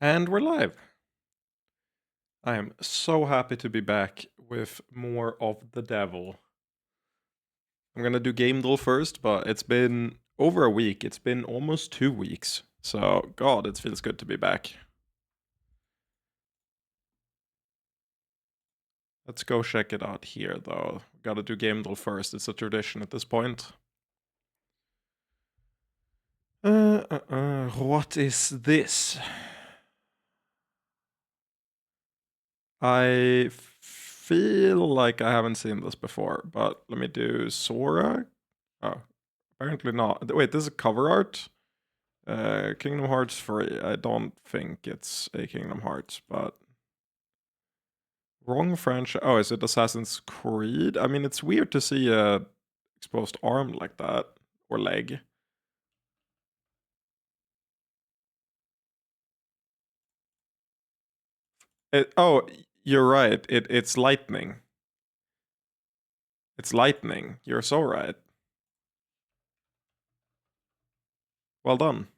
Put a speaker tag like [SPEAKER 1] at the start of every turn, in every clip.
[SPEAKER 1] And we're live. I am so happy to be back with more of the devil. I'm gonna do Game Duel first, but it's been over a week. It's been almost 2 weeks. So, God, it feels good to be back. Let's go check it out here, though. Gotta do Game Duel first. It's a tradition at this point. What is this? I feel like I haven't seen this before, but let me do Sora. Oh, apparently not. Wait, this is cover art? Kingdom Hearts 3. I don't think it's a Kingdom Hearts, but wrong franchise. Oh, is it Assassin's Creed? I mean, it's weird to see a exposed arm like that or leg. Oh, you're right. It's lightning. It's lightning. You're so right. Well done.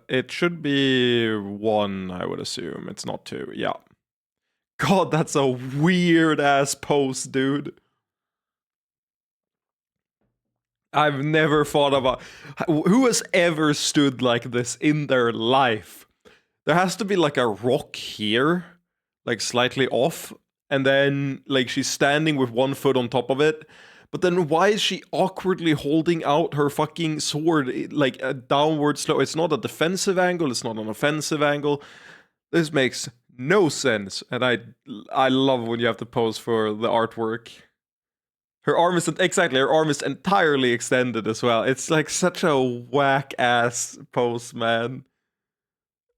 [SPEAKER 1] It should be 1, I would assume. It's not 2. Yeah. God, that's a weird ass pose, dude. I've never thought about who has ever stood like this in their life. There has to be like a rock here, like slightly off, and then like she's standing with one foot on top of it. But then why is she awkwardly holding out her fucking sword like a downward slope? It's not a defensive angle, it's not an offensive angle. This makes no sense, and I love when you have to pose for the artwork. Her arm is exactly. Her arm is entirely extended as well. It's like such a whack ass pose, man.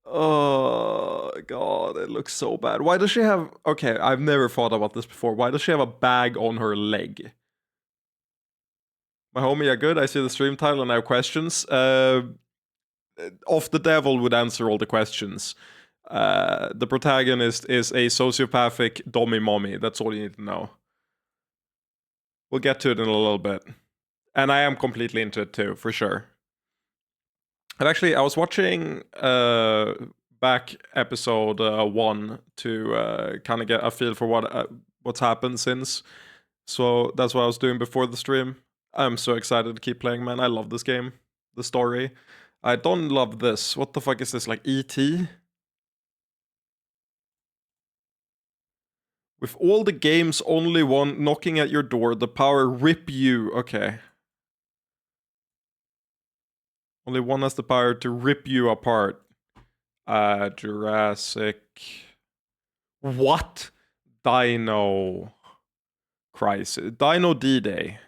[SPEAKER 1] Oh god, it looks so bad. Why does she have? Okay, I've never thought about this before. Why does she have a bag on her leg? My homie, are good. I see the stream title and I have questions. Off the Devil would answer all the questions. The protagonist is a sociopathic dummy mommy. That's all you need to know. We'll get to it in a little bit. And I am completely into it too, for sure. And actually, I was watching back episode 1 to kind of get a feel for what's happened since. So that's what I was doing before the stream. I'm so excited to keep playing, man. I love this game, the story. I don't love this. What the fuck is this? Like E.T.? With all the games, only one knocking at your door, the power rip you. Okay. Only one has the power to rip you apart. Jurassic. What? Dino Crisis. Dino D-Day.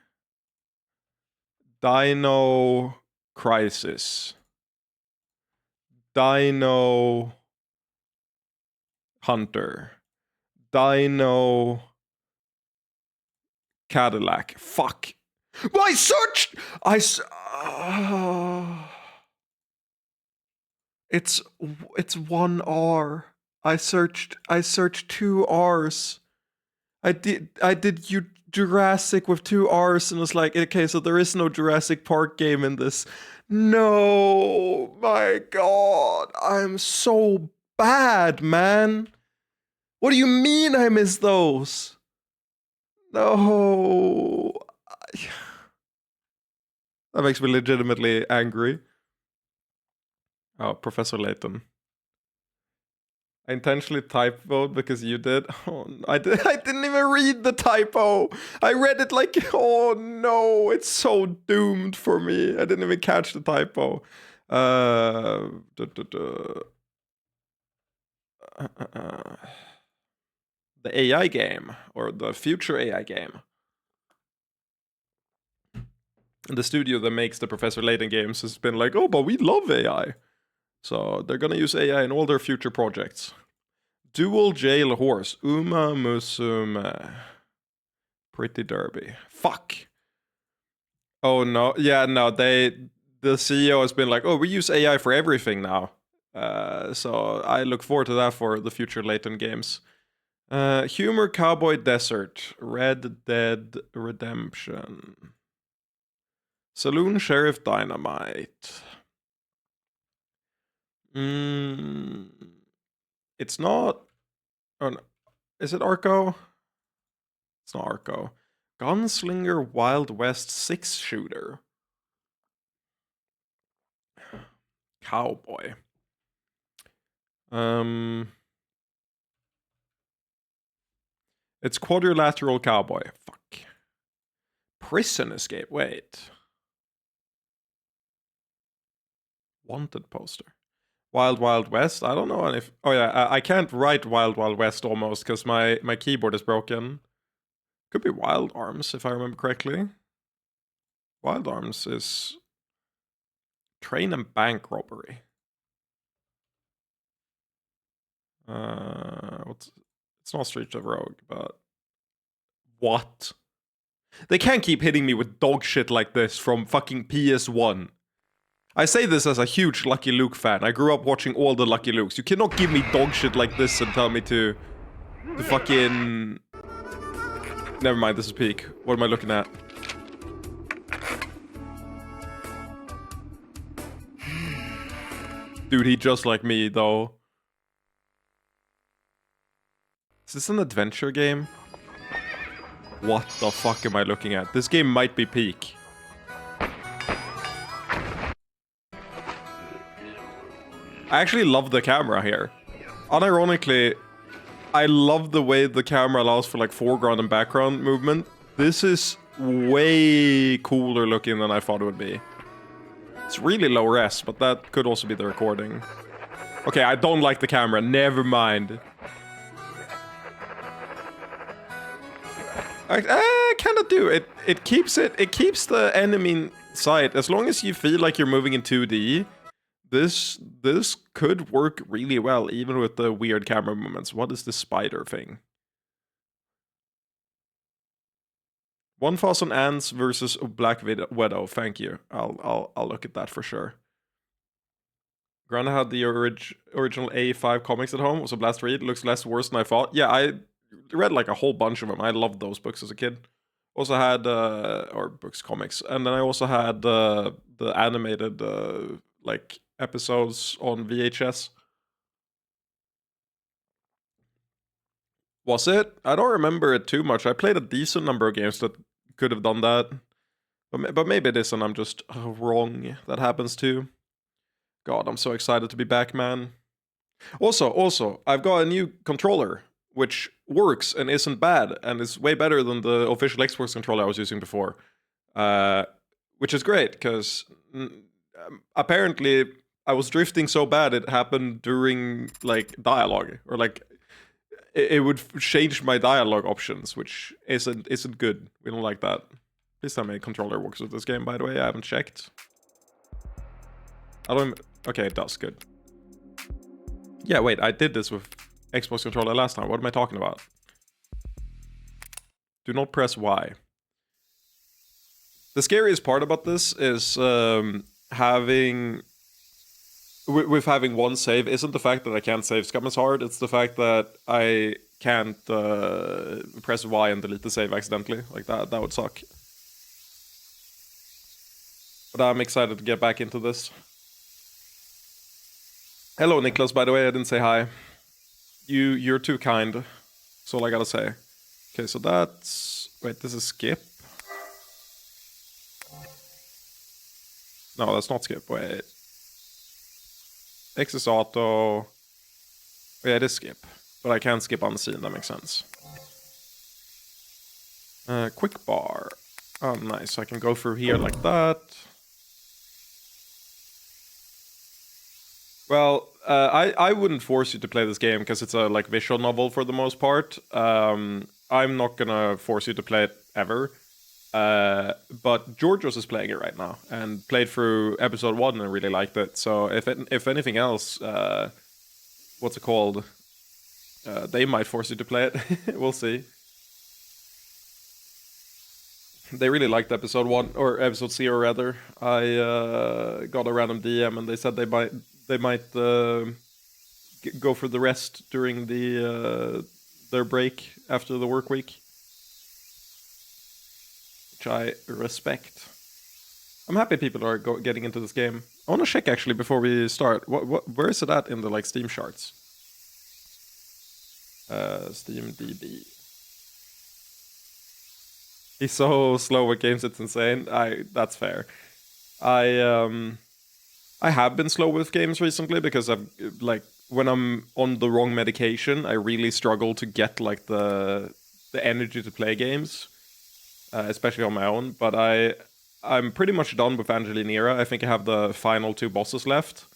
[SPEAKER 1] Dino Crisis. Dino Hunter. Dino Cadillac. Fuck. I searched! It's one R. I searched 2 R's. I did you Jurassic with 2 R's and was like, okay, so there is no Jurassic Park game in this. No, my god, I'm so bad, man. What do you mean I miss those? No. That makes me legitimately angry. Oh, Professor Layton. I intentionally typoed because you did. Oh, I didn't even read the typo. I read it like, oh no, it's so doomed for me. I didn't even catch the typo. Uh, duh, duh, duh. The AI game, or the future AI game. The studio that makes the Professor Layton games has been like, oh, but we love AI. So they're gonna use AI in all their future projects. Dual Jail Horse. Uma Musume. Pretty Derby. Fuck. Oh no. Yeah, no, the CEO has been like, oh, we use AI for everything now. So I look forward to that for the future Layton games. Humor Cowboy Desert. Red Dead Redemption. Saloon Sheriff Dynamite. Mm, it's not. Oh, no. Is it Arco? It's not Arco. Gunslinger Wild West 6 shooter. Cowboy. It's Quadrilateral Cowboy. Fuck. Prison Escape. Wait. Wanted poster. Wild Wild West. I don't know if. Oh yeah, I can't write Wild Wild West almost because my keyboard is broken. Could be Wild Arms if I remember correctly. Wild Arms is train and bank robbery. It's not Streets of Rogue, but what? They can't keep hitting me with dog shit like this from fucking PS1. I say this as a huge Lucky Luke fan. I grew up watching all the Lucky Lukes. You cannot give me dog shit like this and tell me to fucking... Never mind, this is peak. What am I looking at? Dude, he just like me, though. Is this an adventure game? What the fuck am I looking at? This game might be peak. I actually love the camera here. Unironically, I love the way the camera allows for like foreground and background movement. This is way cooler looking than I thought it would be. It's really low res, but that could also be the recording. Okay, I don't like the camera. Never mind. I kind of do. It keeps the enemy in sight. As long as you feel like you're moving in 2D, this could work really well, even with the weird camera movements. What is this spider thing? 1000 Ants versus Black Widow. Thank you. I'll look at that for sure. Grana had the original A5 comics at home. It was a blast read. Looks less worse than I thought. Yeah, I read like a whole bunch of them. I loved those books as a kid. Also had or books, comics, and then I also had the animated like episodes on VHS. Was it? I don't remember it too much. I played a decent number of games that could have done that, but maybe it isn't. I'm just wrong. That happens too. God, I'm so excited to be back, man. Also, I've got a new controller, which works and isn't bad, and is way better than the official Xbox controller I was using before. Which is great, because apparently I was drifting so bad it happened during, like, dialogue, or, like, it would change my dialogue options, which isn't good. We don't like that. Please tell me controller works with this game, by the way. I haven't checked. I don't... Okay, it does. Good. Yeah, wait, I did this with Xbox controller last time. What am I talking about? Do not press Y. The scariest part about this is having... With having one save isn't the fact that I can't save Scum as hard, it's the fact that I can't press Y and delete the save accidentally. Like, that would suck. But I'm excited to get back into this. Hello, Niklas, by the way, I didn't say hi. You're too kind. That's all I gotta say. Okay, so that's... Wait, this is skip? No, that's not skip. Wait. X is auto. Oh, yeah, it is skip. But I can't skip unseen, that makes sense. Quick bar. Oh, nice. I can go through here like that. Well, I wouldn't force you to play this game because it's a like visual novel for the most part. I'm not gonna force you to play it ever. But Georgios is playing it right now and played through episode 1 and really liked it. So if anything else, what's it called? They might force you to play it. We'll see. They really liked episode 1 or episode 0 rather. I got a random DM and they said they might go for the rest during their break after the work week, which I respect. I'm happy people are getting into this game. I want to check actually before we start. Where is it at in the like Steam charts? Steam DB. He's so slow with games, it's insane. That's fair. I have been slow with games recently because I've like when I'm on the wrong medication, I really struggle to get like the energy to play games, especially on my own. But I'm pretty much done with Angelinera. I think I have the final 2 bosses left.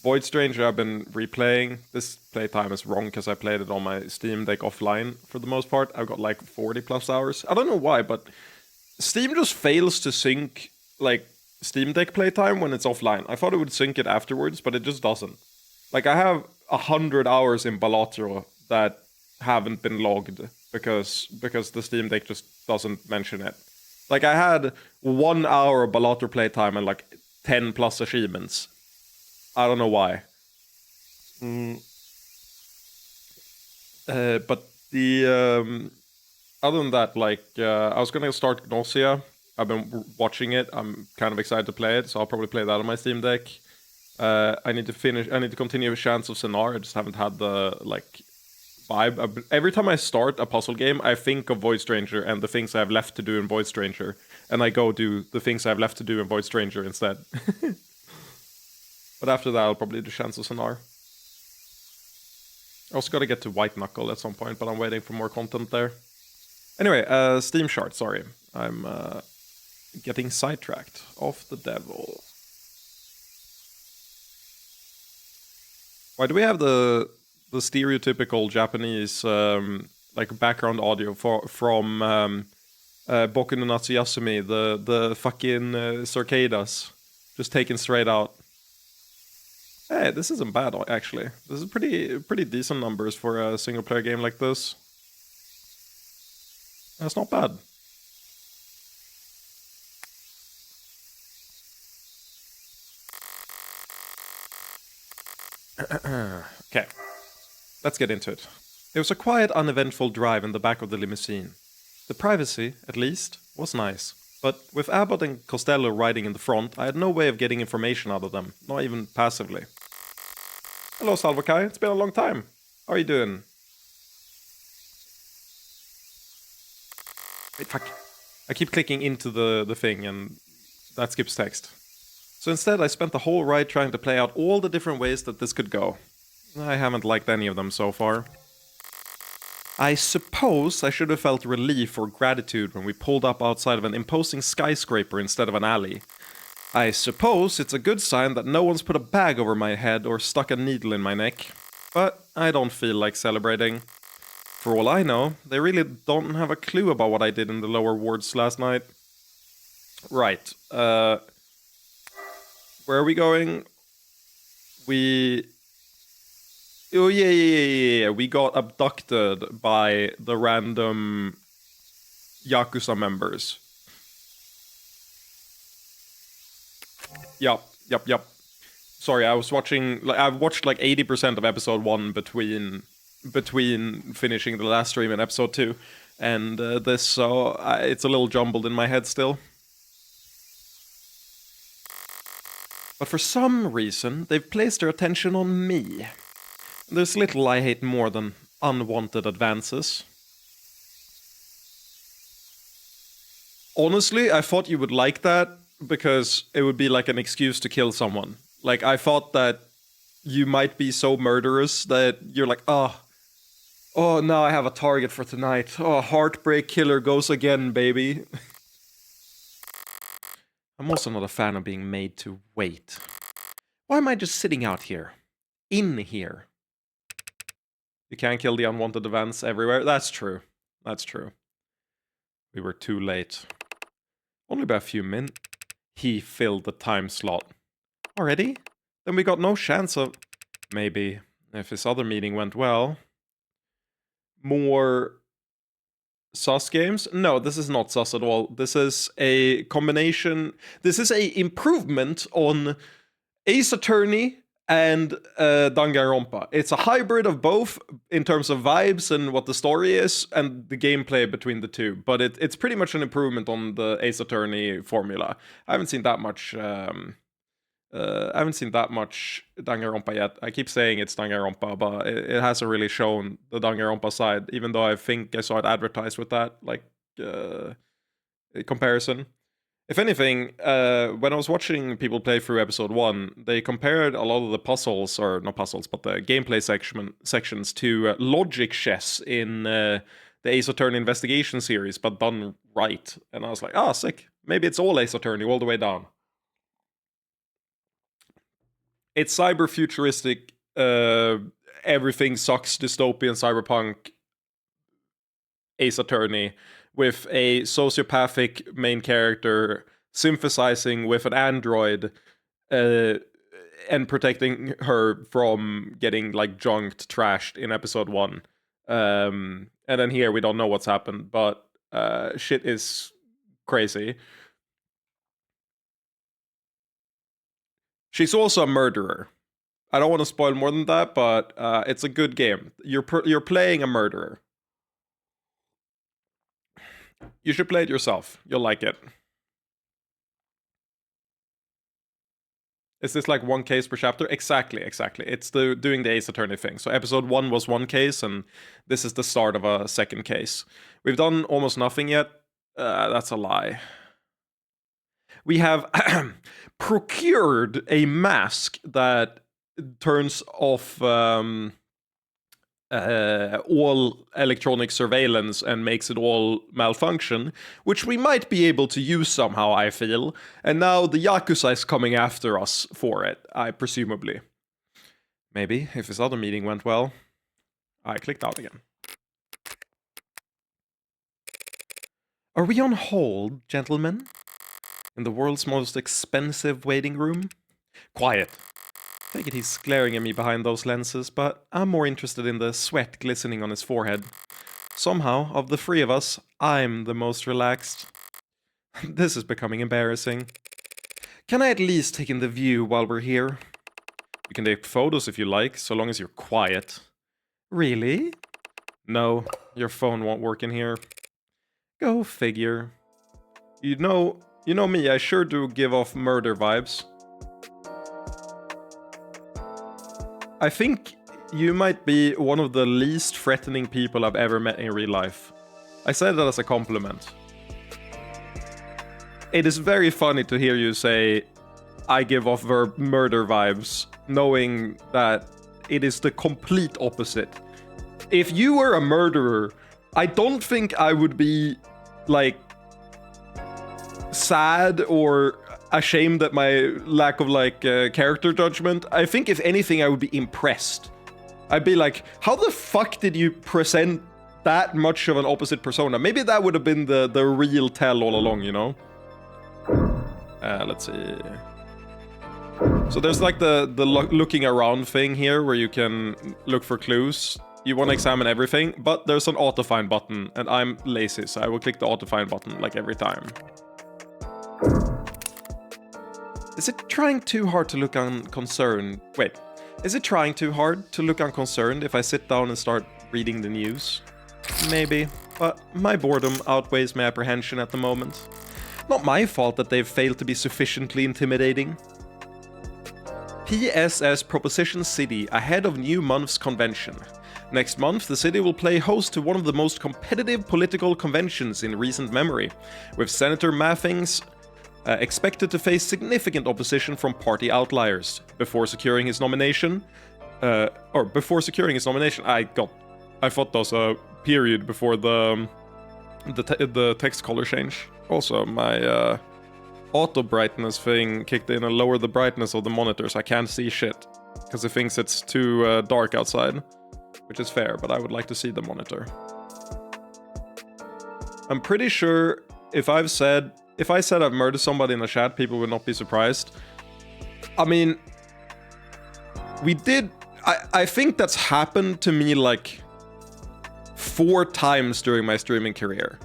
[SPEAKER 1] Void Stranger I've been replaying. This playtime is wrong because I played it on my Steam Deck offline for the most part. I've got like 40 plus hours. I don't know why, but Steam just fails to sync like Steam Deck playtime when it's offline. I thought it would sync it afterwards, but it just doesn't. Like I have 100 hours in Balatro that haven't been logged because the Steam Deck just doesn't mention it. Like I had 1 hour of Balatro playtime and like 10 plus achievements. I don't know why. But the other than that, like I was gonna start Gnosia. I've been watching it. I'm kind of excited to play it, so I'll probably play that on my Steam Deck. I need to continue with Chants of Sennaar. I just haven't had the like vibe. Every time I start a puzzle game, I think of Void Stranger and the things I have left to do in Void Stranger, and I go do the things I have left to do in Void Stranger instead. But after that, I'll probably do Chants of Sennaar. I also gotta get to White Knuckle at some point, but I'm waiting for more content there. Anyway, Steam chart, sorry. I'm getting sidetracked. Off the devil. Why do we have the stereotypical Japanese like background audio from Boku no Natsuyasumi, the fucking Circadas, just taken straight out? Hey, this isn't bad actually. This is pretty decent numbers for a single player game like this. That's not bad. Okay, let's get into it. It was a quiet, uneventful drive in the back of the limousine. The privacy, at least, was nice. But with Abbott and Costello riding in the front, I had no way of getting information out of them, not even passively. Hello, Salvakai. It's been a long time. How are you doing? Wait, fuck. I keep clicking into the thing and that skips text. So instead I spent the whole ride trying to play out all the different ways that this could go. I haven't liked any of them so far. I suppose I should have felt relief or gratitude when we pulled up outside of an imposing skyscraper instead of an alley. I suppose it's a good sign that no one's put a bag over my head or stuck a needle in my neck. But I don't feel like celebrating. For all I know, they really don't have a clue about what I did in the lower wards last night. Right. Where are we going? Oh, yeah. We got abducted by the random Yakuza members. Yup. Sorry, I've watched like 80% of episode 1 between finishing the last stream and episode 2 and this, so it's a little jumbled in my head still. But for some reason, they've placed their attention on me. There's little I hate more than unwanted advances. Honestly, I thought you would like that, because it would be like an excuse to kill someone. Like, I thought that you might be so murderous that you're like, oh, now I have a target for tonight. Oh, Heartbreak Killer goes again, baby. I'm also not a fan of being made to wait. Why am I just sitting out here? In here? You can't kill the unwanted events everywhere? That's true. We were too late. Only by a few minutes. He filled the time slot. Already? Then we got no chance of... Maybe, if his other meeting went well. More... sus games? No, this is not sus at all. This is a combination... This is a improvement on Ace Attorney and Danganronpa. It's a hybrid of both in terms of vibes and what the story is and the gameplay between the two. But it's pretty much an improvement on the Ace Attorney formula. I haven't seen that much I haven't seen that much Danganronpa yet. I keep saying it's Danganronpa, but it hasn't really shown the Danganronpa side, even though I think I saw it advertised with that, like, comparison. If anything, when I was watching people play through episode 1, they compared a lot of the puzzles, or not puzzles, but the gameplay sections to logic chess in the Ace Attorney Investigation series, but done right. And I was like, ah, sick. Maybe it's all Ace Attorney all the way down. It's cyber futuristic, everything sucks dystopian cyberpunk Ace Attorney with a sociopathic main character sympathizing with an android and protecting her from getting like junked, trashed in episode 1. And then here we don't know what's happened, but shit is crazy. She's also a murderer. I don't want to spoil more than that, but it's a good game. You're playing a murderer. You should play it yourself. You'll like it. Is this like one case per chapter? Exactly. It's doing the Ace Attorney thing. So episode 1 was one case, and this is the start of a second case. We've done almost nothing yet. That's a lie. We have procured a mask that turns off all electronic surveillance and makes it all malfunction, which we might be able to use somehow, I feel. And now the Yakuza is coming after us for it, presumably. Maybe, if this other meeting went well. I clicked out again. Are we on hold, gentlemen? In the world's most expensive waiting room? Quiet. Take it he's glaring at me behind those lenses, but I'm more interested in the sweat glistening on his forehead. Somehow, of the three of us, I'm the most relaxed. This is becoming embarrassing. Can I at least take in the view while we're here? You can take photos if you like, so long as you're quiet. Really? No, your phone won't work in here. Go figure. You know me, I sure do give off murder vibes. I think you might be one of the least threatening people I've ever met in real life. I said that as a compliment. It is very funny to hear you say, I give off murder vibes, knowing that it is the complete opposite. If you were a murderer, I don't think I would be, like, sad or ashamed at my lack of, like, character judgment. I think, if anything, I would be impressed. I'd be like, how the fuck did you present that much of an opposite persona? Maybe that would have been the real tell all along, you know? Let's see. So there's like the looking around thing here where you can look for clues. You want to examine everything, but there's an auto-find button, and I'm lazy, so I will click the auto-find button like every time. Is it trying too hard to look unconcerned? Wait, is it trying too hard to look unconcerned if I sit down and start reading the news? Maybe, but my boredom outweighs my apprehension at the moment. Not my fault that they've failed to be sufficiently intimidating. PSS Proposition City ahead of new month's convention. Next month, the city will play host to one of the most competitive political conventions in recent memory, with Senator Mathings expected to face significant opposition from party outliers. Before securing his nomination, I thought there was a period before the text color change. Also, my auto brightness thing kicked in and lowered the brightness of the monitor, so I can't see shit because it thinks it's too dark outside, which is fair, but I would like to see the monitor. I'm pretty sure if I said I've murdered somebody in the chat, people would not be surprised. I mean, we did. I think that's happened to me like 4 times during my streaming career,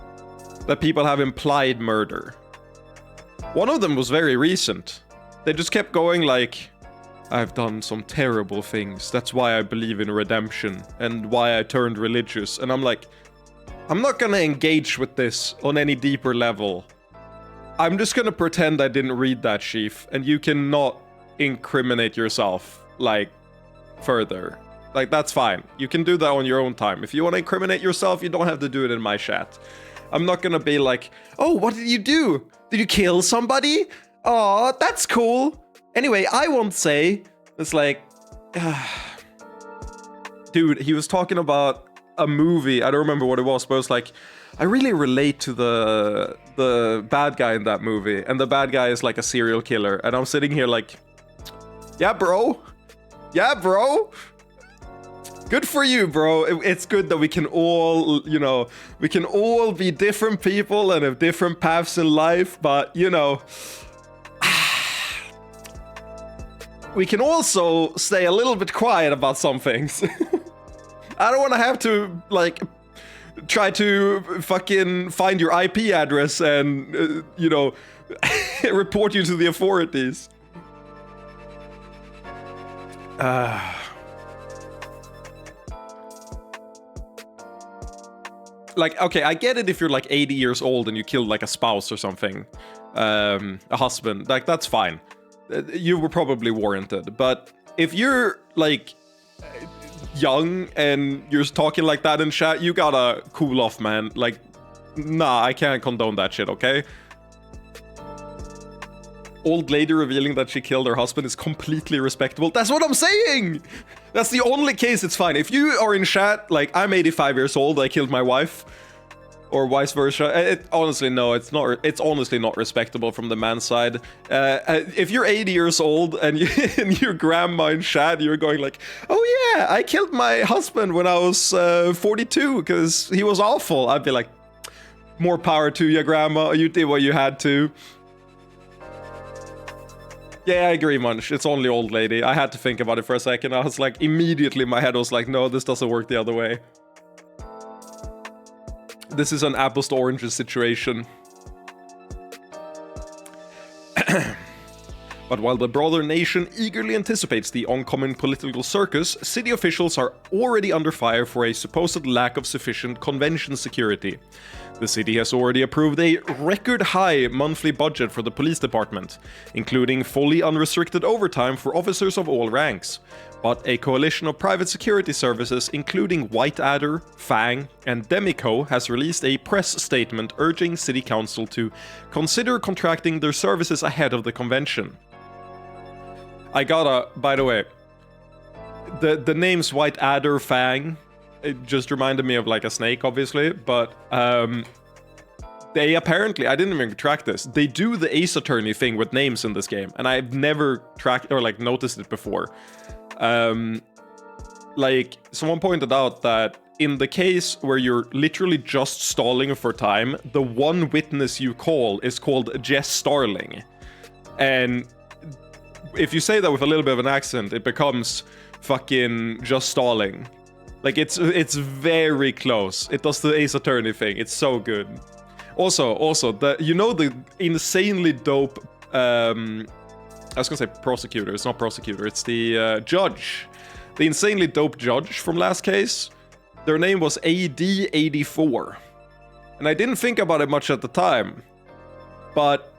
[SPEAKER 1] that people have implied murder. One of them was very recent. They just kept going like, I've done some terrible things. That's why I believe in redemption and why I turned religious. And I'm like, I'm not gonna engage with this on any deeper level. I'm just gonna pretend I didn't read that, Chief, and you cannot incriminate yourself, like, further. Like, that's fine. You can do that on your own time. If you want to incriminate yourself, you don't have to do it in my chat. I'm not gonna be like, oh, what did you do? Did you kill somebody? Oh, that's cool. Anyway, I won't say. It's like, dude, he was talking about a movie. I don't remember what it was, but it was like, I really relate to the bad guy in that movie. And the bad guy is like a serial killer. And I'm sitting here like, yeah, bro. Yeah, bro. Good for you, bro. It's good that we can all, you know, we can all be different people and have different paths in life, but, you know, we can also stay a little bit quiet about some things. I don't want to have to, like, try to fucking find your IP address and, you know, report you to the authorities. Like, okay, I get it if you're like 80 years old and you killed like a spouse or something, a husband, like that's fine. You were probably warranted. But if you're like young and you're talking like that in chat, you gotta cool off, man. Like, nah, I can't condone that shit, okay? Old lady revealing that she killed her husband is completely respectable. That's what I'm saying! That's the only case it's fine. If you are in chat, like, I'm 85 years old, I killed my wife, or vice versa. Honestly, no, it's not. It's honestly not respectable from the man's side. If you're 80 years old and, and your grandma in chat, you're going like, oh yeah, I killed my husband when I was 42 because he was awful. I'd be like, more power to you, grandma. You did what you had to. Yeah, I agree, Munch. It's only old lady. I had to think about it for a second. I was like, immediately my head was like, no, this doesn't work the other way. This is an apples to oranges situation. But while the broader nation eagerly anticipates the oncoming political circus, city officials are already under fire for a supposed lack of sufficient convention security. The city has already approved a record-high monthly budget for the police department, including fully unrestricted overtime for officers of all ranks. But a coalition of private security services, including White Adder, Fang, and Demico, has released a press statement urging City Council to consider contracting their services ahead of the convention. I gotta, by the way, the names White Adder, Fang, it just reminded me of like a snake, obviously, but they apparently, I didn't even track this, they do the Ace Attorney thing with names in this game, and I've never tracked or like noticed it before. Like, someone pointed out that in the case where you're literally just stalling for time, the one witness you call is called Jess Starling. And if you say that with a little bit of an accent, it becomes fucking just stalling. Like, it's very close. It does the Ace Attorney thing. It's so good. Also, you know the insanely dope, I was gonna say prosecutor. It's not prosecutor. It's the judge. The insanely dope judge from last case. Their name was AD84. And I didn't think about it much at the time. But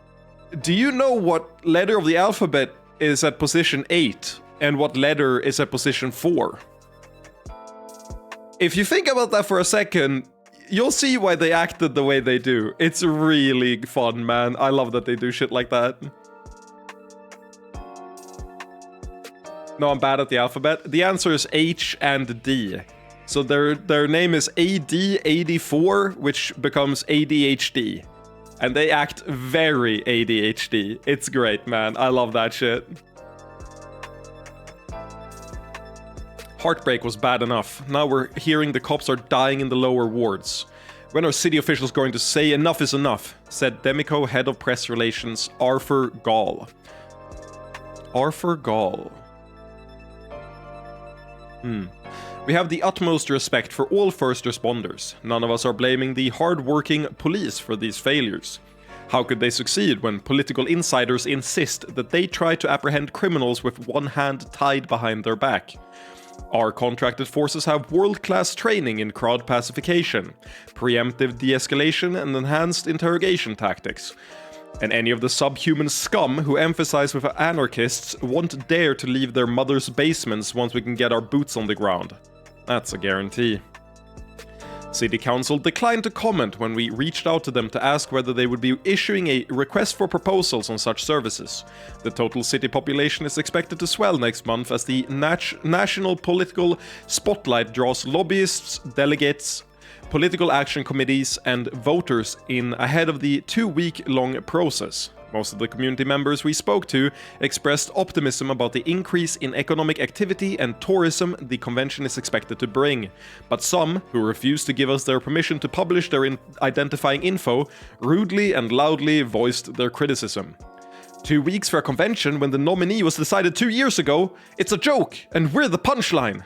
[SPEAKER 1] do you know what letter of the alphabet is at position 8 and what letter is at position 4? If you think about that for a second, you'll see why they acted the way they do. It's really fun, man. I love that they do shit like that. No, I'm bad at the alphabet. The answer is H and D. So their name is AD84, which becomes ADHD. And they act very ADHD. It's great, man. I love that shit. Heartbreak was bad enough. Now we're hearing the cops are dying in the lower wards. When are city officials going to say enough is enough? Said Demico head of press relations Arthur Gall. Arthur Gall. We have the utmost respect for all first responders. None of us are blaming the hard-working police for these failures. How could they succeed when political insiders insist that they try to apprehend criminals with one hand tied behind their back? Our contracted forces have world-class training in crowd pacification, preemptive de-escalation, and enhanced interrogation tactics. And any of the subhuman scum who emphasize with anarchists won't dare to leave their mother's basements once we can get our boots on the ground. That's a guarantee. City Council declined to comment when we reached out to them to ask whether they would be issuing a request for proposals on such services. The total city population is expected to swell next month as the national political spotlight draws lobbyists, delegates, political action committees, and voters in ahead of the 2-week-long process. Most of the community members we spoke to expressed optimism about the increase in economic activity and tourism the convention is expected to bring. But some, who refused to give us their permission to publish their identifying info, rudely and loudly voiced their criticism. 2 weeks for a convention when the nominee was decided 2 years ago? It's a joke, and we're the punchline!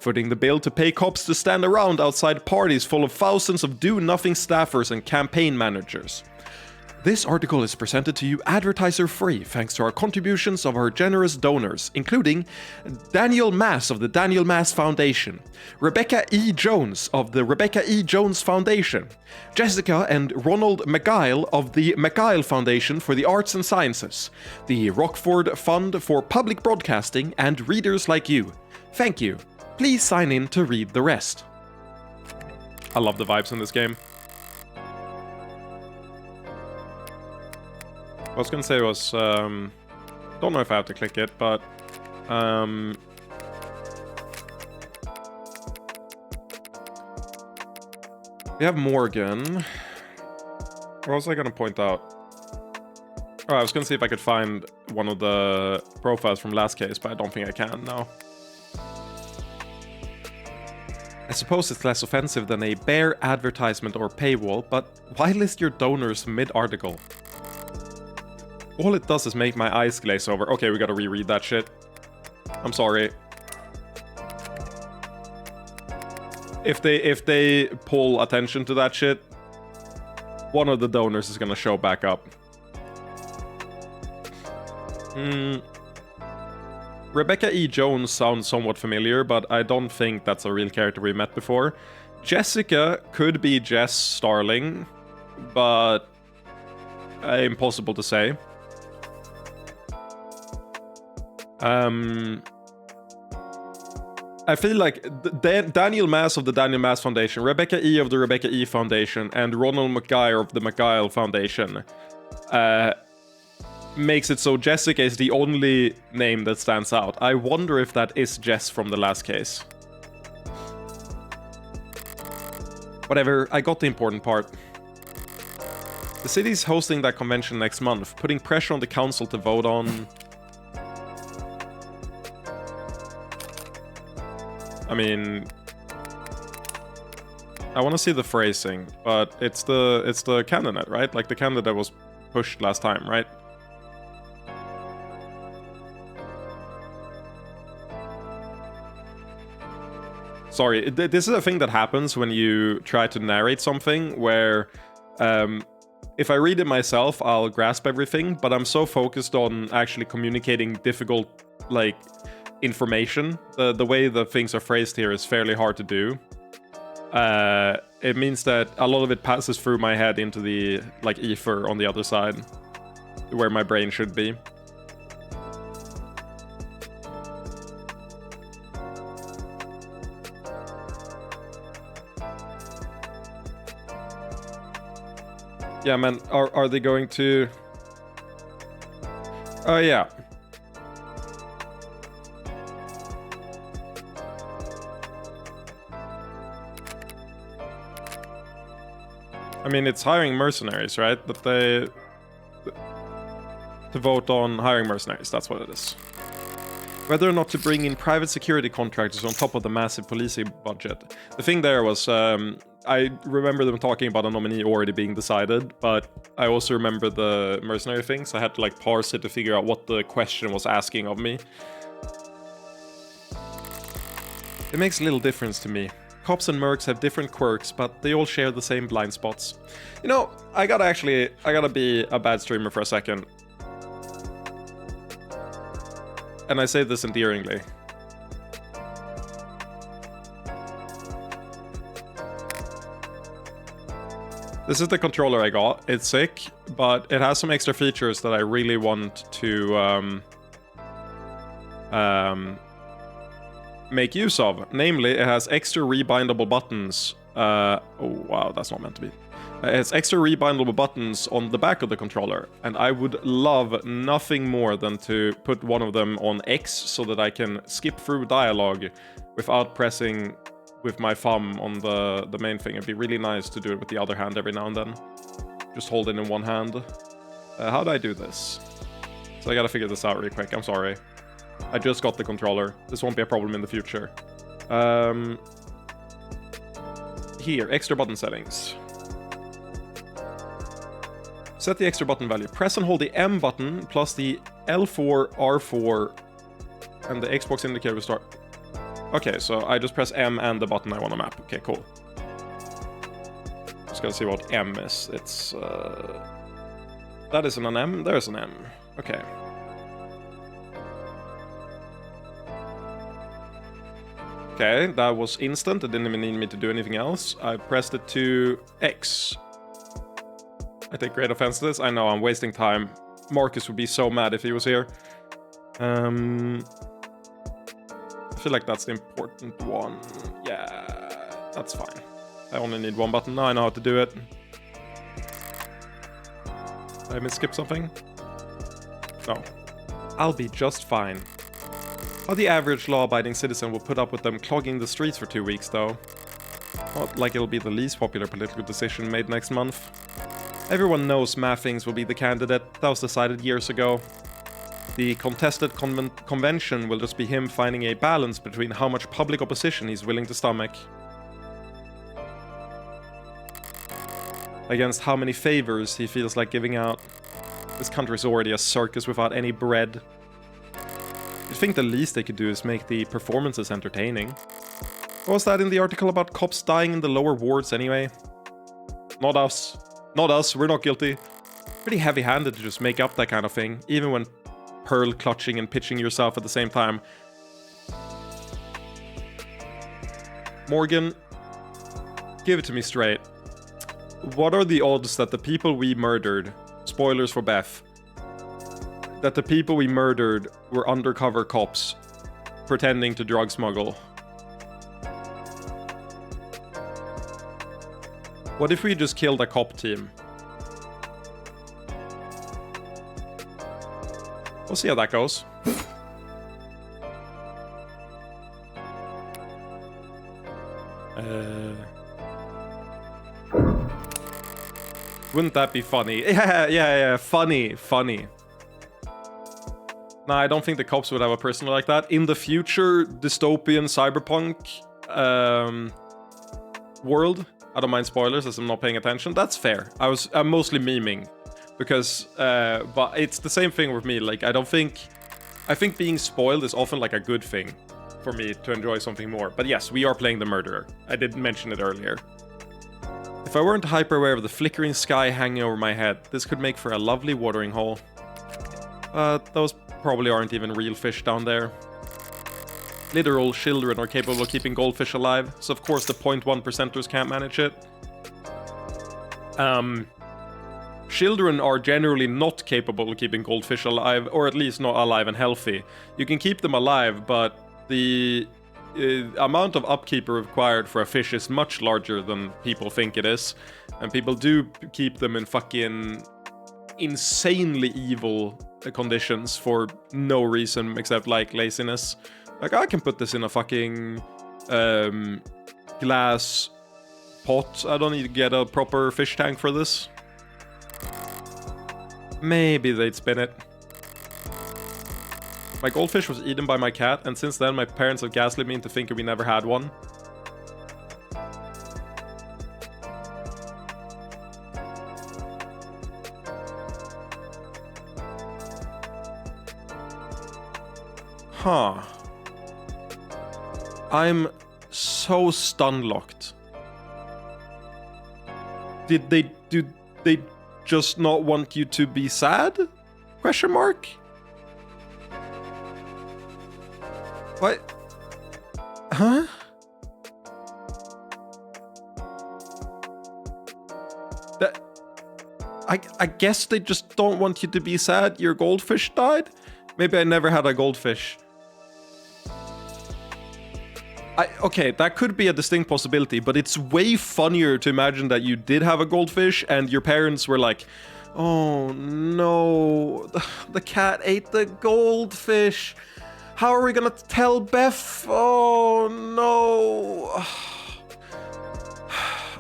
[SPEAKER 1] Footing the bill to pay cops to stand around outside parties full of thousands of do-nothing staffers and campaign managers. This article is presented to you advertiser-free thanks to our contributions of our generous donors, including Daniel Mass of the Daniel Mass Foundation, Rebecca E. Jones of the Rebecca E. Jones Foundation, Jessica and Ronald McGile of the McGile Foundation for the Arts and Sciences, the Rockford Fund for Public Broadcasting, and readers like you. Thank you. Please sign in to read the rest. I love the vibes in this game. What I was gonna say was, don't know if I have to click it, but, we have Morgan. What was I gonna point out? Oh, I was gonna see if I could find one of the profiles from last case, but I don't think I can now. I suppose it's less offensive than a bare advertisement or paywall, but why list your donors mid-article? All it does is make my eyes glaze over. Okay, we gotta reread that shit. I'm sorry. If they pull attention to that shit, one of the donors is gonna show back up. Rebecca E. Jones sounds somewhat familiar, but I don't think that's a real character we met before. Jessica could be Jess Starling, but impossible to say. I feel like Daniel Mass of the Daniel Mass Foundation, Rebecca E. of the Rebecca E. Foundation, and Ronald McGuire of the McGuire Foundation makes it so Jessica is the only name that stands out. I wonder if that is Jess from the last case. Whatever, I got the important part. The city's hosting that convention next month, putting pressure on the council to vote on... I mean... I want to see the phrasing, but it's the candidate, right? Like the candidate was pushed last time, right? Sorry, this is a thing that happens when you try to narrate something where if I read it myself, I'll grasp everything, but I'm so focused on actually communicating difficult, like, information. The way the things are phrased here is fairly hard to do. It means that a lot of it passes through my head into the, like, ether on the other side, where my brain should be. Yeah, man, are they going to... Oh, yeah. I mean, it's hiring mercenaries, right? But they... To vote on hiring mercenaries, that's what it is. Whether or not to bring in private security contractors on top of the massive policing budget. The thing there was, I remember them talking about a nominee already being decided, but I also remember the mercenary thing, so I had to like parse it to figure out what the question was asking of me. It makes a little difference to me. Cops and mercs have different quirks, but they all share the same blind spots. You know, I gotta be a bad streamer for a second. And I say this endearingly. This is the controller I got. It's sick, but it has some extra features that I really want to make use of. Namely, it has extra rebindable buttons. Oh wow, that's not meant to be. It has extra rebindable buttons on the back of the controller, and I would love nothing more than to put one of them on X so that I can skip through dialogue without pressing with my thumb on the main thing. It'd be really nice to do it with the other hand every now and then. Just hold it in one hand. How do I do this? So I gotta figure this out really quick, I'm sorry. I just got the controller. This won't be a problem in the future. Here, extra button settings. Set the extra button value. Press and hold the M button plus the L4, R4, and the Xbox indicator will start. Okay, so I just press M and the button I want to map. Okay, cool. Just gotta see what M is. It's, that isn't an M, there's an M. Okay. Okay, that was instant. It didn't even need me to do anything else. I pressed it to X. I take great offense to this. I know, I'm wasting time. Marcus would be so mad if he was here. I feel like that's the important one. Yeah, that's fine. I only need one button. Now I know how to do it. Did I misskip something? No. I'll be just fine. How the average law-abiding citizen will put up with them clogging the streets for 2 weeks, though. Not like it'll be the least popular political decision made next month. Everyone knows Maffings will be the candidate. That was decided years ago. The contested convention will just be him finding a balance between how much public opposition he's willing to stomach against how many favors he feels like giving out. This country's already a circus without any bread. You'd think the least they could do is make the performances entertaining. What was that in the article about cops dying in the lower wards anyway? Not us. Not us, we're not guilty. Pretty heavy-handed to just make up that kind of thing, even when pearl clutching and pitching yourself at the same time. Morgan, give it to me straight. What are the odds that the people we murdered, spoilers for Beth, that the people we murdered were undercover cops pretending to drug smuggle? What if we just killed a cop team? We'll see how that goes. Wouldn't that be funny? Yeah, funny. Nah, I don't think the cops would have a person like that. In the future dystopian cyberpunk world, I don't mind spoilers as I'm not paying attention. That's fair. I'm mostly memeing because, but it's the same thing with me. Like, I think being spoiled is often like a good thing for me to enjoy something more. But yes, we are playing the murderer. I did mention it earlier. If I weren't hyper aware of the flickering sky hanging over my head, this could make for a lovely watering hole. Those probably aren't even real fish down there. Literal children are capable of keeping goldfish alive, so of course the 0.1%ers can't manage it. Children are generally not capable of keeping goldfish alive, or at least not alive and healthy. You can keep them alive, but the amount of upkeep required for a fish is much larger than people think it is. And people do keep them in fucking insanely evil conditions for no reason except like laziness. Like, I can put this in a fucking glass pot. I don't need to get a proper fish tank for this. Maybe they'd spin it. My goldfish was eaten by my cat, and since then my parents have gaslit me into thinking we never had one. Huh. I'm so stun-locked. Do they just not want you to be sad? Question mark? What? Huh? I guess they just don't want you to be sad your goldfish died? Maybe I never had a goldfish. Okay, that could be a distinct possibility, but it's way funnier to imagine that you did have a goldfish and your parents were like, oh no, the cat ate the goldfish. How are we gonna tell Beth? Oh no.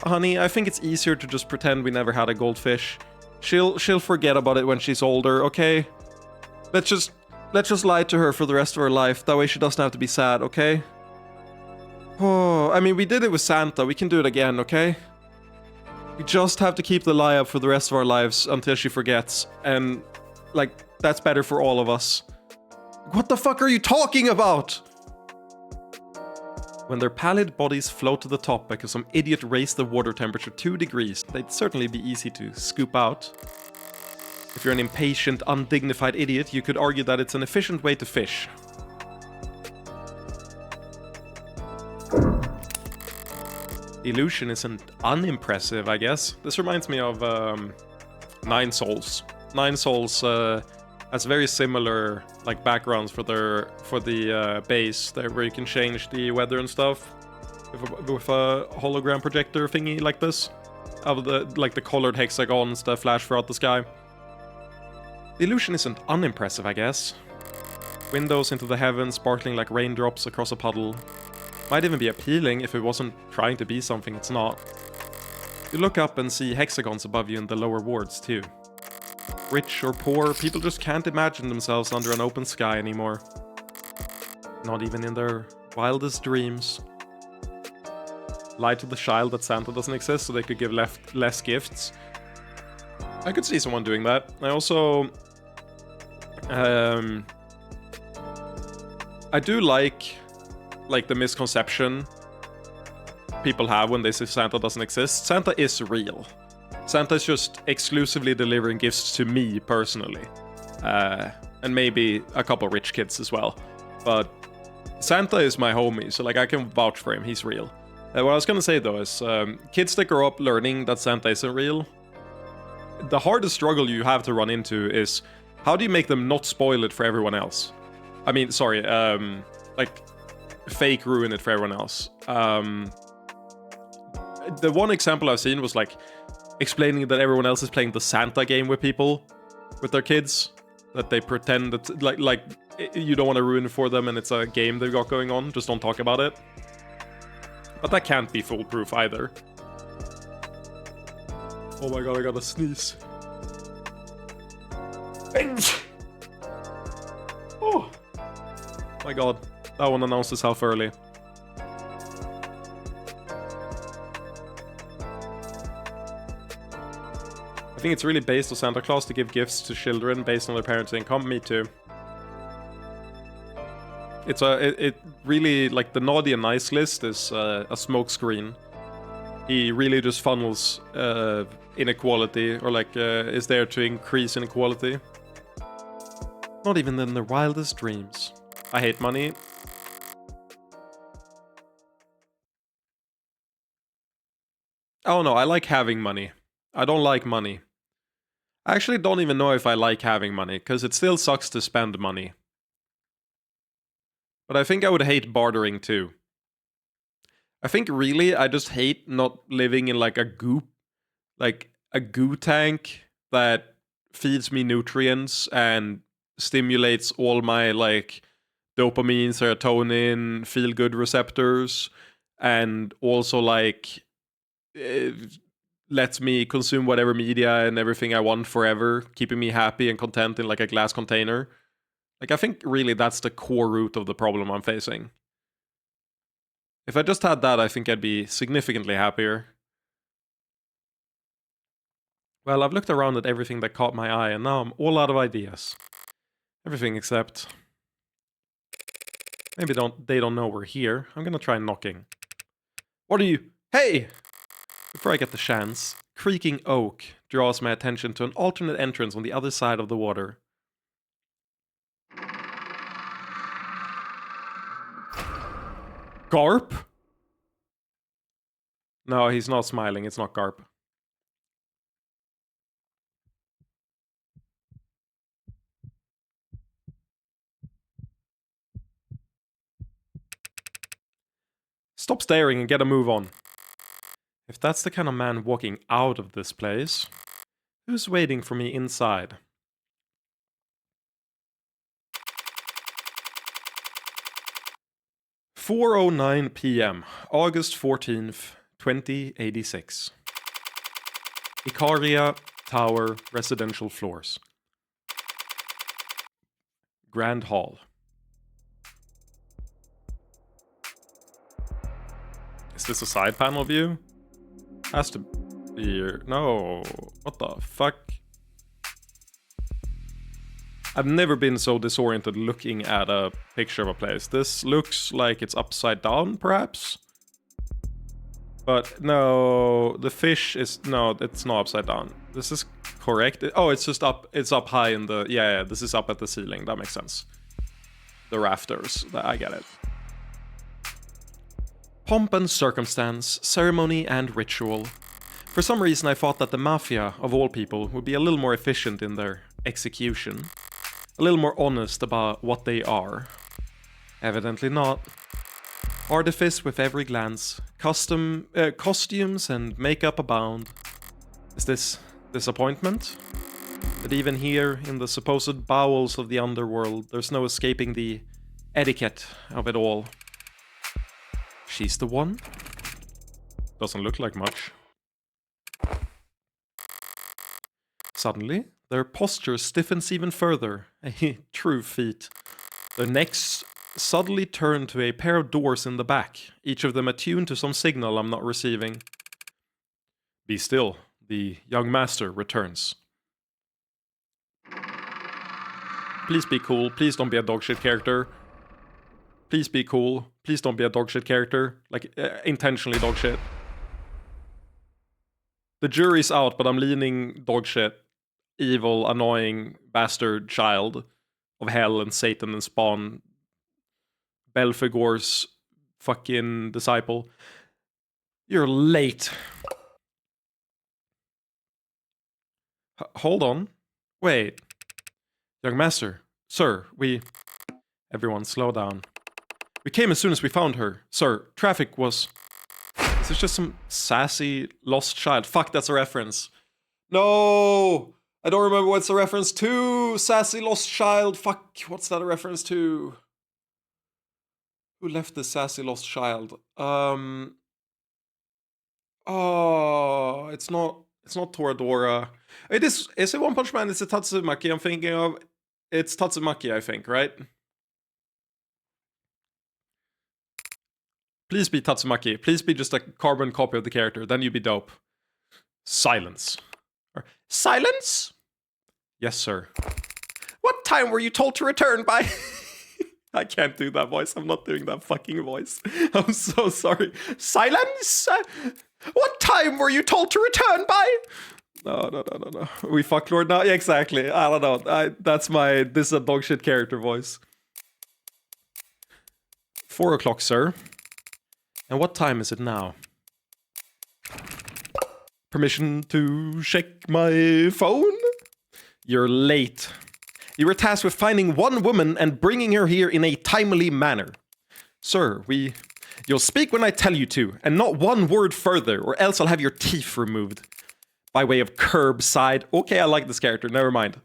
[SPEAKER 1] Honey, I think it's easier to just pretend we never had a goldfish. She'll forget about it when she's older, okay? Let's just lie to her for the rest of her life. That way she doesn't have to be sad, okay? Oh, I mean, we did it with Santa. We can do it again, okay? We just have to keep the lie up for the rest of our lives until she forgets. And, like, that's better for all of us. What the fuck are you talking about? When their pallid bodies float to the top because some idiot raised the water temperature 2 degrees, they'd certainly be easy to scoop out. If you're an impatient, undignified idiot, you could argue that it's an efficient way to fish. The illusion isn't unimpressive, I guess. This reminds me of Nine Souls. Nine Souls has very similar like backgrounds for the base there, where you can change the weather and stuff with a hologram projector thingy like this, of the colored hexagons that flash throughout the sky. The illusion isn't unimpressive, I guess. Windows into the heavens sparkling like raindrops across a puddle. Might even be appealing if it wasn't trying to be something it's not. You look up and see hexagons above you in the lower wards too. Rich or poor, people just can't imagine themselves under an open sky anymore. Not even in their wildest dreams. Lie to the child that Santa doesn't exist so they could give less gifts. I could see someone doing that. I also... I do like the misconception people have when they say Santa doesn't exist. Santa is real. Santa is just exclusively delivering gifts to me personally. And maybe a couple rich kids as well. But Santa is my homie, so like I can vouch for him, he's real. What I was gonna say though is, kids that grow up learning that Santa isn't real, the hardest struggle you have to run into is, how do you make them not spoil it for everyone else? I mean, sorry, like, fake ruin it for everyone else. The one example I've seen was like explaining that everyone else is playing the Santa game with people, with their kids, that they pretend that like you don't want to ruin it for them and it's a game they've got going on, just don't talk about it. But that can't be foolproof either. Oh my god, I gotta sneeze. Oh my god, that one announced itself early. I think it's really based on Santa Claus to give gifts to children based on their parents' income. Me too. It's it really, like, the naughty and nice list is a smokescreen. He really just funnels inequality, or like is there to increase inequality. Not even in their wildest dreams. I hate money. Oh no, I like having money. I don't like money. I actually don't even know if I like having money, because it still sucks to spend money. But I think I would hate bartering too. I think really I just hate not living in like a goop, like a goo tank that feeds me nutrients and stimulates all my like dopamine, serotonin, feel good receptors, and also like lets me consume whatever media and everything I want forever, keeping me happy and content in like a glass container. Like, I think really that's the core root of the problem I'm facing. If I just had that, I think I'd be significantly happier. Well, I've looked around at everything that caught my eye, and now I'm all out of ideas. Everything except... Maybe they don't know we're here. I'm gonna try knocking. What are you? Hey! Before I get the chance, creaking oak draws my attention to an alternate entrance on the other side of the water. Garp? No, he's not smiling. It's not Garp. Stop staring and get a move on. If that's the kind of man walking out of this place, who's waiting for me inside? "4:09 p.m., August 14th, 2086. Ikaria Tower residential floors. Grand Hall. Is this a side panel view? Has to be here. No. What the fuck? I've never been so disoriented looking at a picture of a place. This looks like it's upside down, perhaps? But no, the fish is... No, it's not upside down. This is correct. Oh, it's just up... It's up high in the... Yeah, this is up at the ceiling. That makes sense. The rafters. I get it. Pomp and circumstance, ceremony and ritual. For some reason I thought that the Mafia, of all people, would be a little more efficient in their execution. A little more honest about what they are. Evidently not. Artifice with every glance. Costumes and makeup abound. Is this disappointment? That even here, in the supposed bowels of the underworld, there's no escaping the etiquette of it all. She's the one? Doesn't look like much. Suddenly, their posture stiffens even further. A true feat. Their necks suddenly turn to a pair of doors in the back, each of them attuned to some signal I'm not receiving. Be still. The young master returns. Please be cool. Please don't be a dogshit character. Please be cool. Please don't be a dogshit character. Like, intentionally dogshit. The jury's out, but I'm leaning dogshit. Evil, annoying, bastard child of hell and Satan and Spawn. Belphegor's fucking disciple. You're late. Hold on. Wait. Young master. Sir, we... Everyone, slow down. We came as soon as we found her. Sir, traffic was... Is this just some sassy lost child? Fuck, that's a reference. No! I don't remember what's a reference to. Sassy lost child. Fuck, what's that a reference to? Who left the sassy lost child? Oh, it's not Toradora. Is it One Punch Man? It's a Tatsumaki I'm thinking of. It's Tatsumaki, I think, right? Please be Tatsumaki. Please be just a carbon copy of the character. Then you'd be dope. Silence. Silence? Yes, sir. What time were you told to return by? I can't do that voice. I'm not doing that fucking voice. I'm so sorry. Silence? What time were you told to return by? No. We fuck Lord now? Yeah, exactly. I don't know. This is a dogshit character voice. 4 o'clock, sir. And what time is it now? Permission to check my phone? You're late. You were tasked with finding one woman and bringing her here in a timely manner. Sir, you'll speak when I tell you to, and not one word further, or else I'll have your teeth removed. By way of curbside. Okay, I like this character, never mind.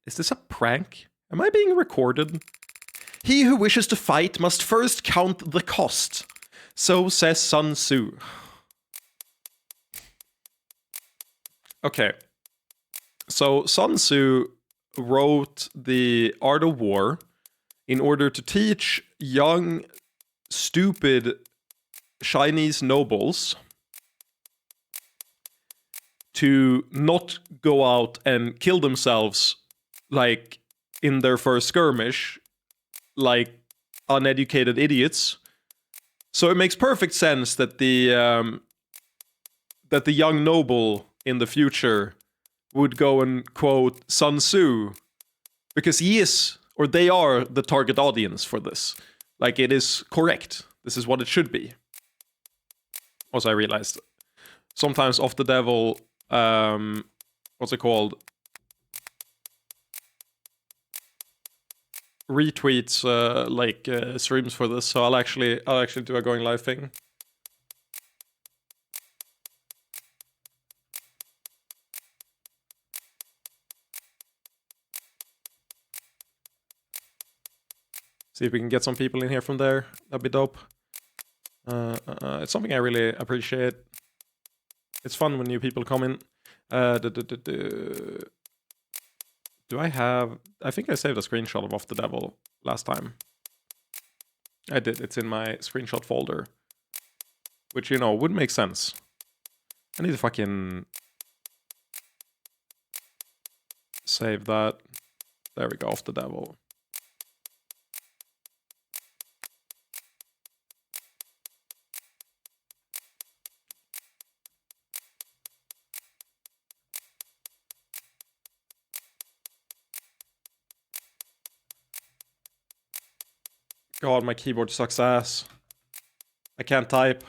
[SPEAKER 1] Is this a prank? Am I being recorded? He who wishes to fight must first count the cost. So says Sun Tzu. Okay. So Sun Tzu wrote The Art of War in order to teach young, stupid Chinese nobles to not go out and kill themselves, like, in their first skirmish, like uneducated idiots. So it makes perfect sense that the young noble in the future would go and quote Sun Tzu, because he is, or they are, the target audience for this. Like, it is correct. This is what it should be. Also, I realized sometimes Off the Devil, what's it called? retweets streams for this, so I'll actually do a going live thing. See if we can get some people in here from there. That'd be dope. It's something I really appreciate. It's fun when new people come in. Do I have... I think I saved a screenshot of Off the Devil last time. I did. It's in my screenshot folder. Which, you know, would make sense. I need to fucking... save that. There we go, Off the Devil. God, my keyboard sucks ass. I can't type.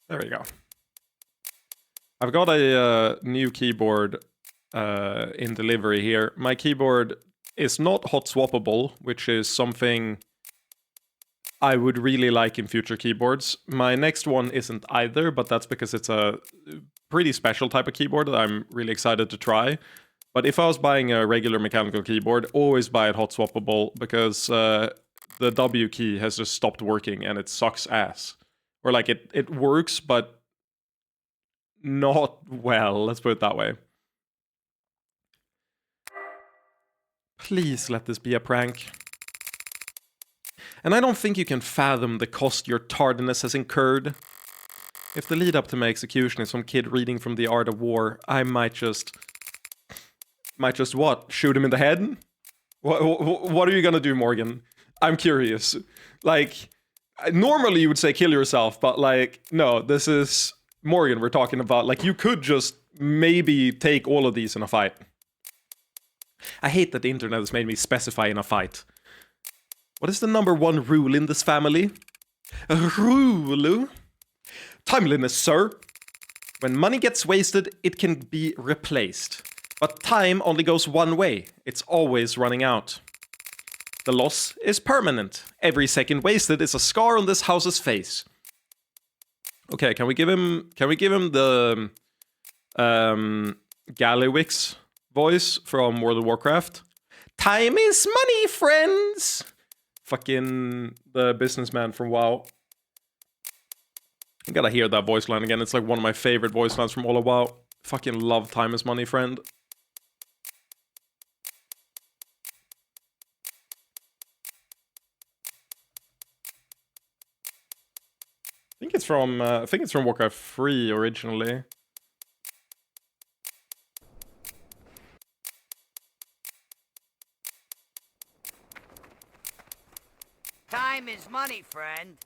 [SPEAKER 1] There we go. I've got a new keyboard in delivery here. My keyboard is not hot swappable, which is something I would really like in future keyboards. My next one isn't either, but that's because it's a pretty special type of keyboard that I'm really excited to try. But if I was buying a regular mechanical keyboard, always buy it hot swappable, because the W key has just stopped working and it sucks ass. Or like it works, but not well, let's put it that way. Please let this be a prank. And I don't think you can fathom the cost your tardiness has incurred. If the lead up to my execution is some kid reading from The Art of War, I might just what? Shoot him in the head? What are you gonna do, Morgan? I'm curious. Like, normally you would say kill yourself, but like, no, this is Morgan we're talking about. Like, you could just maybe take all of these in a fight. I hate that the internet has made me specify in a fight. What is the #1 rule in this family? Rule? Timeliness, sir. When money gets wasted, it can be replaced. But time only goes one way. It's always running out. The loss is permanent. Every second wasted is a scar on this house's face. Okay, can we give him the Gallywix voice from World of Warcraft? Time is money, friends. Fucking the businessman from WoW. I gotta hear that voice line again. It's like one of my favorite voice lines from all of WoW. Fucking love time is money, friend. I think it's from Warcraft 3 originally.
[SPEAKER 2] Time is money, friend.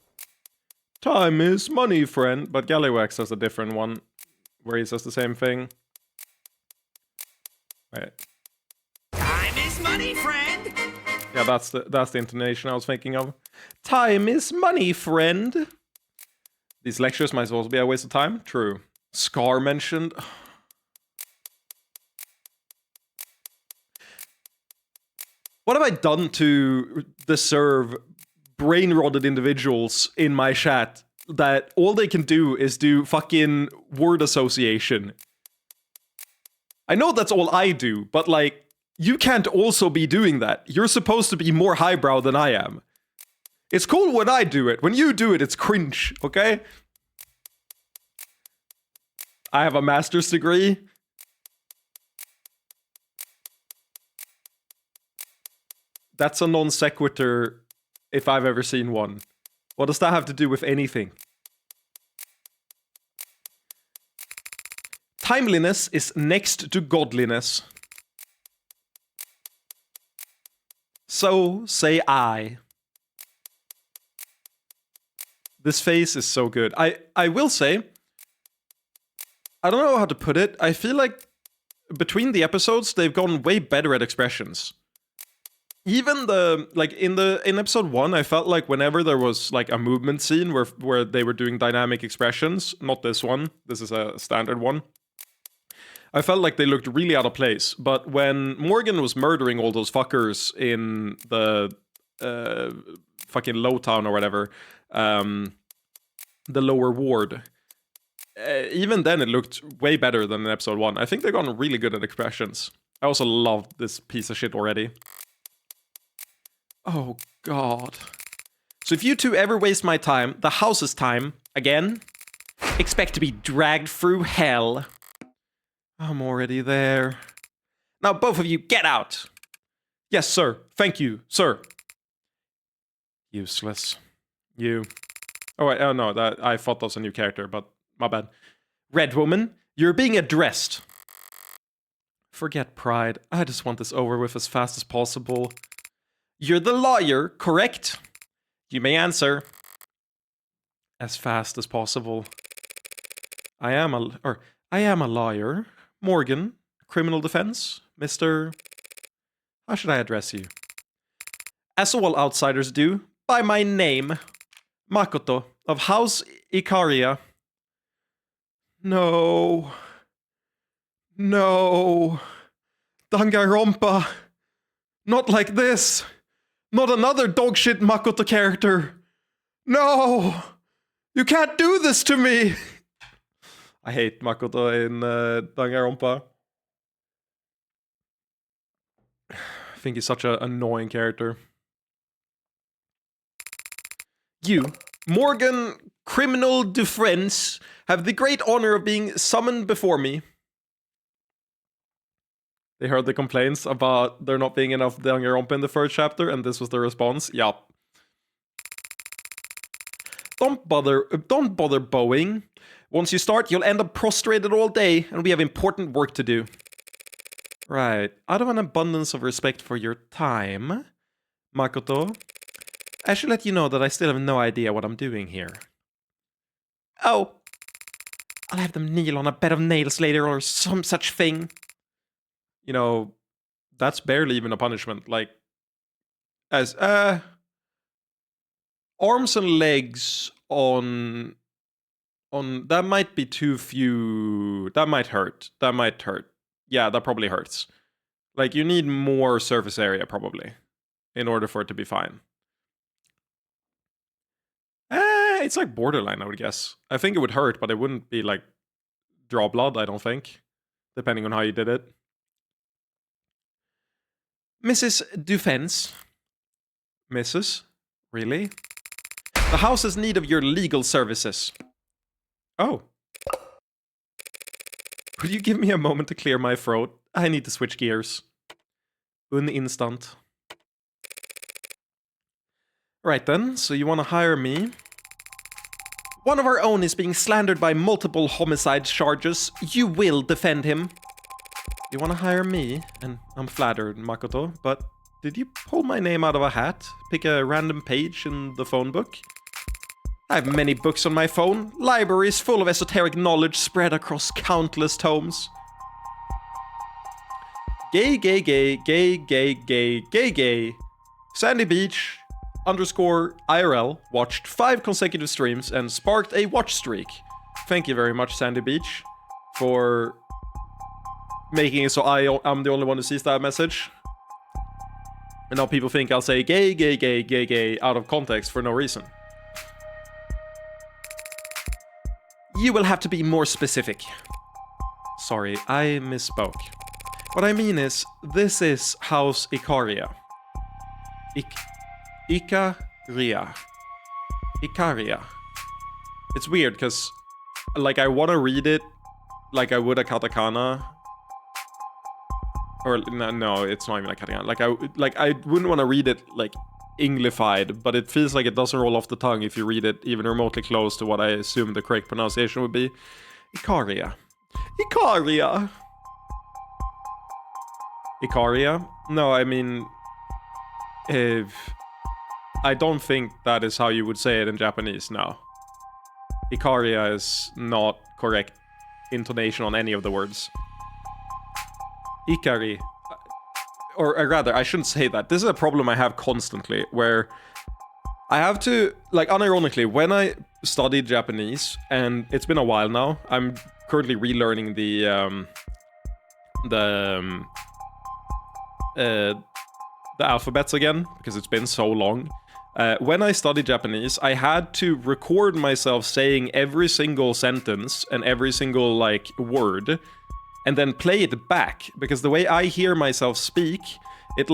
[SPEAKER 1] Time is money, friend. But Gallywix has a different one, where he says the same thing. Wait.
[SPEAKER 2] Time is money, friend.
[SPEAKER 1] Yeah, that's the intonation I was thinking of. Time is money, friend. These lectures might also be a waste of time. True. Scar mentioned. What have I done to deserve brain-rotted individuals in my chat that all they can do is do fucking word association? I know that's all I do, but like, you can't also be doing that. You're supposed to be more highbrow than I am. It's cool when I do it. When you do it, it's cringe, okay? I have a master's degree. That's a non sequitur if I've ever seen one. What does that have to do with anything? Timeliness is next to godliness. So say I. This face is so good. I will say, I don't know how to put it. I feel like between the episodes, they've gotten way better at expressions. Even in episode 1, I felt like whenever there was like a movement scene where they were doing dynamic expressions, not this one, this is a standard one, I felt like they looked really out of place. But when Morgan was murdering all those fuckers in the fucking Lowtown or whatever, the lower ward, even then it looked way better than in episode 1. I think they've gotten really good at expressions. I also loved this piece of shit already. Oh, God. So if you two ever waste my time, the house's time, again, expect to be dragged through hell. I'm already there. Now both of you, get out! Yes, sir. Thank you, sir. Useless. You. Oh, wait, oh no, I thought that was a new character, but my bad. Red woman, you're being addressed. Forget pride. I just want this over with as fast as possible. You're the lawyer, correct? You may answer. As fast as possible. I am a lawyer. Morgan, criminal defense. Mr. How should I address you? As all outsiders do, by my name. Makoto, of House Ikaria. No. No. Danganronpa. Not like this. Not another dogshit Makoto character. No! You can't do this to me! I hate Makoto in Danganronpa. I think he's such an annoying character. You, Morgan Criminal Defense, have the great honor of being summoned before me. They heard the complaints about there not being enough Danganronpa in the first chapter, and this was the response. Yup. Don't bother bowing. Once you start, you'll end up prostrated all day, and we have important work to do. Right. Out of an abundance of respect for your time, Makoto, I should let you know that I still have no idea what I'm doing here. Oh. I'll have them kneel on a bed of nails later or some such thing. You know, that's barely even a punishment. Like, as, arms and legs on, that might be too few, that might hurt. Yeah, that probably hurts. Like, you need more surface area, probably, in order for it to be fine. It's like borderline, I would guess. I think it would hurt, but it wouldn't be, like, draw blood, I don't think. Depending on how you did it. Mrs. Defense. Mrs.? Really? The house has need of your legal services. Oh. Would you give me a moment to clear my throat? I need to switch gears. Un instant. Right then, so you want to hire me? One of our own is being slandered by multiple homicide charges. You will defend him. You want to hire me? And I'm flattered, Makoto, but did you pull my name out of a hat? Pick a random page in the phone book? I have many books on my phone. Libraries full of esoteric knowledge spread across countless tomes. Gay, gay, gay, gay, gay, gay, gay, gay. Sandy Beach _ IRL watched 5 consecutive streams and sparked a watch streak. Thank you very much, Sandy Beach, for making it so I'm the only one who sees that message. And now people think I'll say gay, gay, gay, gay, gay out of context for no reason. You will have to be more specific. Sorry, I misspoke. What I mean is, this is House Ikaria. Ikaria. It's weird, because, like, I want to read it like I would a katakana. Or, no, it's not even like katakana. Like, I wouldn't want to read it, like, Englified, but it feels like it doesn't roll off the tongue if you read it even remotely close to what I assume the correct pronunciation would be. Ikaria. Ikaria? No, I mean... I don't think that is how you would say it in Japanese, no. Ikaria is not correct intonation on any of the words. Ikari. Or rather, I shouldn't say that. This is a problem I have constantly, where I have to, like, unironically, when I studied Japanese, and it's been a while now, I'm currently relearning the alphabets again, because it's been so long. When I studied Japanese, I had to record myself saying every single sentence and every single, like, word, and then play it back, because the way I hear myself speak, it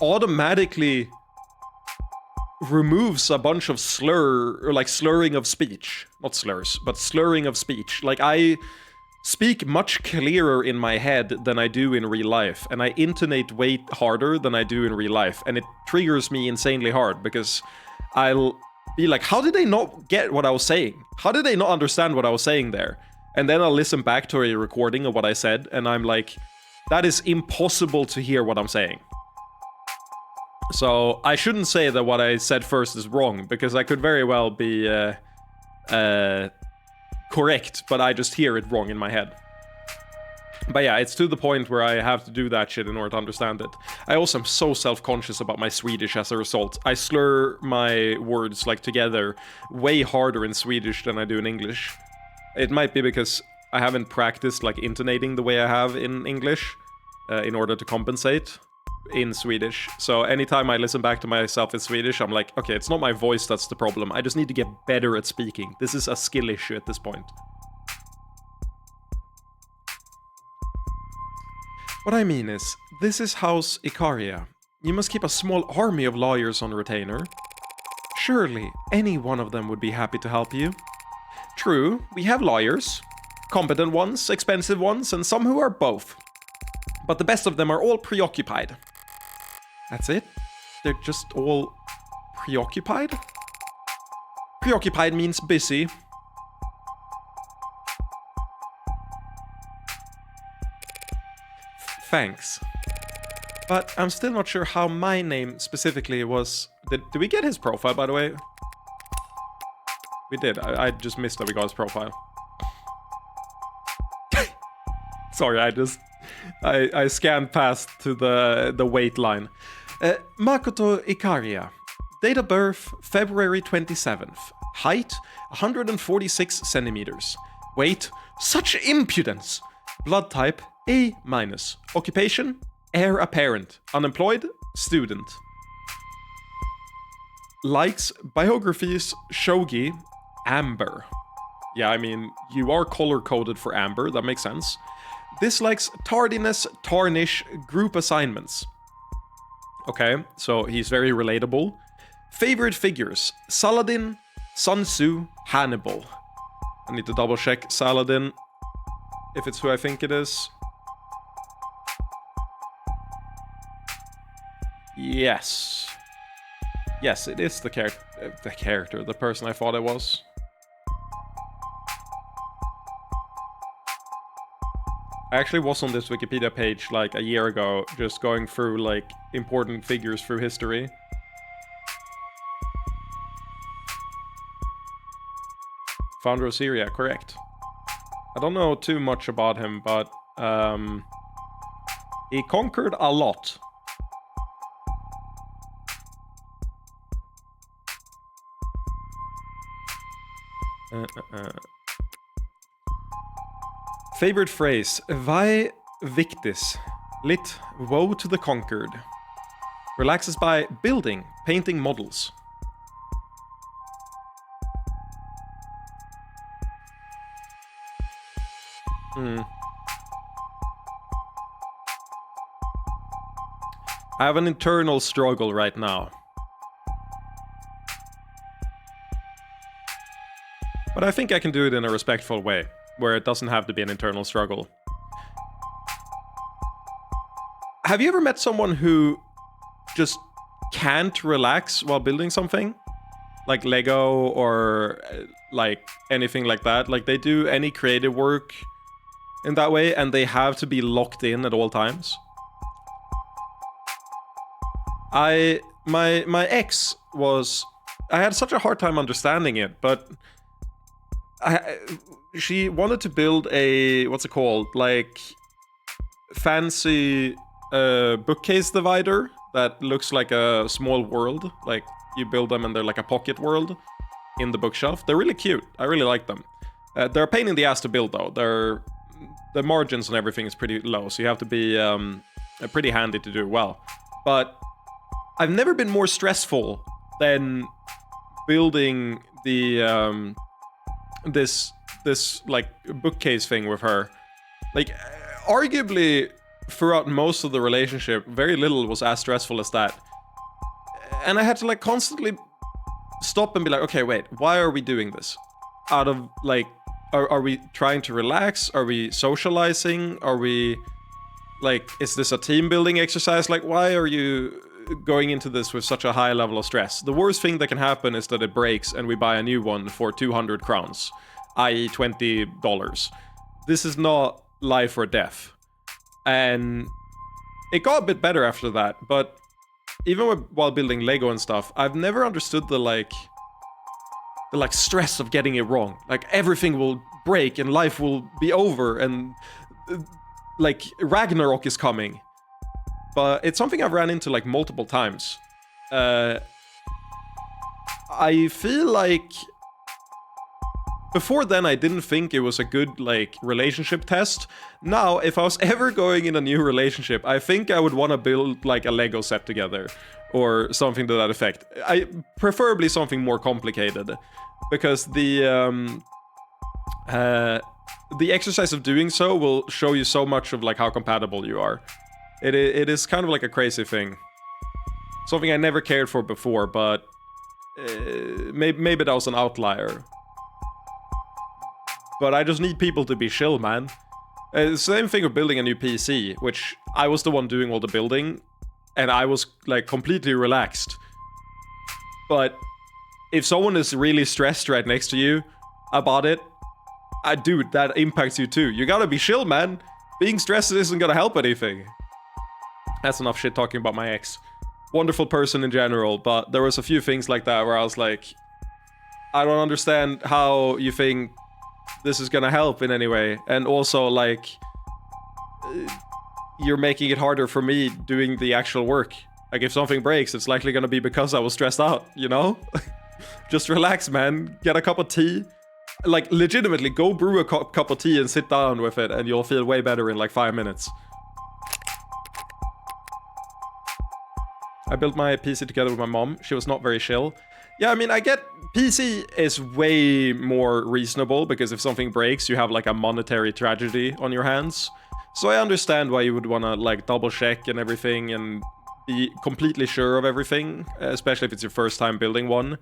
[SPEAKER 1] automatically removes a bunch of slurring of speech. Not slurs, but slurring of speech. Like, I speak much clearer in my head than I do in real life, and I intonate way harder than I do in real life, and it triggers me insanely hard, because I'll be like, how did they not get what I was saying? How did they not understand what I was saying there? And then I'll listen back to a recording of what I said, and I'm like, that is impossible to hear what I'm saying. So I shouldn't say that what I said first is wrong, because I could very well be correct, but I just hear it wrong in my head. But yeah, it's to the point where I have to do that shit in order to understand it. I also am so self-conscious about my Swedish as a result. I slur my words, like, together way harder in Swedish than I do in English. It might be because I haven't practiced, like, intonating the way I have in English in order to compensate in Swedish. So anytime I listen back to myself in Swedish, I'm like, okay, it's not my voice that's the problem. I just need to get better at speaking. This is a skill issue at this point. What I mean is, this is House Ikaria. You must keep a small army of lawyers on retainer. Surely, any one of them would be happy to help you. True, we have lawyers. Competent ones, expensive ones, and some who are both. But the best of them are all preoccupied. That's it? They're just all preoccupied? Preoccupied means busy. Thanks. But I'm still not sure how my name specifically was... Did we get his profile, by the way? We did. I just missed that we got his profile. Sorry, I scanned past to the wait line. Makoto Ikaria. Date of birth, February 27th. Height, 146 centimeters. Weight, such impudence! Blood type, A-. Occupation, heir apparent. Unemployed, student. Likes biographies, shogi, amber. Yeah, I mean, you are color-coded for amber, that makes sense. Dislikes tardiness, tarnish, group assignments. Okay, so he's very relatable. Favorite figures, Saladin, Sun Tzu, Hannibal. I need to double check Saladin, if it's who I think it is. Yes. Yes, it is the character, the person I thought it was. I actually was on this Wikipedia page like a year ago, just going through like important figures through history. Founder of Syria, correct. I don't know too much about him, but he conquered a lot. Favorite phrase, Vae victis, lit, woe to the conquered. Relaxes by building, painting models. I have an internal struggle right now. But I think I can do it in a respectful way, where it doesn't have to be an internal struggle. Have you ever met someone who just can't relax while building something? Like Lego or like anything like that? Like they do any creative work in that way and they have to be locked in at all times? My ex was... I had such a hard time understanding it, but she wanted to build a, what's it called, like fancy bookcase divider that looks like a small world. Like you build them and they're like a pocket world in the bookshelf. They're really cute. I really like them. They're a pain in the ass to build though. The margins and everything is pretty low, so you have to be pretty handy to do well. But I've never been more stressful than building the this like bookcase thing with her. Like arguably throughout most of the relationship, very little was as stressful as that. And I had to like constantly stop and be like, okay, wait, why are we doing this? Out of like, are we trying to relax? Are we socializing? Are we like, is this a team building exercise? Like, why are you going into this with such a high level of stress? The worst thing that can happen is that it breaks and we buy a new one for 200 crowns, i.e. $20. This is not life or death. And it got a bit better after that, but even while building Lego and stuff, I've never understood the stress of getting it wrong. Like everything will break and life will be over and like Ragnarok is coming. But it's something I've ran into like multiple times. I feel like before then I didn't think it was a good like relationship test. Now, if I was ever going in a new relationship, I think I would want to build like a Lego set together or something to that effect. Preferably something more complicated, because the exercise of doing so will show you so much of like how compatible you are. It is kind of like a crazy thing. Something I never cared for before, but maybe that was an outlier. But I just need people to be chill, man. Same thing with building a new PC, which I was the one doing all the building, and I was like completely relaxed. But if someone is really stressed right next to you about it, dude, that impacts you too. You gotta be chill, man. Being stressed isn't gonna help anything. That's enough shit talking about my ex. Wonderful person in general, but there was a few things like that where I was like, I don't understand how you think this is gonna help in any way. And also, like, you're making it harder for me doing the actual work. Like, if something breaks, it's likely gonna be because I was stressed out, you know? Just relax, man. Get a cup of tea. Like, legitimately, go brew a cup of tea and sit down with it, and you'll feel way better in like 5 minutes. I built my PC together with my mom. She was not very chill. Yeah, I mean, I get PC is way more reasonable, because if something breaks, you have like a monetary tragedy on your hands. So I understand why you would want to like double check and everything and be completely sure of everything, especially if it's your first time building one.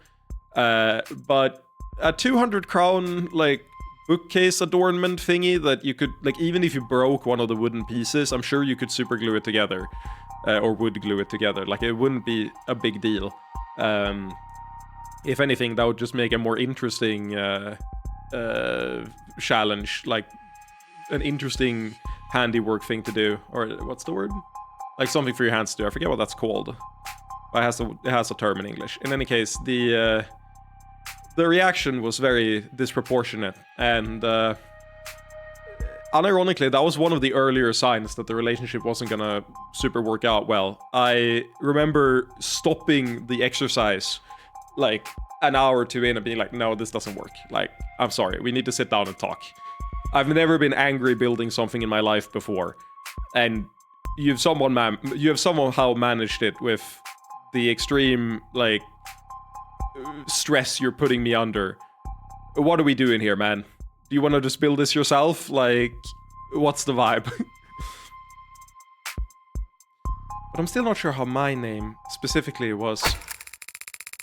[SPEAKER 1] But a 200 crown like bookcase adornment thingy that you could, like, even if you broke one of the wooden pieces, I'm sure you could super glue it together. Or would glue it together. Like, it wouldn't be a big deal. If anything, that would just make a more interesting challenge, like an interesting handiwork thing to do, or what's the word? Like something for your hands to do. I forget what that's called. But it has a term in English. In any case, the reaction was very disproportionate, and unironically, that was one of the earlier signs that the relationship wasn't gonna super work out well. I remember stopping the exercise like an hour or two in and being like, no, this doesn't work. Like, I'm sorry, we need to sit down and talk. I've never been angry building something in my life before, and you have somehow managed it with the extreme like stress you're putting me under. What are we doing here, man? Do you want to just build this yourself? Like, what's the vibe? But I'm still not sure how my name specifically was. Do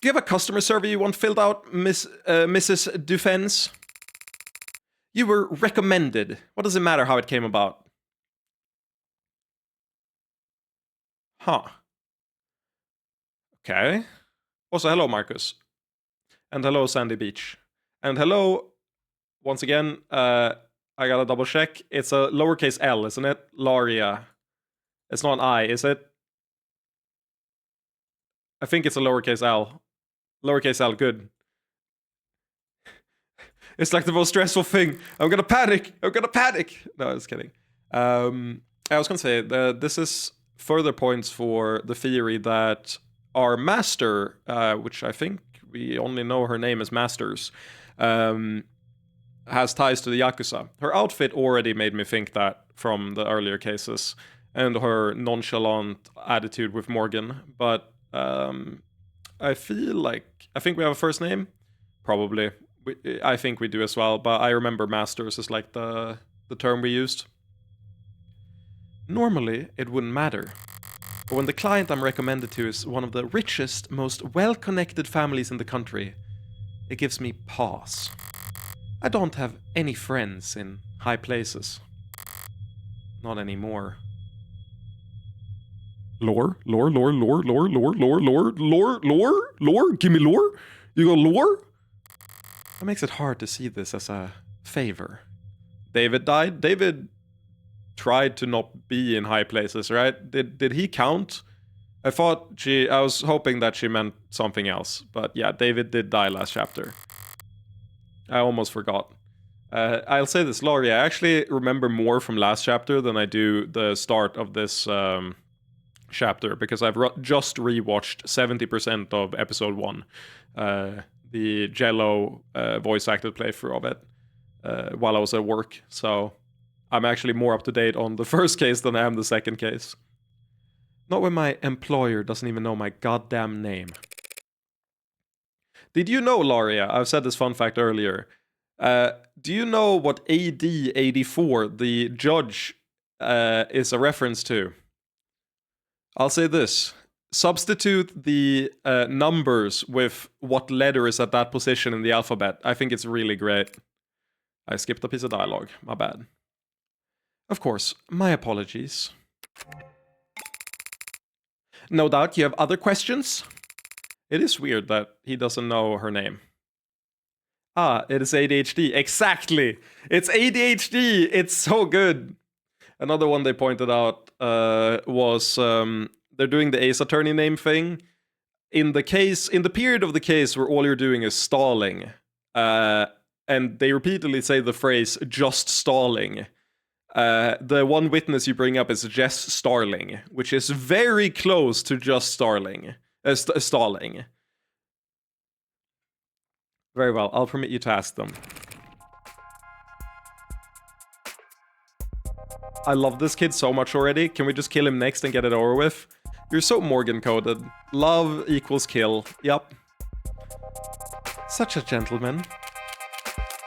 [SPEAKER 1] you have a customer survey you want filled out, Mrs. Dufens? You were recommended. What does it matter how it came about? Huh. Okay. Also, hello, Marcus. And hello, Sandy Beach. And hello, once again, I gotta double check. It's a lowercase L, isn't it? Laria. It's not an I, is it? I think it's a lowercase L. Lowercase L, good. It's like the most stressful thing. I'm gonna panic. No, I was kidding. I was gonna say this is further points for the theory that our master, which I think we only know her name as Masters, has ties to the Yakuza. Her outfit already made me think that from the earlier cases, and her nonchalant attitude with Morgan. But I think we have a first name. Probably. I think we do as well, but I remember Masters as like the term we used. Normally, it wouldn't matter. But when the client I'm recommended to is one of the richest, most well-connected families in the country, it gives me pause. I don't have any friends in high places. Not anymore. Lore? Lore? Give me lore? You got lore? That makes it hard to see this as a favor. David died. David tried to not be in high places, right? Did he count? I was hoping that she meant something else. But yeah, David did die last chapter. I almost forgot. I'll say this, Laurie, I actually remember more from last chapter than I do the start of this chapter, because I've just rewatched 70% of episode 1. The Jello voice-acted playthrough of it while I was at work. So I'm actually more up to date on the first case than I am the second case. Not when my employer doesn't even know my goddamn name. Did you know, Laria, I've said this fun fact earlier, do you know what AD 84, the judge, is a reference to? I'll say this. Substitute the numbers with what letter is at that position in the alphabet. I think it's really great. I skipped a piece of dialogue. My bad. Of course, my apologies. No doubt you have other questions? It is weird that he doesn't know her name. Ah, it is ADHD. Exactly! It's ADHD! It's so good! Another one they pointed out was they're doing the Ace Attorney name thing. In the period of the case where all you're doing is stalling, and they repeatedly say the phrase, just stalling, the one witness you bring up is Jess Starling, which is very close to just stalling. Very well, I'll permit you to ask them. I love this kid so much already. Can we just kill him next and get it over with? You're so Morgan-coded. Love equals kill. Yup. Such a gentleman.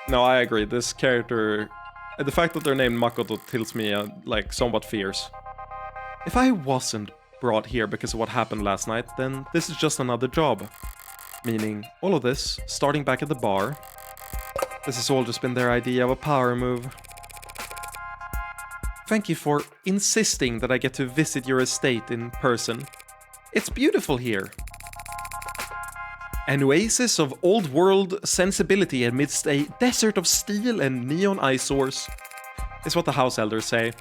[SPEAKER 1] No, I agree. This character... The fact that they're named Makoto tilts me, like, somewhat fierce. If I wasn't brought here because of what happened last night, then this is just another job. Meaning, all of this, starting back at the bar, this has all just been their idea of a power move. Thank you for insisting that I get to visit your estate in person. It's beautiful here. An oasis of old-world sensibility amidst a desert of steel and neon eyesores, is what the house elders say.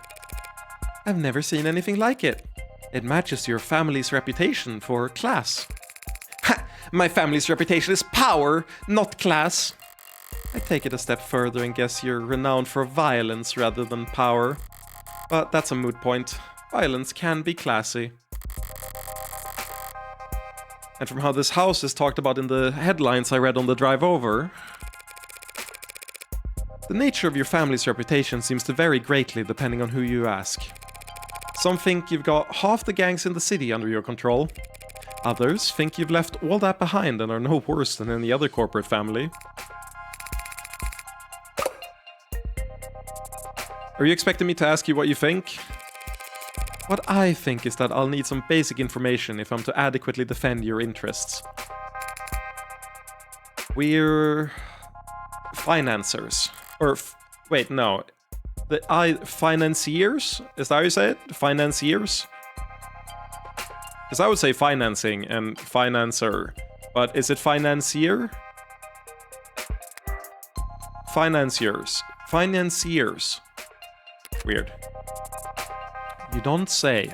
[SPEAKER 1] I've never seen anything like it. It matches your family's reputation for class. Ha! My family's reputation is power, not class. I take it a step further and guess you're renowned for violence rather than power. But that's a moot point. Violence can be classy. And from how this house is talked about in the headlines I read on the drive over, the nature of your family's reputation seems to vary greatly depending on who you ask. Some think you've got half the gangs in the city under your control. Others think you've left all that behind and are no worse than any other corporate family. Are you expecting me to ask you what you think? What I think is that I'll need some basic information if I'm to adequately defend your interests. We're... financiers. Or, wait, no. Financiers? Is that how you say it? Financiers? Because I would say financing and financer. But is it financier? Financiers. Financiers. Weird. You don't say.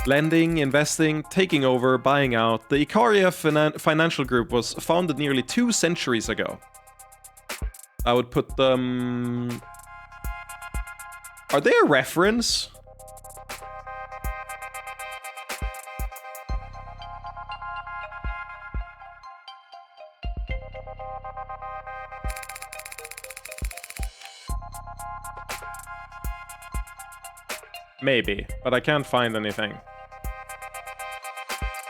[SPEAKER 1] Lending, investing, taking over, buying out. The Ikaria Financial Group was founded nearly 2 centuries ago. I would put them... Are they a reference? Maybe, but I can't find anything.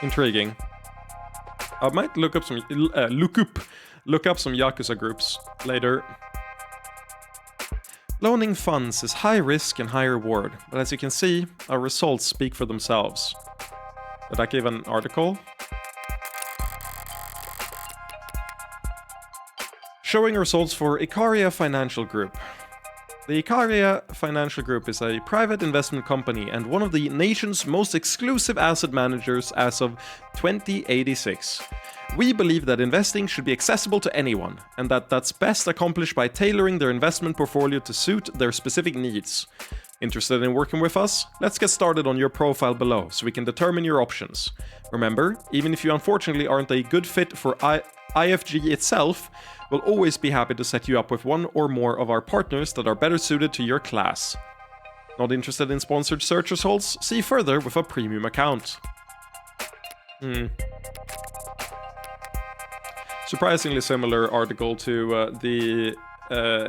[SPEAKER 1] Intriguing. I might look up some Yakuza groups later. Loaning funds is high risk and high reward, but as you can see, our results speak for themselves. Did I give an article? Showing results for Ikaria Financial Group. The Ikaria Financial Group is a private investment company and one of the nation's most exclusive asset managers as of 2086. We believe that investing should be accessible to anyone, and that's best accomplished by tailoring their investment portfolio to suit their specific needs. Interested in working with us? Let's get started on your profile below so we can determine your options. Remember, even if you unfortunately aren't a good fit for IFG itself, we'll always be happy to set you up with one or more of our partners that are better suited to your class. Not interested in sponsored search results? See further with a premium account. Surprisingly similar article to the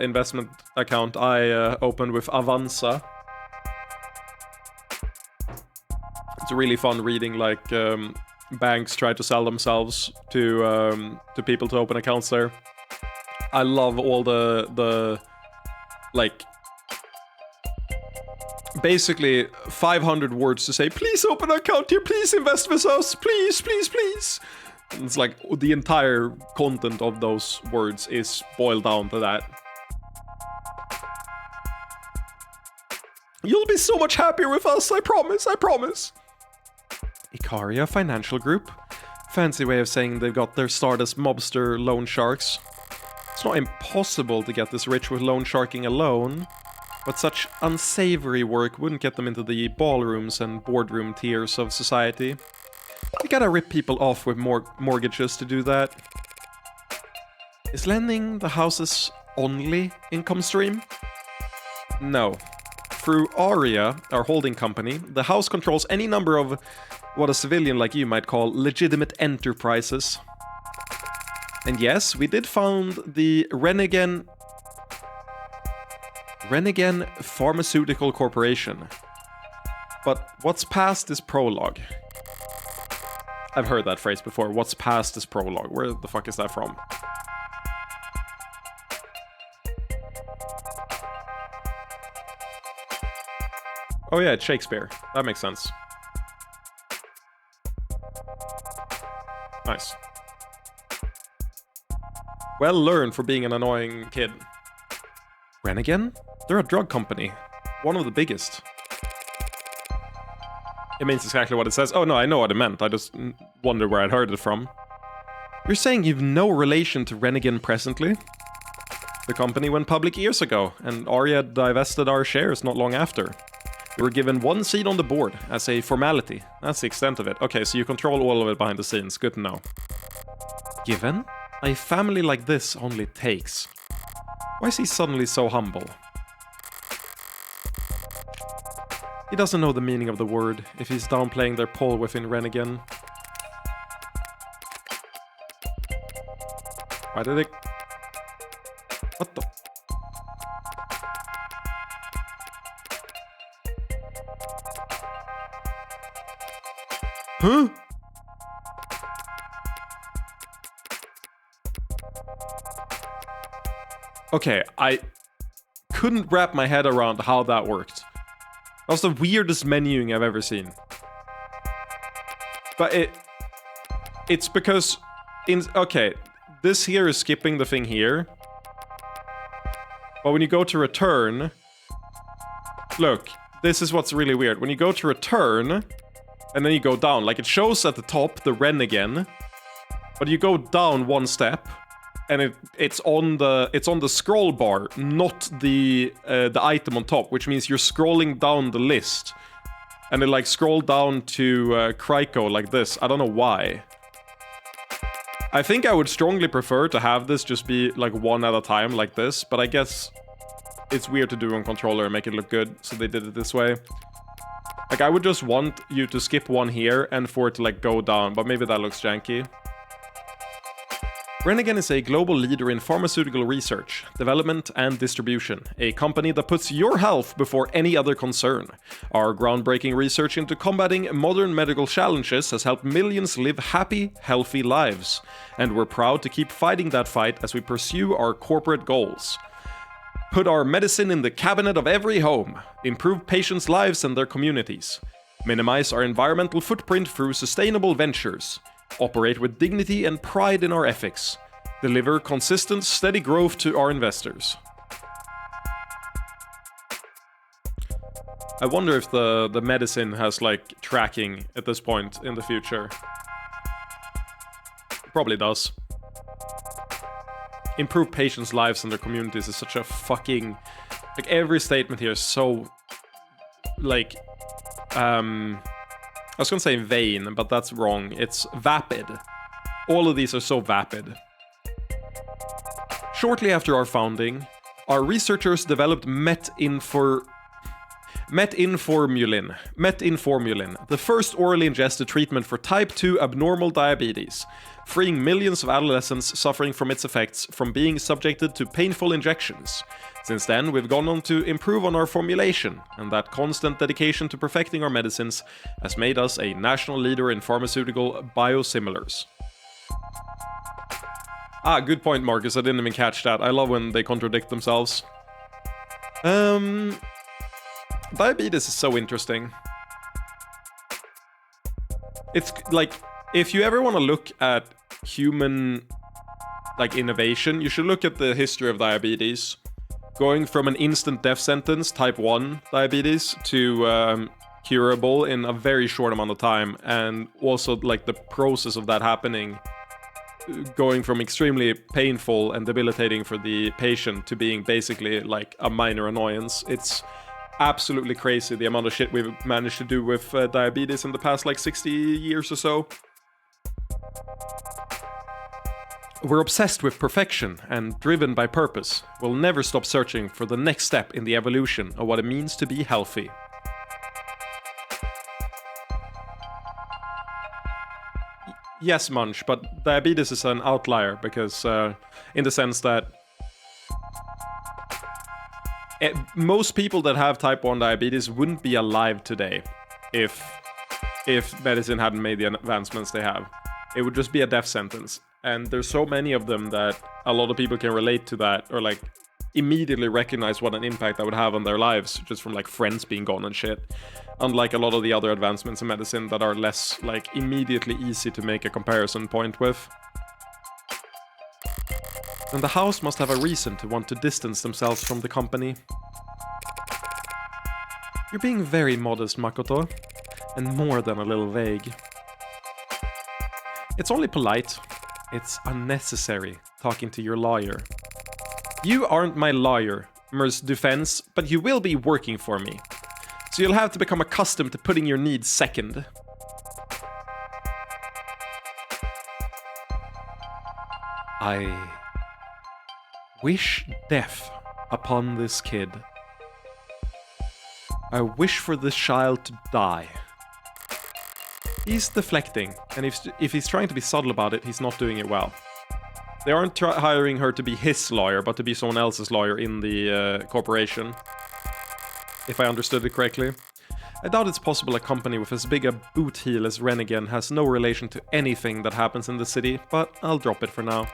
[SPEAKER 1] investment account I opened with Avanza. It's really fun reading like banks try to sell themselves to people to open accounts there. I love all the like basically 500 words to say, please open an account here, please invest with us, please, please, please. And it's like the entire content of those words is boiled down to that. You'll be so much happier with us, I promise, I promise. Ikaria Financial Group. Fancy way of saying they've got their start as mobster loan sharks. It's not impossible to get this rich with loan sharking alone, but such unsavory work wouldn't get them into the ballrooms and boardroom tiers of society. You gotta rip people off with mortgages to do that. Is lending the house's only income stream? No. Through Aria, our holding company, the house controls any number of what a civilian like you might call legitimate enterprises. And yes, we did found the Renegen Pharmaceutical Corporation. But what's past is prologue. I've heard that phrase before. What's past is prologue. Where the fuck is that from? Oh yeah, it's Shakespeare. That makes sense. Nice. Well learned for being an annoying kid. Renegen? They're a drug company. One of the biggest. It means exactly what it says. Oh no, I know what it meant. I just wonder where I'd heard it from. You're saying you've no relation to Renegen presently? The company went public years ago, and Aria divested our shares not long after. We were given one seat on the board, as a formality. That's the extent of it. Okay, so you control all of it behind the scenes. Good to know. Given? A family like this only takes. Why is he suddenly so humble? He doesn't know the meaning of the word, if he's downplaying their pull within Renegen. Why did it... What the... Huh? Okay, I couldn't wrap my head around how that worked. That was the weirdest menuing I've ever seen. But it's because okay, this here is skipping the thing here. But when you go to return, look, this is what's really weird. When you go to return, and then you go down, like it shows at the top the Renegen, but you go down one step, and it's on the scroll bar, not the item on top, which means you're scrolling down the list, and it like scroll down to Kryko like this. I don't know why. I think I would strongly prefer to have this just be like one at a time like this, but I guess it's weird to do on controller and make it look good, so they did it this way. Like, I would just want you to skip one here and for it to like go down, but maybe that looks janky. Renegan is a global leader in pharmaceutical research, development, and distribution, a company that puts your health before any other concern. Our groundbreaking research into combating modern medical challenges has helped millions live happy, healthy lives, and we're proud to keep fighting that fight as we pursue our corporate goals. Put our medicine in the cabinet of every home, improve patients' lives and their communities, minimize our environmental footprint through sustainable ventures, operate with dignity and pride in our ethics, deliver consistent, steady growth to our investors. I wonder if the medicine has like tracking at this point in the future. Probably does. Improve patients' lives and their communities is such a fucking... Like, every statement here is so... Like... I was gonna say vain, but that's wrong. It's vapid. All of these are so vapid. Shortly after our founding, our researchers developed metinformulin, the first orally ingested treatment for type 2 abnormal diabetes, freeing millions of adolescents suffering from its effects from being subjected to painful injections. Since then, we've gone on to improve on our formulation, and that constant dedication to perfecting our medicines has made us a national leader in pharmaceutical biosimilars. Ah, good point, Marcus. I didn't even catch that. I love when they contradict themselves. Diabetes is so interesting. It's like, if you ever want to look at human, like, innovation, you should look at the history of diabetes. Going from an instant death sentence, type 1 diabetes, to curable in a very short amount of time, and also like the process of that happening, going from extremely painful and debilitating for the patient to being basically like a minor annoyance. It's absolutely crazy the amount of shit we've managed to do with diabetes in the past like 60 years or so. We're obsessed with perfection and driven by purpose. We'll never stop searching for the next step in the evolution of what it means to be healthy. Yes, Munch, but diabetes is an outlier because in the sense that most people that have type 1 diabetes wouldn't be alive today if medicine hadn't made the advancements they have. It would just be a death sentence. And there's so many of them that a lot of people can relate to that, or like immediately recognize what an impact that would have on their lives, just from like friends being gone and shit. Unlike a lot of the other advancements in medicine that are less like immediately easy to make a comparison point with. And the house must have a reason to want to distance themselves from the company. You're being very modest, Makoto, and more than a little vague. It's only polite. It's unnecessary talking to your lawyer. You aren't my lawyer, Mer's defense, but you will be working for me. So you'll have to become accustomed to putting your needs second. I wish death upon this kid. I wish for this child to die. He's deflecting, and if he's trying to be subtle about it, he's not doing it well. They aren't hiring her to be his lawyer, but to be someone else's lawyer in the corporation. If I understood it correctly. I doubt it's possible a company with as big a boot heel as Renegan has no relation to anything that happens in the city, but I'll drop it for now.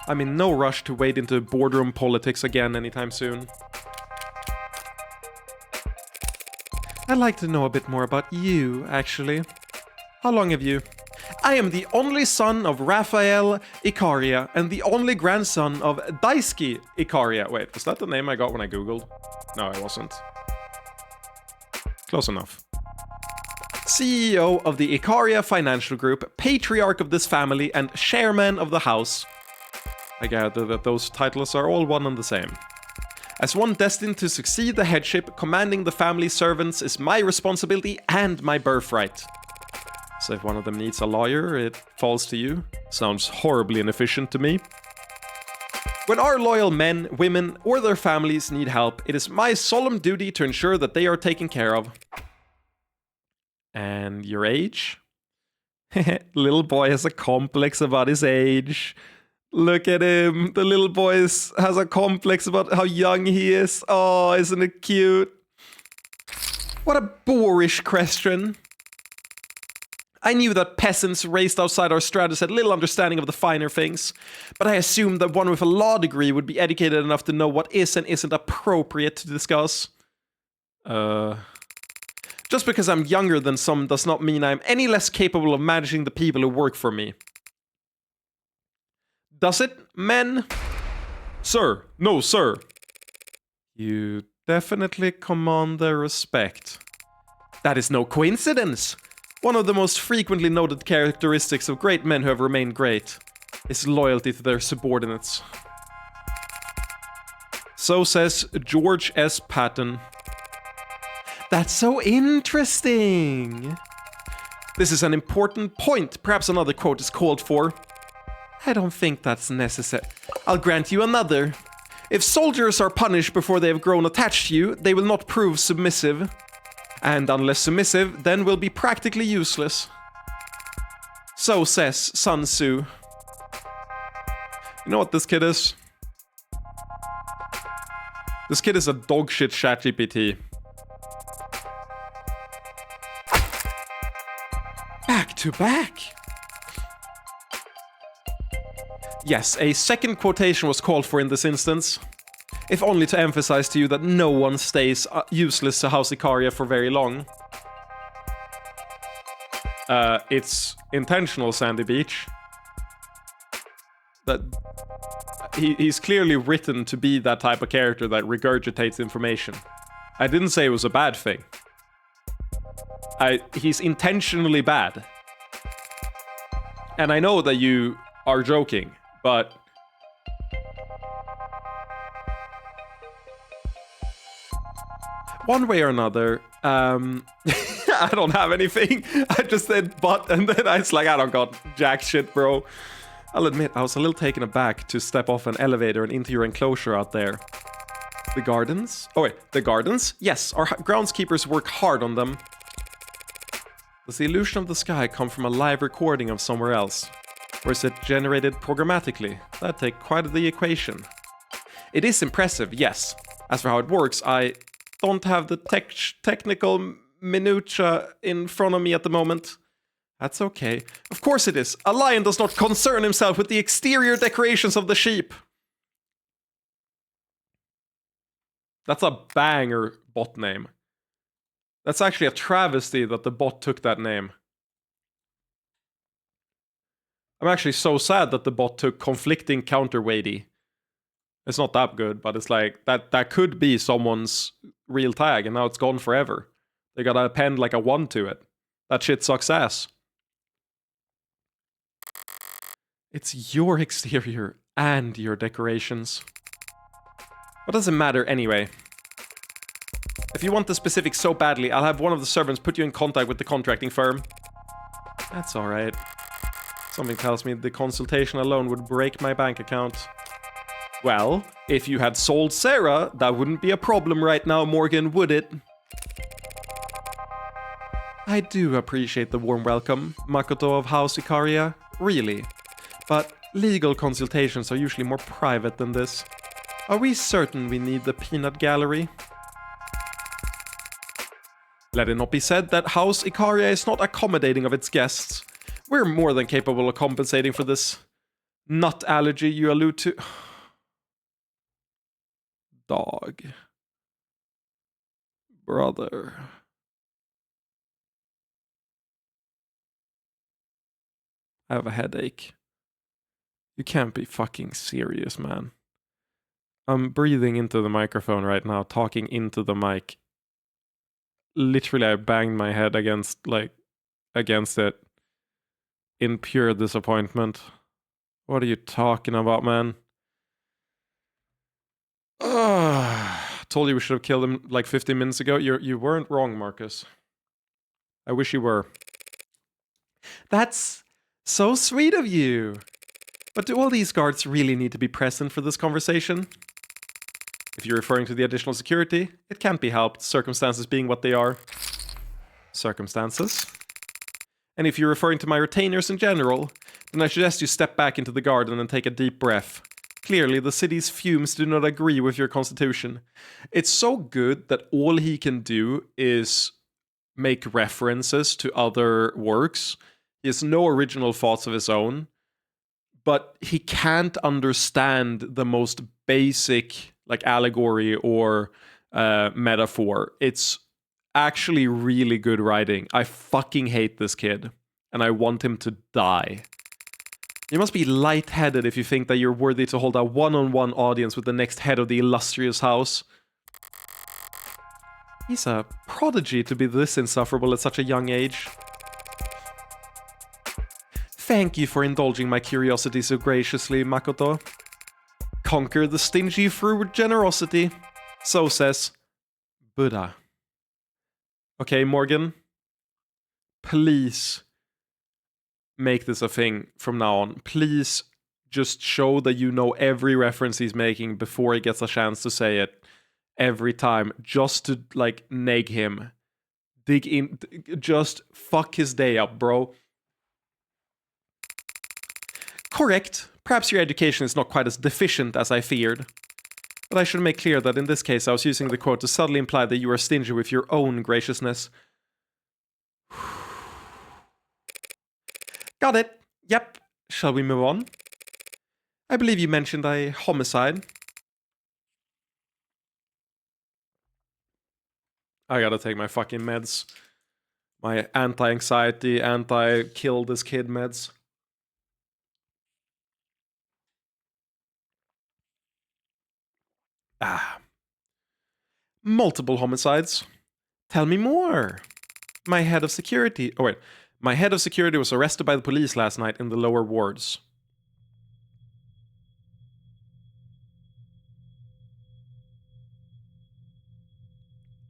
[SPEAKER 1] I'm in no rush to wade into boardroom politics again anytime soon. I'd like to know a bit more about you, actually. How long have you... I am the only son of Raphael Icaria and the only grandson of Daisuke Icaria. Wait, was that the name I got when I googled? No, it wasn't. Close enough. CEO of the Icaria Financial Group, patriarch of this family, and chairman of the house. I gather that those titles are all one and the same. As one destined to succeed the headship, commanding the family servants is my responsibility and my birthright. So if one of them needs a lawyer, it falls to you. Sounds horribly inefficient to me. When our loyal men, women, or their families need help, it is my solemn duty to ensure that they are taken care of. And your age? Little boy has a complex about his age. Look at him. The little boy has a complex about how young he is. Oh, isn't it cute? What a boorish question. I knew that peasants raised outside our stratus had little understanding of the finer things, but I assumed that one with a law degree would be educated enough to know what is and isn't appropriate to discuss. Just because I'm younger than some does not mean I'm any less capable of managing the people who work for me. Does it, men? Sir, no, sir. You definitely command their respect. That is no coincidence. One of the most frequently noted characteristics of great men who have remained great is loyalty to their subordinates. So says George S. Patton. That's so interesting. This is an important point. Perhaps another quote is called for. I don't think that's necessary. I'll grant you another. If soldiers are punished before they have grown attached to you, they will not prove submissive. And unless submissive, then will be practically useless. So says Sun Tzu. You know what this kid is? This kid is a dogshit ChatGPT. Back to back. Yes, a second quotation was called for in this instance. If only to emphasize to you that no one stays useless to House Icaria for very long. It's intentional, Sandy Beach. That he's clearly written to be that type of character that regurgitates information. I didn't say it was a bad thing. He's intentionally bad. And I know that you are joking, but one way or another, I don't have anything. I just said but, and then I was like, I don't got jack shit, bro. I'll admit, I was a little taken aback to step off an elevator and into your enclosure out there. The gardens? Oh wait, the gardens? Yes, our groundskeepers work hard on them. Does the illusion of the sky come from a live recording of somewhere else? Or is it generated programmatically? That'd take quite the equation. It is impressive, yes. As for how it works, I don't have the technical minutia in front of me at the moment. That's okay. Of course it is. A lion does not concern himself with the exterior decorations of the sheep. That's a banger bot name. That's actually a travesty that the bot took that name. I'm actually so sad that the bot took conflicting counterweighty. It's not that good, but it's like, that could be someone's real tag, and now it's gone forever. They gotta append like a 1 to it. That shit sucks ass. It's your exterior and your decorations. What does it matter anyway? If you want the specifics so badly, I'll have one of the servants put you in contact with the contracting firm. That's alright. Something tells me the consultation alone would break my bank account. Well, if you had sold Sarah, that wouldn't be a problem right now, Morgan, would it? I do appreciate the warm welcome, Makoto of House Icaria, really. But legal consultations are usually more private than this. Are we certain we need the peanut gallery? Let it not be said that House Icaria is not accommodating of its guests. We're more than capable of compensating for this nut allergy you allude to. Dog. Brother. I have a headache. You can't be fucking serious, man. I'm breathing into the microphone right now, talking into the mic. Literally, I banged my head against it in pure disappointment. What are you talking about, man? Told you we should have killed him like 15 minutes ago. You weren't wrong, Marcus. I wish you were. That's so sweet of you. But do all these guards really need to be present for this conversation? If you're referring to the additional security, it can't be helped, circumstances being what they are. Circumstances? And if you're referring to my retainers in general, then I suggest you step back into the garden and take a deep breath. Clearly, the city's fumes do not agree with your constitution. It's so good that all he can do is make references to other works. He has no original thoughts of his own, but he can't understand the most basic, like, allegory or metaphor. It's actually really good writing. I fucking hate this kid, and I want him to die. You must be lightheaded if you think that you're worthy to hold a one-on-one audience with the next head of the illustrious house. He's a prodigy to be this insufferable at such a young age. Thank you for indulging my curiosity so graciously, Makoto. Conquer the stingy through generosity. So says Buddha. Okay, Morgan. Please make this a thing from now on. Please just show that you know every reference he's making before he gets a chance to say it. Every time. Just to, like, nag him. Dig in. Just fuck his day up, bro. Correct. Perhaps your education is not quite as deficient as I feared. But I should make clear that in this case I was using the quote to subtly imply that you are stingy with your own graciousness. Got it. Yep. Shall we move on? I believe you mentioned a homicide. I gotta take my fucking meds. My anti-anxiety, anti-kill this kid meds. Multiple homicides. Tell me more. My head of security... Oh, wait. My head of security was arrested by the police last night in the lower wards.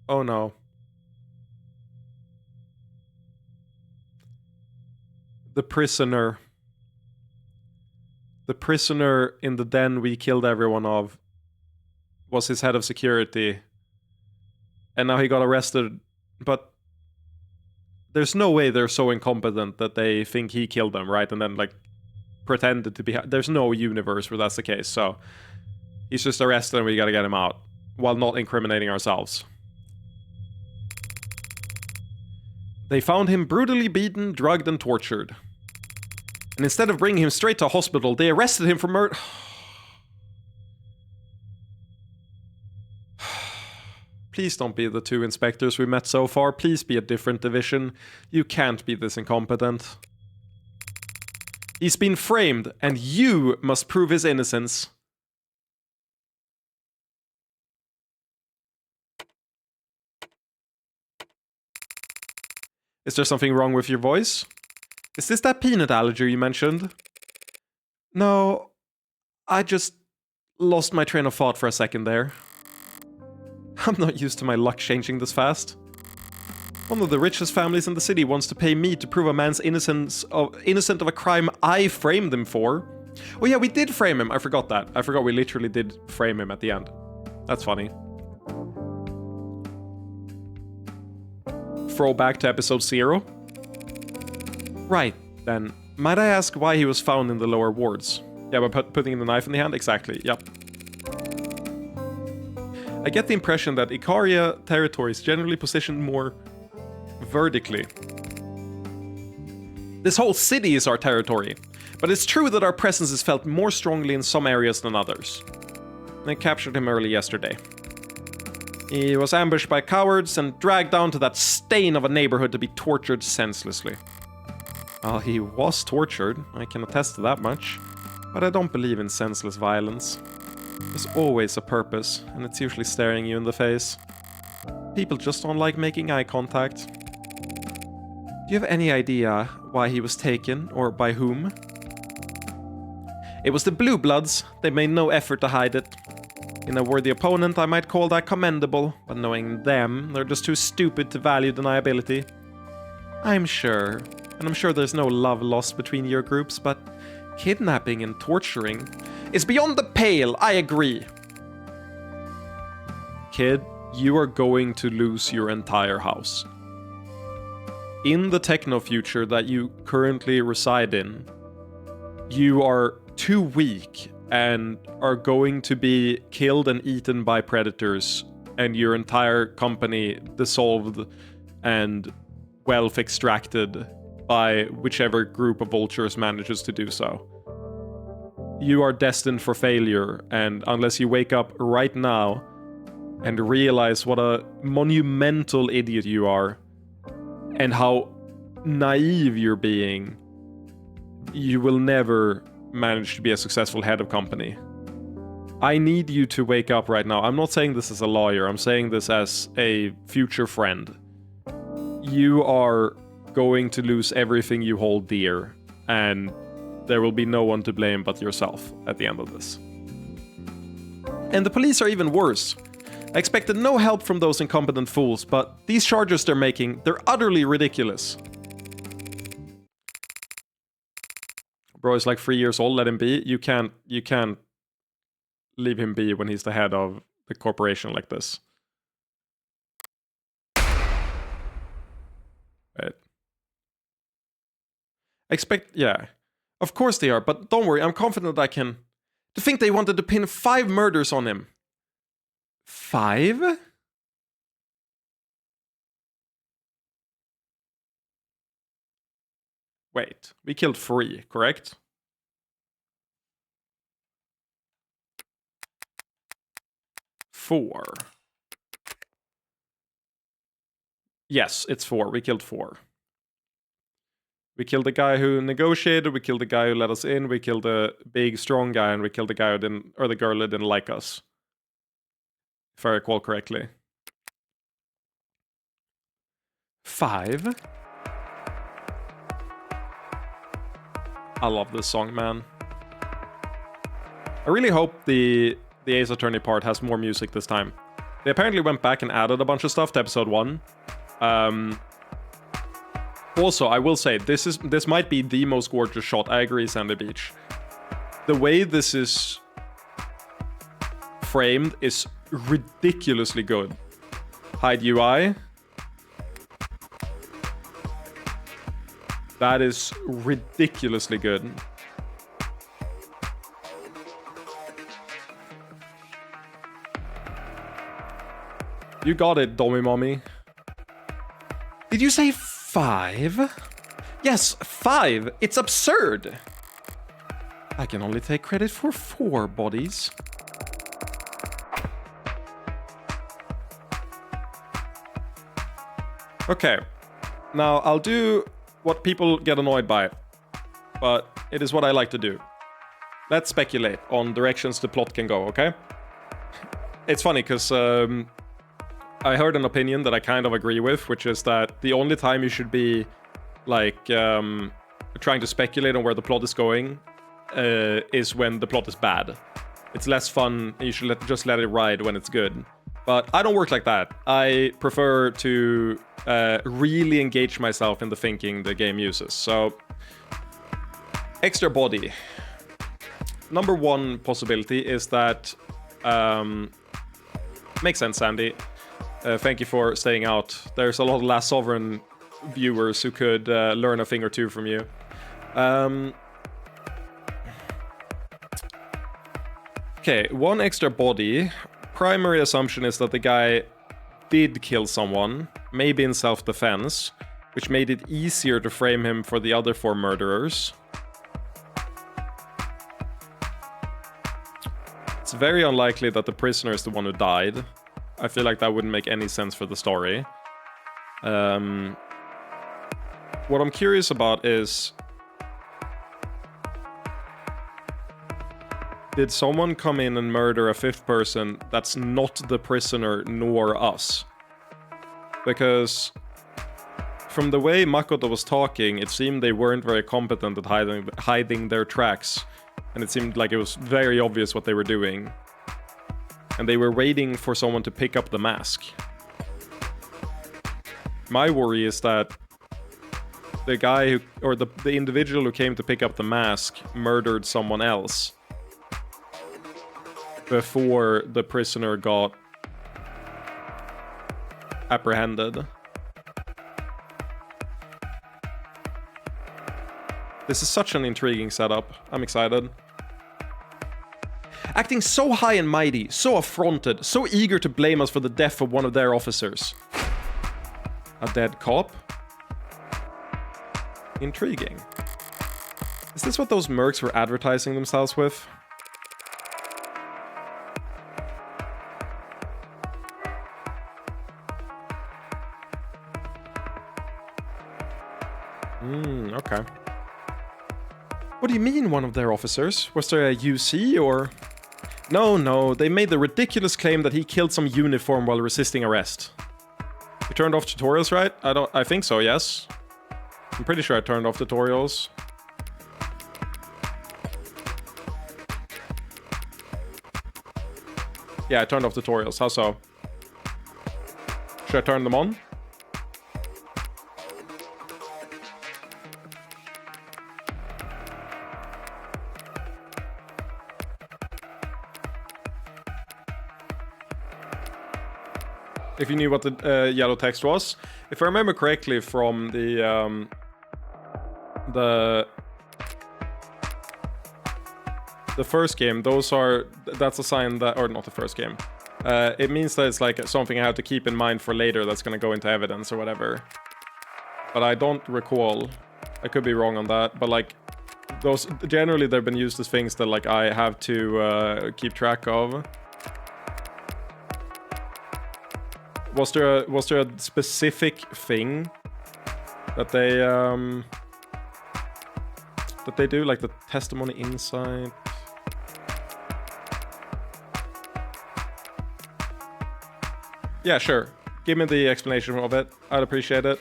[SPEAKER 1] Oh no. The prisoner. The prisoner in the den we killed everyone of was his head of security. And now he got arrested. But there's no way they're so incompetent that they think he killed them, right? And then, like, pretended to be... There's no universe where that's the case, so... He's just arrested and we gotta get him out. While not incriminating ourselves. They found him brutally beaten, drugged, and tortured. And instead of bringing him straight to a hospital, they arrested him for murder... Please don't be the two inspectors we met so far. Please be a different division. You can't be this incompetent. He's been framed, and you must prove his innocence. Is there something wrong with your voice? Is this that peanut allergy you mentioned? No, I just lost my train of thought for a second there. I'm not used to my luck changing this fast. One of the richest families in the city wants to pay me to prove a man's innocent of a crime I framed him for. Oh yeah, we did frame him. I forgot that. I forgot we literally did frame him at the end. That's funny. Throwback to episode 0. Right, then. Might I ask why he was found in the lower wards? Yeah, by putting the knife in the hand? Exactly, yep. I get the impression that Ikaria territory is generally positioned more vertically. This whole city is our territory, but it's true that our presence is felt more strongly in some areas than others. I captured him early yesterday. He was ambushed by cowards and dragged down to that stain of a neighborhood to be tortured senselessly. Well, he was tortured, I can attest to that much, but I don't believe in senseless violence. There's always a purpose, and it's usually staring you in the face. People just don't like making eye contact. Do you have any idea why he was taken, or by whom? It was the Blue Bloods. They made no effort to hide it. In a worthy opponent, I might call that commendable, but knowing them, they're just too stupid to value deniability. I'm sure. And I'm sure there's no love lost between your groups, but kidnapping and torturing is beyond the pale, I agree. Kid, you are going to lose your entire house. In the techno future that you currently reside in, you are too weak and are going to be killed and eaten by predators, and your entire company dissolved and wealth extracted by whichever group of vultures manages to do so. You are destined for failure, and unless you wake up right now and realize what a monumental idiot you are and how naive you're being, you will never manage to be a successful head of company. I need you to wake up right now. I'm not saying this as a lawyer, I'm saying this as a future friend. You are going to lose everything you hold dear, and there will be no one to blame but yourself at the end of this. And the police are even worse. I expected no help from those incompetent fools, but these charges they're making, they're utterly ridiculous. Bro is like 3 years old, let him be. You can't leave him be when he's the head of the corporation like this. Right. Yeah. Of course they are, but don't worry, I'm confident I can. To think they wanted to pin 5 murders on him. 5? Wait, we killed 3, correct? Four. Yes, it's 4. We killed 4. We killed the guy who negotiated, we killed the guy who let us in, we killed the big, strong guy, and we killed the guy who didn't, or the girl who didn't like us. If I recall correctly. 5? I love this song, man. I really hope the Ace Attorney part has more music this time. They apparently went back and added a bunch of stuff to episode 1. Also, I will say, this might be the most gorgeous shot. I agree, Sandy Beach. The way this is framed is ridiculously good. Hide UI. That is ridiculously good. You got it, Dommy Mommy. Did you say 5? Yes, 5. It's absurd. I can only take credit for 4 bodies. Okay. Now, I'll do what people get annoyed by, but it is what I like to do. Let's speculate on directions the plot can go, okay? It's funny, because I heard an opinion that I kind of agree with, which is that the only time you should be, like, trying to speculate on where the plot is going is when the plot is bad. It's less fun, and you should just let it ride when it's good. But I don't work like that. I prefer to really engage myself in the thinking the game uses. So, extra body. Number 1 possibility is that... makes sense, Sandy. Thank you for staying out. There's a lot of Last Sovereign viewers who could learn a thing or two from you. Okay, 1 extra body. Primary assumption is that the guy did kill someone, maybe in self-defense, which made it easier to frame him for the other 4 murderers. It's very unlikely that the prisoner is the one who died. I feel like that wouldn't make any sense for the story. What I'm curious about is... did someone come in and murder a 5th person that's not the prisoner nor us? Because from the way Makoto was talking, it seemed they weren't very competent at hiding their tracks. And it seemed like it was very obvious what they were doing. And they were waiting for someone to pick up the mask. My worry is that the guy who, or the individual who came to pick up the mask murdered someone else before the prisoner got apprehended. This is such an intriguing setup. I'm excited. Acting so high and mighty, so affronted, so eager to blame us for the death of one of their officers. A dead cop? Intriguing. Is this what those mercs were advertising themselves with? Okay. What do you mean, one of their officers? Was there a UC or... No, they made the ridiculous claim that he killed some uniform while resisting arrest. You turned off tutorials, right? I think so, yes. I'm pretty sure I turned off tutorials. Yeah, I turned off tutorials. How so? Should I turn them on? If you knew what the yellow text was. If I remember correctly from the first game, that's a sign that, or not the first game. It means that it's like something I have to keep in mind for later that's gonna go into evidence or whatever. But I don't recall. I could be wrong on that, but like those generally they've been used as things that like I have to keep track of. Was there a specific thing that they do, like the testimony insight? Yeah, sure. Give me the explanation of it. I'd appreciate it.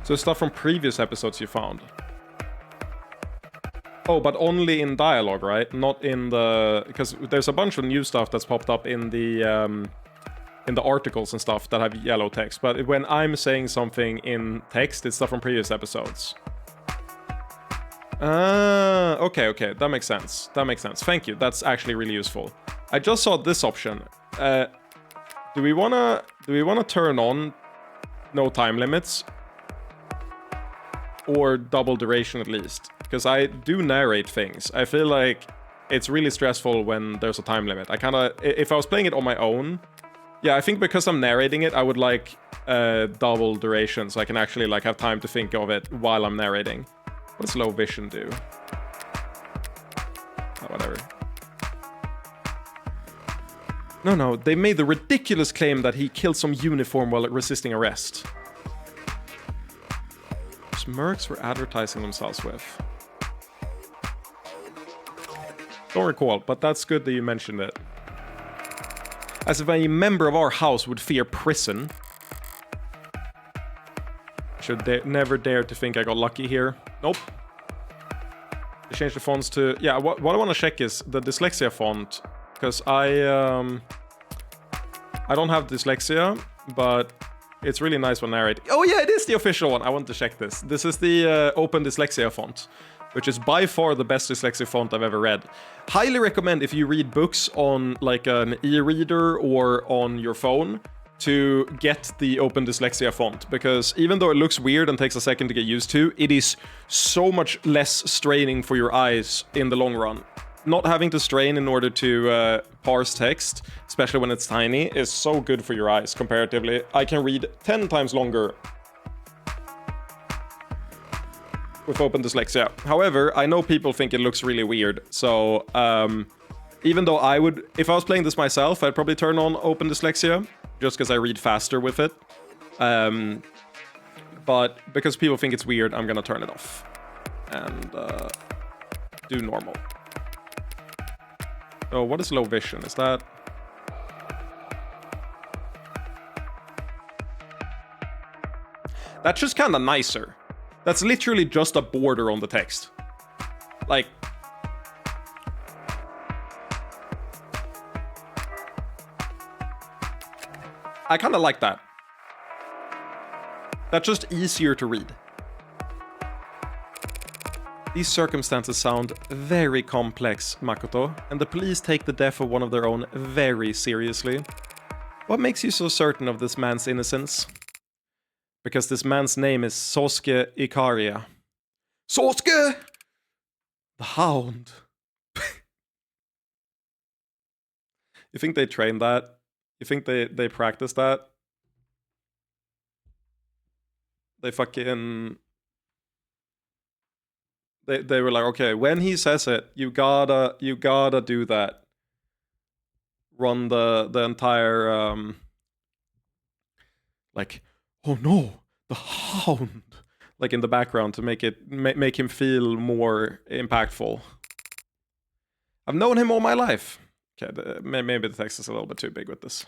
[SPEAKER 1] So stuff from previous episodes you found. Oh, but only in dialogue, right? Not in the... Because there's a bunch of new stuff that's popped up in the articles and stuff that have yellow text. But when I'm saying something in text, it's stuff from previous episodes. Okay. That makes sense. Thank you. That's actually really useful. I just saw this option. Do we wanna turn on no time limits? Or double duration at least, because I do narrate things. I feel like it's really stressful when there's a time limit. If I was playing it on my own, yeah, I think because I'm narrating it, I would like double duration so I can actually like have time to think of it while I'm narrating. What does low vision do? Oh, whatever. No, they made the ridiculous claim that he killed some uniform while resisting arrest. Mercs were advertising themselves with. Don't recall, but that's good that you mentioned it. As if any member of our house would fear prison. Should never dare to think I got lucky here. Nope. They changed the fonts to... Yeah, what I want to check is the dyslexia font. Because I don't have dyslexia, but... It's really nice when narrating. Oh yeah, it is the official one. I want to check this. This is the Open Dyslexia font, which is by far the best dyslexia font I've ever read. Highly recommend if you read books on like an e-reader or on your phone to get the Open Dyslexia font, because even though it looks weird and takes a second to get used to, it is so much less straining for your eyes in the long run. Not having to strain in order to parse text, especially when it's tiny, is so good for your eyes comparatively. I can read 10 times longer with Open Dyslexia. However, I know people think it looks really weird, so even though if I was playing this myself, I'd probably turn on Open Dyslexia, just because I read faster with it. But because people think it's weird, I'm gonna turn it off and do normal. Oh, what is low vision? Is that... That's just kind of nicer. That's literally just a border on the text. Like, I kind of like that. That's just easier to read. These circumstances sound very complex, Makoto, and the police take the death of one of their own very seriously. What makes you so certain of this man's innocence? Because this man's name is Sosuke Ikaria. Sosuke! The Hound. You think they trained that? You think they practiced that? They fucking... They were like, okay, when he says it, you gotta do that. Run the entire like, oh no, the Hound, like in the background to make it make him feel more impactful. I've known him all my life. Okay, maybe the text is a little bit too big with this.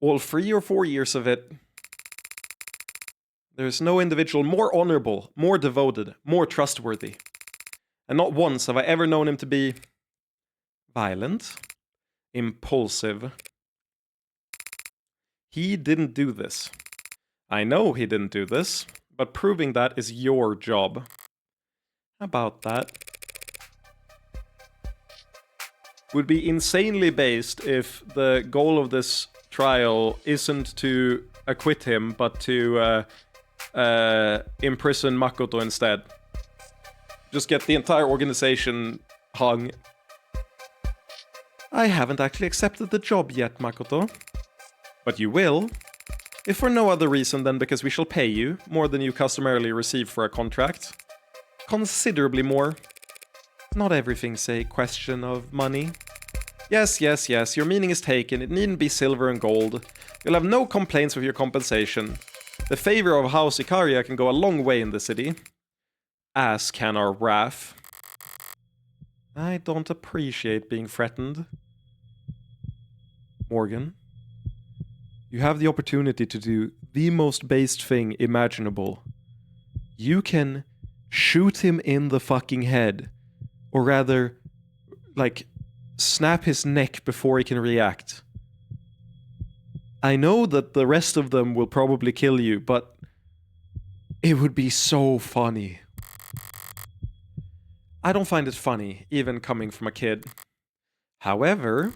[SPEAKER 1] All 3 or 4 years of it. There is no individual more honorable, more devoted, more trustworthy. And not once have I ever known him to be violent, impulsive. He didn't do this. I know he didn't do this, but proving that is your job. How about that? Would be insanely based if the goal of this trial isn't to acquit him, but to imprison Makoto instead. Just get the entire organization hung. I haven't actually accepted the job yet, Makoto. But you will. If for no other reason than because we shall pay you more than you customarily receive for a contract. Considerably more. Not everything's a question of money. Yes, your meaning is taken. It needn't be silver and gold. You'll have no complaints with your compensation. The favor of House Ikaria can go a long way in the city. As can our wrath. I don't appreciate being threatened. Morgan, you have the opportunity to do the most based thing imaginable. You can shoot him in the fucking head. Or rather, like, snap his neck before he can react. I know that the rest of them will probably kill you, but it would be so funny. I don't find it funny, even coming from a kid. However,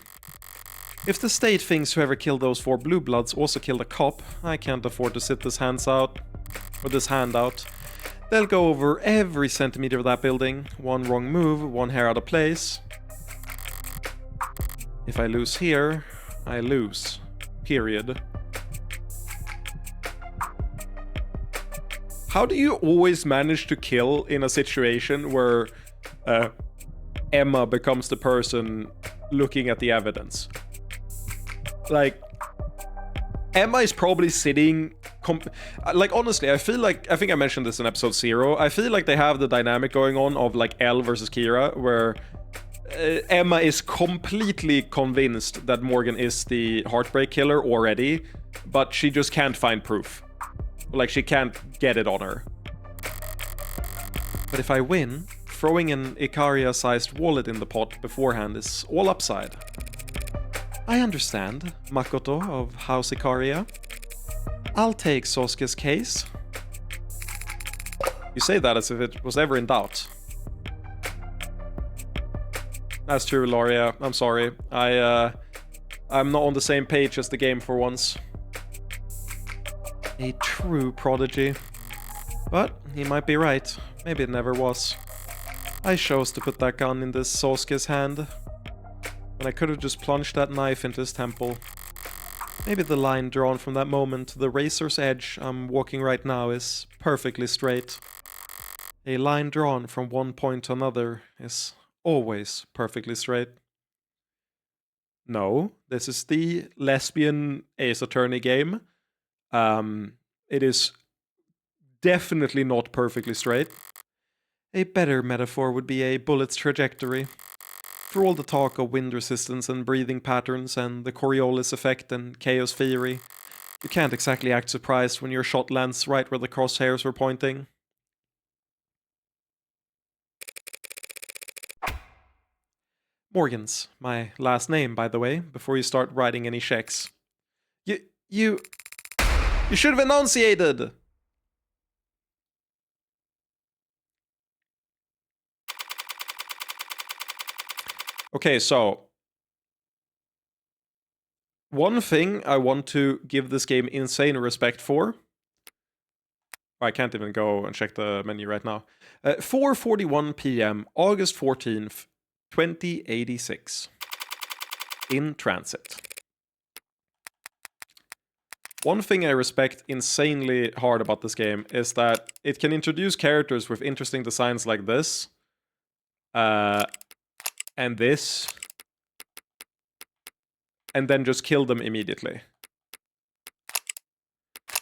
[SPEAKER 1] if the state thinks whoever killed those 4 blue bloods also killed a cop, I can't afford to sit this hand out. They'll go over every centimeter of that building. One wrong move, one hair out of place. If I lose here, I lose. Period. How do you always manage to kill in a situation where Emma becomes the person looking at the evidence? Like, Emma is probably sitting... like, honestly, I think I mentioned this in episode 0. I feel like they have the dynamic going on of, like, Elle versus Kira, where Emma is completely convinced that Morgan is the Heartbreak Killer already, but she just can't find proof. Like, she can't get it on her. But if I win, throwing an Ikaria-sized wallet in the pot beforehand is all upside. I understand, Makoto of House Ikaria. I'll take Sosuke's case. You say that as if it was ever in doubt. That's true, Loria. I'm sorry. I'm not on the same page as the game for once. A true prodigy. But he might be right. Maybe it never was. I chose to put that gun in this Sosuke's hand. When I could have just plunged that knife into his temple. Maybe the line drawn from that moment to the razor's edge I'm walking right now is perfectly straight. A line drawn from one point to another is always perfectly straight. No, this is the lesbian Ace Attorney game. It is definitely not perfectly straight. A better metaphor would be a bullet's trajectory. For all the talk of wind resistance and breathing patterns and the Coriolis effect and chaos theory, you can't exactly act surprised when your shot lands right where the crosshairs were pointing. Morgan's my last name, by the way, before you start writing any checks. You should have enunciated! Okay, so one thing I want to give this game insane respect for. I can't even go and check the menu right now. 4:41 p.m., August 14th, 2086. In transit. One thing I respect insanely hard about this game is that it can introduce characters with interesting designs like this. And this. And then just kill them immediately.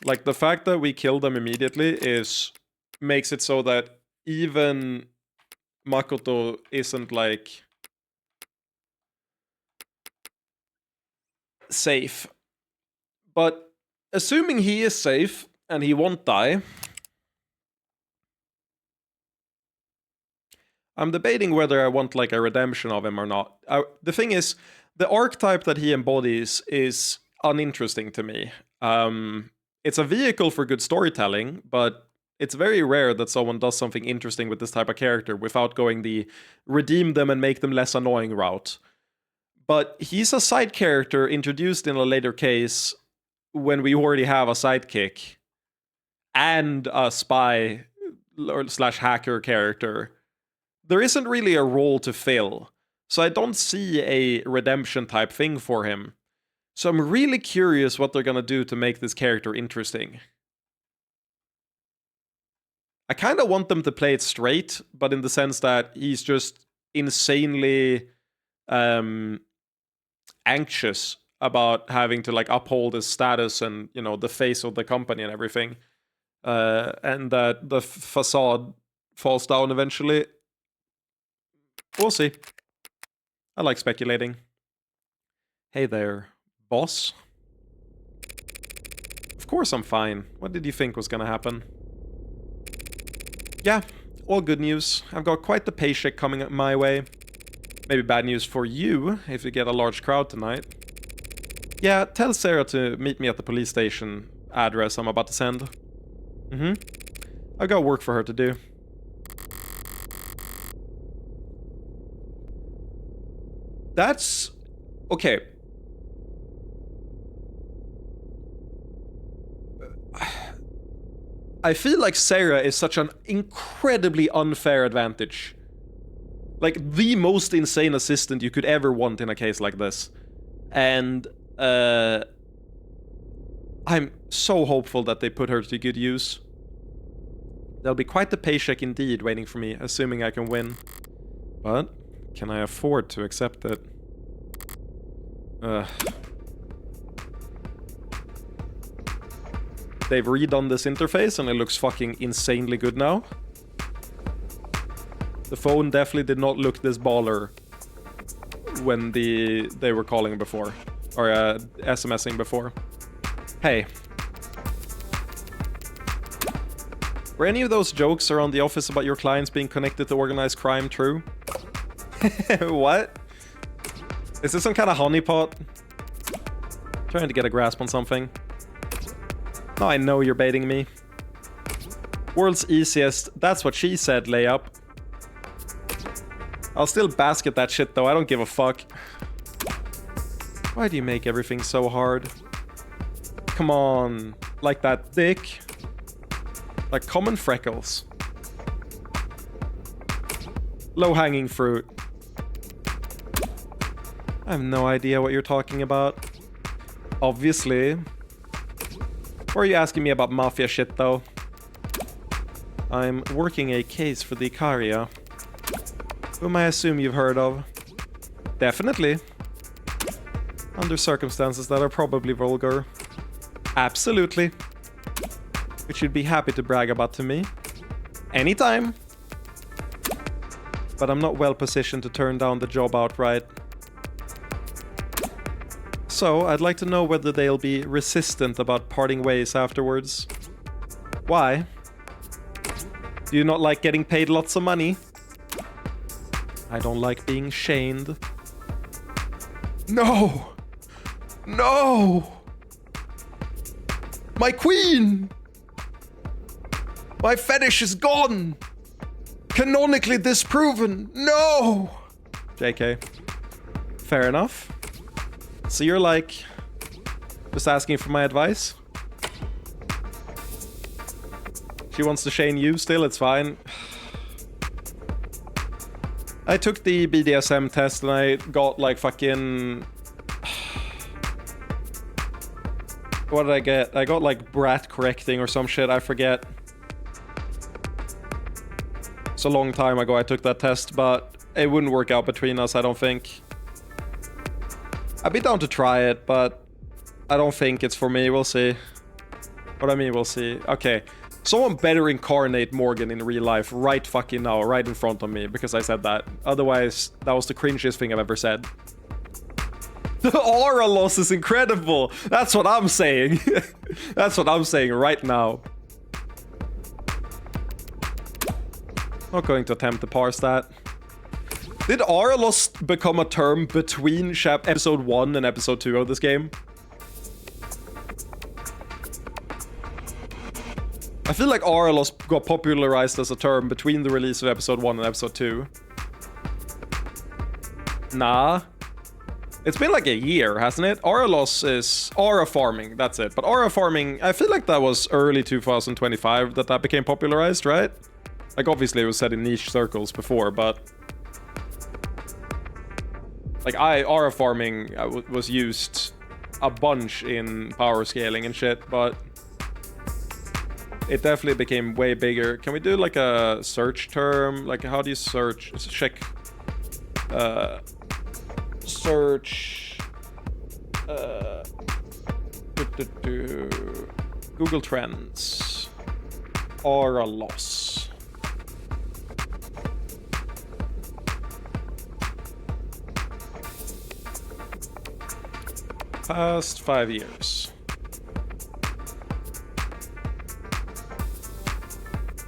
[SPEAKER 1] Like, the fact that we kill them immediately makes it so that even Makoto isn't, like, safe. But assuming he is safe and he won't die, I'm debating whether I want, like, a redemption of him or not. The thing is, the archetype that he embodies is uninteresting to me. It's a vehicle for good storytelling, but it's very rare that someone does something interesting with this type of character without going the redeem them and make them less annoying route. But he's a side character introduced in a later case when we already have a sidekick and a spy / hacker character. There isn't really a role to fill, so I don't see a redemption type thing for him. So I'm really curious what they're gonna do to make this character interesting. I kind of want them to play it straight, but in the sense that he's just insanely anxious about having to, like, uphold his status and, you know, the face of the company and everything. And that the facade falls down eventually. We'll see. I like speculating. Hey there, boss. Of course I'm fine. What did you think was gonna happen? Yeah, all good news. I've got quite the paycheck coming my way. Maybe bad news for you, if you get a large crowd tonight. Yeah, tell Sarah to meet me at the police station address I'm about to send. I've got work for her to do. That's... okay. I feel like Sarah is such an incredibly unfair advantage. Like, the most insane assistant you could ever want in a case like this. And, I'm so hopeful that they put her to good use. There'll be quite the paycheck indeed waiting for me, assuming I can win. But, can I afford to accept it? They've redone this interface and it looks fucking insanely good now. The phone definitely did not look this baller when they were calling before. Or SMSing before. Hey. Were any of those jokes around the office about your clients being connected to organized crime true? What? Is this some kind of honeypot? Trying to get a grasp on something. Now I know you're baiting me. World's easiest, that's what she said, layup. I'll still basket that shit though, I don't give a fuck. Why do you make everything so hard? Come on, like that dick. Like common freckles. Low-hanging fruit. I have no idea what you're talking about. Obviously. Why are you asking me about mafia shit though? I'm working a case for the Icaria, whom I assume you've heard of. Definitely. Under circumstances that are probably vulgar. Absolutely. Which you'd be happy to brag about to me. Anytime. But I'm not well positioned to turn down the job outright. So, I'd like to know whether they'll be resistant about parting ways afterwards. Why? Do you not like getting paid lots of money? I don't like being shamed. No! No! My queen! My fetish is gone! Canonically disproven! No! JK. Fair enough. So you're like... just asking for my advice? She wants to shame you still, it's fine. I took the BDSM test and I got like fucking... what did I get? I got like brat correcting or some shit, I forget. It's a long time ago I took that test, but it wouldn't work out between us, I don't think. I'd be down to try it, but I don't think it's for me, we'll see. What I mean, we'll see. Okay, someone better incarnate Morgan in real life right fucking now, right in front of me, because I said that. Otherwise, that was the cringiest thing I've ever said. The aura loss is incredible! That's what I'm saying. That's what I'm saying right now. Not going to attempt to parse that. Did aura loss become a term between episode 1 and episode 2 of this game? I feel like aura loss got popularized as a term between the release of episode 1 and episode 2. Nah. It's been like a year, hasn't it? Aura loss is aura farming, that's it. But aura farming, I feel like that was early 2025 that became popularized, right? Like, obviously it was said in niche circles before, but... like, aura farming was used a bunch in power scaling and shit, but... it definitely became way bigger. Can we do, like, a search term? Like, how do you search? Check... search... Google Trends. Aura loss. Past 5 years.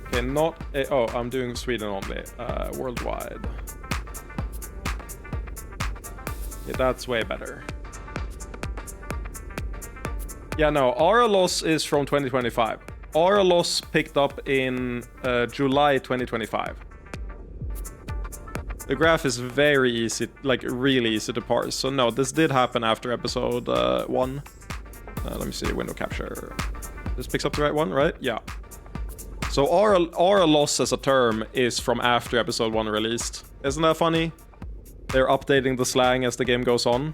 [SPEAKER 1] Okay, not... oh, I'm doing Sweden only. Worldwide. Yeah, that's way better. Yeah, no, aura loss is from 2025. Aura loss picked up in July 2025. The graph is very easy, like really easy to parse. So no, this did happen after episode 1. Let me see, window capture. This picks up the right one, right? Yeah. So aura loss as a term is from after episode 1 released. Isn't that funny? They're updating the slang as the game goes on.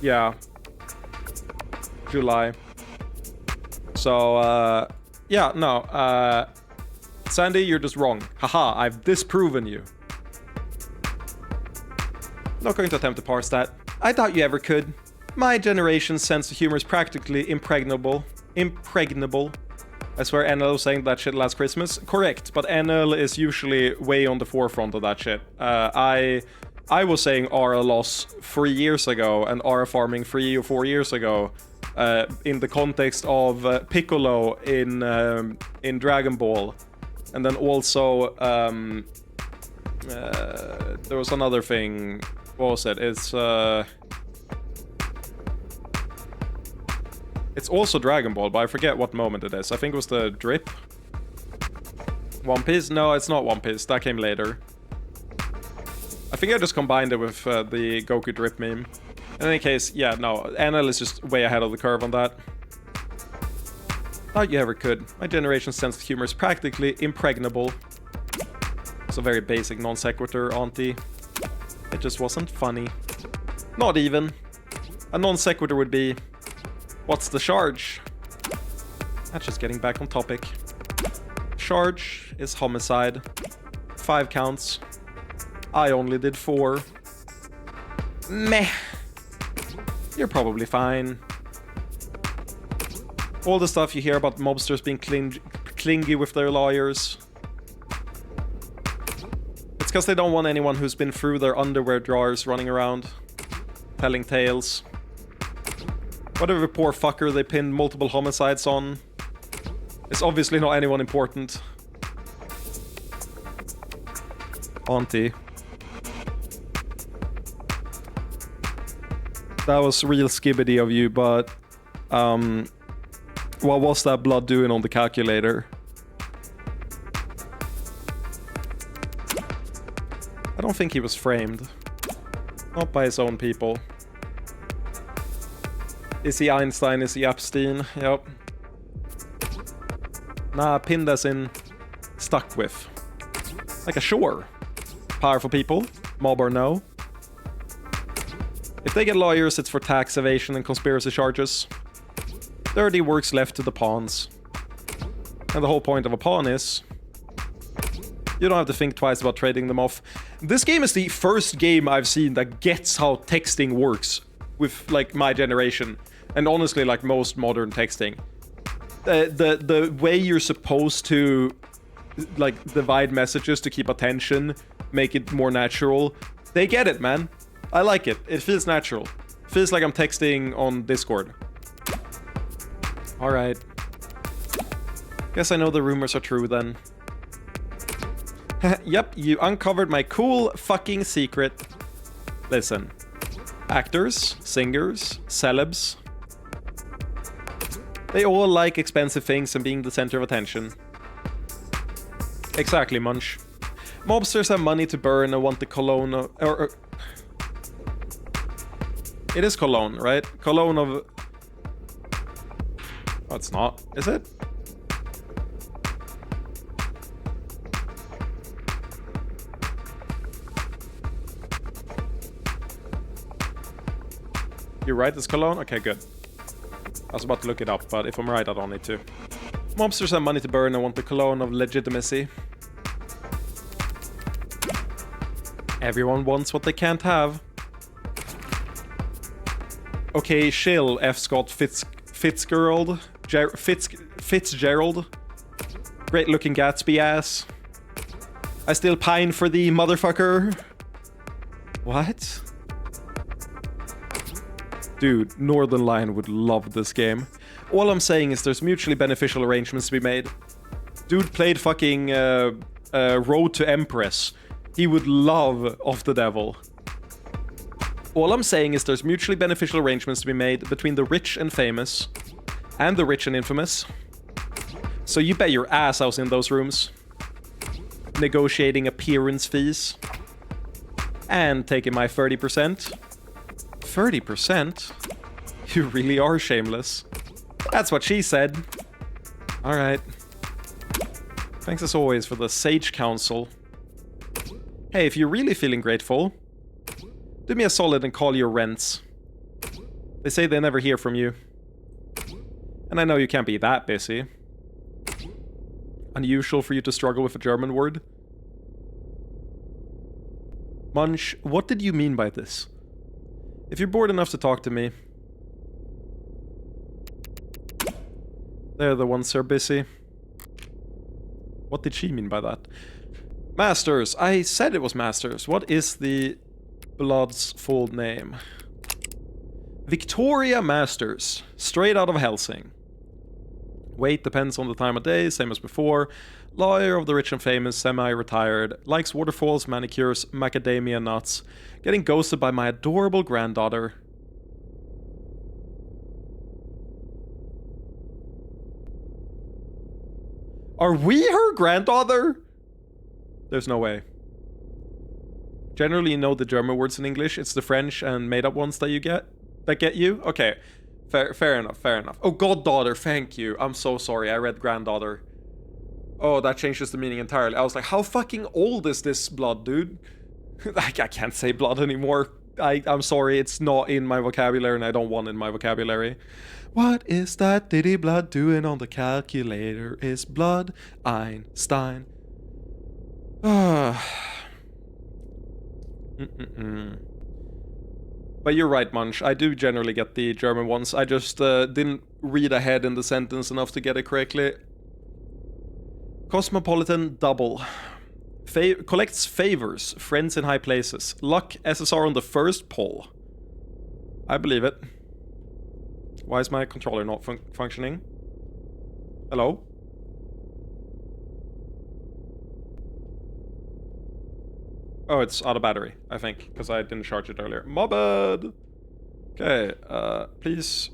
[SPEAKER 1] Yeah. July. So, yeah, no, Sandy, you're just wrong. Haha, I've disproven you. Not going to attempt to parse that. I doubt you ever could. My generation's sense of humor is practically impregnable. Impregnable. I swear NL was saying that shit last Christmas. Correct, but NL is usually way on the forefront of that shit. I was saying aura loss 3 years ago and aura farming 3 or 4 years ago in the context of Piccolo in Dragon Ball. And then also there was another thing. What was it? It's also Dragon Ball, but I forget what moment it is. I think it was the drip. One Piece? No, it's not One Piece. That came later. I think I just combined it with the Goku drip meme. In any case, yeah, no, NL is just way ahead of the curve on that. Thought you ever could. My generation's sense of humor is practically impregnable. It's a very basic non sequitur, auntie. It just wasn't funny. Not even. A non sequitur would be, what's the charge? That's just getting back on topic. Charge is homicide. 5 counts. I only did 4. Meh. You're probably fine. All the stuff you hear about mobsters being clingy with their lawyers. It's because they don't want anyone who's been through their underwear drawers running around, telling tales. Whatever poor fucker they pinned multiple homicides on. It's obviously not anyone important. Auntie. That was real skibbity of you, but... what was that blood doing on the calculator? I don't think he was framed. Not by his own people. Is he Einstein? Is he Epstein? Yep. Nah, pinned as in stuck with. Like a shore. Powerful people, mob or no. If they get lawyers, it's for tax evasion and conspiracy charges. 30 works left to the pawns. And the whole point of a pawn is... you don't have to think twice about trading them off. This game is the first game I've seen that gets how texting works with, like, my generation. And honestly, like, most modern texting. The way you're supposed to, like, divide messages to keep attention, make it more natural. They get it, man. I like it. It feels natural. Feels like I'm texting on Discord. Alright. Guess I know the rumors are true then. Yep, you uncovered my cool fucking secret. Listen. Actors, singers, celebs. They all like expensive things and being the center of attention. Exactly, Munch. Mobsters have money to burn and want the cologne of... It is cologne, right? Cologne of... Oh, it's not. Is it? You're right, it's cologne? Okay, good. I was about to look it up, but if I'm right, I don't need to. Mobsters have money to burn and want the cologne of legitimacy. Everyone wants what they can't have. Okay, shill, F. Scott Fitzgerald. Fitzgerald. Great looking Gatsby ass. I still pine for the motherfucker. What? Dude, Northern Lion would love this game. All I'm saying is there's mutually beneficial arrangements to be made. Dude played fucking Road to Empress. He would love Off the Devil. All I'm saying is there's mutually beneficial arrangements to be made between the rich and famous and the rich and infamous. So you bet your ass I was in those rooms. Negotiating appearance fees. And taking my 30%. 30%? You really are shameless. That's what she said. Alright. Thanks as always for the sage counsel. Hey, if you're really feeling grateful, do me a solid and call your rents. They say they never hear from you. And I know you can't be that busy. Unusual for you to struggle with a German word. Munch, what did you mean by this? If you're bored enough to talk to me... They're the ones who are busy. What did she mean by that? Masters! I said it was Masters. What is the blood's full name? Victoria Masters. Straight out of Helsing. Weight depends on the time of day, same as before. Lawyer of the rich and famous, semi-retired. Likes waterfalls, manicures, macadamia nuts. Getting ghosted by my adorable granddaughter. Are we her granddaughter? There's no way. Generally, you know the German words in English. It's the French and made-up ones that you get. That get you? Okay. Fair enough, fair enough. Oh, goddaughter, thank you. I'm so sorry, I read granddaughter. Oh, that changes the meaning entirely. I was like, how fucking old is this blood, dude? I can't say blood anymore. I'm sorry, it's not in my vocabulary and I don't want it in my vocabulary. What is that diddy blood doing on the calculator? Is blood Einstein? But you're right, Munch. I do generally get the German ones. I just didn't read ahead in the sentence enough to get it correctly. Cosmopolitan double. Collects favors, friends in high places. Luck, SSR on the first poll. I believe it. Why is my controller not functioning? Hello? Oh, it's out of battery, I think, because I didn't charge it earlier. My bad! Okay, please...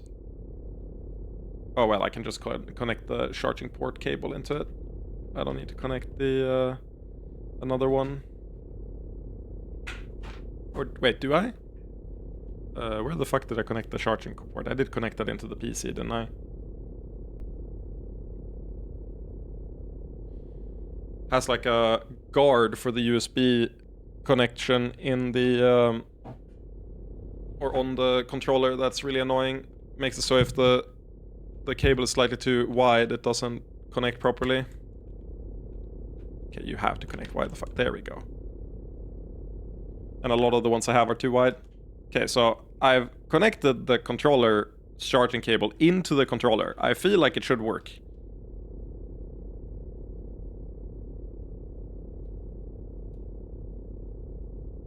[SPEAKER 1] Oh, well, I can just connect the charging port cable into it. I don't need to connect the, another one. Or, wait, do I? Where the fuck did I connect the charging port? I did connect that into the PC, didn't I? Has like a guard for the USB connection in the or on the controller. That's really annoying. Makes it so if the cable is slightly too wide, it doesn't connect properly. Okay, you have to connect wide the fuck. There we go. And a lot of the ones I have are too wide. Okay, so I've connected the controller charging cable into the controller. I feel like it should work.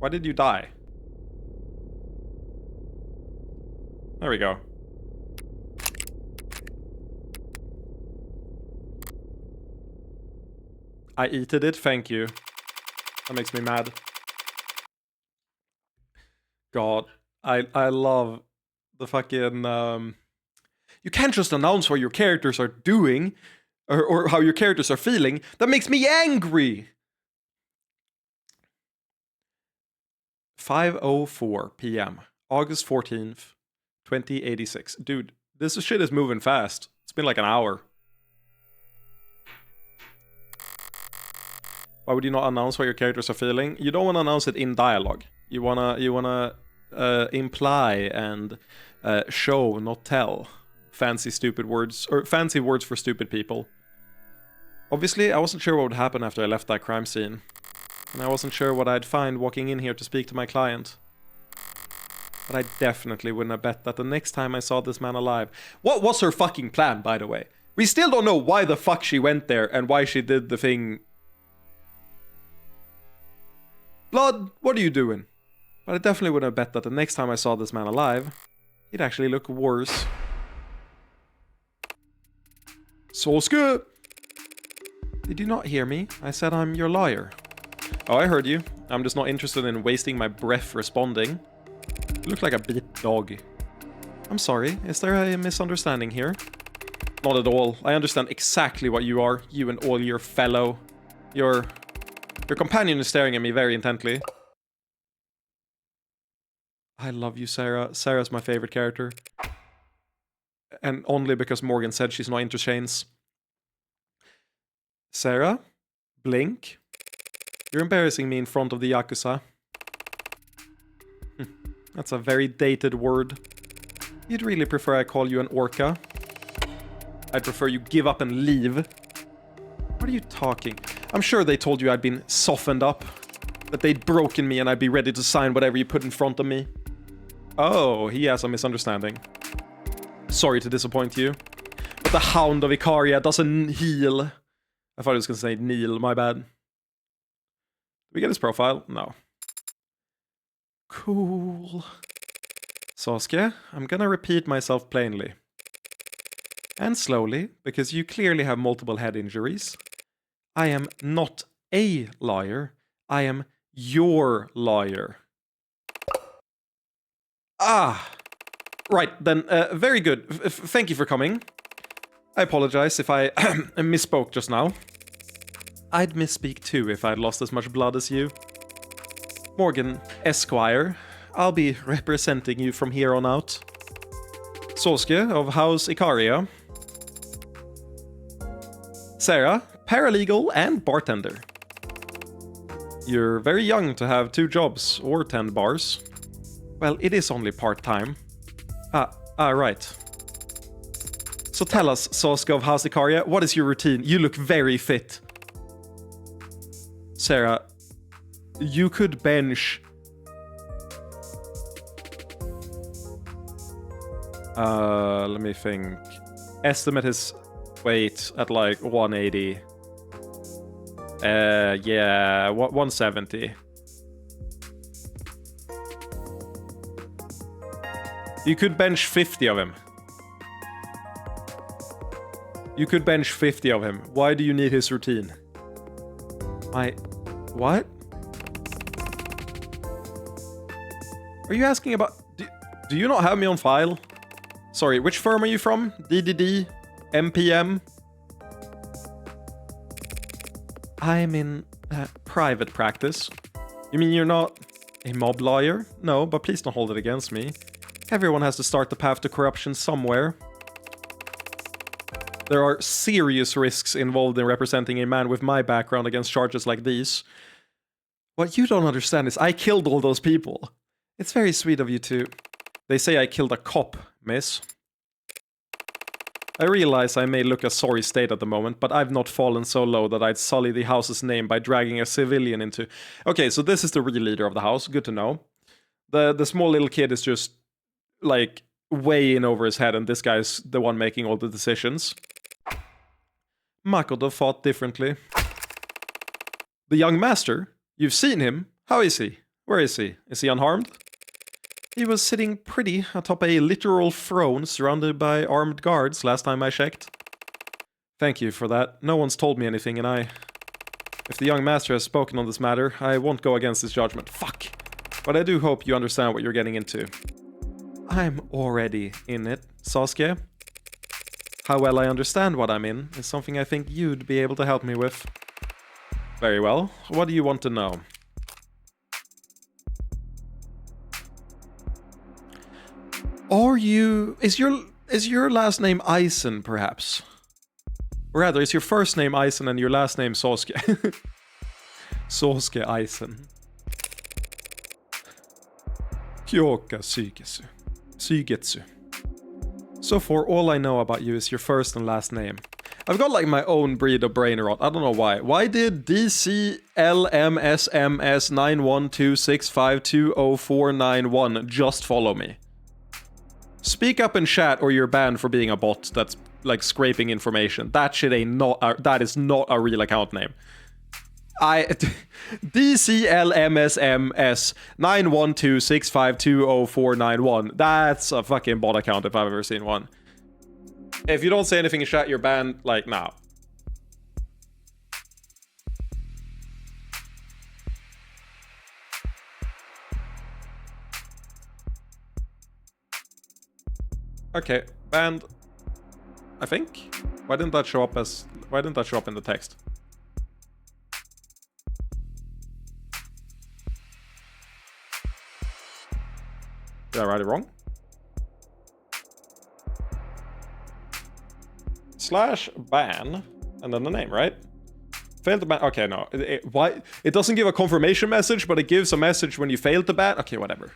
[SPEAKER 1] Why did you die? There we go. I eated it, thank you. That makes me mad. God, I love the fucking... You can't just announce what your characters are doing, or how your characters are feeling. That makes me angry! 5:04 p.m. August 14th, 2086. Dude, this shit is moving fast. It's been like an hour. Why would you not announce what your characters are feeling? You don't want to announce it in dialogue. You wanna imply and show, not tell. Fancy stupid words, or fancy words for stupid people. Obviously, I wasn't sure what would happen after I left that crime scene. And I wasn't sure what I'd find walking in here to speak to my client. But I definitely wouldn't have bet that the next time I saw this man alive... What was her fucking plan, by the way? We still don't know why the fuck she went there and why she did the thing... Blood, what are you doing? But I definitely wouldn't have bet that the next time I saw this man alive, he'd actually look worse. Sosuke! Did you not hear me? I said I'm your lawyer. Oh, I heard you. I'm just not interested in wasting my breath responding. You look like a beat dog. I'm sorry, is there a misunderstanding here? Not at all. I understand exactly what you are, you and all your fellow. Your companion is staring at me very intently. I love you, Sarah. Sarah's my favorite character. And only because Morgan said she's not into chains. Sarah? Blink? You're embarrassing me in front of the Yakuza. That's a very dated word. You'd really prefer I call you an orca? I'd prefer you give up and leave. What are you talking? I'm sure they told you I'd been softened up. That they'd broken me and I'd be ready to sign whatever you put in front of me. Oh, he has a misunderstanding. Sorry to disappoint you. But the Hound of Icaria doesn't heal. I thought he was gonna say kneel, my bad. Did we get his profile? No. Cool. Sasuke, I'm gonna repeat myself plainly. And slowly, because you clearly have multiple head injuries. I am not a lawyer. I am your lawyer. Ah! Right, then, very good. Thank you for coming. I apologize if I misspoke just now. I'd misspeak too if I'd lost as much blood as you. Morgan, Esquire, I'll be representing you from here on out. Sosuke of House Icaria. Sarah, paralegal and bartender. You're very young to have 2 jobs or 10 bars. Well, it is only part-time. Right. So tell us, Sasuke of House Icaria, what is your routine? You look very fit. Sarah, you could bench... let me think. Estimate his weight at like 180. Yeah, 170. You could bench 50 of him. You could bench 50 of him. Why do you need his routine? What? Are you asking about... Do you not have me on file? Sorry, which firm are you from? DDD? MPM? I'm in private practice. You mean you're not a mob lawyer? No, but please don't hold it against me. Everyone has to start the path to corruption somewhere. There are serious risks involved in representing a man with my background against charges like these. What you don't understand is I killed all those people. It's very sweet of you to... They say I killed a cop, miss. I realize I may look a sorry state at the moment, but I've not fallen so low that I'd sully the house's name by dragging a civilian into... Okay, so this is the real leader of the house. Good to know. The small little kid is just, like, way in over his head, and this guy's the one making all the decisions. Makoto fought differently. The young master? You've seen him? How is he? Where is he? Is he unharmed? He was sitting pretty atop a literal throne surrounded by armed guards last time I checked. Thank you for that. No one's told me anything, and if the young master has spoken on this matter, I won't go against his judgment. Fuck! But I do hope you understand what you're getting into. I'm already in it, Sasuke. How well I understand what I'm in is something I think you'd be able to help me with. Very well. What do you want to know? Is your last name Eisen, perhaps? Or rather, is your first name Eisen and your last name Sasuke? Sasuke Eisen. Kyoka Suigetsu. So for all I know about you is your first and last name. I've got like my own breed of brain rot. I don't know why. Why did DCLMSMS91265200491 just follow me? Speak up in chat or you're banned for being a bot that's like scraping information. That shit that is not a real account name. DCLMSMS91265200491. That's a fucking bot account if I've ever seen one. If you don't say anything in chat, you're banned, like, now. Okay, banned. I think. Why didn't that show up in the text? Did I write it wrong? /ban and then the name, right? Failed to ban. Okay, no. Why? It doesn't give a confirmation message, but it gives a message when you failed to ban. Okay, whatever.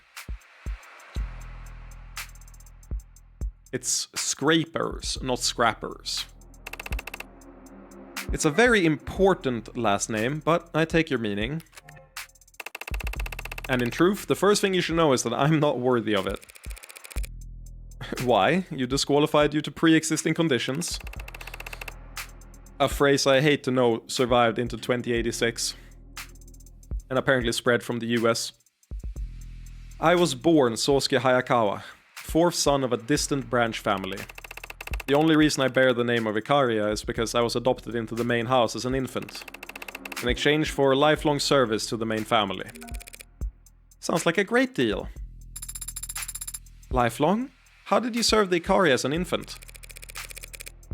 [SPEAKER 1] It's scrapers, not scrappers. It's a very important last name, but I take your meaning. And in truth, the first thing you should know is that I'm not worthy of it. Why? You disqualified due to pre-existing conditions. A phrase I hate to know survived into 2086. And apparently spread from the US. I was born Sasuke Hayakawa, fourth son of a distant branch family. The only reason I bear the name of Ikaria is because I was adopted into the main house as an infant, in exchange for lifelong service to the main family. Sounds like a great deal. Lifelong? How did you serve the Ikari as an infant?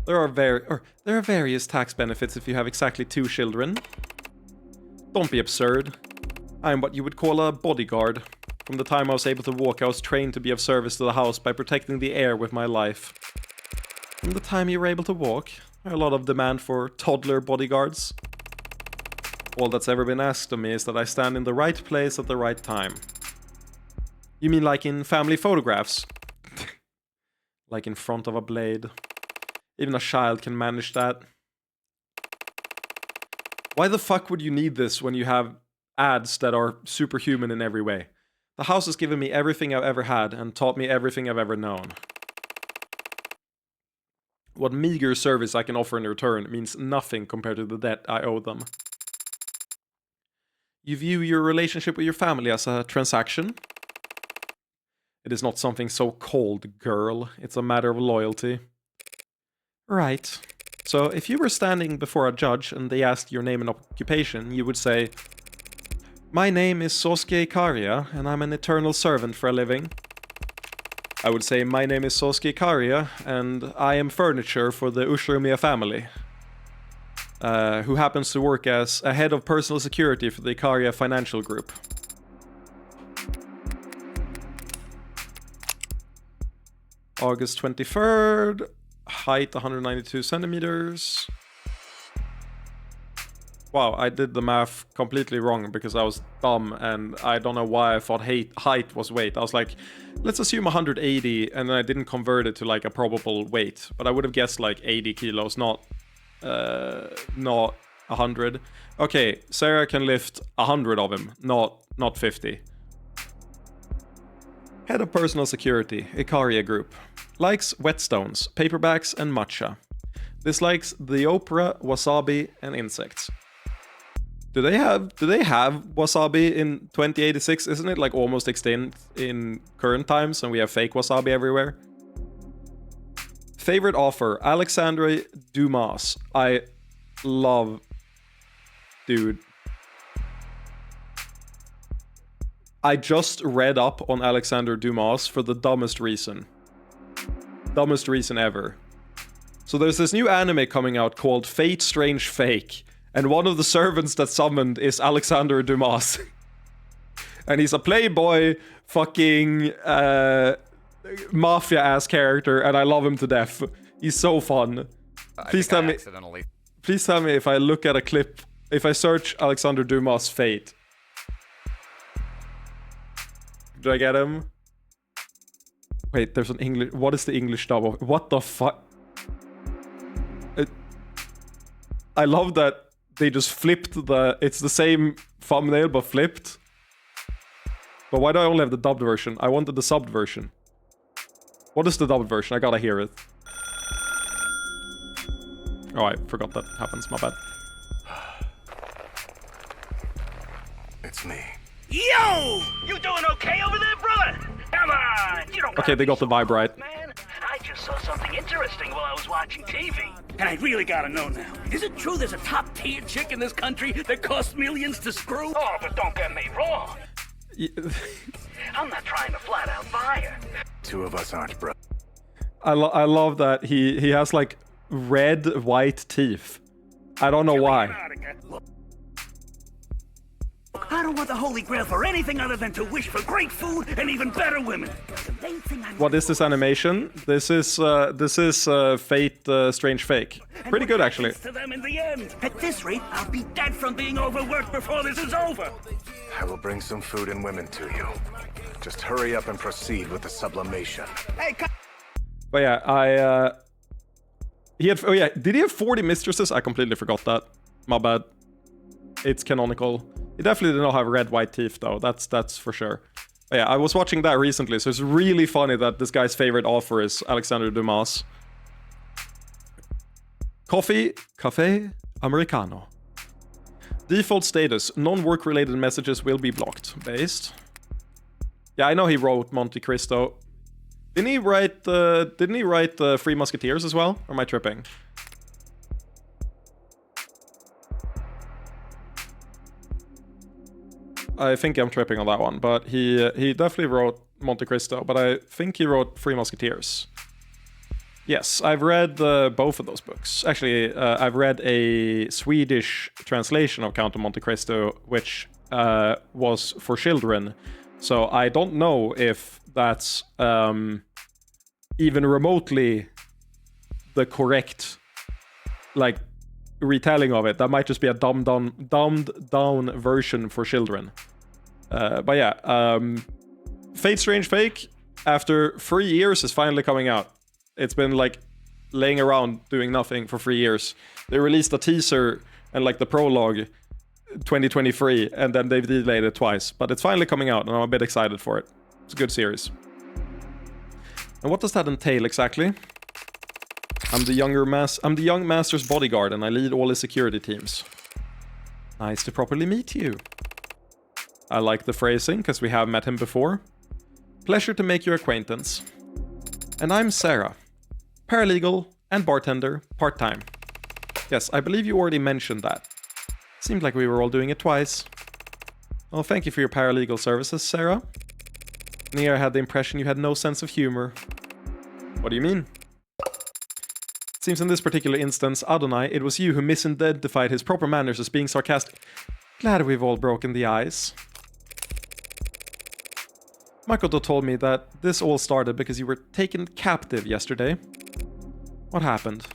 [SPEAKER 1] There are various tax benefits if you have exactly 2 children. Don't be absurd. I am what you would call a bodyguard. From the time I was able to walk, I was trained to be of service to the house by protecting the air with my life. From the time you were able to walk, there are a lot of demand for toddler bodyguards. All that's ever been asked of me is that I stand in the right place at the right time. You mean like in family photographs? Like in front of a blade. Even a child can manage that. Why the fuck would you need this when you have ads that are superhuman in every way? The house has given me everything I've ever had and taught me everything I've ever known. What meager service I can offer in return means nothing compared to the debt I owe them. You view your relationship with your family as a transaction? It is not something so cold, girl. It's a matter of loyalty. Right. So if you were standing before a judge and they asked your name and occupation, you would say, "My name is Sosuke Ikaria, and I'm an eternal servant for a living." I would say, "My name is Sosuke Ikaria, and I am furniture for the Ushiromiya family, who happens to work as a head of personal security for the Ikaria Financial Group." August 23rd, height 192 centimeters. Wow, I did the math completely wrong because I was dumb and I don't know why I thought height was weight. I was like, let's assume 180, and then I didn't convert it to like a probable weight. But I would have guessed like 80 kilos, not 100. Okay, Sarah can lift 100 of him, not 50. Head of personal security, Ikaria Group. Likes whetstones, paperbacks, and matcha. Dislikes the opera, wasabi, and insects. Do they have wasabi in 2086? Isn't it like almost extinct in current times and we have fake wasabi everywhere? Favorite author, Alexandre Dumas. I love... Dude. I just read up on Alexander Dumas for the dumbest reason. Dumbest reason ever. So there's this new anime coming out called Fate Strange Fake. And one of the servants that's summoned is Alexander Dumas. And he's a playboy, fucking mafia-ass character, and I love him to death. He's so fun. Please tell me if I look at a clip, if I search Alexander Dumas Fate. Do I get him? Wait, there's an English... What is the English dub of... What the fuck? I love that they just flipped the... It's the same thumbnail, but flipped. But why do I only have the dubbed version? I wanted the subbed version. What is the dubbed version? I gotta hear it. Oh, I forgot that happens. My bad.
[SPEAKER 3] It's me.
[SPEAKER 4] Yo! You doing okay over there, brother? Come on! You don't
[SPEAKER 1] Okay, they got the vibe right.
[SPEAKER 4] Man, I just saw something interesting while I was watching TV. And I really gotta know now. Is it true there's a top-tier chick in this country that costs millions to screw? Oh, but don't get me wrong. I'm not trying to flat out buy her.
[SPEAKER 3] Two of us aren't, bro.
[SPEAKER 1] I love that he has like red white teeth. I don't know why.
[SPEAKER 4] I don't want the Holy Grail for anything other than to wish for great food and even better women.
[SPEAKER 1] What is this animation? This is Fate Strange Fake. Pretty good, actually.
[SPEAKER 4] To them in the end. At this rate, I'll be dead from being overworked before this is over.
[SPEAKER 3] I will bring some food and women to you. Just hurry up and proceed with the sublimation.
[SPEAKER 4] Hey,
[SPEAKER 1] But yeah, he had... Oh yeah, did he have 40 mistresses? I completely forgot that. My bad. It's canonical. He definitely did not have red white teeth though. That's for sure. But yeah, I was watching that recently, so it's really funny that this guy's favorite author is Alexander Dumas. Cafe Americano. Default status: non-work related messages will be blocked. Based. Yeah, I know he wrote Monte Cristo. Didn't he write the Three Musketeers as well? Or am I tripping? I think I'm tripping on that one, but he definitely wrote Monte Cristo, but I think he wrote Three Musketeers. Yes, I've read both of those books. Actually, I've read a Swedish translation of Count of Monte Cristo, which was for children. So I don't know if that's even remotely the correct, like, retelling of it. That might just be a dumbed down version for children. But yeah, Fate Strange Fake, after 3 years, is finally coming out. It's been like laying around doing nothing for 3 years. They released a teaser and like the prologue 2023, and then they've delayed it twice. But it's finally coming out, and I'm a bit excited for it. It's a good series. And what does that entail exactly? I'm the young master's bodyguard, and I lead all his security teams. Nice to properly meet you. I like the phrasing, because we have met him before. Pleasure to make your acquaintance. And I'm Sarah. Paralegal and bartender, part-time. Yes, I believe you already mentioned that. Seemed like we were all doing it twice. Well, thank you for your paralegal services, Sarah. Nia had the impression you had no sense of humor. What do you mean? It seems in this particular instance, Adonai, it was you who misidentified his proper manners as being sarcastic. Glad we've all broken the ice. Makoto told me that this all started because you were taken captive yesterday. What happened?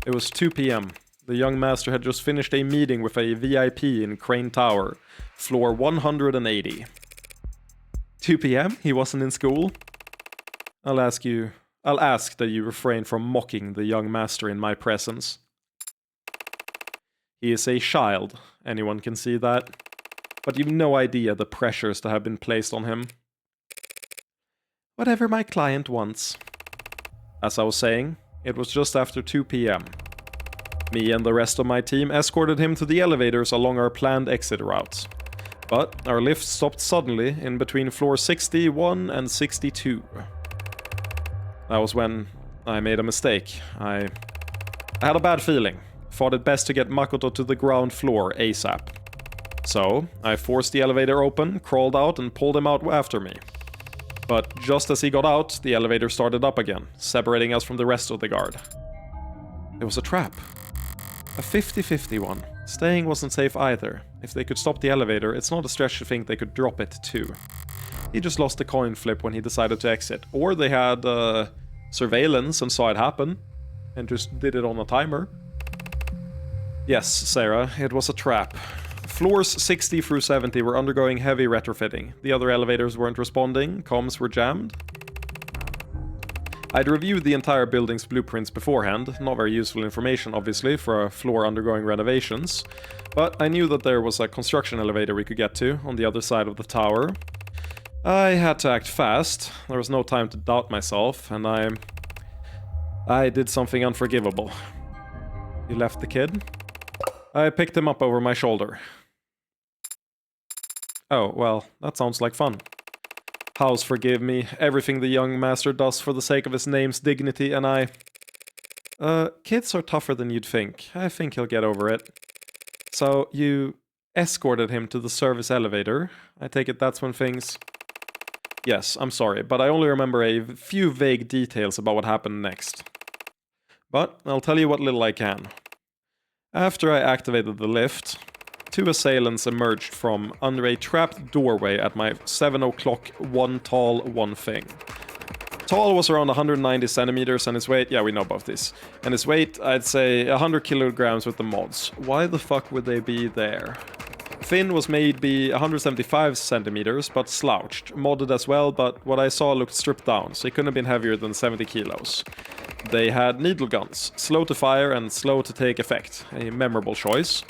[SPEAKER 1] It was 2 p.m. The young master had just finished a meeting with a VIP in Crane Tower, floor 180. 2 p.m.? He wasn't in school? I'll ask that you refrain from mocking the young master in my presence. He is a child, anyone can see that. But you've no idea the pressures that have been placed on him. Whatever my client wants. As I was saying, it was just after 2 p.m. Me and the rest of my team escorted him to the elevators along our planned exit routes. But our lift stopped suddenly in between floor 61 and 62. That was when I made a mistake. I had a bad feeling. Thought it best to get Makoto to the ground floor ASAP. So, I forced the elevator open, crawled out, and pulled him out after me. But just as he got out, the elevator started up again, separating us from the rest of the guard. It was a trap. A 50-50 one. Staying wasn't safe either. If they could stop the elevator, it's not a stretch to think they could drop it too. He just lost the coin flip when he decided to exit. Or they had surveillance and saw it happen, and just did it on a timer. Yes, Sarah, it was a trap. Floors 60 through 70 were undergoing heavy retrofitting. The other elevators weren't responding, comms were jammed. I'd reviewed the entire building's blueprints beforehand, not very useful information obviously for a floor undergoing renovations, but I knew that there was a construction elevator we could get to on the other side of the tower. I had to act fast, there was no time to doubt myself, and I did something unforgivable. You left the kid? I picked him up over my shoulder. Oh, well, that sounds like fun. House forgive me, everything the young master does for the sake of his name's dignity, and I... kids are tougher than you'd think. I think he'll get over it. So, you escorted him to the service elevator. I take it that's when things... Yes, I'm sorry, but I only remember a few vague details about what happened next. But I'll tell you what little I can. After I activated the lift, 2 assailants emerged from under a trapped doorway at my 7 o'clock, one tall, one thing. Tall was around 190 centimeters and his weight, yeah, we know about this. And his weight, I'd say 100 kilograms with the mods. Why the fuck would they be there? Thin was maybe 175 centimeters, but slouched. Modded as well, but what I saw looked stripped down, so he couldn't have been heavier than 70 kilos. They had needle guns, slow to fire and slow to take effect. A memorable choice.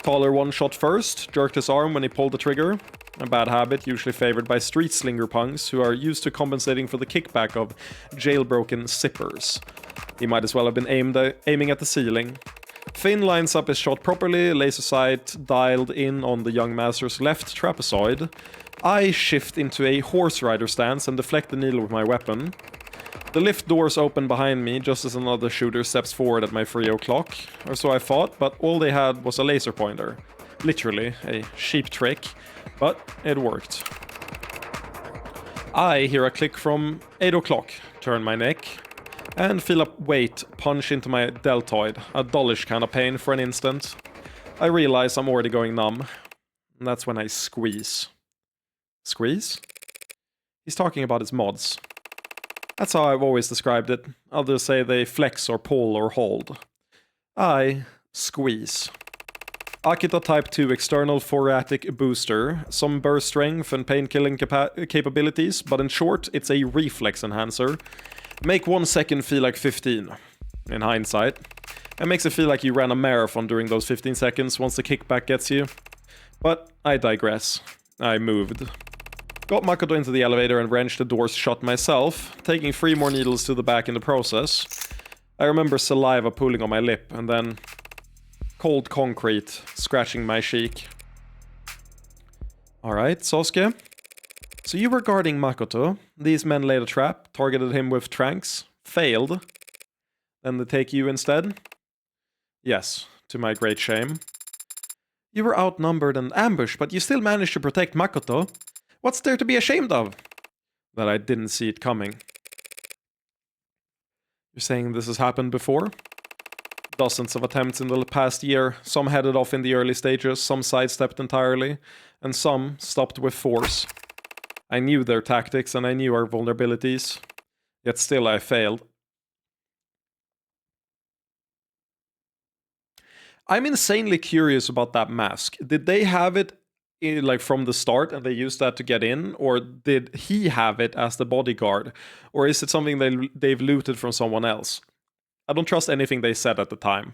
[SPEAKER 1] Taller one shot first, jerked his arm when he pulled the trigger. A bad habit usually favored by street slinger punks who are used to compensating for the kickback of jailbroken zippers. He might as well have been aiming at the ceiling. Finn lines up his shot properly, laser sight dialed in on the young master's left trapezoid. I shift into a horse rider stance and deflect the needle with my weapon. The lift doors open behind me just as another shooter steps forward at my 3 o'clock, or so I thought, but all they had was a laser pointer. Literally, a cheap trick, but it worked. I hear a click from 8 o'clock, turn my neck, and feel a weight punch into my deltoid, a dullish kind of pain for an instant. I realize I'm already going numb, and that's when I squeeze. Squeeze? He's talking about his mods. That's how I've always described it. Others say they flex or pull or hold. I squeeze. Akita Type 2 external thoracic booster, some burst strength and pain-killing capabilities, but in short, it's a reflex enhancer. Make 1 second feel like 15, in hindsight. It makes it feel like you ran a marathon during those 15 seconds once the kickback gets you. But I digress. I moved. Got Makoto into the elevator and wrenched the doors shut myself, taking 3 more needles to the back in the process. I remember saliva pooling on my lip, and then cold concrete scratching my cheek. Alright, Sasuke. So you were guarding Makoto. These men laid a trap, targeted him with tranks, failed. Then they take you instead. Yes, to my great shame. You were outnumbered and ambushed, but you still managed to protect Makoto. What's there to be ashamed of? That I didn't see it coming. You're saying this has happened before? Dozens of attempts in the past year, some headed off in the early stages, some sidestepped entirely, and some stopped with force. I knew their tactics and I knew our vulnerabilities, yet still I failed. I'm insanely curious about that mask. Did they have it like from the start and they used that to get in, or did he have it as the bodyguard, or is it something they've looted from someone else? I don't trust anything they said at the time.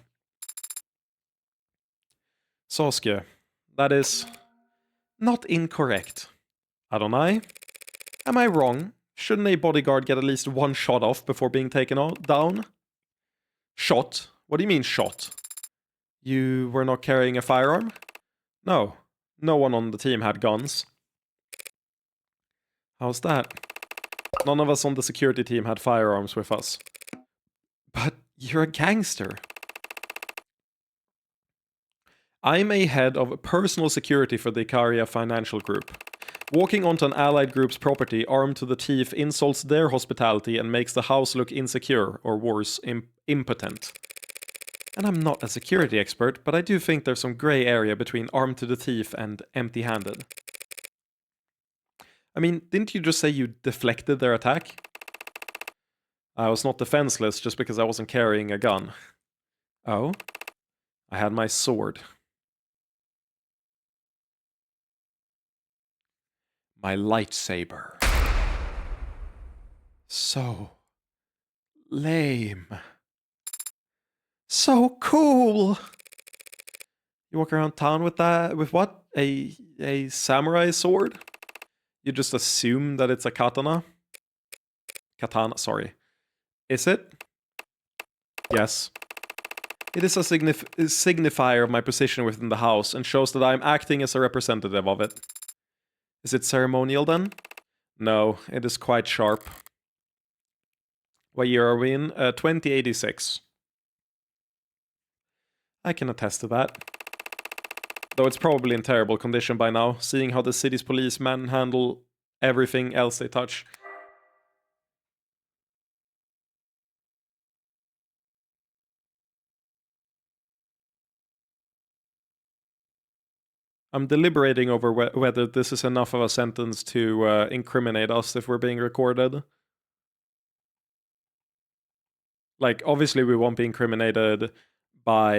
[SPEAKER 1] Sasuke, that is not incorrect. Adonai, am I wrong? Shouldn't a bodyguard get at least one shot off before being taken down? Shot? What do you mean shot? You were not carrying a firearm? No. No one on the team had guns. How's that? None of us on the security team had firearms with us. But you're a gangster. I'm a head of personal security for the Ikaria Financial Group. Walking onto an allied group's property armed to the teeth insults their hospitality and makes the house look insecure, or worse, impotent. And I'm not a security expert, but I do think there's some grey area between armed to the teeth and empty-handed. I mean, didn't you just say you deflected their attack? I was not defenseless just because I wasn't carrying a gun. Oh? I had my sword. My lightsaber. So lame. So cool! You walk around town with that, with what? A samurai sword? You just assume that it's a katana? Katana, sorry. Is it? Yes. It is a signifier of my position within the house and shows that I am acting as a representative of it. Is it ceremonial then? No, it is quite sharp. What year are we in? 2086. I can attest to that. Though it's probably in terrible condition by now, seeing how the city's police manhandle everything else they touch. I'm deliberating over whether this is enough of a sentence to incriminate us if we're being recorded. Like, obviously we won't be incriminated by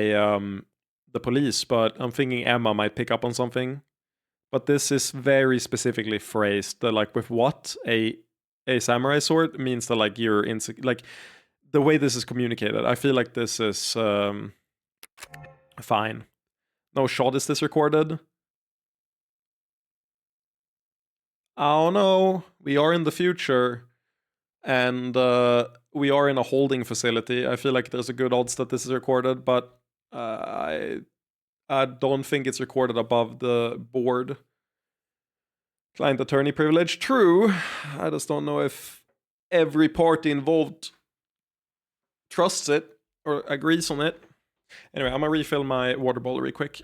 [SPEAKER 1] the police, but I'm thinking Emma might pick up on something. But this is very specifically phrased. That, like, with what? A samurai sword means that, like, you're like, the way this is communicated, I feel like this is fine. No shot is this recorded? Oh no, we are in the future. And we are in a holding facility. I feel like there's a good odds that this is recorded, but I don't think it's recorded above the board. Client attorney privilege, true. I just don't know if every party involved trusts it or agrees on it. Anyway, I'm gonna refill my water bottle real quick.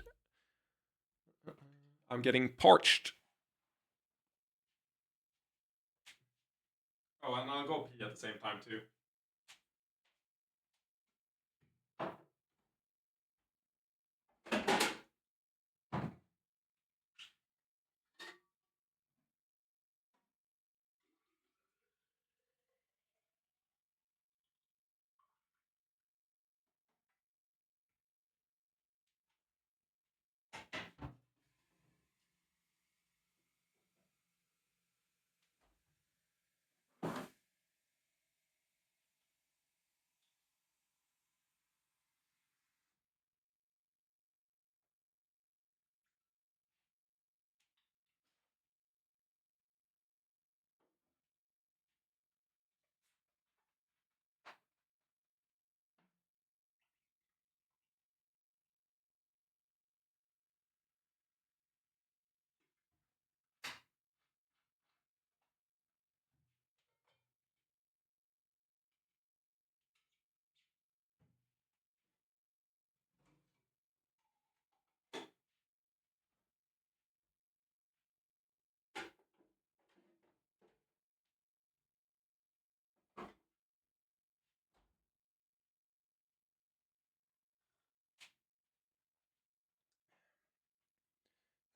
[SPEAKER 1] I'm getting parched. Oh, and I'll go pee at the same time too.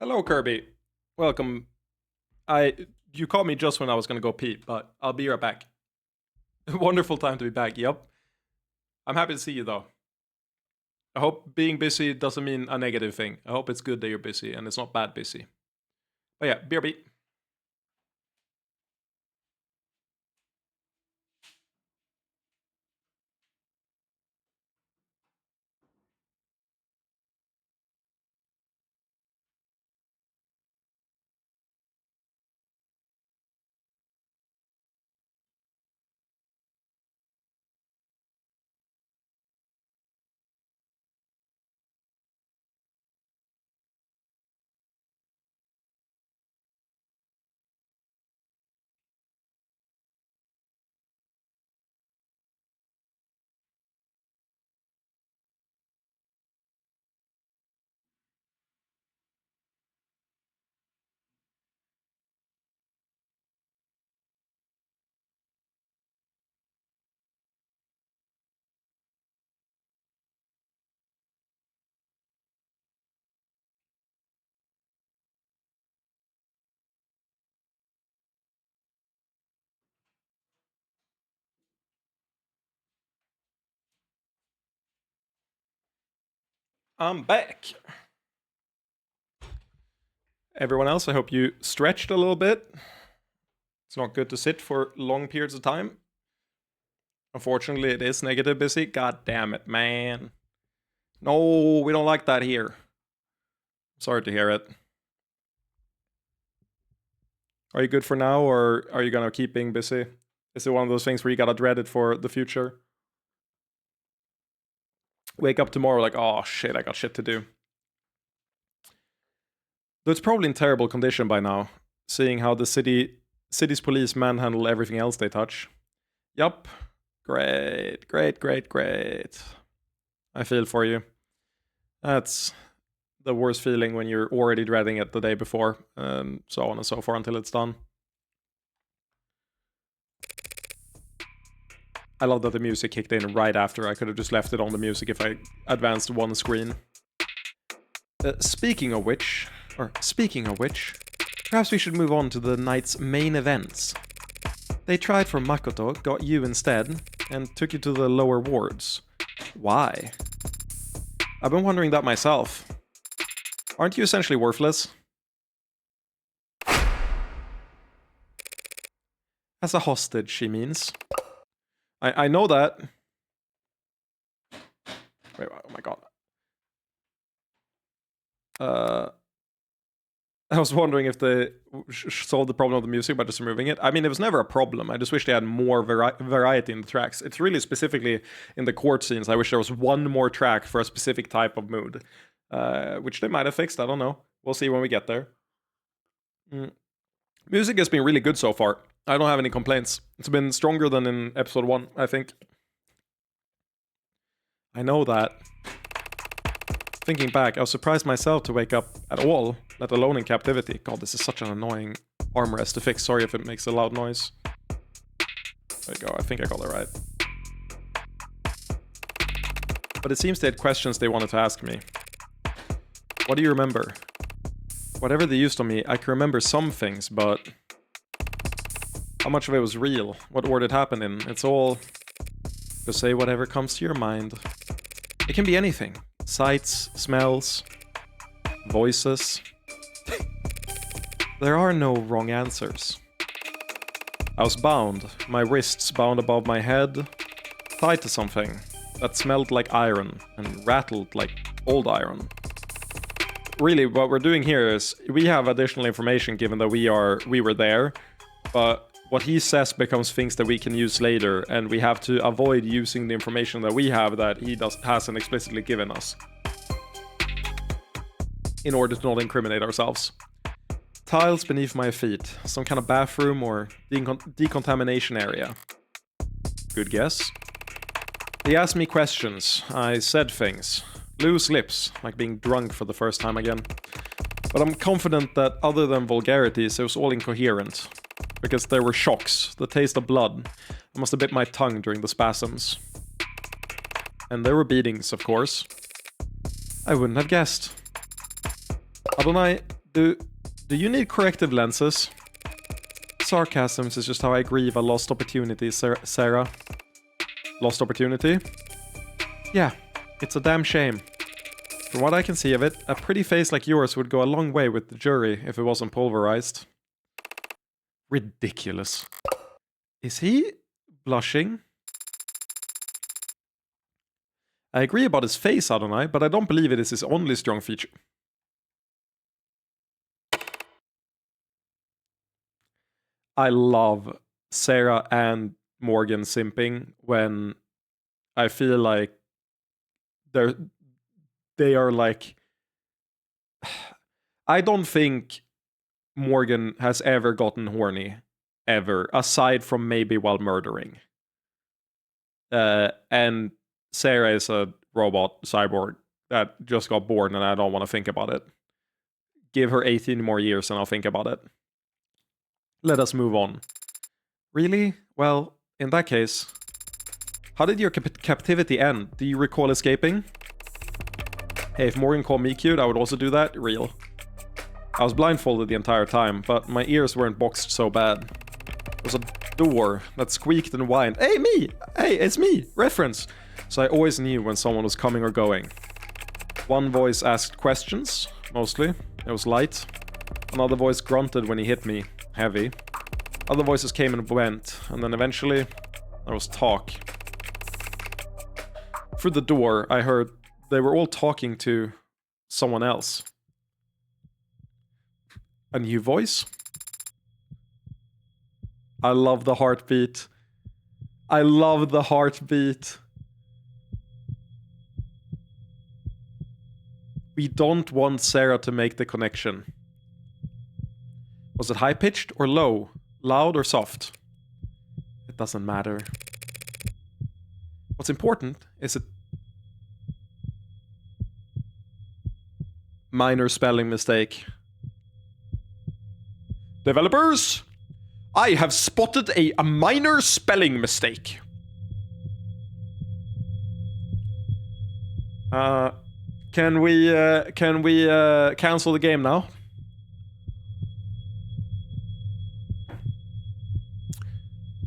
[SPEAKER 1] Hello, Kirby. Welcome. You called me just when I was gonna go pee, but I'll be right back. Wonderful time to be back, yep. I'm happy to see you, though. I hope being busy doesn't mean a negative thing. I hope it's good that you're busy, and it's not bad busy. But yeah, BRB. I'm back. Everyone else, I hope you stretched a little bit. It's not good to sit for long periods of time. Unfortunately, it is negative busy. God damn it, man. No, we don't like that here. Sorry to hear it. Are you good for now, or are you gonna keep being busy? Is it one of those things where you gotta dread it for the future? Wake up tomorrow like, oh shit, I got shit to do. Though it's probably in terrible condition by now, seeing how the city's police manhandle everything else they touch. Yup. Great, great, great, great. I feel for you. That's the worst feeling when you're already dreading it the day before, and so on and so forth until it's done. I love that the music kicked in right after. I could have just left it on the music if I advanced one screen. Speaking of which, perhaps we should move on to the night's main events. They tried for Makoto, got you instead, and took you to the lower wards. Why? I've been wondering that myself. Aren't you essentially worthless? As a hostage, she means. I know that. Wait, oh my god. I was wondering if they solved the problem of the music by just removing it. I mean, it was never a problem. I just wish they had more variety in the tracks. It's really specifically in the court scenes. I wish there was one more track for a specific type of mood. Which they might have fixed. I don't know. We'll see when we get there. Music has been really good so far. I don't have any complaints. It's been stronger than in episode 1, I think. I know that. Thinking back, I was surprised myself to wake up at all, let alone in captivity. God, this is such an annoying armrest to fix. Sorry if it makes a loud noise. There you go, I think I got it right. But it seems they had questions they wanted to ask me. What do you remember? Whatever they used on me, I can remember some things, but... how much of it was real? What word it happened in? It's all... just say whatever comes to your mind. It can be anything. Sights, smells, voices. There are no wrong answers. I was bound, my wrists bound above my head, tied to something that smelled like iron and rattled like old iron. Really, what we're doing here is we have additional information given that we were there, but what he says becomes things that we can use later, and we have to avoid using the information that we have that he hasn't explicitly given us in order to not incriminate ourselves. Tiles beneath my feet, some kind of bathroom or decontamination area. Good guess. He asked me questions, I said things. Loose lips, like being drunk for the first time again. But I'm confident that other than vulgarities, it was all incoherent. Because there were shocks, the taste of blood. I must have bit my tongue during the spasms. And there were beatings, of course. I wouldn't have guessed. Adonai, Do you need corrective lenses? Sarcasms is just how I grieve a lost opportunity, Sarah. Lost opportunity? Yeah, it's a damn shame. From what I can see of it, a pretty face like yours would go a long way with the jury if it wasn't pulverized. Ridiculous. Is he blushing? I agree about his face, Adonai, but I don't believe it is his only strong feature. I love Sarah and Morgan simping when I feel like they are like... I don't think Morgan has ever gotten horny, ever, aside from maybe while murdering. And Sarah is a robot cyborg that just got born and I don't want to think about it. Give her 18 more years and I'll think about it. Let us move on. Really? Well, in that case, how did your captivity end? Do you recall escaping? Hey, if Morgan called me cute, I would also do that. Real. I was blindfolded the entire time, but my ears weren't boxed so bad. There was a door that squeaked and whined. Hey, me! Hey, it's me! Reference! So I always knew when someone was coming or going. One voice asked questions, mostly. It was light. Another voice grunted when he hit me. Heavy. Other voices came and went, and then eventually there was talk. Through the door, I heard they were all talking to someone else. A new voice? I love the heartbeat. I love the heartbeat. We don't want Sarah to make the connection. Was it high-pitched or low? Loud or soft? It doesn't matter. What's important is a minor spelling mistake. Developers, I have spotted a minor spelling mistake. Can we cancel the game now?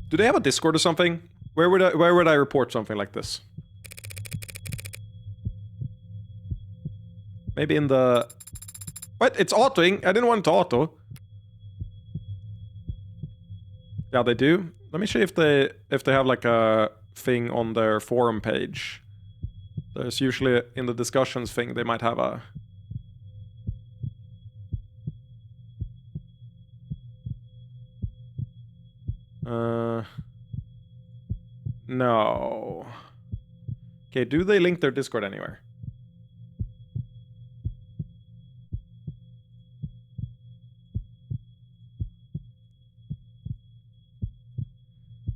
[SPEAKER 1] Do they have a Discord or something? Where would I report something like this? Maybe in the... What? It's autoing? I didn't want it to auto. Yeah, they do. Let me see if they have like a thing on their forum page. There's usually in the discussions thing they might have a... No. Okay, do they link their Discord anywhere?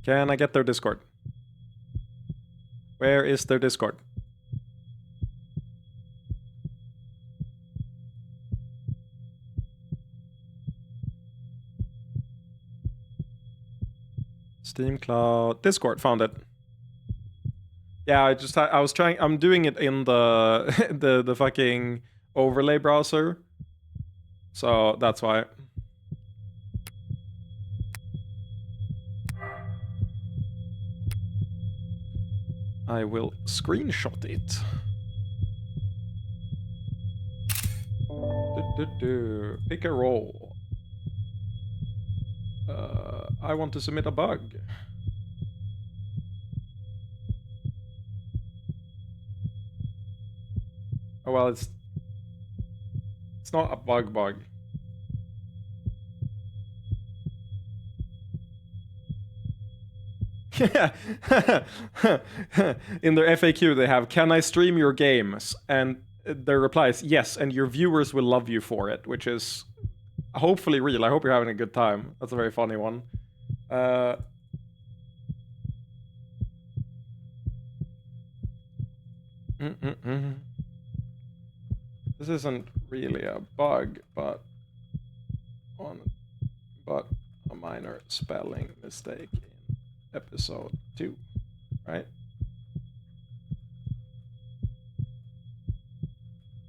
[SPEAKER 1] Can I get their Discord? Where is their Discord? Steam Cloud Discord, found it. Yeah, I was trying. I'm doing it in the the fucking overlay browser, so that's why. I will screenshot it. Pick a role. I want to submit a bug. Oh well, it's not a bug. In their FAQ they have, can I stream your games? And their reply is yes, and your viewers will love you for it, which is hopefully real. I hope you're having a good time. That's a very funny one. This isn't really a bug, but a minor spelling mistake in episode 2, right?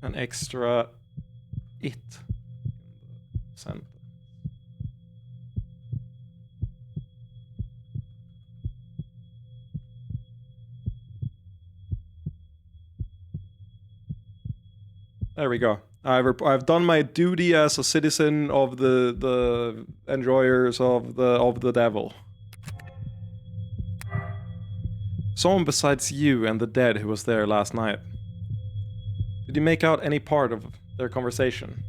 [SPEAKER 1] An extra it in There we go. I've done my duty as a citizen of the enjoyers of the devil. Someone besides you and the dead who was there last night. Did you make out any part of their conversation?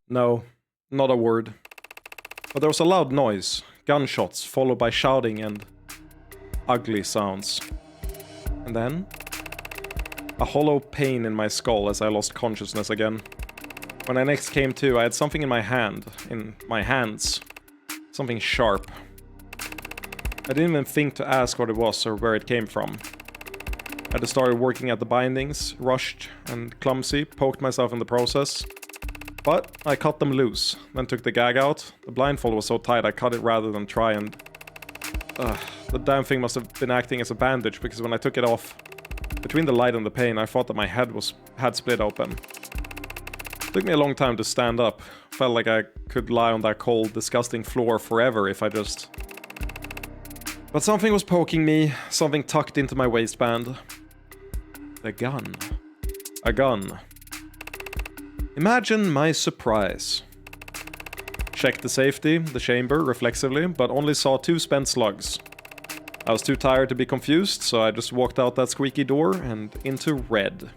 [SPEAKER 1] No, not a word. But there was a loud noise, gunshots followed by shouting and ugly sounds. And then a hollow pain in my skull as I lost consciousness again. When I next came to, I had something in my hands. Something sharp. I didn't even think to ask what it was or where it came from. I just started working at the bindings, rushed and clumsy, poked myself in the process. But I cut them loose, then took the gag out. The blindfold was so tight I cut it rather than try and... the damn thing must have been acting as a bandage, because when I took it off, between the light and the pain, I thought that my head had split open. It took me a long time to stand up. Felt like I could lie on that cold, disgusting floor forever if I just... But something was poking me, something tucked into my waistband. The gun. A gun. Imagine my surprise. Checked the safety, the chamber, reflexively, but only saw 2 spent slugs. I was too tired to be confused, so I just walked out that squeaky door and into red.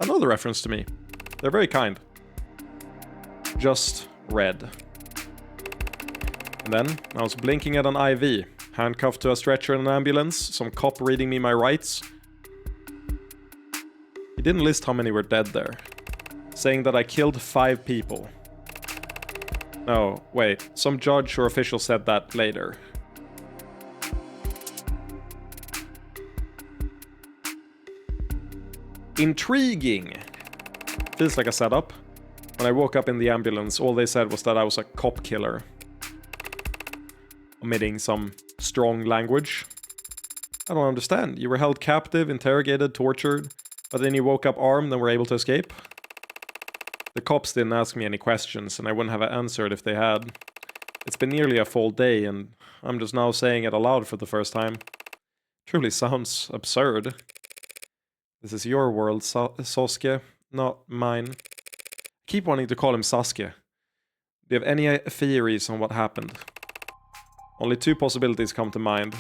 [SPEAKER 1] Another reference to me. They're very kind. Just red. And then I was blinking at an IV, handcuffed to a stretcher in an ambulance, some cop reading me my rights. He didn't list how many were dead there, saying that I killed 5 people. No, wait, some judge or official said that later. Intriguing! Feels like a setup. When I woke up in the ambulance, all they said was that I was a cop killer. Omitting some strong language. I don't understand. You were held captive, interrogated, tortured, but then you woke up armed and were able to escape? The cops didn't ask me any questions, and I wouldn't have answered if they had. It's been nearly a full day, and I'm just now saying it aloud for the first time. Truly sounds absurd. This is your world, Sasuke, not mine. I keep wanting to call him Sasuke. Do you have any theories on what happened? Only 2 possibilities come to mind.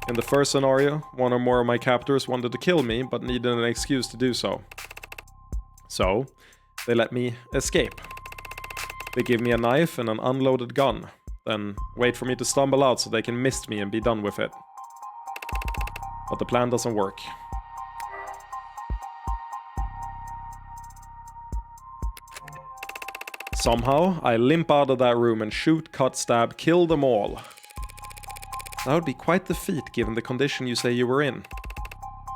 [SPEAKER 1] In the first scenario, one or more of my captors wanted to kill me, but needed an excuse to do so. So, they let me escape. They give me a knife and an unloaded gun, then wait for me to stumble out so they can mist me and be done with it. But the plan doesn't work. Somehow, I limp out of that room and shoot, cut, stab, kill them all. That would be quite the feat given the condition you say you were in.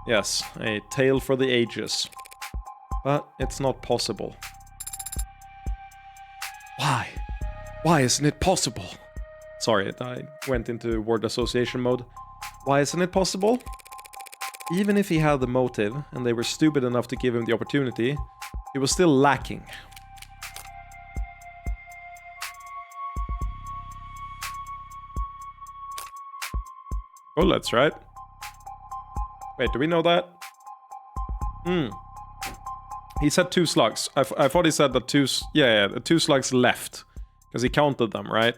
[SPEAKER 1] Yes, a tale for the ages. But it's not possible. Why? Why isn't it possible? Sorry, I went into word association mode. Why isn't it possible? Even if he had the motive, and they were stupid enough to give him the opportunity, he was still lacking. Bullets, right? Wait, do we know that? He said 2 slugs. I thought he said that 2... Yeah, 2 slugs left. Because he counted them, right?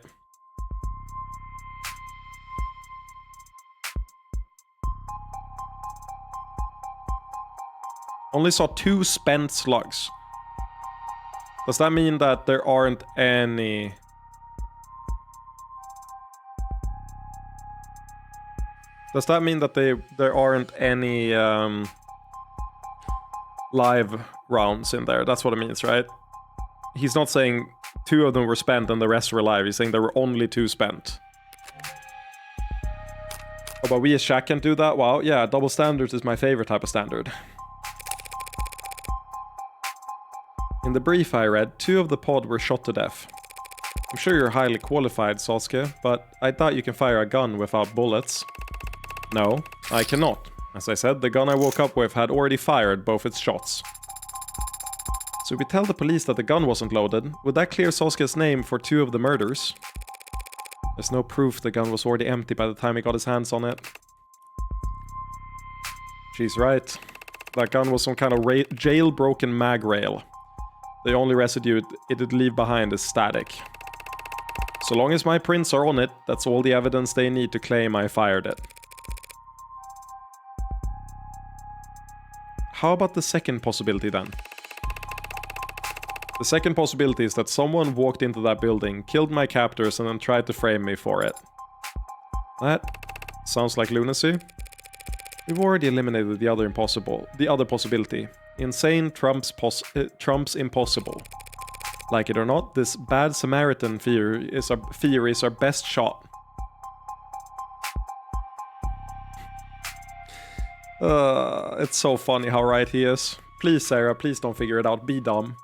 [SPEAKER 1] Only saw 2 spent slugs. Does that mean that there aren't any... Does that mean that there aren't any live rounds in there? That's what it means, right? He's not saying 2 of them were spent and the rest were live. He's saying there were only 2 spent. Oh, but we as Shaq can't do that? Wow, yeah, double standards is my favorite type of standard. In the brief I read, 2 of the pod were shot to death. I'm sure you're highly qualified, Sasuke, but I doubt you can fire a gun without bullets. No, I cannot. As I said, the gun I woke up with had already fired both its shots. So if we tell the police that the gun wasn't loaded, would that clear Sasuke's name for 2 of the murders? There's no proof the gun was already empty by the time he got his hands on it. She's right. That gun was some kind of jailbroken mag rail. The only residue it'd leave behind is static. So long as my prints are on it, that's all the evidence they need to claim I fired it. How about the second possibility then? The second possibility is that someone walked into that building, killed my captors, and then tried to frame me for it. That sounds like lunacy. We've already eliminated the other possibility. Insane trumps impossible. Like it or not, this bad Samaritan theory is our best shot. It's so funny how right he is. Please, Sarah, please don't figure it out. Be dumb.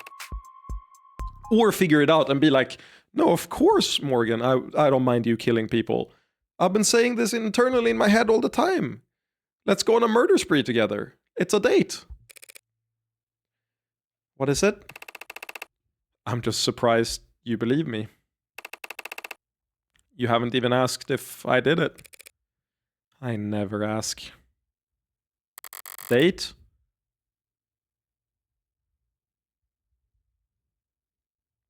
[SPEAKER 1] Or figure it out and be like, no, of course, Morgan, I don't mind you killing people. I've been saying this internally in my head all the time. Let's go on a murder spree together. It's a date. What is it? I'm just surprised you believe me. You haven't even asked if I did it. I never ask. Date?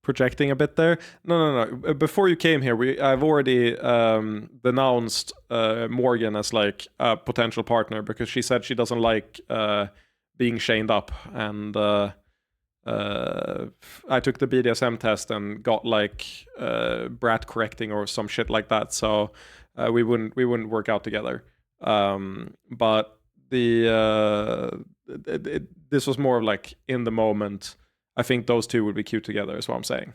[SPEAKER 1] Projecting a bit there. No. Before you came here, I've already denounced Morgan as like a potential partner because she said she doesn't like being chained up, and I took the BDSM test and got like brat correcting or some shit like that. So we wouldn't work out together. But this was more of like in the moment. I think those two would be cute together, is what I'm saying.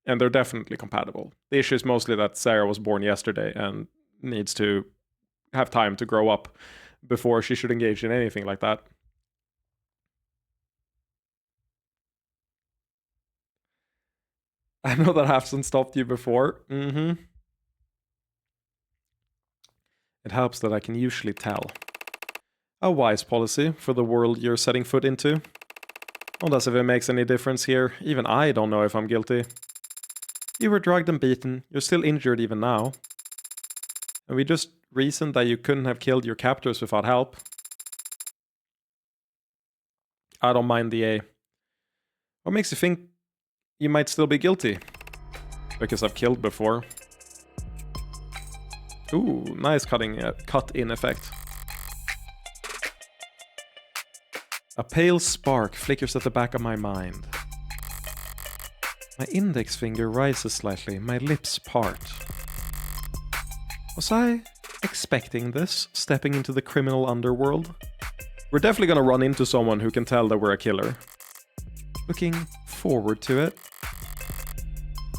[SPEAKER 1] And they're definitely compatible. The issue is mostly that Sarah was born yesterday and needs to have time to grow up before she should engage in anything like that. I know that hasn't stopped you before. It helps that I can usually tell. A wise policy for the world you're setting foot into. Not as if it makes any difference here. Even I don't know if I'm guilty. You were drugged and beaten. You're still injured even now. And we just reasoned that you couldn't have killed your captors without help. I don't mind the A. What makes you think you might still be guilty? Because I've killed before. Ooh, nice cut-in effect. A pale spark flickers at the back of my mind. My index finger rises slightly, my lips part. Was I expecting this, stepping into the criminal underworld? We're definitely gonna run into someone who can tell that we're a killer. Looking forward to it.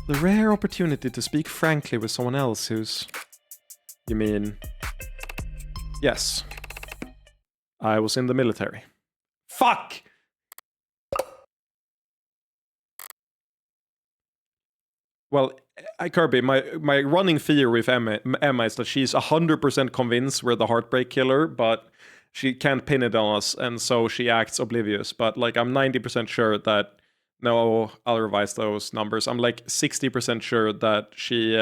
[SPEAKER 1] The rare opportunity to speak frankly with someone else who's... You mean... Yes. I was in the military. Fuck! Well, Kirby, my running fear with Emma is that she's 100% convinced we're the Heartbreak Killer, but she can't pin it on us, and so she acts oblivious. But like, I'm 90% sure that... No, I'll revise those numbers. I'm like 60% sure that she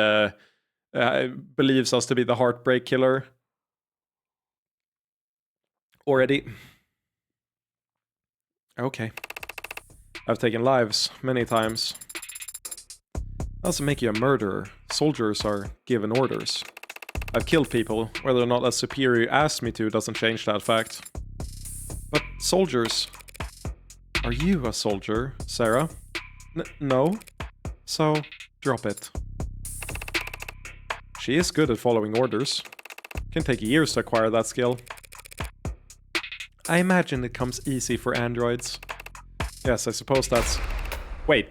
[SPEAKER 1] believes us to be the Heartbreak Killer. Already. Okay. I've taken lives many times. Doesn't make you a murderer. Soldiers are given orders. I've killed people. Whether or not a superior asked me to doesn't change that fact. But soldiers... Are you a soldier, Sarah? No? So, drop it. She is good at following orders. Can take years to acquire that skill. I imagine it comes easy for androids. Yes, I suppose that's... Wait,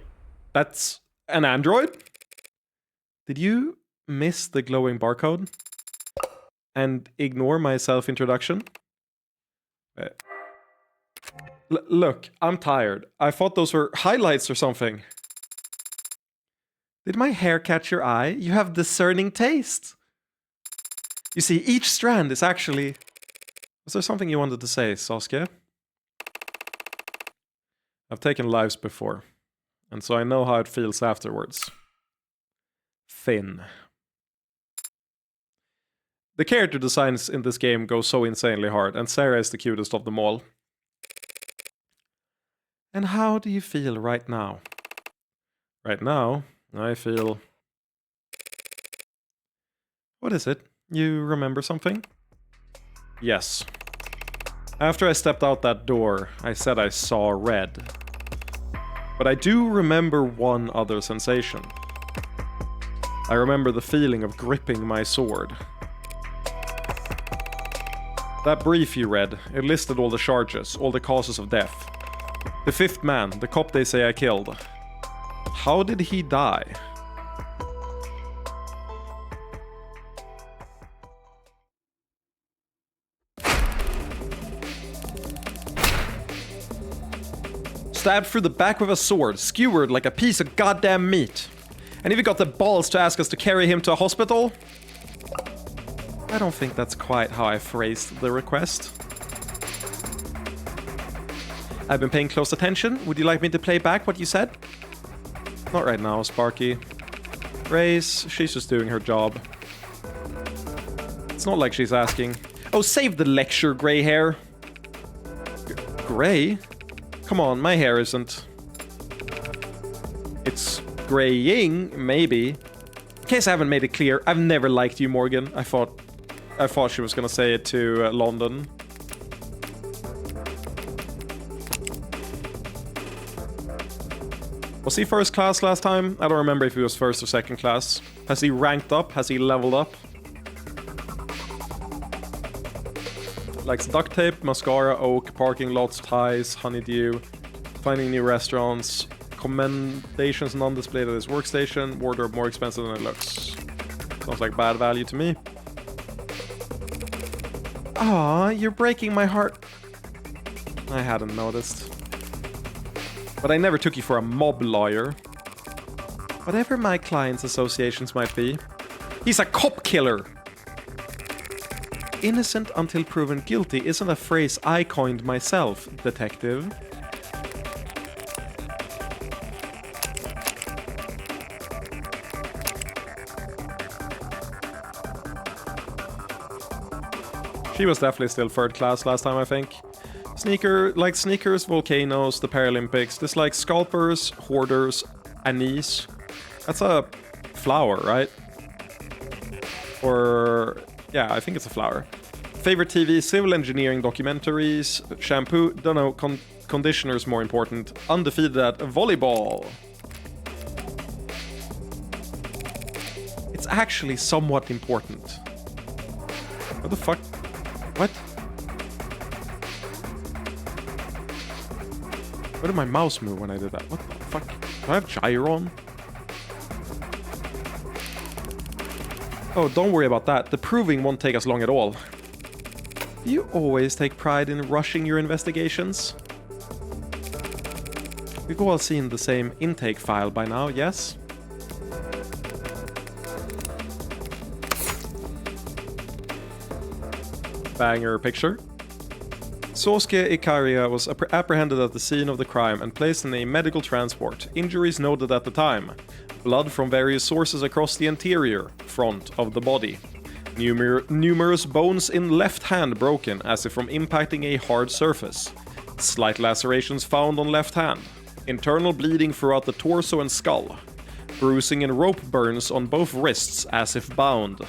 [SPEAKER 1] that's an android? Did you miss the glowing barcode? And ignore my self-introduction? Look, I'm tired. I thought those were highlights or something. Did my hair catch your eye? You have discerning taste. You see, each strand is actually Was there something you wanted to say, Sasuke? I've taken lives before, and so I know how it feels afterwards. Thin. The character designs in this game go so insanely hard, and Sarah is the cutest of them all. And how do you feel right now? Right now, I feel... What is it? You remember something? Yes. After I stepped out that door, I said I saw red. But I do remember one other sensation. I remember the feeling of gripping my sword. That brief you read, it listed all the charges, all the causes of death. The fifth man, the cop they say I killed. How did he die? Stabbed through the back with a sword, skewered like a piece of goddamn meat. And if you got the balls to ask us to carry him to a hospital? I don't think that's quite how I phrased the request. I've been paying close attention. Would you like me to play back what you said? Not right now, Sparky. Grace, she's just doing her job. It's not like she's asking. Oh, save the lecture, grey hair. Grey? Come on, my hair isn't. It's graying, maybe. In case I haven't made it clear, I've never liked you, Morgan. I thought she was gonna say it to London. Was he first class last time? I don't remember if he was first or second class. Has he ranked up? Has he leveled up? Likes duct tape, mascara, oak, parking lots, ties, honeydew, finding new restaurants, commendations non-displayed at his workstation, wardrobe more expensive than it looks. Sounds like bad value to me. Aw, you're breaking my heart. I hadn't noticed. But I never took you for a mob lawyer. Whatever my client's associations might be, he's a cop killer! Innocent until proven guilty isn't a phrase I coined myself, detective. She was definitely still third class last time, I think. Likes sneakers, volcanoes, the Paralympics, dislikes scalpers, hoarders, anise. That's a flower, right? Or... yeah, I think it's a flower. Favorite TV, civil engineering documentaries, shampoo, don't know, conditioner's more important. Undefeated at volleyball. It's actually somewhat important. What the fuck? What? Where did my mouse move when I did that? What the fuck? Do I have gyro on? Oh, don't worry about that. The proving won't take us long at all. Do you always take pride in rushing your investigations? We've all seen the same intake file by now, yes? Banger picture. Sosuke Ikaria was apprehended at the scene of the crime and placed in a medical transport. Injuries noted at the time. Blood from various sources across the interior, front of the body. Numerous bones in left hand broken as if from impacting a hard surface. Slight lacerations found on left hand. Internal bleeding throughout the torso and skull. Bruising and rope burns on both wrists as if bound.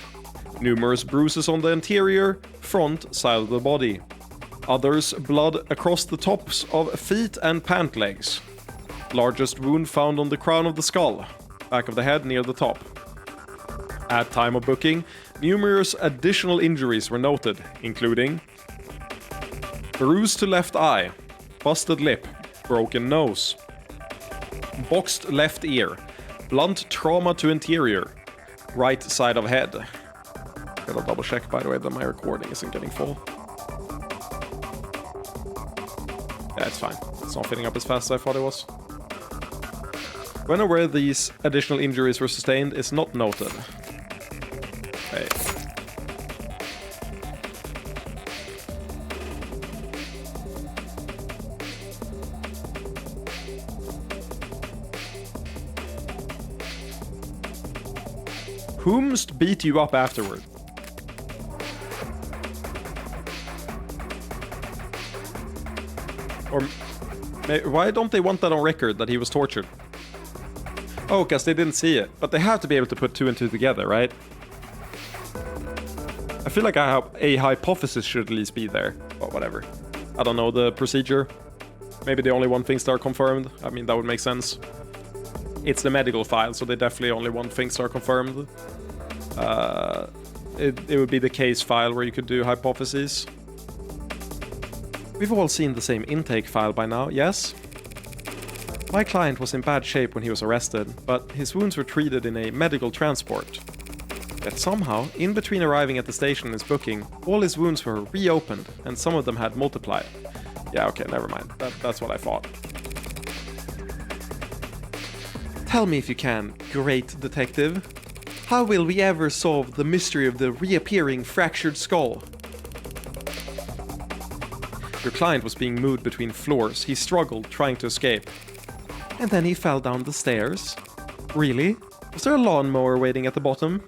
[SPEAKER 1] Numerous bruises on the interior, front side of the body. Others blood across the tops of feet and pant legs. Largest wound found on the crown of the skull. Back of the head near the top. At time of booking, numerous additional injuries were noted, including bruise to left eye, busted lip, broken nose, boxed left ear, blunt trauma to interior, right side of head. Gotta double check, by the way, that my recording isn't getting full. Yeah, it's fine. It's not filling up as fast as I thought it was. When or where these additional injuries were sustained is not noted. Okay. Whomst beat you up afterward? Or why don't they want that on record, that he was tortured? Oh, because they didn't see it. But they have to be able to put 2 and 2 together, right? I feel like a hypothesis should at least be there. But whatever. I don't know the procedure. Maybe they only want things that are confirmed. I mean, that would make sense. It's the medical file, so they definitely only want things that are confirmed. It would be the case file where you could do hypotheses. We've all seen the same intake file by now, yes? My client was in bad shape when he was arrested, but his wounds were treated in a medical transport. Yet somehow, in between arriving at the station and his booking, all his wounds were reopened, and some of them had multiplied. Yeah, okay, never mind. That's what I thought. Tell me if you can, great detective. How will we ever solve the mystery of the reappearing fractured skull? Your client was being moved between floors. He struggled, trying to escape. And then he fell down the stairs. Really? Was there a lawnmower waiting at the bottom?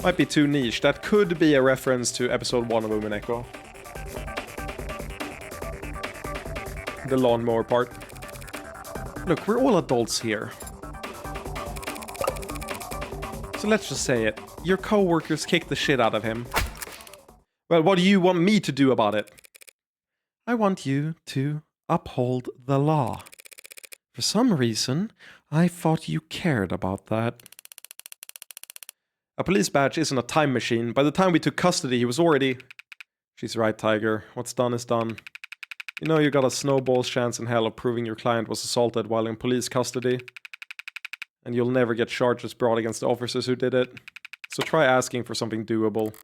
[SPEAKER 1] Might be too niche. That could be a reference to episode 1 of Umineko. The lawnmower part. Look, we're all adults here. So let's just say it. Your co-workers kicked the shit out of him. Well, what do you want me to do about it? I want you to uphold the law. For some reason, I thought you cared about that. A police badge isn't a time machine. By the time we took custody, he was already... She's right, Tiger. What's done is done. You know you got a snowball's chance in hell of proving your client was assaulted while in police custody. And you'll never get charges brought against the officers who did it. So try asking for something doable.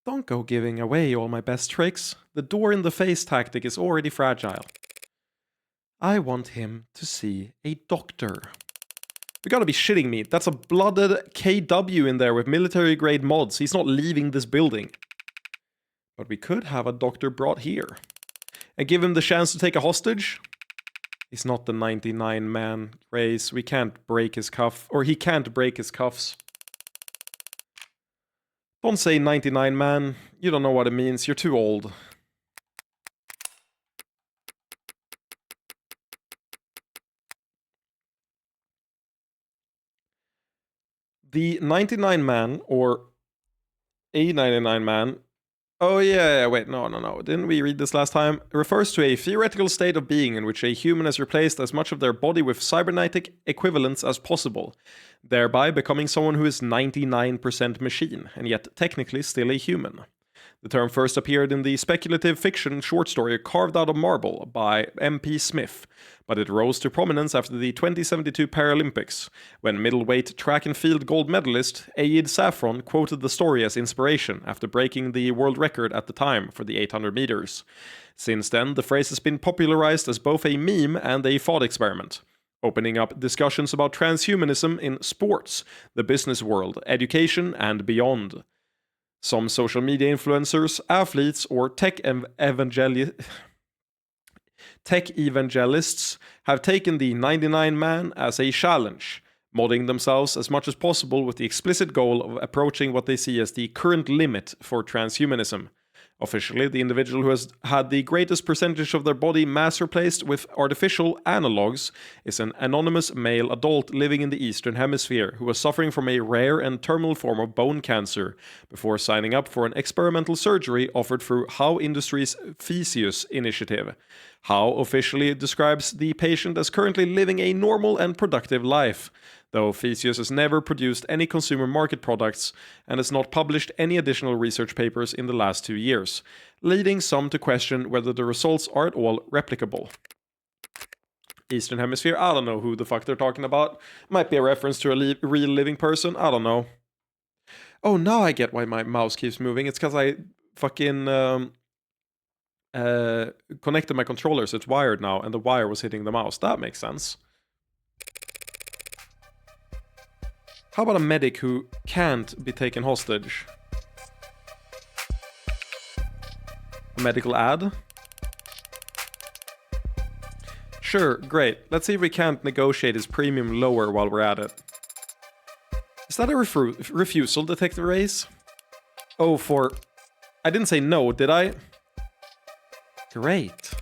[SPEAKER 1] Don't go giving away all my best tricks. The door-in-the-face tactic is already fragile. I want him to see a doctor. You gotta be shitting me. That's a blooded KW in there with military-grade mods. He's not leaving this building. But we could have a doctor brought here. And give him the chance to take a hostage? He's not the 99-man race. We can't break his cuff. Or he can't break his cuffs. Don't say 99, man. You don't know what it means. You're too old. The 99 man, or a 99 man... Oh yeah, wait, no. Didn't we read this last time? It refers to a theoretical state of being in which a human has replaced as much of their body with cybernetic equivalents as possible, thereby becoming someone who is 99% machine, and yet technically still a human. The term first appeared in the speculative fiction short story Carved Out of Marble by M.P. Smith, but it rose to prominence after the 2072 Paralympics, when middleweight track and field gold medalist Ayid Saffron quoted the story as inspiration after breaking the world record at the time for the 800 meters. Since then, the phrase has been popularized as both a meme and a thought experiment, opening up discussions about transhumanism in sports, the business world, education, and beyond. Some social media influencers, athletes, or tech evangelists have taken the 99 man as a challenge, modding themselves as much as possible with the explicit goal of approaching what they see as the current limit for transhumanism. Officially, the individual who has had the greatest percentage of their body mass replaced with artificial analogs is an anonymous male adult living in the Eastern Hemisphere who was suffering from a rare and terminal form of bone cancer before signing up for an experimental surgery offered through How Industries' Theseus initiative. How officially describes the patient as currently living a normal and productive life, though Theseus has never produced any consumer market products and has not published any additional research papers in the last 2 years, leading some to question whether the results are at all replicable. Eastern Hemisphere, I don't know who the fuck they're talking about. Might be a reference to a real living person, I don't know. Oh, now I get why my mouse keeps moving. It's because I fucking connected my controller, so it's wired now, and the wire was hitting the mouse. That makes sense. How about a medic who can't be taken hostage? A medical ad? Sure, great. Let's see if we can't negotiate his premium lower while we're at it. Is that a refusal, Detective Reyes? Oh, I didn't say no, did I? Great.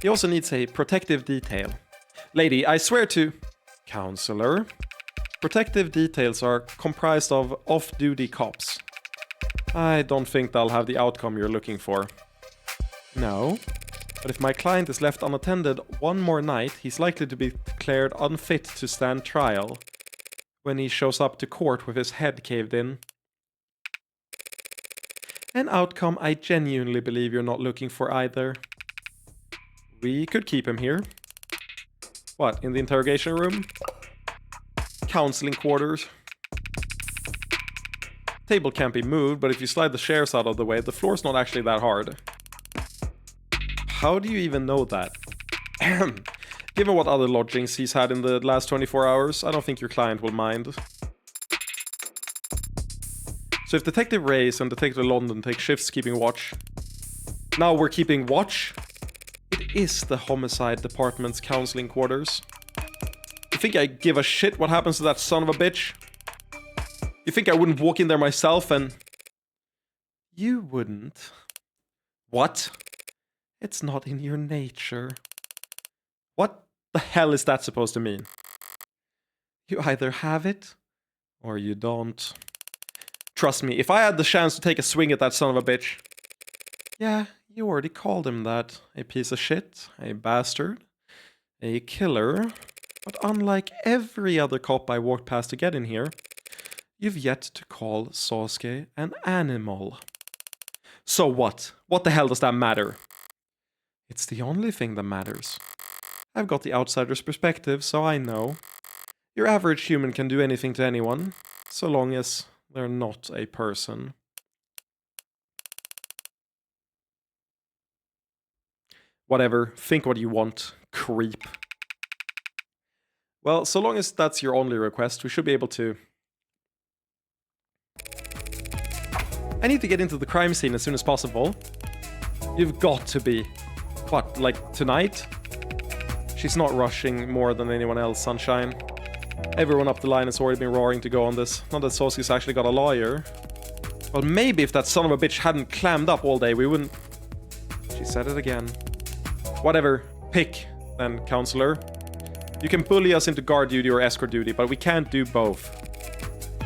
[SPEAKER 1] He also needs a protective detail. Lady, I swear to... Counselor. Protective details are comprised of off-duty cops. I don't think they'll have the outcome you're looking for. No. But if my client is left unattended one more night, he's likely to be declared unfit to stand trial when he shows up to court with his head caved in. An outcome I genuinely believe you're not looking for either. We could keep him here. What, in the interrogation room? Counseling quarters. Table can't be moved, but if you slide the chairs out of the way, the floor's not actually that hard. How do you even know that? Given what other lodgings he's had in the last 24 hours, I don't think your client will mind. So if Detective Reyes and Detective London take shifts keeping watch... Now we're keeping watch? It is the Homicide Department's counseling quarters. You think I give a shit what happens to that son of a bitch? You think I wouldn't walk in there myself and... You wouldn't. What? It's not in your nature. What the hell is that supposed to mean? You either have it, or you don't. Trust me, if I had the chance to take a swing at that son of a bitch... Yeah, you already called him that. A piece of shit, a bastard, a killer. But unlike every other cop I walked past to get in here, you've yet to call Sasuke an animal. So what? What the hell does that matter? It's the only thing that matters. I've got the outsider's perspective, so I know. Your average human can do anything to anyone, so long as they're not a person. Whatever, think what you want, creep. Well, so long as that's your only request, we should be able to... I need to get into the crime scene as soon as possible. You've got to be. What, like tonight? She's not rushing more than anyone else, Sunshine. Everyone up the line has already been roaring to go on this. Not that Sasuke's actually got a lawyer. Well, maybe if that son of a bitch hadn't clammed up all day, we wouldn't... She said it again. Whatever. Pick, then, counselor. You can bully us into guard duty or escort duty, but we can't do both.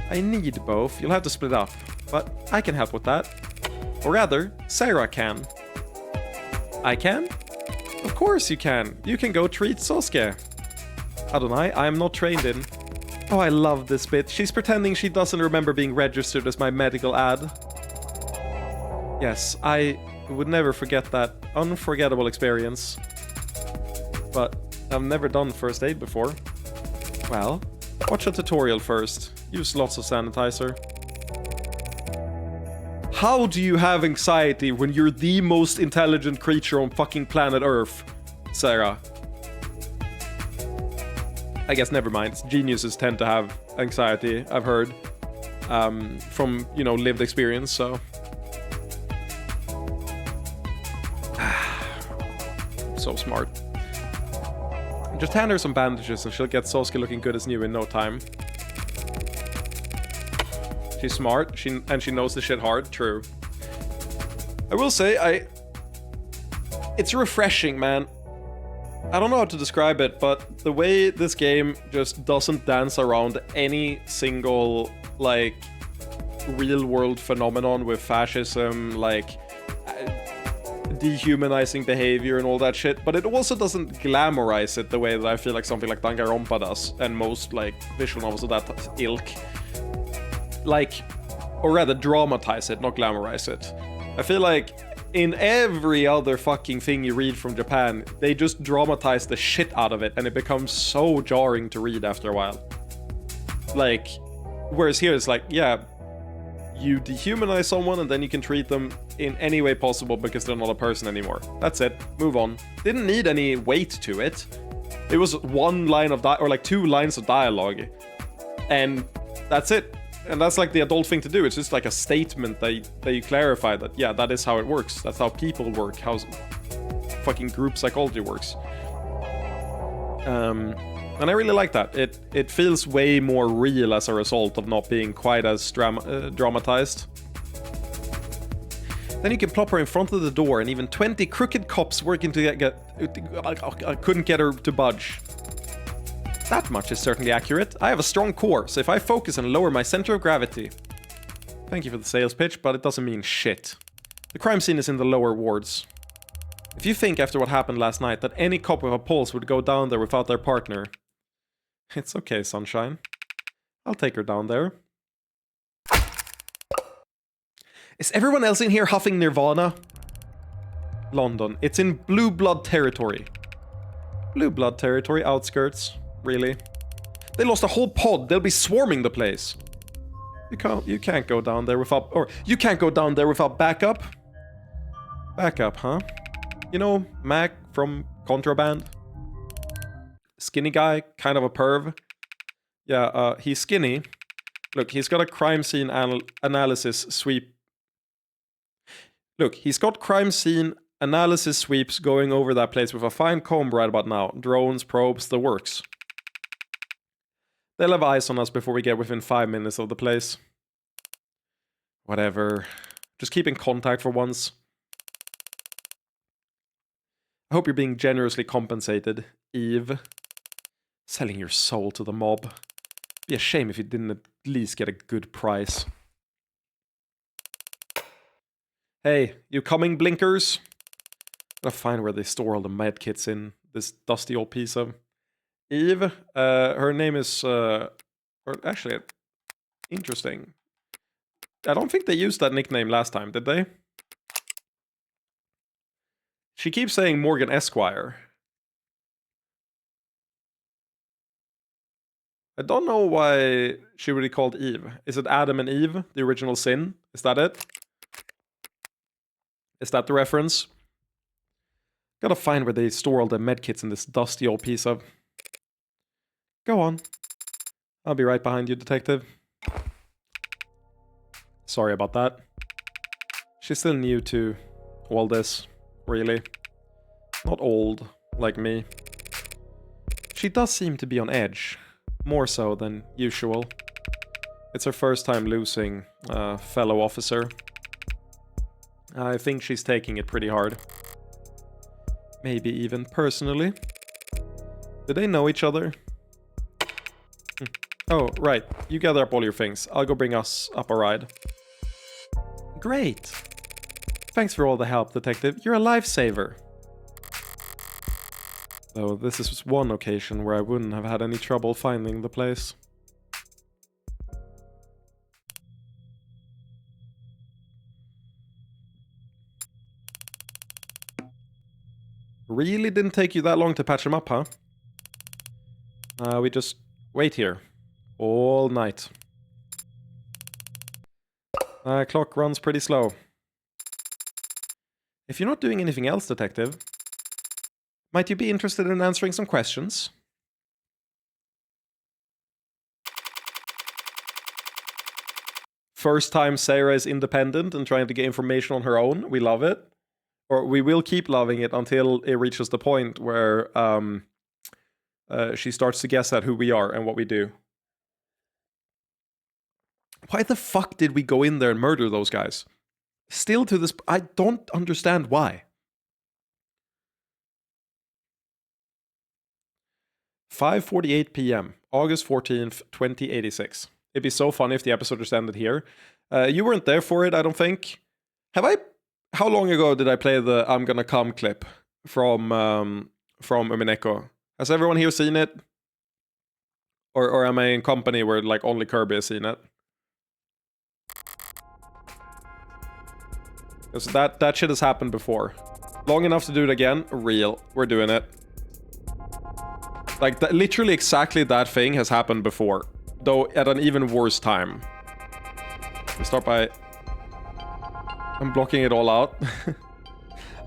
[SPEAKER 1] I need both. You'll have to split up. But I can help with that. Or rather, Sarah can. I can? Of course you can. You can go treat Sasuke. Adonai, I am not trained in... Oh, I love this bit. She's pretending she doesn't remember being registered as my medical ad. Yes, I would never forget that unforgettable experience. But I've never done first aid before. Well, watch a tutorial first. Use lots of sanitizer. How do you have anxiety when you're the most intelligent creature on fucking planet Earth, Sarah? I guess never mind. Geniuses tend to have anxiety, I've heard. From, you know, lived experience, so... So smart. Just hand her some bandages and she'll get Sasuke looking good as new in no time. She's smart, and she knows the shit hard, true. I will say, it's refreshing, man. I don't know how to describe it, but the way this game just doesn't dance around any single, like, real-world phenomenon with fascism, like, dehumanizing behavior and all that shit, but it also doesn't glamorize it the way that I feel like something like Danganronpa does, and most, like, visual novels of that ilk. Like, or rather dramatize it, not glamorize it. I feel like in every other fucking thing you read from Japan, they just dramatize the shit out of it and it becomes so jarring to read after a while. Like, whereas here it's like, yeah, you dehumanize someone and then you can treat them in any way possible because they're not a person anymore. That's it. Move on. Didn't need any weight to it. It was one line of or like 2 lines of dialogue. And that's it. And that's like the adult thing to do. It's just like a statement that you clarify that, yeah, that is how it works. That's how people work. How fucking group psychology works. And I really like that. It feels way more real as a result of not being quite as dramatized. Then you can plop her in front of the door, and even 20 crooked cops working to I couldn't get her to budge. That much is certainly accurate. I have a strong core, so if I focus and lower my center of gravity... Thank you for the sales pitch, but it doesn't mean shit. The crime scene is in the lower wards. If you think after what happened last night that any cop with a pulse would go down there without their partner... It's okay, sunshine. I'll take her down there. Is everyone else in here huffing Nirvana? London. It's in Blue Blood territory. Blue Blood territory, outskirts. Really? They lost a whole pod. They'll be swarming the place. You can't go down there without... Or, you can't go down there without backup. Backup, huh? You know, Mac from Contraband? Skinny guy, kind of a perv. Yeah, he's skinny. Look, he's got a crime scene analysis sweep. Look, he's got crime scene analysis sweeps going over that place with a fine comb right about now. Drones, probes, the works. They'll have eyes on us before we get within 5 minutes of the place. Whatever. Just keep in contact for once. I hope you're being generously compensated, Eve. Selling your soul to the mob. Be a shame if you didn't at least get a good price. Hey, you coming, blinkers? Gotta find where they store all the medkits in this dusty old piece of... Eve, her name is, or actually, interesting. I don't think they used that nickname last time, did they? She keeps saying Morgan Esquire. I don't know why she would be called Eve. Is it Adam and Eve, the original sin? Is that it? Is that the reference? Gotta find where they store all the medkits in this dusty old piece of... Go on. I'll be right behind you, detective. Sorry about that. She's still new to all this, really. Not old, like me. She does seem to be on edge. More so than usual. It's her first time losing a fellow officer. I think she's taking it pretty hard. Maybe even personally. Do they know each other? Oh, right. You gather up all your things. I'll go bring us up a ride. Great. Thanks for all the help, detective. You're a lifesaver. Though this is one occasion where I wouldn't have had any trouble finding the place. Really didn't take you that long to patch him up, huh? We just wait here. All night. Clock runs pretty slow. If you're not doing anything else, detective, might you be interested in answering some questions? First time Sarah is independent and trying to get information on her own. We love it. Or we will keep loving it until it reaches the point where she starts to guess at who we are and what we do. Why the fuck did we go in there and murder those guys? Still to this... I don't understand why. 5:48 p.m. August 14th, 2086. It'd be so funny if the episode just ended here. You weren't there for it, I don't think. Have I... How long ago did I play the I'm Gonna Come clip from Umineko? Has everyone here seen it? Or am I in company where like only Kirby has seen it? Because that shit has happened before. Long enough to do it again? Real. We're doing it. Like, literally exactly that thing has happened before. Though at an even worse time. We start by... I'm blocking it all out.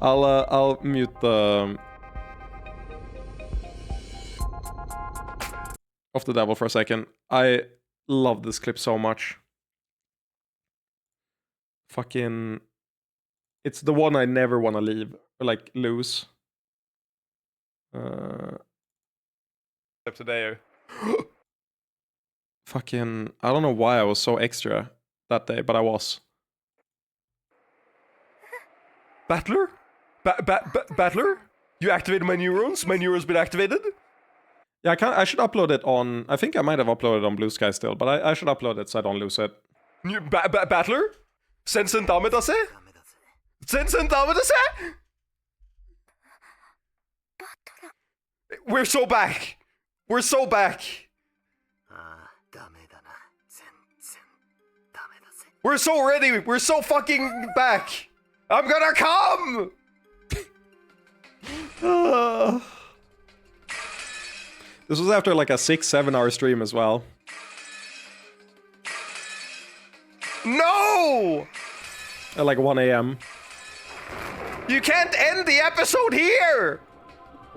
[SPEAKER 1] I'll mute the... Off the devil for a second. I love this clip so much. Fucking... It's the one I never want to leave. Or, like, lose. Except today. Fucking... I don't know why I was so extra that day, but I was.
[SPEAKER 5] Battler? Battler? You activated my neurons? My neurons been activated?
[SPEAKER 1] Yeah, I should upload it on... I think I might have uploaded on Blue Sky still, but I should upload it so I don't lose it.
[SPEAKER 5] Battler? Sensen damedase? Sensen damedase? We're so back! We're so back! We're so ready! We're so fucking back! I'm gonna come!
[SPEAKER 1] This was after like a 6-7 hour stream as well.
[SPEAKER 5] No!
[SPEAKER 1] At like 1 a.m.
[SPEAKER 5] You can't end the episode here!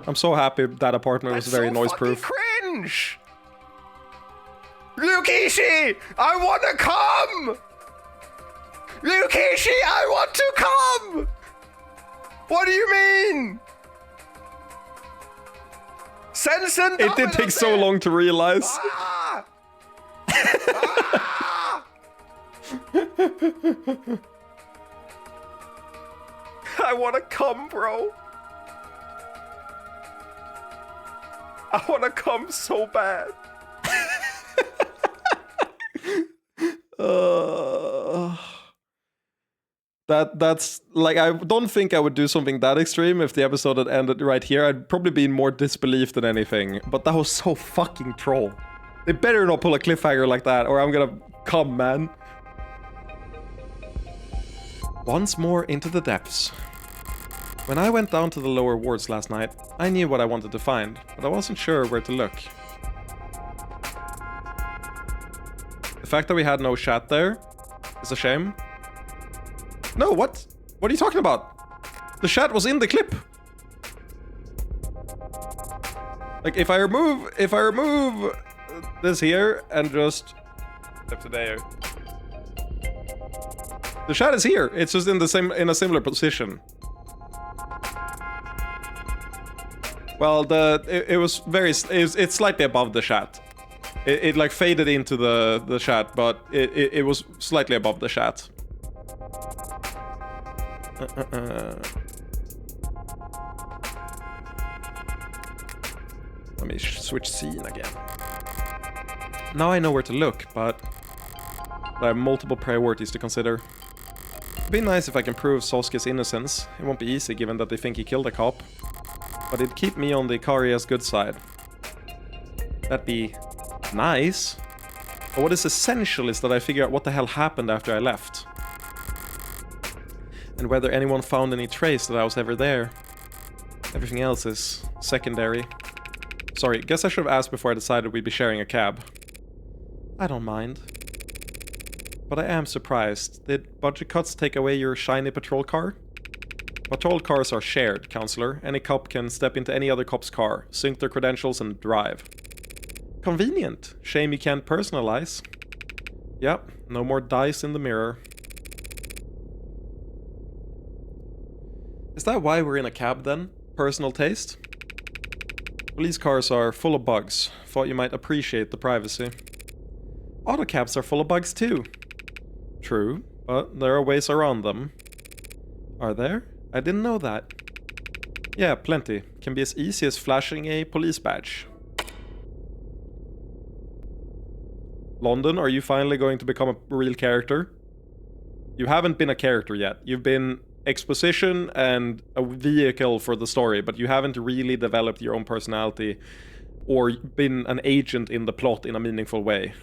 [SPEAKER 1] I'm so happy that apartment was very noise-proof.
[SPEAKER 5] That's so fucking cringe! Ryukishi! I wanna come! Ryukishi, I want to come! What do you mean? Sensen,
[SPEAKER 1] it did take so long to realize.
[SPEAKER 5] Ah! I wanna come, bro. I wanna come so bad.
[SPEAKER 1] That's like, I don't think I would do something that extreme if the episode had ended right here. I'd probably be in more disbelief than anything. But that was so fucking troll. They better not pull a cliffhanger like that, or I'm gonna come, man. Once more into the depths. When I went down to the lower wards last night, I knew what I wanted to find, but I wasn't sure where to look. The fact that we had no chat there is a shame. No, what? What are you talking about? The chat was in the clip. Like, if I remove this here and just... Except today. The chat is here. It's just in a similar position. Well, it's slightly above the chat. It like faded into the chat, but it was slightly above the chat. Let me switch scene again. Now I know where to look, but I have multiple priorities to consider. It'd be nice if I can prove Sasuke's innocence. It won't be easy given that they think he killed a cop. But it'd keep me on the Ikaria's good side. That'd be nice. But what is essential is that I figure out what the hell happened after I left. And whether anyone found any trace that I was ever there. Everything else is secondary. Sorry, guess I should have asked before I decided we'd be sharing a cab. I don't mind. But I am surprised. Did budget cuts take away your shiny patrol car? Patrol cars are shared, counselor. Any cop can step into any other cop's car, sync their credentials and drive. Convenient. Shame you can't personalize. Yep, no more dice in the mirror. Is that why we're in a cab then? Personal taste? Police cars are full of bugs. Thought you might appreciate the privacy. Autocabs are full of bugs too. True, but there are ways around them. Are there? I didn't know that. Yeah, plenty. Can be as easy as flashing a police badge. London, are you finally going to become a real character? You haven't been a character yet. You've been exposition and a vehicle for the story, but you haven't really developed your own personality or been an agent in the plot in a meaningful way.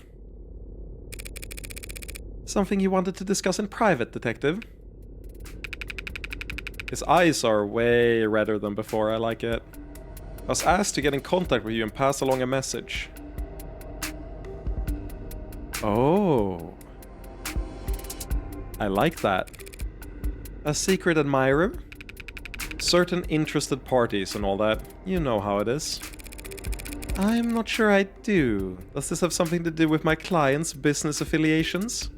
[SPEAKER 1] Something you wanted to discuss in private, detective? His eyes are way redder than before, I like it. I was asked to get in contact with you and pass along a message. Oh. I like that. A secret admirer? Certain interested parties and all that. You know how it is. I'm not sure I do. Does this have something to do with my client's business affiliations?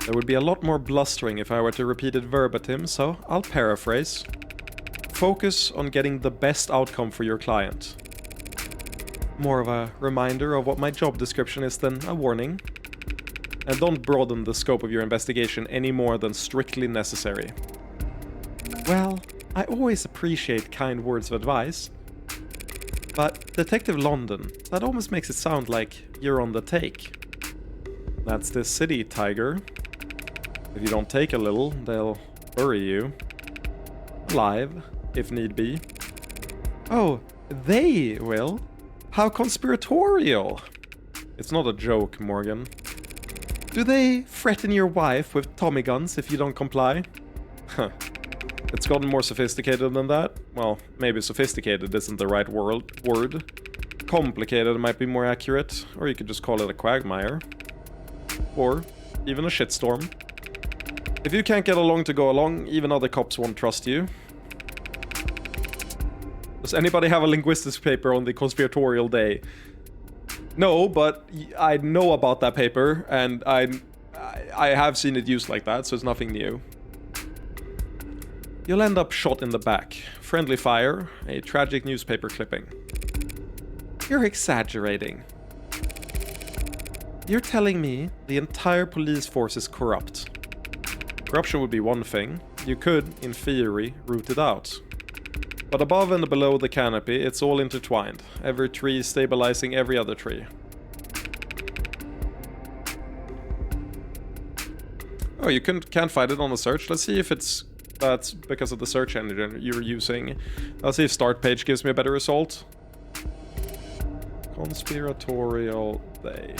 [SPEAKER 1] There would be a lot more blustering if I were to repeat it verbatim, so I'll paraphrase. Focus on getting the best outcome for your client. More of a reminder of what my job description is than a warning. And don't broaden the scope of your investigation any more than strictly necessary. Well, I always appreciate kind words of advice. But Detective London, that almost makes it sound like you're on the take. That's this city, Tiger. If you don't take a little, they'll bury you. Alive, if need be. Oh, they will? How conspiratorial! It's not a joke, Morgan. Do they threaten your wife with Tommy guns if you don't comply? Huh. It's gotten more sophisticated than that. Well, maybe sophisticated isn't the right word. Complicated might be more accurate, or you could just call it a quagmire. Or even a shitstorm. If you can't get along to go along, even other cops won't trust you. Does anybody have a linguistics paper on the conspiratorial day? No, but I know about that paper, and I have seen it used like that, so it's nothing new. You'll end up shot in the back. Friendly fire, a tragic newspaper clipping. You're exaggerating. You're telling me the entire police force is corrupt. Corruption would be one thing. You could, in theory, root it out. But above and below the canopy, it's all intertwined. Every tree stabilizing every other tree. Oh, you can't find it on the search? Let's see if that's because of the search engine you're using. I'll see if start page gives me a better result. Conspiratorial day.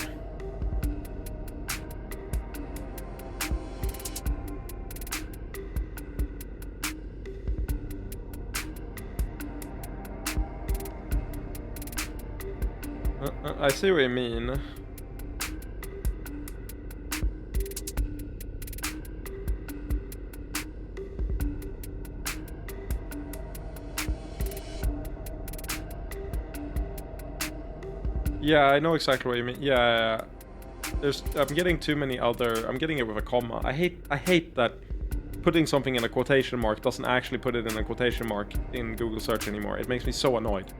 [SPEAKER 1] I see what you mean. Yeah, I know exactly what you mean. Yeah. I'm getting too many other... I'm getting it with a comma. I hate that putting something in a quotation mark doesn't actually put it in a quotation mark in Google search anymore. It makes me so annoyed.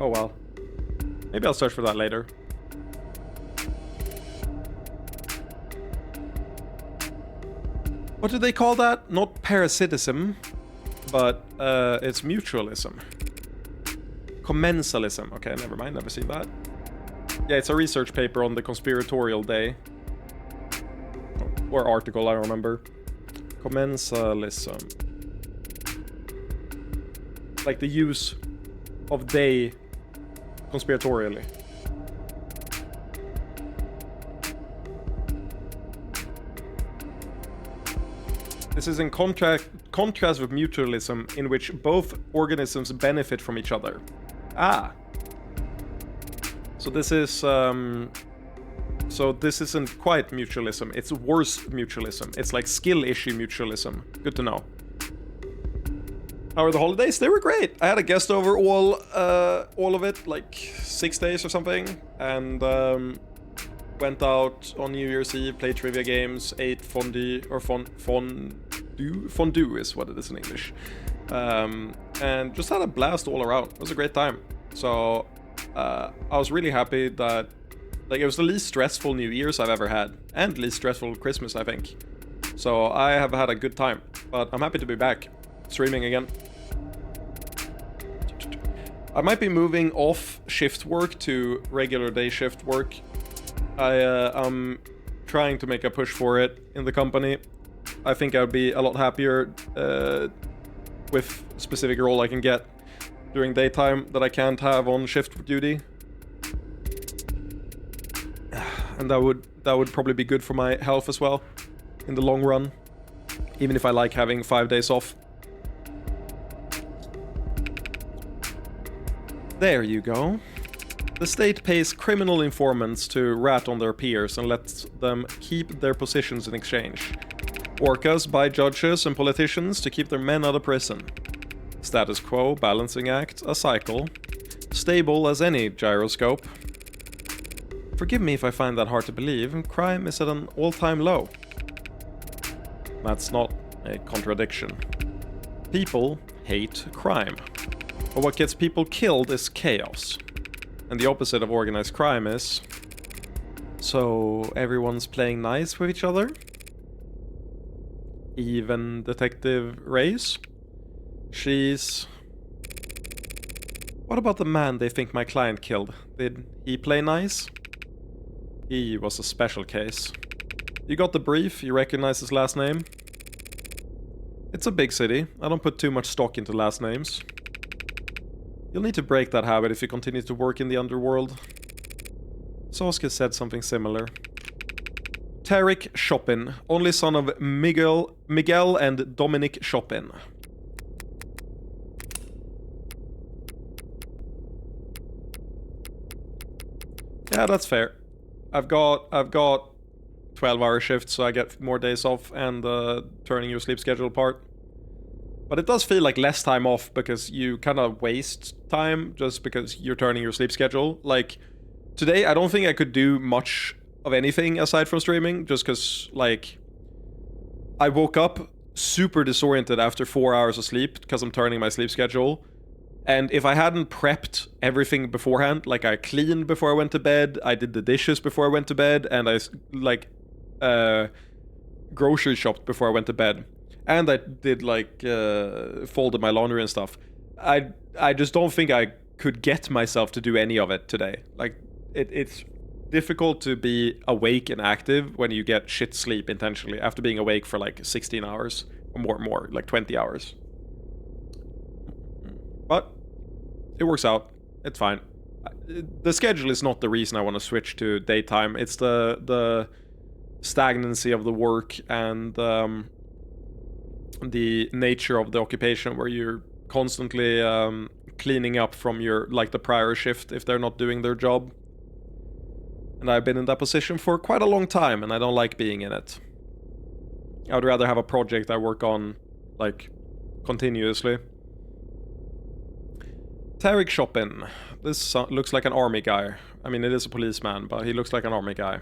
[SPEAKER 1] Oh well. Maybe I'll search for that later. What do they call that? Not parasitism, but it's mutualism. Commensalism. Okay, never mind, never seen that. Yeah, it's a research paper on the conspiratorial day. Or article, I don't remember. Commensalism. Like the use of day conspiratorially. This is in contrast with mutualism, in which both organisms benefit from each other. Ah. So this is so this isn't quite mutualism. It's worse mutualism. It's like skill issue mutualism. Good to know. How were the holidays? They were great. I had a guest over all of it, like 6 days or something, and went out on New Year's Eve, played trivia games, ate fondue, or fondue is what it is in English, and just had a blast all around. It was a great time. So I was really happy that, like, it was the least stressful New Year's I've ever had, and least stressful Christmas, I think. So I have had a good time, but I'm happy to be back streaming again. I might be moving off shift work to regular day shift work. I'm trying to make a push for it in the company. I think I would be a lot happier with a specific role I can get during daytime that I can't have on shift duty. And that would probably be good for my health as well in the long run, even if I like having 5 days off. There you go. The state pays criminal informants to rat on their peers and lets them keep their positions in exchange. Orcas buy judges and politicians to keep their men out of prison. Status quo, balancing act, a cycle. Stable as any gyroscope. Forgive me if I find that hard to believe, crime is at an all-time low. That's not a contradiction. People hate crime. But what gets people killed is chaos. And the opposite of organized crime is... So everyone's playing nice with each other? Even Detective Reyes? She's... What about the man they think my client killed? Did he play nice? He was a special case. You got the brief? You recognize his last name? It's a big city. I don't put too much stock into last names. You'll need to break that habit if you continue to work in the underworld. Sasuke said something similar. Tarek Chopin, only son of Miguel and Dominic Chopin. Yeah, that's fair. I've got 12-hour shifts, so I get more days off and turning your sleep schedule apart. But it does feel like less time off because you kind of waste time just because you're turning your sleep schedule. Like, today I don't think I could do much of anything aside from streaming, just because, like, I woke up super disoriented after 4 hours of sleep because I'm turning my sleep schedule. And if I hadn't prepped everything beforehand, like I cleaned before I went to bed, I did the dishes before I went to bed, and I, like, grocery shopped before I went to bed. And I did, like, folded my laundry and stuff. I just don't think I could get myself to do any of it today. Like, it's difficult to be awake and active when you get shit sleep intentionally after being awake for, like, 16 hours. Or more, like 20 hours. But it works out. It's fine. The schedule is not the reason I want to switch to daytime. It's the stagnancy of the work and the nature of the occupation where you're constantly cleaning up from your, like, the prior shift if they're not doing their job. And I've been in that position for quite a long time, and I don't like being in it. I would rather have a project I work on, like, continuously. Tarek Chopin. This looks like an army guy. I mean, it is a policeman, but he looks like an army guy.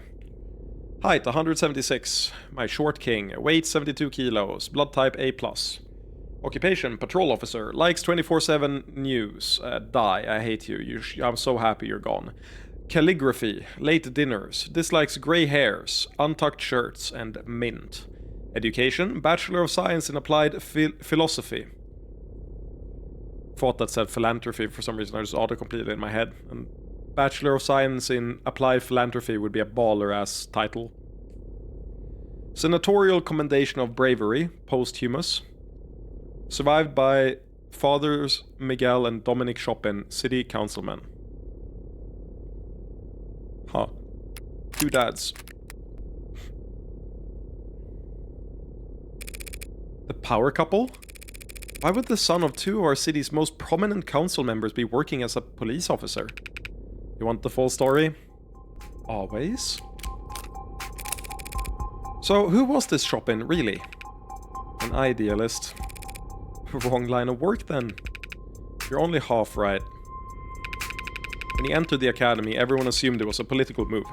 [SPEAKER 1] Height 176. My short king. Weight 72 kilos. Blood type A+. Occupation patrol officer. Likes 24/7 news. Die. I hate you. I'm so happy you're gone. Calligraphy. Late dinners. Dislikes grey hairs. Untucked shirts. And mint. Education. Bachelor of Science in Applied Philosophy. Thought that said philanthropy for some reason. I just auto-completed it in my head. And Bachelor of Science in Applied Philanthropy would be a baller-ass title. Senatorial Commendation of Bravery, posthumous. Survived by Fathers Miguel and Dominic Chopin, city councilmen. Huh. 2 dads. The power couple? Why would the son of 2 of our city's most prominent council members be working as a police officer? You want the full story? Always. So, who was this Chopin, really? An idealist. Wrong line of work, then. You're only half right. When he entered the academy, everyone assumed it was a political move.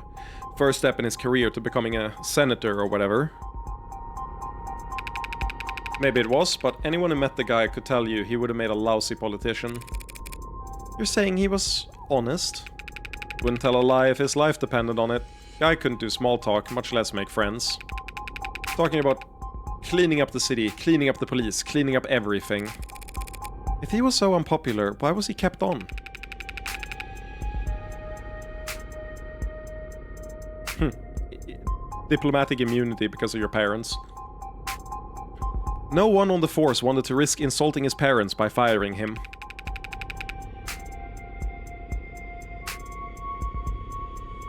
[SPEAKER 1] First step in his career to becoming a senator or whatever. Maybe it was, but anyone who met the guy could tell you he would have made a lousy politician. You're saying he was honest? Wouldn't tell a lie if his life depended on it. Guy couldn't do small talk, much less make friends. Talking about cleaning up the city, cleaning up the police, cleaning up everything. If he was so unpopular, why was he kept on? Diplomatic immunity because of your parents. No one on the force wanted to risk insulting his parents by firing him.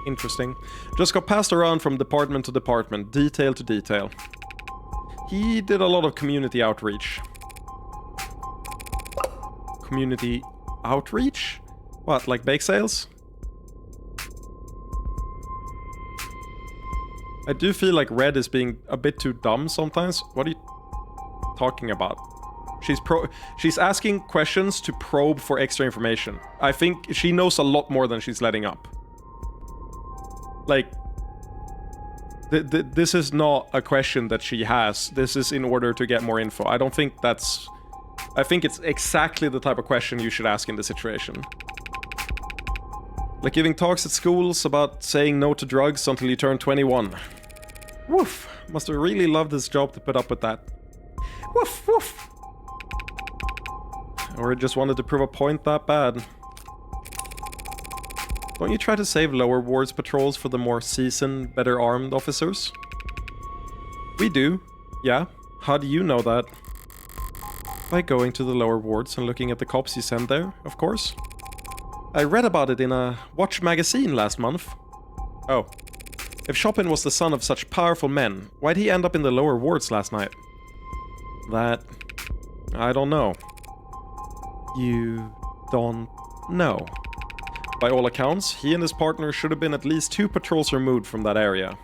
[SPEAKER 1] Interesting. Just got passed around from department to department, detail to detail. He did a lot of community outreach. Community outreach? What, like bake sales? I do feel like Red is being a bit too dumb sometimes. What are you talking about? She's asking questions to probe for extra information. I think she knows a lot more than she's letting up. Like, this is not a question that she has. This is in order to get more info. I don't think that's... I think it's exactly the type of question you should ask in this situation. Like giving talks at schools about saying no to drugs until you turn 21. Woof. Must have really loved this job to put up with that. Woof, woof. Or just wanted to prove a point that bad. Don't you try to save lower wards patrols for the more seasoned, better armed officers? We do. Yeah. How do you know that? By going to the lower wards and looking at the cops you send there, of course. I read about it in a Watch magazine last month. Oh. If Chopin was the son of such powerful men, why'd he end up in the lower wards last night? That... I don't know. You... don't know. By all accounts, he and his partner should have been at least 2 patrols removed from that area.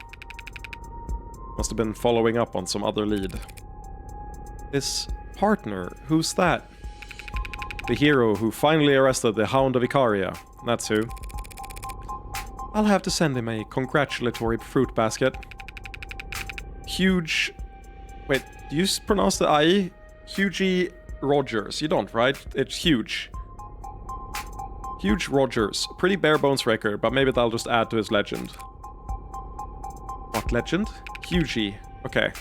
[SPEAKER 1] Must have been following up on some other lead. His partner, who's that? The hero who finally arrested the Hound of Icaria. That's who. I'll have to send him a congratulatory fruit basket. Huge... Wait, do you pronounce the I? Hughie Rogers. You don't, right? It's huge. Huge Rogers. Pretty bare bones record, but maybe that'll just add to his legend. What legend? Hughie. Okay.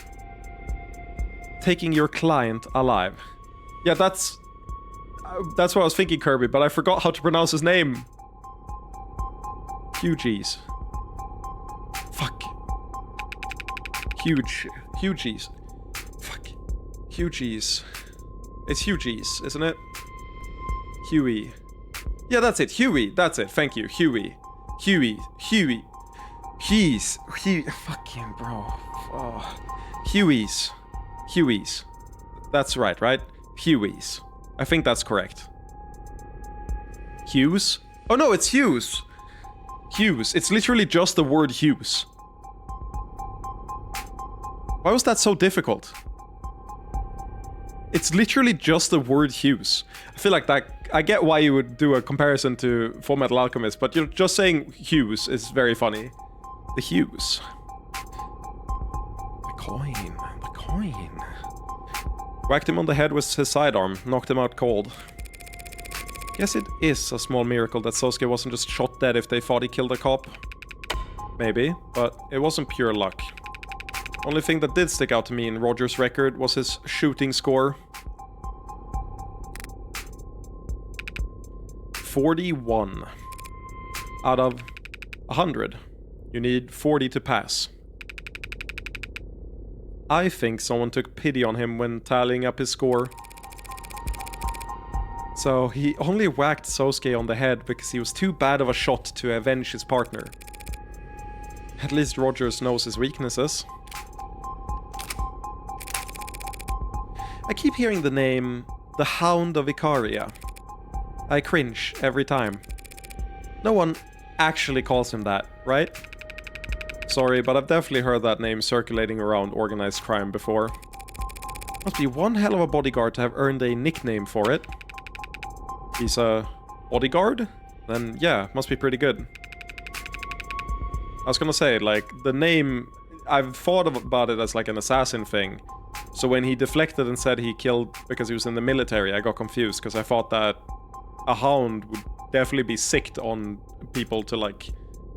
[SPEAKER 1] Taking your client alive. Yeah, that's what I was thinking, Kirby, but I forgot how to pronounce his name. Hugies. Fuck. Hugies. Fuck. Hugies. It's Hugies, isn't it? Huey. Yeah, that's it. Huey. That's it. Thank you. Huey. He's. Fucking bro. Oh. Huey's. That's right? Huey's. I think that's correct. Hughes? Oh no, it's Hughes. Hughes. It's literally just the word Hughes. Why was that so difficult? It's literally just the word Hughes. I feel like that... I get why you would do a comparison to Fullmetal Alchemist, but you're just saying Hughes is very funny. The Hughes. The coin. Whacked him on the head with his sidearm, knocked him out cold. Guess it is a small miracle that Sosuke wasn't just shot dead if they thought he killed a cop. Maybe, but it wasn't pure luck. Only thing that did stick out to me in Roger's record was his shooting score. 41 out of 100. You need 40 to pass. I think someone took pity on him when tallying up his score. So he only whacked Sosuke on the head because he was too bad of a shot to avenge his partner. At least Rogers knows his weaknesses. I keep hearing the name the Hound of Icaria. I cringe every time. No one actually calls him that, right? Sorry, but I've definitely heard that name circulating around organized crime before. Must be one hell of a bodyguard to have earned a nickname for it. He's a bodyguard? Then yeah, must be pretty good. I was gonna say, like, the name... I've thought about it as like an assassin thing. So when he deflected and said he killed because he was in the military, I got confused because I thought that a hound would definitely be sicked on people to, like,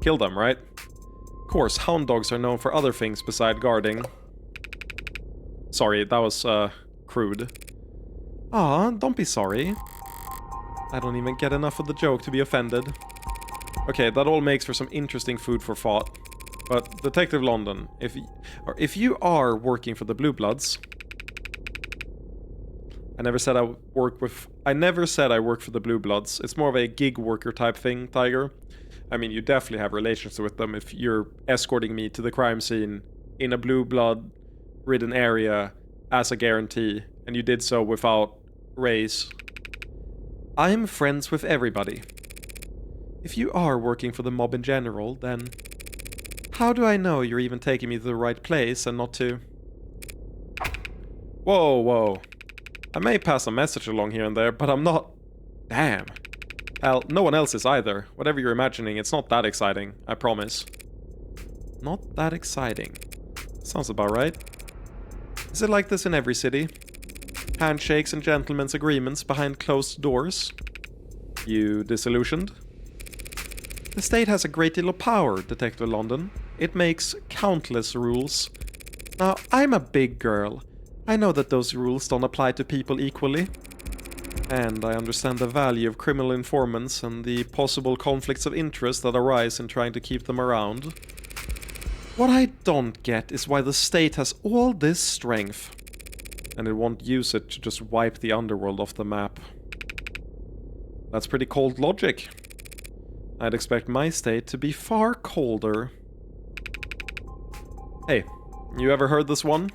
[SPEAKER 1] kill them, right? Of course, hound dogs are known for other things beside guarding. Sorry, that was, crude. Aw, don't be sorry. I don't even get enough of the joke to be offended. Okay, that all makes for some interesting food for thought. But, Detective London, if you are working for the Blue Bloods... I never said I work for the Blue Bloods. It's more of a gig worker type thing, Tiger. I mean, you definitely have relations with them if you're escorting me to the crime scene in a blue blood-ridden area as a guarantee, and you did so without raise. I'm friends with everybody. If you are working for the mob in general, then... how do I know you're even taking me to the right place and not to... Whoa. I may pass a message along here and there, but I'm not... Damn. Hell, no one else is either. Whatever you're imagining, it's not that exciting, I promise. Not that exciting. Sounds about right. Is it like this in every city? Handshakes and gentlemen's agreements behind closed doors? You disillusioned? The state has a great deal of power, Detective London. It makes countless rules. Now, I'm a big girl. I know that those rules don't apply to people equally. And I understand the value of criminal informants and the possible conflicts of interest that arise in trying to keep them around. What I don't get is why the state has all this strength, and it won't use it to just wipe the underworld off the map. That's pretty cold logic. I'd expect my state to be far colder. Hey, you ever heard this one?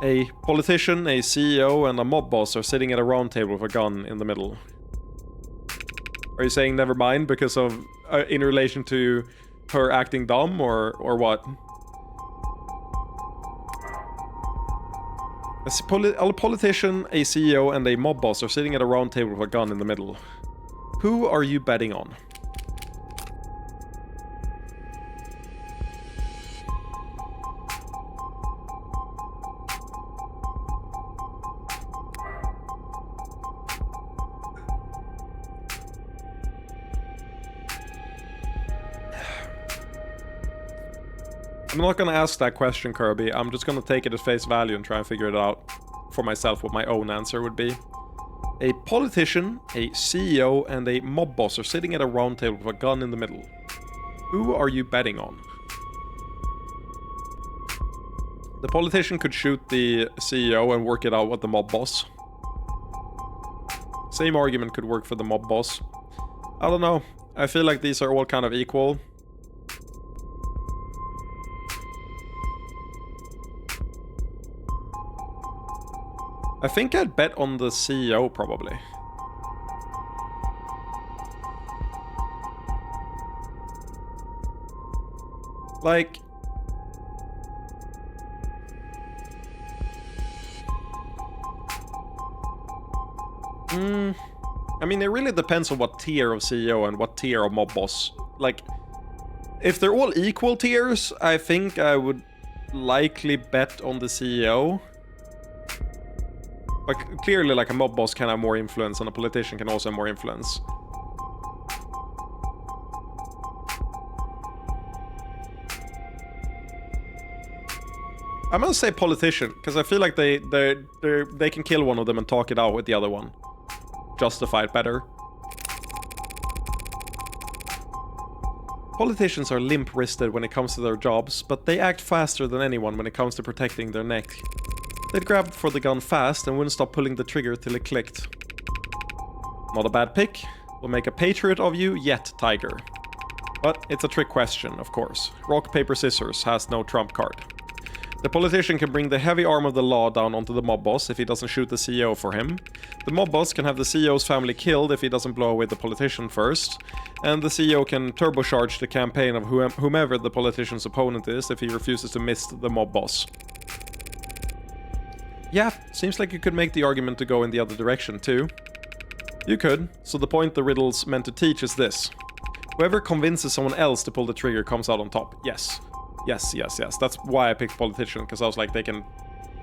[SPEAKER 1] A politician, a CEO, and a mob boss are sitting at a round table with a gun in the middle. Are you saying never mind because of... in relation to her acting dumb, or what? A politician, a CEO, and a mob boss are sitting at a round table with a gun in the middle. Who are you betting on? I'm not gonna ask that question, Kirby. I'm just gonna take it at face value and try and figure it out for myself what my own answer would be. A politician, a CEO, and a mob boss are sitting at a round table with a gun in the middle. Who are you betting on? The politician could shoot the CEO and work it out with the mob boss. Same argument could work for the mob boss. I don't know. I feel like these are all kind of equal. I think I'd bet on the CEO, probably. Like... I mean, it really depends on what tier of CEO and what tier of mob boss. Like, if they're all equal tiers, I think I would likely bet on the CEO. But clearly, like, a mob boss can have more influence and a politician can also have more influence. I'm gonna say politician, because I feel like they can kill one of them and talk it out with the other one. Justify it better. Politicians are limp-wristed when it comes to their jobs, but they act faster than anyone when it comes to protecting their neck. They'd grab for the gun fast and wouldn't stop pulling the trigger till it clicked. Not a bad pick. Will make a patriot of you yet, Tiger. But it's a trick question, of course. Rock, paper, scissors has no trump card. The politician can bring the heavy arm of the law down onto the mob boss if he doesn't shoot the CEO for him. The mob boss can have the CEO's family killed if he doesn't blow away the politician first. And the CEO can turbocharge the campaign of whomever the politician's opponent is if he refuses to miss the mob boss. Yeah, seems like you could make the argument to go in the other direction too. You could, so the point the riddle's meant to teach is this. Whoever convinces someone else to pull the trigger comes out on top. Yes. Yes. That's why I picked politician, because I was like, they can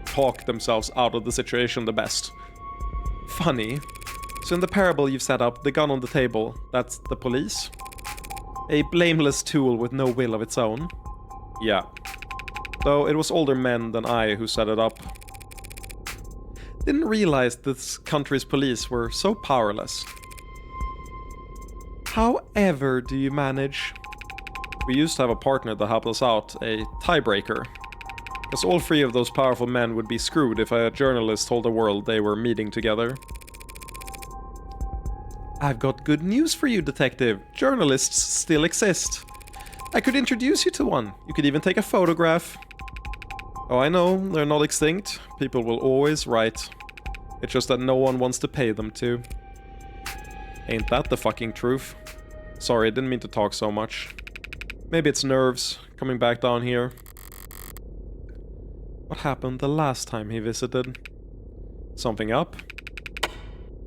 [SPEAKER 1] talk themselves out of the situation the best. Funny. So in the parable you've set up, the gun on the table, that's the police? A blameless tool with no will of its own? Yeah. Though it was older men than I who set it up. Didn't realize this country's police were so powerless. However do you manage? We used to have a partner that helped us out, a tiebreaker. Because all three of those powerful men would be screwed if a journalist told the world they were meeting together. I've got good news for you, detective. Journalists still exist. I could introduce you to one. You could even take a photograph. Oh, I know, they're not extinct. People will always write. It's just that no one wants to pay them to. Ain't that the fucking truth? Sorry, I didn't mean to talk so much. Maybe it's nerves, coming back down here. What happened the last time he visited? Something up?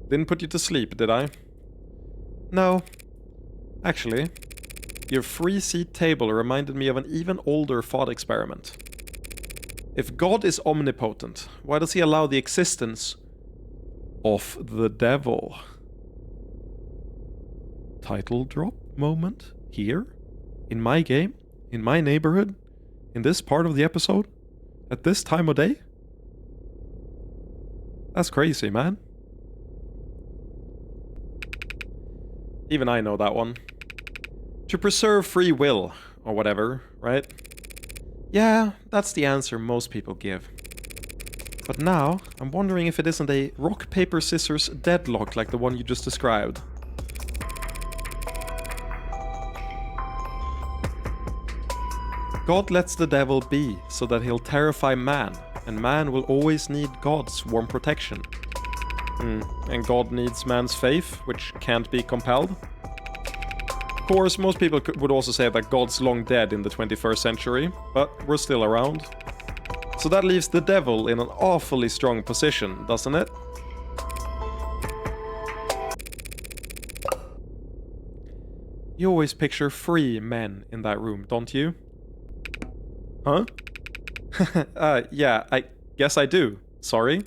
[SPEAKER 1] Didn't put you to sleep, did I? No. Actually, your free seat table reminded me of an even older thought experiment. If God is omnipotent, why does he allow the existence of the devil? Title drop moment? Here? In my game? In my neighborhood? In this part of the episode? At this time of day? That's crazy, man. Even I know that one. To preserve free will, or whatever, right? Yeah, that's the answer most people give. But now, I'm wondering if it isn't a rock, paper, scissors deadlock like the one you just described. God lets the devil be so that he'll terrify man, and man will always need God's warm protection. And God needs man's faith, which can't be compelled. Of course, most people would also say that God's long dead in the 21st century, but we're still around. So that leaves the devil in an awfully strong position, doesn't it? You always picture free men in that room, don't you? Huh? Yeah, I guess I do. Sorry.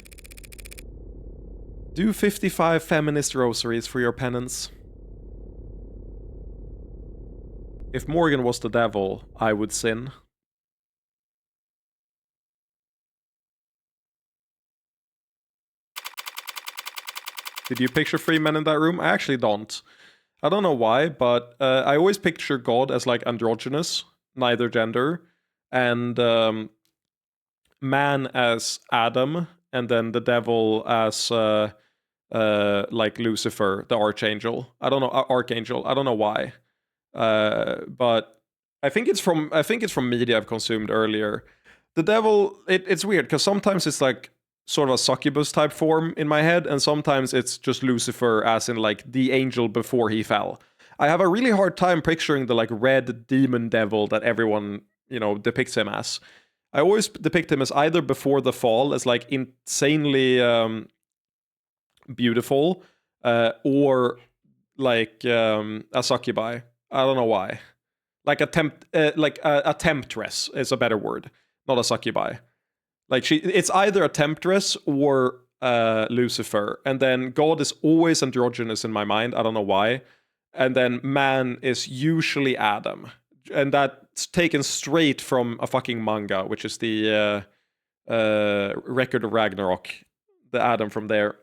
[SPEAKER 1] Do 55 feminist rosaries for your penance. If Morgan was the devil, I would sin. Did you picture free men in that room? I actually don't. I don't know why, but I always picture God as like androgynous, neither gender, and man as Adam, and then the devil as like Lucifer, the archangel. I don't know, archangel. I don't know why. But I think it's from media I've consumed earlier. The devil, it's weird because sometimes it's like sort of a succubus type form in my head, and sometimes it's just Lucifer as in like the angel before he fell. I have a really hard time picturing the like red demon devil that everyone, you know, depicts him as. I always depict him as either before the fall, as like insanely beautiful, or like a succubi. I don't know why. Like a temptress is a better word, not a succubi. Like it's either a temptress or Lucifer, and then God is always androgynous in my mind. I don't know why. And then man is usually Adam, and that's taken straight from a fucking manga, which is the Record of Ragnarok, the Adam from there.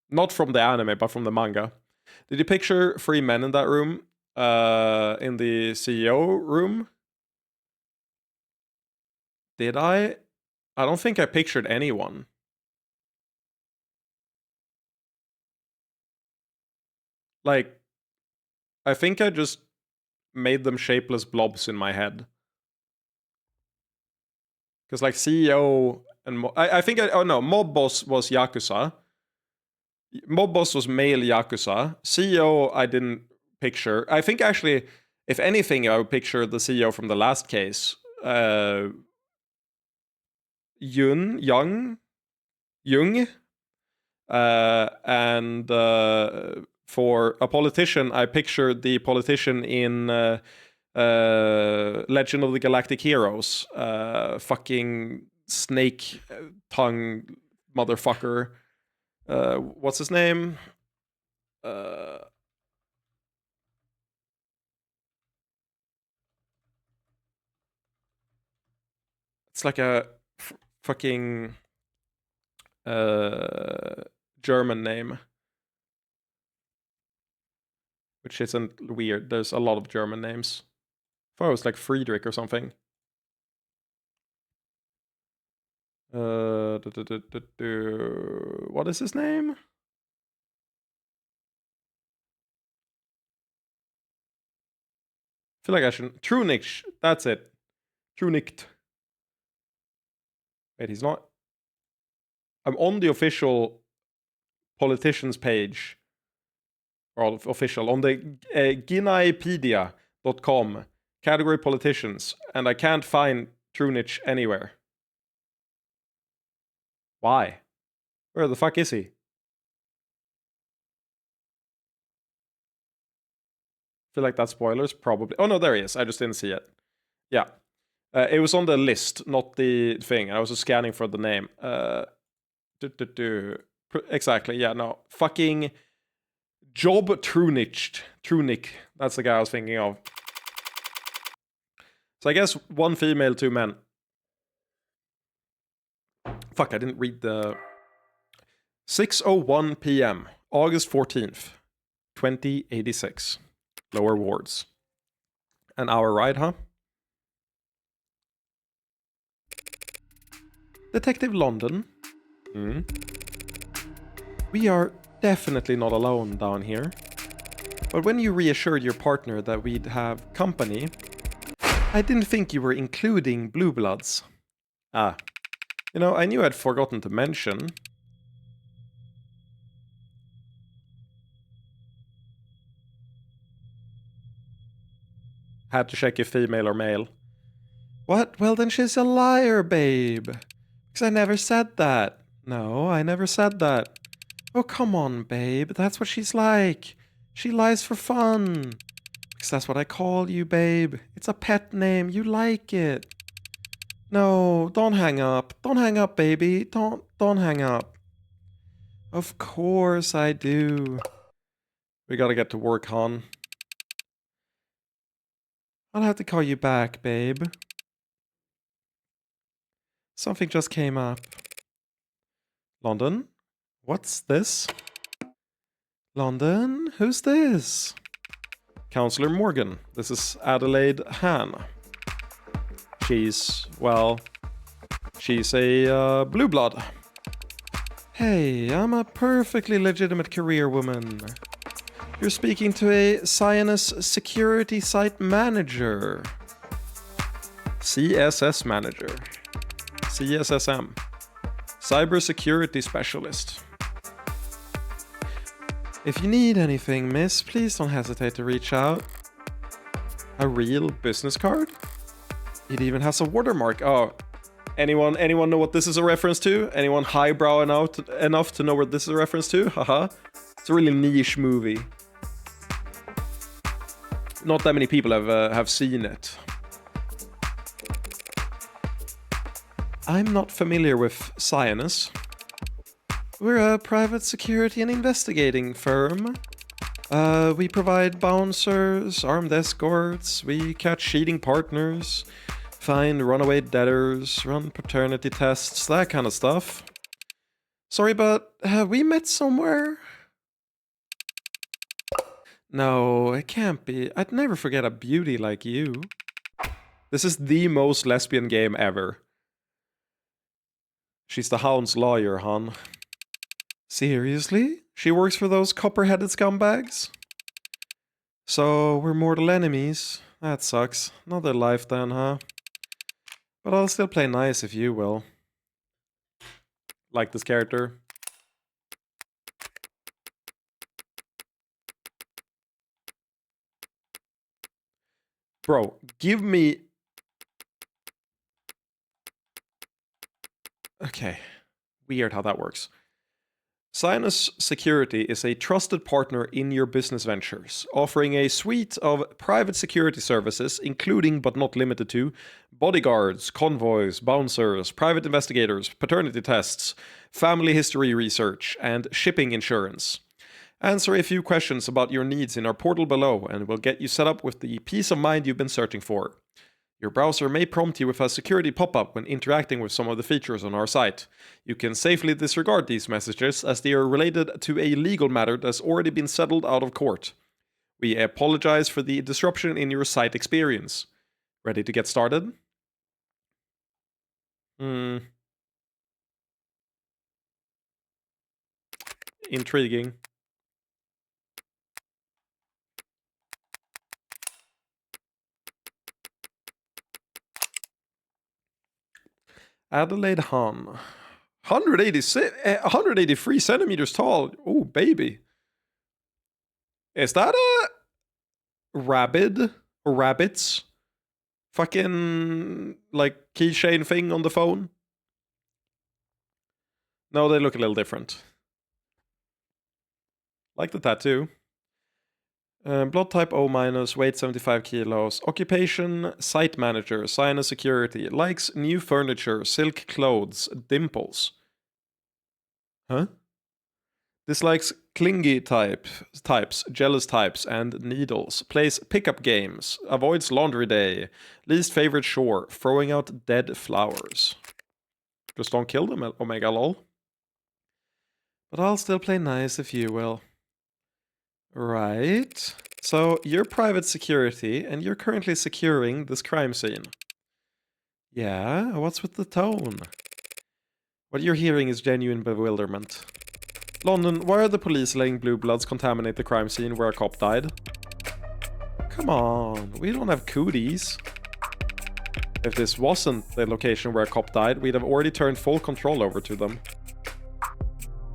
[SPEAKER 1] Not from the anime, but from the manga. Did you picture free men in that room? In the CEO room? Did I? I don't think I pictured anyone. Like, I think I just made them shapeless blobs in my head. Because like CEO and Mob Boss was Yakuza. Mob Boss was male Yakuza. CEO I didn't picture. I think actually, if anything, I would picture the CEO from the last case. Jung. And for a politician, I pictured the politician in Legend of the Galactic Heroes. Fucking snake tongue motherfucker. What's his name? It's like a fucking German name, which isn't weird. There's a lot of German names. I thought it was like Friedrich or something. What is his name? I feel like I should. Trunicht. That's it. Trunicht. Wait, he's not. I'm on the official politicians page. Or official. On the Guinaipedia.com. Category politicians. And I can't find Trunich anywhere. Why? Where the fuck is he? Feel like that's spoilers, probably. Oh no, there he is. I just didn't see it. Yeah. It was on the list, not the thing. I was just scanning for the name. Exactly, yeah, no. Fucking Job Trunic. That's the guy I was thinking of. So I guess 1 female, 2 men. Fuck, I didn't read the... 6:01 p.m. August 14th, 2086. Lower wards. An hour ride, huh? Detective London. We are definitely not alone down here. But when you reassured your partner that we'd have company, I didn't think you were including Blue Bloods. Ah. You know, I knew I'd forgotten to mention. Had to check if female or male. What? Well, then she's a liar, babe. Because I never said that. No, I never said that. Oh, come on, babe. That's what she's like. She lies for fun. Because that's what I call you, babe. It's a pet name. You like it. No, don't hang up. Don't hang up, baby. Don't hang up. Of course I do. We gotta get to work, hon. I'll have to call you back, babe. Something just came up. London? What's this? London? Who's this? Counselor Morgan. This is Adelaide Han. She's a blue blood. Hey, I'm a perfectly legitimate career woman. You're speaking to a Cyanus security site manager. CSS manager. CSSM. Cybersecurity specialist. If you need anything, miss, please don't hesitate to reach out. A real business card? It even has a watermark. Oh, anyone know what this is a reference to? Anyone highbrow enough to know what this is a reference to? Haha. It's a really niche movie. Not that many people have seen it. I'm not familiar with Cyanus. We're a private security and investigating firm. We provide bouncers, armed escorts, we catch cheating partners, find runaway debtors, run paternity tests, that kind of stuff. Sorry, but have we met somewhere? No, it can't be. I'd never forget a beauty like you. This is the most lesbian game ever. She's the Hound's lawyer, hon. Seriously? She works for those copper-headed scumbags? So, we're mortal enemies. That sucks. Another life then, huh? But I'll still play nice if you will. Like this character. Bro, give me... Okay. Weird how that works. Cyanus Security is a trusted partner in your business ventures, offering a suite of private security services, including but not limited to bodyguards, convoys, bouncers, private investigators, paternity tests, family history research, and shipping insurance. Answer a few questions about your needs in our portal below, and we'll get you set up with the peace of mind you've been searching for. Your browser may prompt you with a security pop-up when interacting with some of the features on our site. You can safely disregard these messages as they are related to a legal matter that's already been settled out of court. We apologize for the disruption in your site experience. Ready to get started? Intriguing. Adelaide Han. 183 centimeters tall. Oh, baby. Is that a rabbit? Or rabbits? fucking, like, keychain thing on the phone? No, they look a little different. Like the tattoo. Blood type O-, weight 75 kilos. Occupation, site manager, Sinus security. Likes new furniture, silk clothes, dimples. Huh? Dislikes clingy types, jealous types, and needles. Plays pickup games. Avoids laundry day. Least favorite chore, throwing out dead flowers. Just don't kill them, Omega lol. But I'll still play nice if you will. Right. So, you're private security, and you're currently securing this crime scene. Yeah, what's with the tone? What you're hearing is genuine bewilderment. London, why are the police letting blue bloods contaminate the crime scene where a cop died? Come on, we don't have cooties. If this wasn't the location where a cop died, we'd have already turned full control over to them.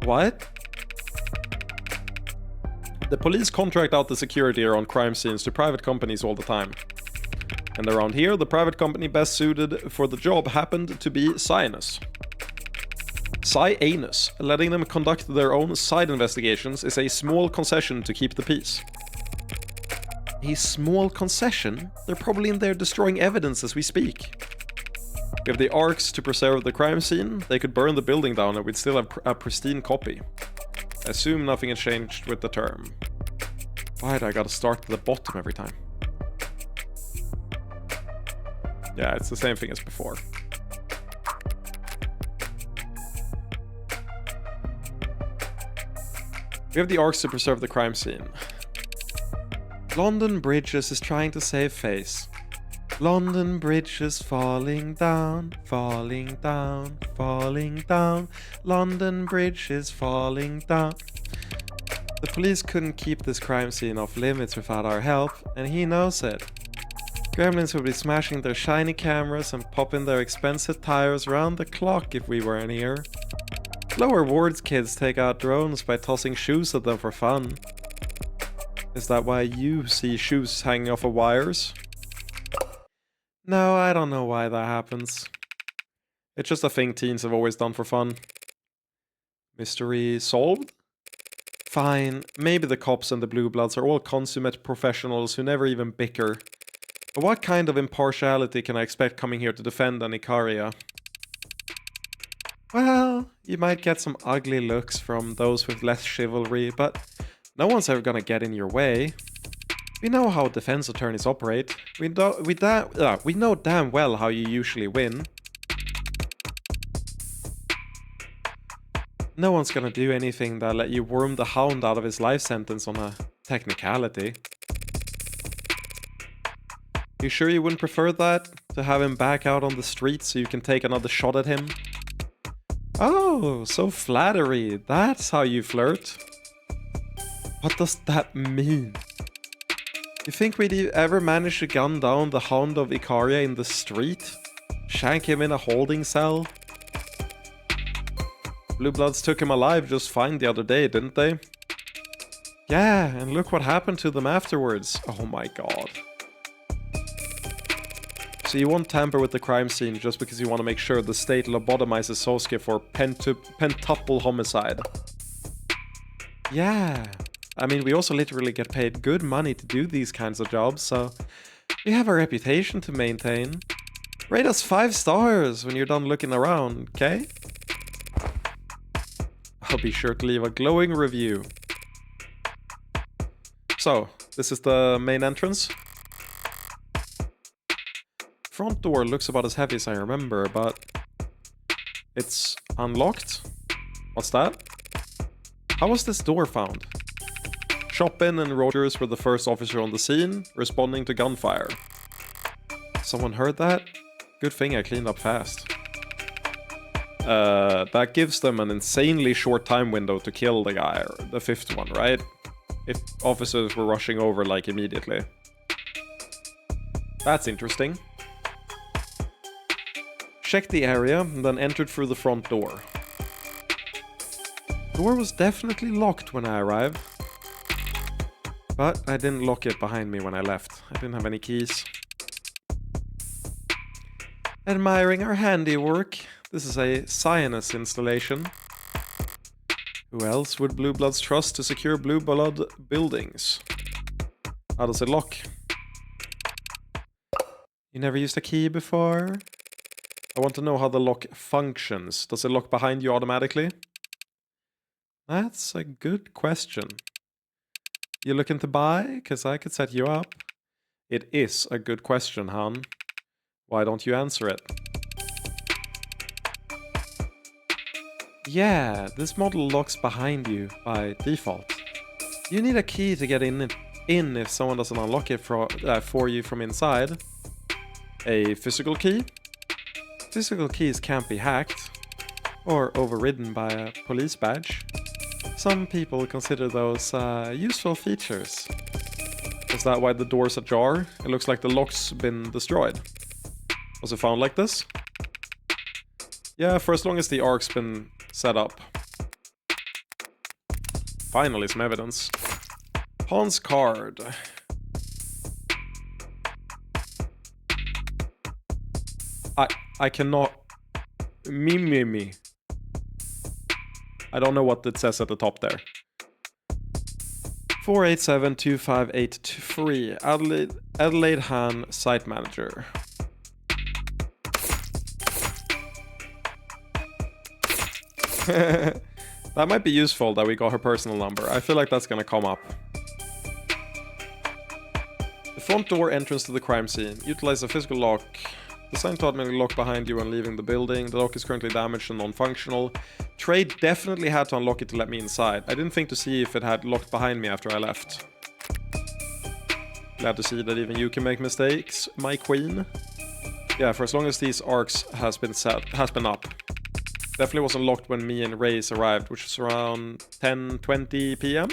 [SPEAKER 1] What? The police contract out the security around crime scenes to private companies all the time. And around here, the private company best suited for the job happened to be Sinus. Anus. Letting them conduct their own side investigations is a small concession to keep the peace. A small concession? They're probably in there destroying evidence as we speak. We have the arcs to preserve the crime scene. They could burn the building down and we'd still have a pristine copy. I assume nothing has changed with the term. Why do I gotta start at the bottom every time? Yeah, it's the same thing as before. We have the arcs to preserve the crime scene. London Bridges is trying to save face. London Bridge is falling down, falling down, falling down. London Bridge is falling down. The police couldn't keep this crime scene off limits without our help, and he knows it. Gremlins would be smashing their shiny cameras and popping their expensive tires round the clock if we weren't here. Lower wards kids take out drones by tossing shoes at them for fun. Is that why you see shoes hanging off of wires? No, I don't know why that happens. It's just a thing teens have always done for fun. Mystery solved? Fine, maybe the cops and the blue bloods are all consummate professionals who never even bicker. But what kind of impartiality can I expect coming here to defend an Icaria? Well, you might get some ugly looks from those with less chivalry, but no one's ever gonna get in your way. We know how defense attorneys operate. We know damn well how you usually win. No one's gonna do anything that let you worm the hound out of his life sentence on a technicality. You sure you wouldn't prefer that? To have him back out on the street so you can take another shot at him? Oh, so flattery. That's how you flirt. What does that mean? You think we'd ever manage to gun down the Hound of Icaria in the street? Shank him in a holding cell? Blue Bloods took him alive just fine the other day, didn't they? Yeah, and look what happened to them afterwards. Oh my god. So you won't tamper with the crime scene just because you want to make sure the state lobotomizes Sosuke for pentuple homicide. Yeah. I mean, we also literally get paid good money to do these kinds of jobs, so we have a reputation to maintain. Rate us 5 stars when you're done looking around, okay? I'll be sure to leave a glowing review. So, this is the main entrance. Front door looks about as heavy as I remember, but it's unlocked. What's that? How was this door found? Chopin and Rogers were the first officer on the scene, responding to gunfire. Someone heard that? Good thing I cleaned up fast. That gives them an insanely short time window to kill the guy, or the 5th one, right? If officers were rushing over, like, immediately. That's interesting. Checked the area, and then entered through the front door. Door was definitely locked when I arrived. But I didn't lock it behind me when I left. I didn't have any keys. Admiring our handiwork. This is a Cyanus installation. Who else would Blue Bloods trust to secure Blue Blood buildings? How does it lock? You never used a key before? I want to know how the lock functions. Does it lock behind you automatically? That's a good question. You looking to buy? Because I could set you up. It is a good question, Han. Why don't you answer it? Yeah, this model locks behind you by default. You need a key to get in if someone doesn't unlock it for you from inside. A physical key? Physical keys can't be hacked or overridden by a police badge. Some people consider those useful features. Is that why the door's ajar? It looks like the lock's been destroyed. Was it found like this? Yeah, for as long as the ark's been set up. Finally, some evidence. Pawn's card. I cannot... Me. I don't know what it says at the top there. 4872583. Adelaide Han, site manager. That might be useful that we got her personal number. I feel like that's gonna come up. The front door entrance to the crime scene. Utilize a physical lock. The sign to automatically lock behind you when leaving the building. The lock is currently damaged and non-functional. Trade definitely had to unlock it to let me inside. I didn't think to see if it had locked behind me after I left. Glad to see that even you can make mistakes, my queen. Yeah, for as long as these arcs has been up. Definitely wasn't locked when me and Reyes arrived, which was around 10:20 p.m.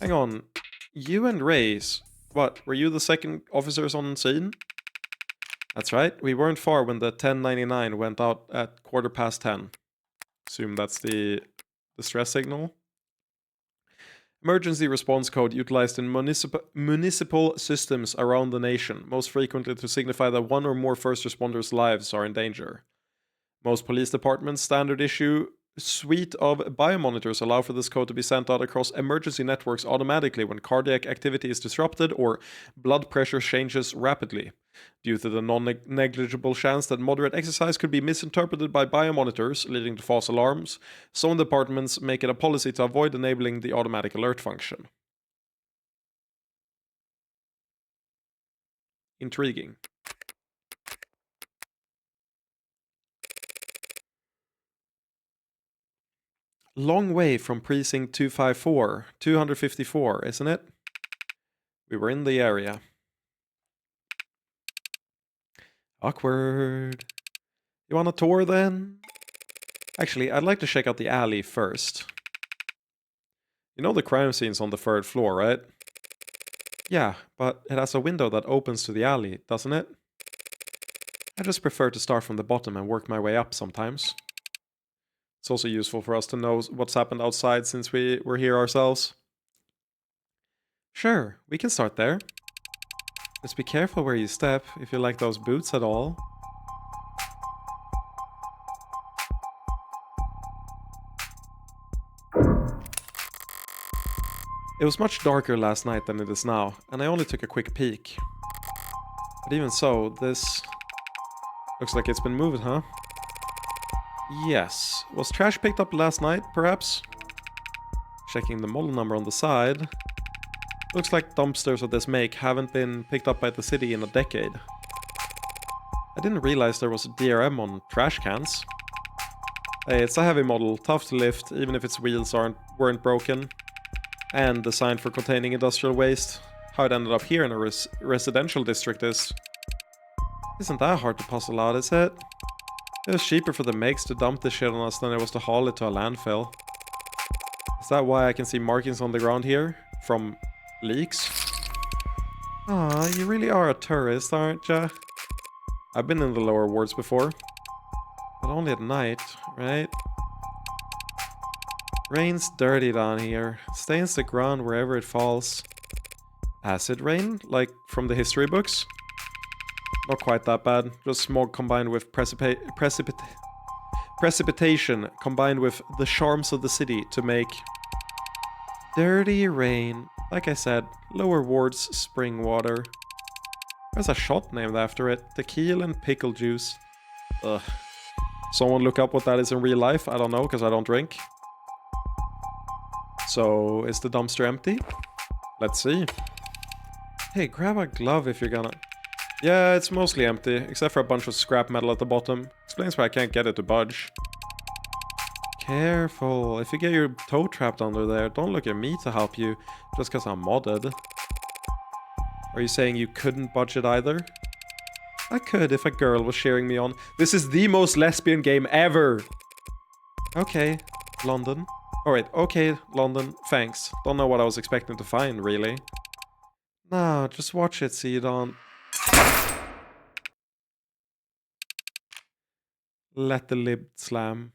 [SPEAKER 1] Hang on. You and Reyes, what, were you the second officers on scene? That's right, we weren't far when the 1099 went out at 10:15. Assume that's the distress signal. Emergency response code utilized in municipal systems around the nation, most frequently to signify that one or more first responders' lives are in danger. Most police departments' standard issue suite of biomonitors allow for this code to be sent out across emergency networks automatically when cardiac activity is disrupted or blood pressure changes rapidly. Due to the non-negligible chance that moderate exercise could be misinterpreted by biomonitors, leading to false alarms, some departments make it a policy to avoid enabling the automatic alert function. Intriguing. Long way from precinct 254, isn't it? We were in the area. Awkward. You want a tour then? Actually, I'd like to check out the alley first. You know the crime scene's on the 3rd floor, right? Yeah, but it has a window that opens to the alley, doesn't it? I just prefer to start from the bottom and work my way up sometimes. It's also useful for us to know what's happened outside since we're here ourselves. Sure, we can start there. Just be careful where you step, if you like those boots at all. It was much darker last night than it is now, and I only took a quick peek. But even so, this looks like it's been moved, huh? Yes. Was trash picked up last night, perhaps? Checking the model number on the side. Looks like dumpsters of this make haven't been picked up by the city in a decade. I didn't realize there was a DRM on trash cans. Hey, it's a heavy model, tough to lift, even if its wheels weren't broken. And designed for containing industrial waste. How it ended up here in a residential district isn't that hard to puzzle out, is it? It was cheaper for the makes to dump this shit on us than it was to haul it to a landfill. Is that why I can see markings on the ground here? From leaks? Aw, you really are a tourist, aren't ya? I've been in the lower wards before. But only at night, right? Rain's dirty down here. Stains the ground wherever it falls. Acid rain? Like from the history books? Not quite that bad. Just smog combined with precipitation combined with the charms of the city to make dirty rain. Like I said, Lower Wards spring water. There's a shot named after it. Tequila and pickle juice. Ugh. Someone look up what that is in real life. I don't know, because I don't drink. So, is the dumpster empty? Let's see. Hey, grab a glove if you're gonna... Yeah, it's mostly empty, except for a bunch of scrap metal at the bottom. Explains why I can't get it to budge. Careful. If you get your toe trapped under there, don't look at me to help you, just because I'm modded. Are you saying you couldn't budge it either? I could if a girl was cheering me on. This is the most lesbian game ever! Okay, London. Alright, okay, London, thanks. Don't know what I was expecting to find, really. Nah, just watch it so you don't... Let the lid slam.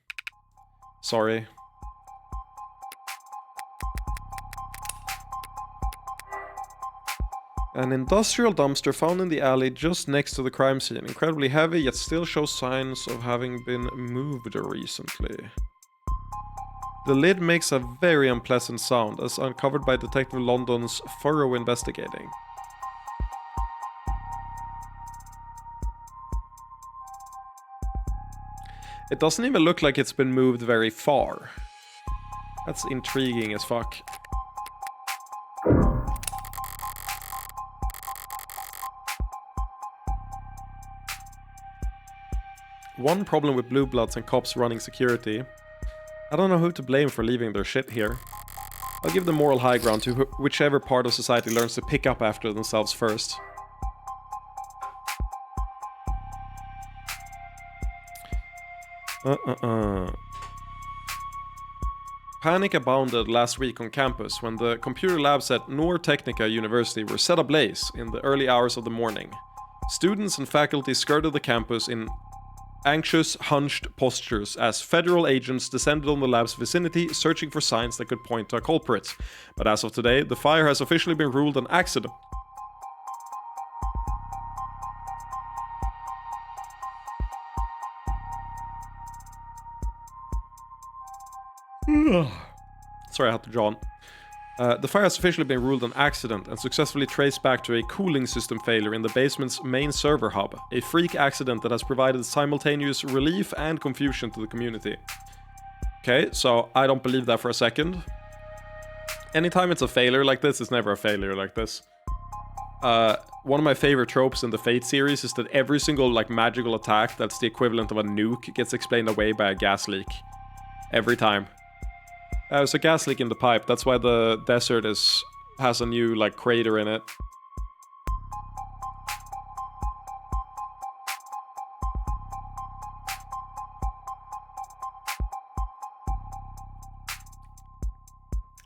[SPEAKER 1] Sorry. An industrial dumpster found in the alley just next to the crime scene. Incredibly heavy, yet still shows signs of having been moved recently. The lid makes a very unpleasant sound, as uncovered by Detective London's thorough investigating. It doesn't even look like it's been moved very far. That's intriguing as fuck. One problem with blue bloods and cops running security. I don't know who to blame for leaving their shit here. I'll give the moral high ground to whichever part of society learns to pick up after themselves first. Panic abounded last week on campus when the computer labs at Nor Technica University were set ablaze in the early hours of the morning. Students and faculty skirted the campus in anxious, hunched postures as federal agents descended on the lab's vicinity, searching for signs that could point to a culprit. But as of today, the fire has officially been ruled an accident. Sorry, I had to yawn. The fire has officially been ruled an accident and successfully traced back to a cooling system failure in the basement's main server hub, a freak accident that has provided simultaneous relief and confusion to the community. Okay, so I don't believe that for a second. Anytime it's a failure like this, it's never a failure like this. One of my favorite tropes in the Fate series is that every single magical attack that's the equivalent of a nuke gets explained away by a gas leak. Every time. There's a gas leak in the pipe, that's why the desert has a new, crater in it.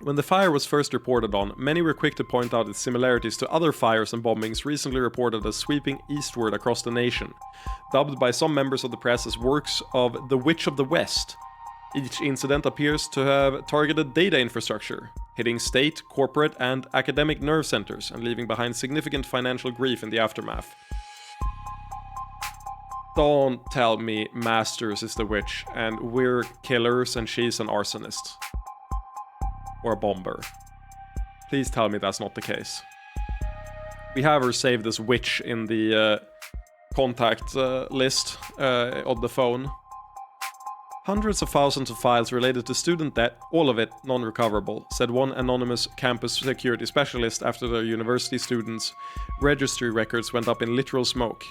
[SPEAKER 1] When the fire was first reported on, many were quick to point out its similarities to other fires and bombings recently reported as sweeping eastward across the nation, dubbed by some members of the press as works of the Witch of the West. Each incident appears to have targeted data infrastructure, hitting state, corporate, and academic nerve centers and leaving behind significant financial grief in the aftermath. Don't tell me Masters is the witch and we're killers and she's an arsonist. Or a bomber. Please tell me that's not the case. We have her saved as witch in the contact list on the phone. Hundreds of thousands of files related to student debt, all of it non-recoverable, said one anonymous campus security specialist after their university students' registry records went up in literal smoke.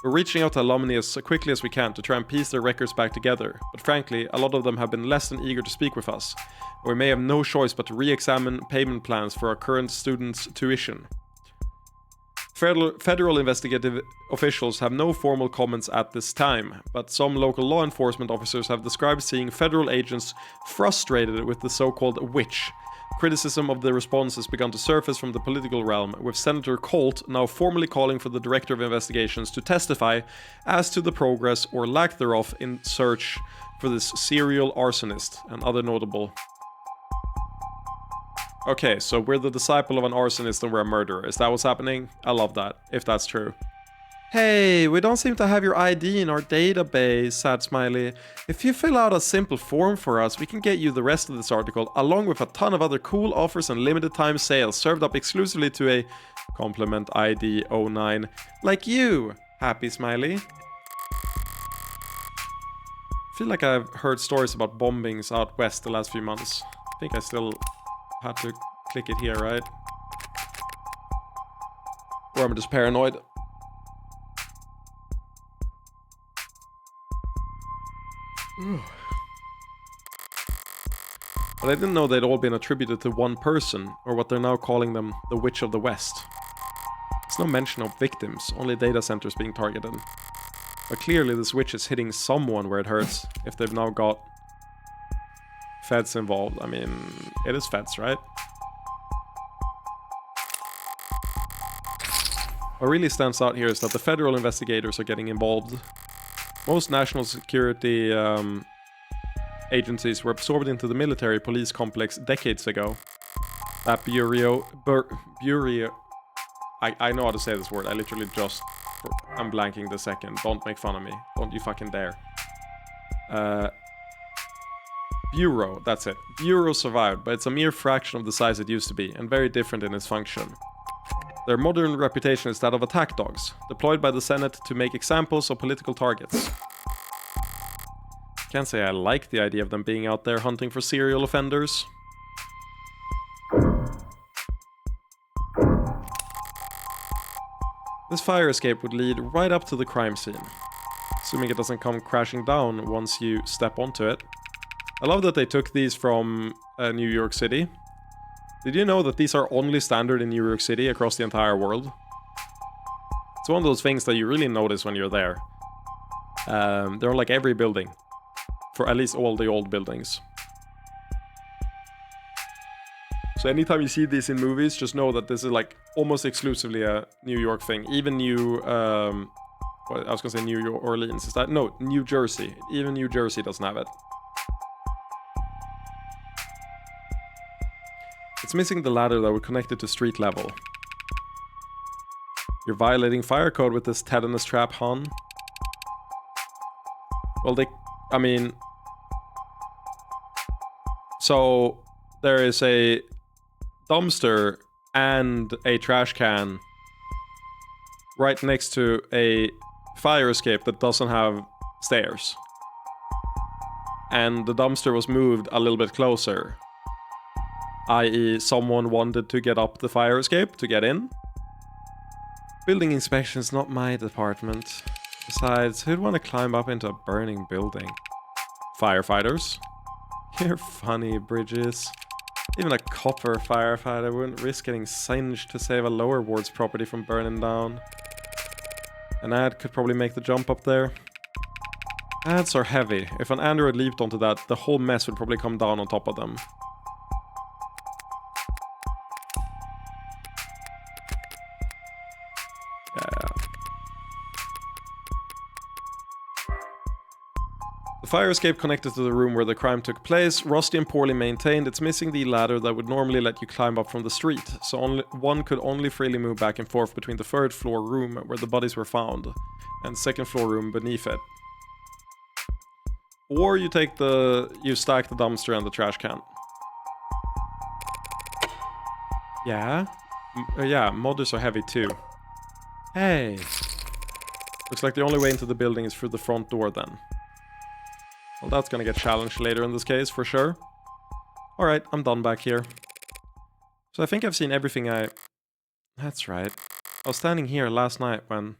[SPEAKER 1] We're reaching out to alumni as quickly as we can to try and piece their records back together, but frankly, a lot of them have been less than eager to speak with us. We may have no choice but to re-examine payment plans for our current students' tuition. Federal investigative officials have no formal comments at this time, but some local law enforcement officers have described seeing federal agents frustrated with the so-called witch. Criticism of the response has begun to surface from the political realm, with Senator Colt now formally calling for the Director of Investigations to testify as to the progress or lack thereof in search for this serial arsonist and other notable. Okay, so we're the disciple of an arsonist and we're a murderer. Is that what's happening? I love that, if that's true. Hey, we don't seem to have your ID in our database, sad smiley. If you fill out a simple form for us, we can get you the rest of this article, along with a ton of other cool offers and limited time sales served up exclusively to a Compliment ID 09 like you, happy smiley. I feel like I've heard stories about bombings out west the last few months. I think I still had to click it here, right? Or I'm just paranoid. But I didn't know they'd all been attributed to one person, or what they're now calling them, the Witch of the West. There's no mention of victims, only data centers being targeted. But clearly this witch is hitting someone where it hurts, if they've now got feds involved. I mean, it is feds, right? What really stands out here is that the federal investigators are getting involved. Most national security agencies were absorbed into the military police complex decades ago. That Bureau... I know how to say this word, I literally just... I'm blanking the second, don't make fun of me. Don't you fucking dare. Bureau, that's it. Bureau survived, but it's a mere fraction of the size it used to be, and very different in its function. Their modern reputation is that of attack dogs, deployed by the Senate to make examples of political targets. Can't say I like the idea of them being out there hunting for serial offenders. This fire escape would lead right up to the crime scene, assuming it doesn't come crashing down once you step onto it. I love that they took these from New York City. Did you know that these are only standard in New York City across the entire world? It's one of those things that you really notice when you're there. They're on like every building. For at least all the old buildings. So anytime you see these in movies, just know that this is like almost exclusively a New York thing. Even New... I was gonna say New Orleans. Is that? No, New Jersey. Even New Jersey doesn't have it. It's missing the ladder that would connect it to street level. You're violating fire code with this tetanus trap, hon. Well, I mean... So, there is a dumpster and a trash can right next to a fire escape that doesn't have stairs. And the dumpster was moved a little bit closer. I.e., someone wanted to get up the fire escape to get in. Building inspection is not my department. Besides, who'd want to climb up into a burning building? Firefighters? You're funny, Bridges. Even a copper firefighter wouldn't risk getting singed to save a lower ward's property from burning down. An ad could probably make the jump up there. Ads are heavy. If an android leaped onto that, the whole mess would probably come down on top of them. The fire escape connected to the room where the crime took place, rusty and poorly maintained. It's missing the ladder that would normally let you climb up from the street, so one could only freely move back and forth between the third floor room where the bodies were found, and second floor room beneath it. Or you stack the dumpster and the trash can. Yeah? Yeah, modders are heavy too. Hey! Looks like the only way into the building is through the front door then. Well, that's gonna get challenged later in this case, for sure. Alright, I'm done back here. So I think I've seen everything That's right. I was standing here last night when...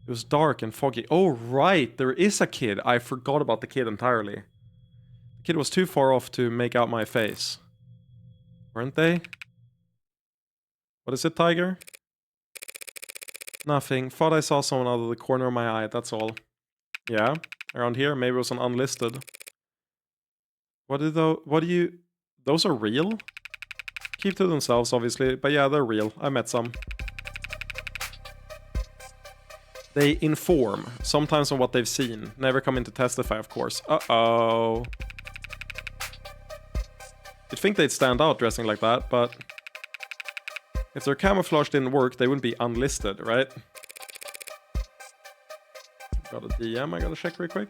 [SPEAKER 1] It was dark and foggy. Oh, right! There is a kid! I forgot about the kid entirely. The kid was too far off to make out my face. Weren't they? What is it, Tiger? Nothing. Thought I saw someone out of the corner of my eye, that's all. Yeah? Around here? Maybe it was an unlisted. Those are real? Keep to themselves, obviously. But yeah, they're real. I met some. They inform. Sometimes on what they've seen. Never come in to testify, of course. Uh-oh. You'd think they'd stand out dressing like that, but if their camouflage didn't work, they wouldn't be unlisted, right? Got a DM I gotta check real quick.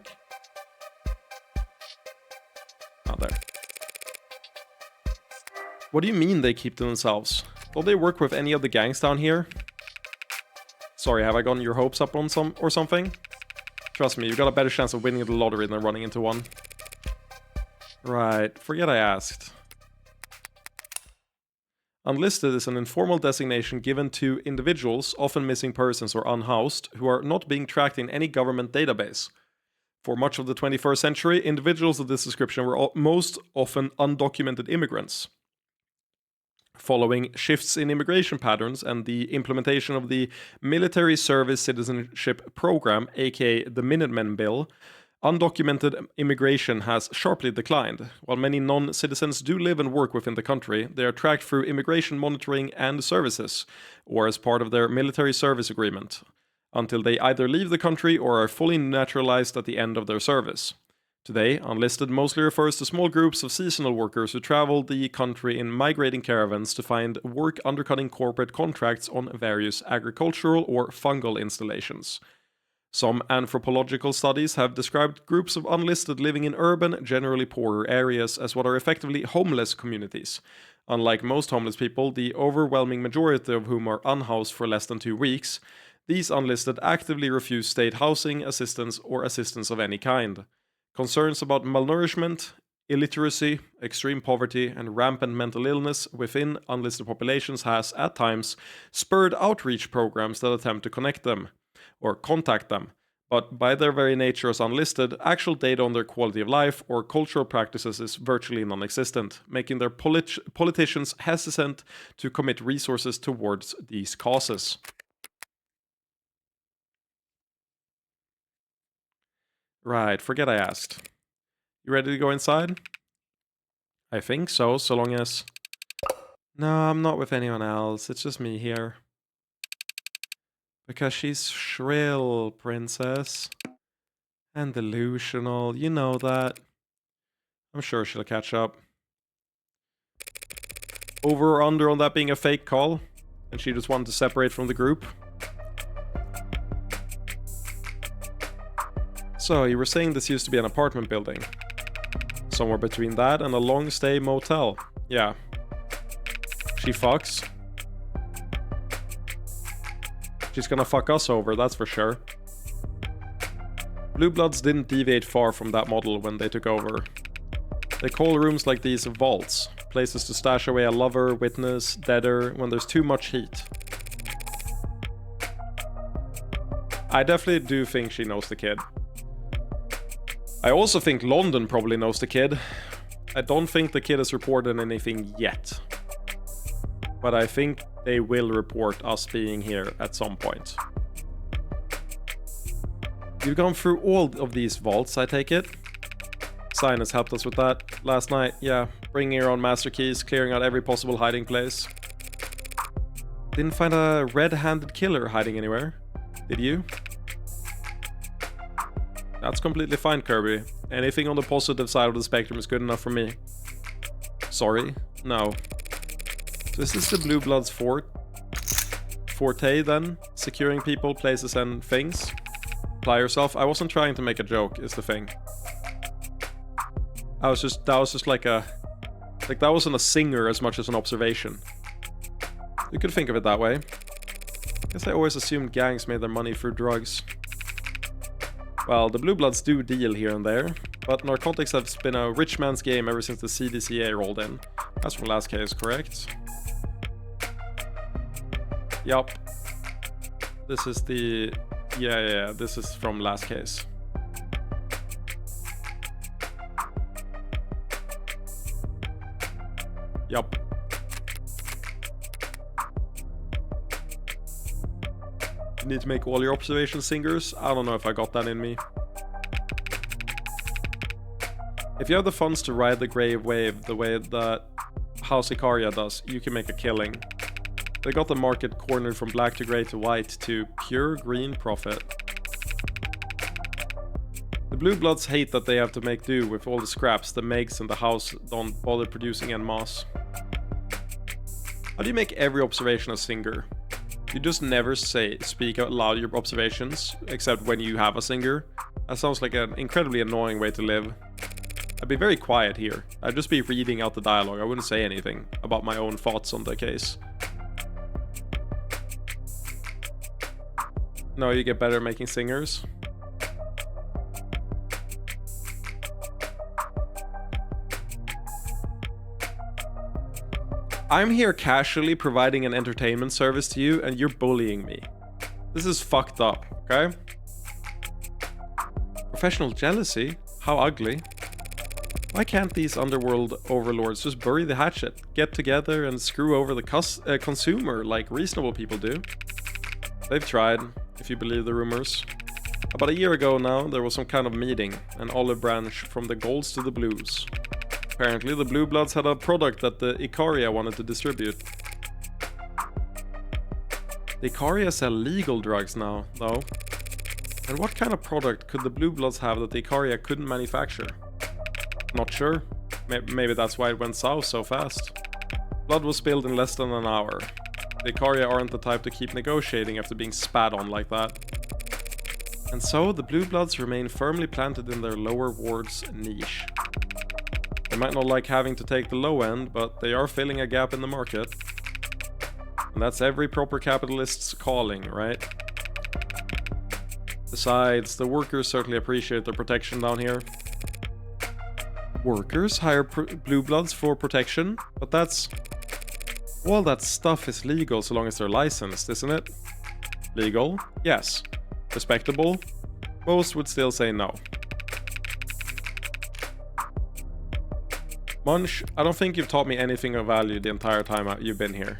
[SPEAKER 1] Oh, there. What do you mean they keep to themselves? Don't they work with any of the gangs down here? Sorry, have I gotten your hopes up on something? Trust me, you've got a better chance of winning the lottery than running into one. Right, forget I asked. Unlisted is an informal designation given to individuals, often missing persons or unhoused, who are not being tracked in any government database. For much of the 21st century, individuals of this description were most often undocumented immigrants. Following shifts in immigration patterns and the implementation of the Military Service Citizenship Program, aka the Minutemen Bill, undocumented immigration has sharply declined. While many non-citizens do live and work within the country, they are tracked through immigration monitoring and services, or as part of their military service agreement, until they either leave the country or are fully naturalized at the end of their service. Today, unlisted mostly refers to small groups of seasonal workers who travel the country in migrating caravans to find work undercutting corporate contracts on various agricultural or fungal installations. Some anthropological studies have described groups of unlisted living in urban, generally poorer areas as what are effectively homeless communities. Unlike most homeless people, the overwhelming majority of whom are unhoused for less than 2 weeks, these unlisted actively refuse state housing, assistance, or assistance of any kind. Concerns about malnourishment, illiteracy, extreme poverty, and rampant mental illness within unlisted populations has, at times, spurred outreach programs that attempt to connect them, or contact them, but by their very nature as unlisted, actual data on their quality of life or cultural practices is virtually non-existent, making their politicians hesitant to commit resources towards these causes. Right, forget I asked. You ready to go inside? I think so, so long as... No, I'm not with anyone else, it's just me here. Because she's shrill, princess. And delusional, you know that. I'm sure she'll catch up. Over or under on that being a fake call? And she just wanted to separate from the group? So, you were saying this used to be an apartment building. Somewhere between that and a long-stay motel. Yeah. She fucks. She's gonna fuck us over, that's for sure. Blue Bloods didn't deviate far from that model when they took over. They call rooms like these vaults, places to stash away a lover, witness, deader, when there's too much heat. I definitely do think she knows the kid. I also think London probably knows the kid. I don't think the kid has reported anything yet. But I think they will report us being here at some point. You've gone through all of these vaults, I take it? Sign has helped us with that last night. Yeah, bringing your own master keys, clearing out every possible hiding place. Didn't find a red-handed killer hiding anywhere, did you? That's completely fine, Kirby. Anything on the positive side of the spectrum is good enough for me. Sorry? No. So is this the Blue Bloods forte then? Securing people, places, and things? Apply yourself. I wasn't trying to make a joke, is the thing. That was just like a... Like, that wasn't a singer as much as an observation. You could think of it that way. Guess I always assumed gangs made their money through drugs. Well, the Blue Bloods do deal here and there, but narcotics has been a rich man's game ever since the CDCA rolled in. That's from last case, correct? Yup. This is the... Yeah, this is from last case. Yup. You need to make all your observations singers? I don't know if I got that in me. If you have the funds to ride the grave wave the way that House Icaria does, you can make a killing. They got the market cornered from black to grey to white to pure green profit. The Blue Bloods hate that they have to make do with all the scraps the Megs and the house don't bother producing en masse. How do you make every observation a singer? You just never speak out loud your observations, except when you have a singer. That sounds like an incredibly annoying way to live. I'd be very quiet here. I'd just be reading out the dialogue. I wouldn't say anything about my own thoughts on the case. No, you get better at making singers. I'm here casually providing an entertainment service to you, and you're bullying me. This is fucked up, okay? Professional jealousy? How ugly. Why can't these underworld overlords just bury the hatchet, get together and screw over the consumer like reasonable people do? They've tried, if you believe the rumors. About a year ago now, there was some kind of meeting, an olive branch from the golds to the blues. Apparently, the Blue Bloods had a product that the Icaria wanted to distribute. The Icaria sell legal drugs now, though. And what kind of product could the Blue Bloods have that the Icaria couldn't manufacture? Not sure. Maybe that's why it went south so fast. Blood was spilled in less than an hour. The Icaria aren't the type to keep negotiating after being spat on like that. And so, the Blue Bloods remain firmly planted in their lower wards niche. They might not like having to take the low end, but they are filling a gap in the market. And that's every proper capitalist's calling, right? Besides, the workers certainly appreciate the protection down here. Workers hire Blue Bloods for protection, but that's... all that stuff is legal so long as they're licensed, isn't it? Legal? Yes. Respectable? Most would still say no. Munch, I don't think you've taught me anything of value the entire time you've been here.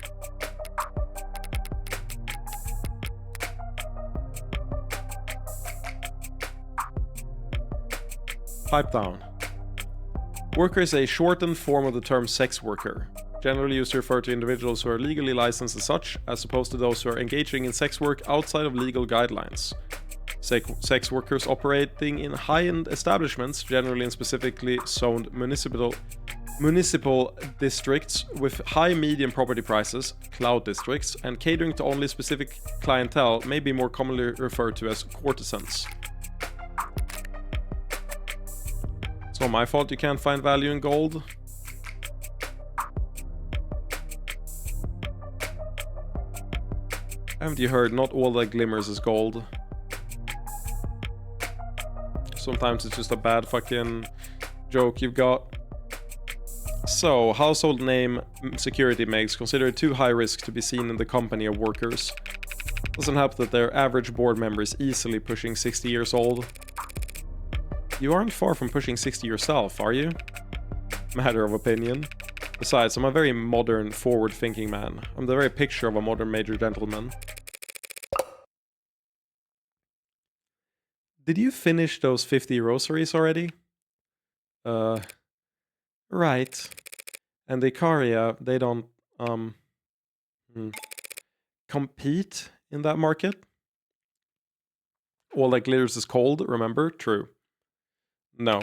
[SPEAKER 1] Pipe down. Worker is a shortened form of the term sex worker, generally used to refer to individuals who are legally licensed as such, as opposed to those who are engaging in sex work outside of legal guidelines. Sex workers operating in high-end establishments, generally in specifically zoned municipal districts with high median property prices, cloud districts, and catering to only specific clientele may be more commonly referred to as courtesans. It's not my fault you can't find value in gold. Haven't you heard, not all that glimmers is gold? Sometimes it's just a bad fucking joke you've got. So, household name security makes considered too high risk to be seen in the company of workers. Doesn't help that their average board member is easily pushing 60 years old. You aren't far from pushing 60 yourself, are you? Matter of opinion. Besides, I'm a very modern, forward-thinking man. I'm the very picture of a modern major gentleman. Did you finish those 50 rosaries already? Right. And the Icaria, they don't, compete in that market? All that glitters is cold, remember? True. No.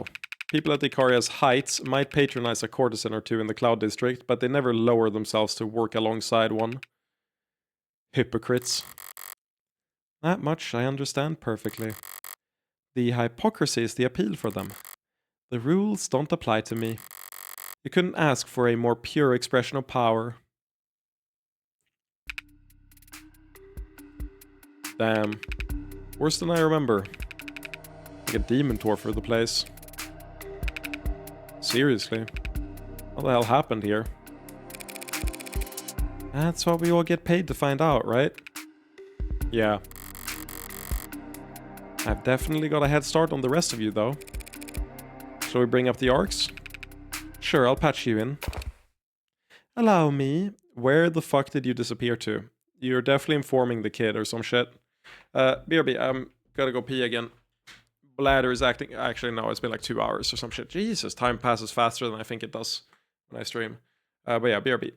[SPEAKER 1] People at the Icaria's heights might patronize a courtesan or two in the Cloud District, but they never lower themselves to work alongside one. Hypocrites. That much I understand perfectly. The hypocrisy is the appeal for them. The rules don't apply to me. You couldn't ask for a more pure expression of power. Damn. Worse than I remember. Like a demon tour for the place. Seriously. What the hell happened here? That's what we all get paid to find out, right? Yeah. I've definitely got a head start on the rest of you, though. Shall we bring up the arcs? Sure, I'll patch you in. Allow me. Where the fuck did you disappear to? You're definitely informing the kid or some shit. BRB, I'm gotta go pee again. Bladder is acting... Actually, no, it's been like 2 hours or some shit. Jesus, time passes faster than I think it does when I stream. But yeah, BRB.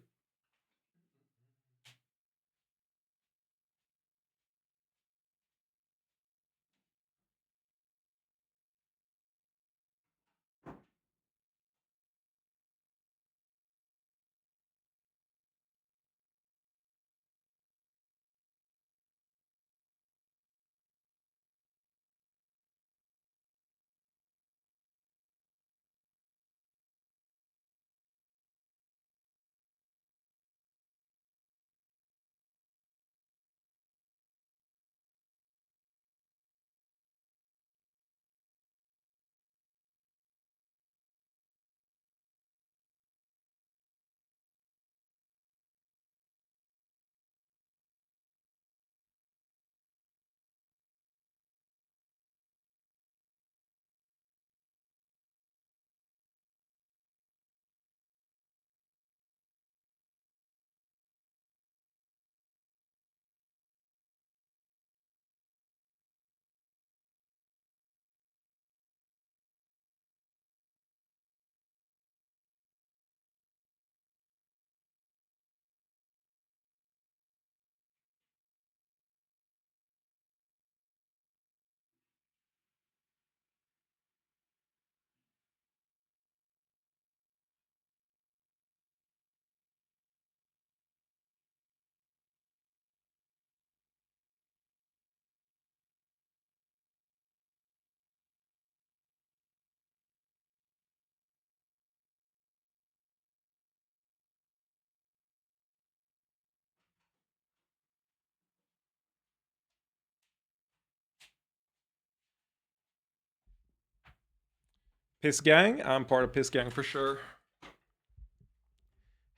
[SPEAKER 1] Piss Gang? I'm part of Piss Gang for sure.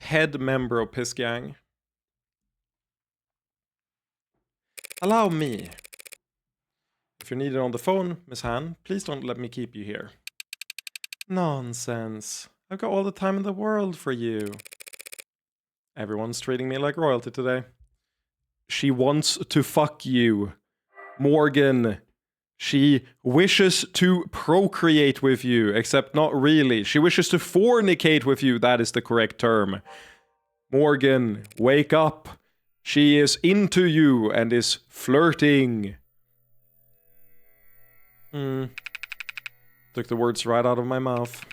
[SPEAKER 1] Head member of Piss Gang. Allow me. If you're needed on the phone, Miss Han, please don't let me keep you here. Nonsense. I've got all the time in the world for you. Everyone's treating me like royalty today. She wants to fuck you. Morgan. She wishes to procreate with you, except not really. She wishes to fornicate with you, that is the correct term. Morgan, wake up. She is into you and is flirting. Took the words right out of my mouth.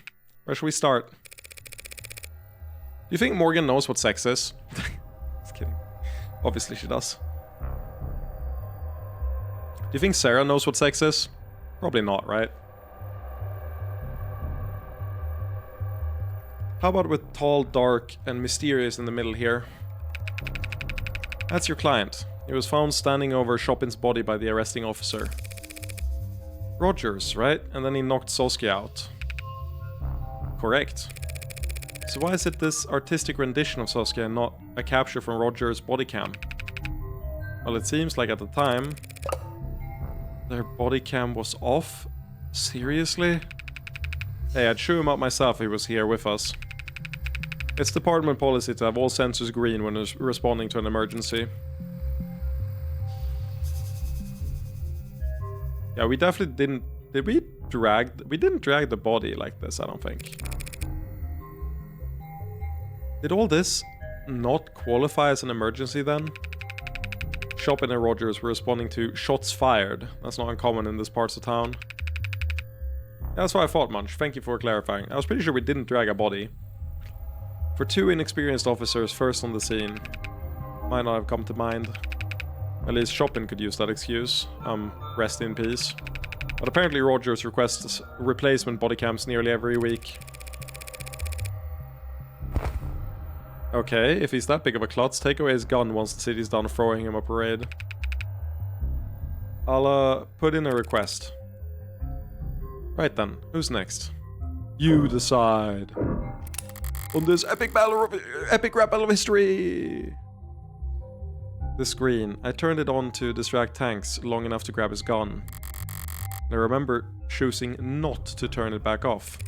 [SPEAKER 1] Where should we start? Do you think Morgan knows what sex is? Just kidding. Obviously she does. Do you think Sarah knows what sex is? Probably not, right? How about with tall, dark, and mysterious in the middle here? That's your client. He was found standing over Chopin's body by the arresting officer. Rogers, right? And then he knocked Soskia out. Correct. So why is it this artistic rendition of Soskia and not a capture from Rogers' body cam? Well, it seems like at the time their body cam was off. Seriously? Hey, I'd chew him up myself if he was here with us. It's department policy to have all sensors green when responding to an emergency. Yeah, we definitely didn't... Did we drag... We didn't drag the body like this, I don't think. Did all this not qualify as an emergency then? Chopin and Rogers were responding to shots fired. That's not uncommon in this parts of town. Yeah, that's what I thought, Munch. Thank you for clarifying. I was pretty sure we didn't drag a body. For two inexperienced officers first on the scene, might not have come to mind. At least Chopin could use that excuse. Rest in peace. But apparently Rogers requests replacement body cams nearly every week. Okay, if he's that big of a klutz, take away his gun once the city's done throwing him a parade. I'll put in a request. Right then, who's next? You decide. On this epic rap battle of history! The screen. I turned it on to distract Tanks long enough to grab his gun. And I remember choosing not to turn it back off.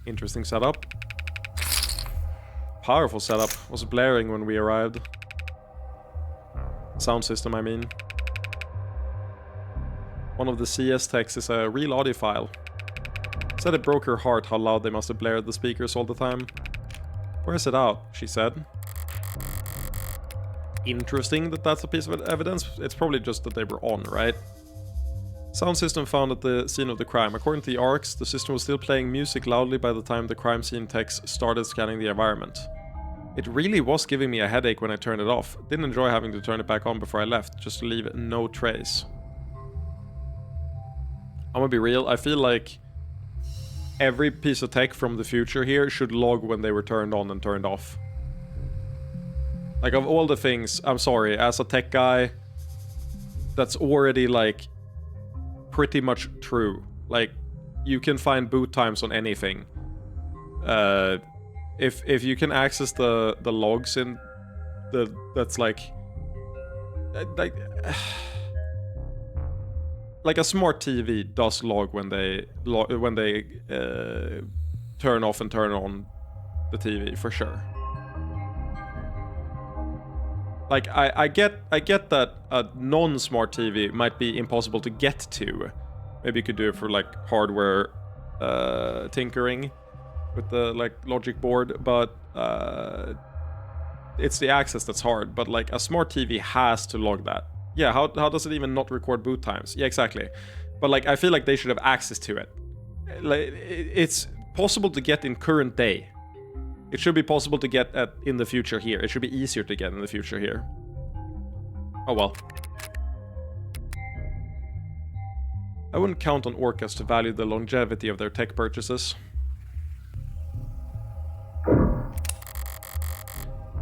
[SPEAKER 1] Interesting setup. Powerful setup. Was blaring when we arrived. Sound system, I mean. One of the CS techs is a real audiophile. Said it broke her heart how loud they must have blared the speakers all the time. Where's it out? She said. Interesting that that's a piece of evidence. It's probably just that they were on, right? Sound system found at the scene of the crime. According to the ARCs, the system was still playing music loudly by the time the crime scene techs started scanning the environment. It really was giving me a headache when I turned it off. Didn't enjoy having to turn it back on before I left, just to leave no trace. I'm gonna be real, I feel like every piece of tech from the future here should log when they were turned on and turned off. Like, of all the things, I'm sorry, as a tech guy, that's already, like, pretty much true. Like, you can find boot times on anything. If you can access the logs in the... That's, like... Like, a smart TV does log when they turn off and turn on the TV, for sure. Like, I get that a non-smart TV might be impossible to get to. Maybe you could do it for, like, hardware tinkering with the, like, logic board, but it's the access that's hard. But, like, a smart TV has to log that. Yeah, how does it even not record boot times? Yeah, exactly. But, like, I feel like they should have access to it. Like, it's possible to get in current day. It should be possible to get in the future here. It should be easier to get in the future here. Oh well. I wouldn't count on Orcas to value the longevity of their tech purchases.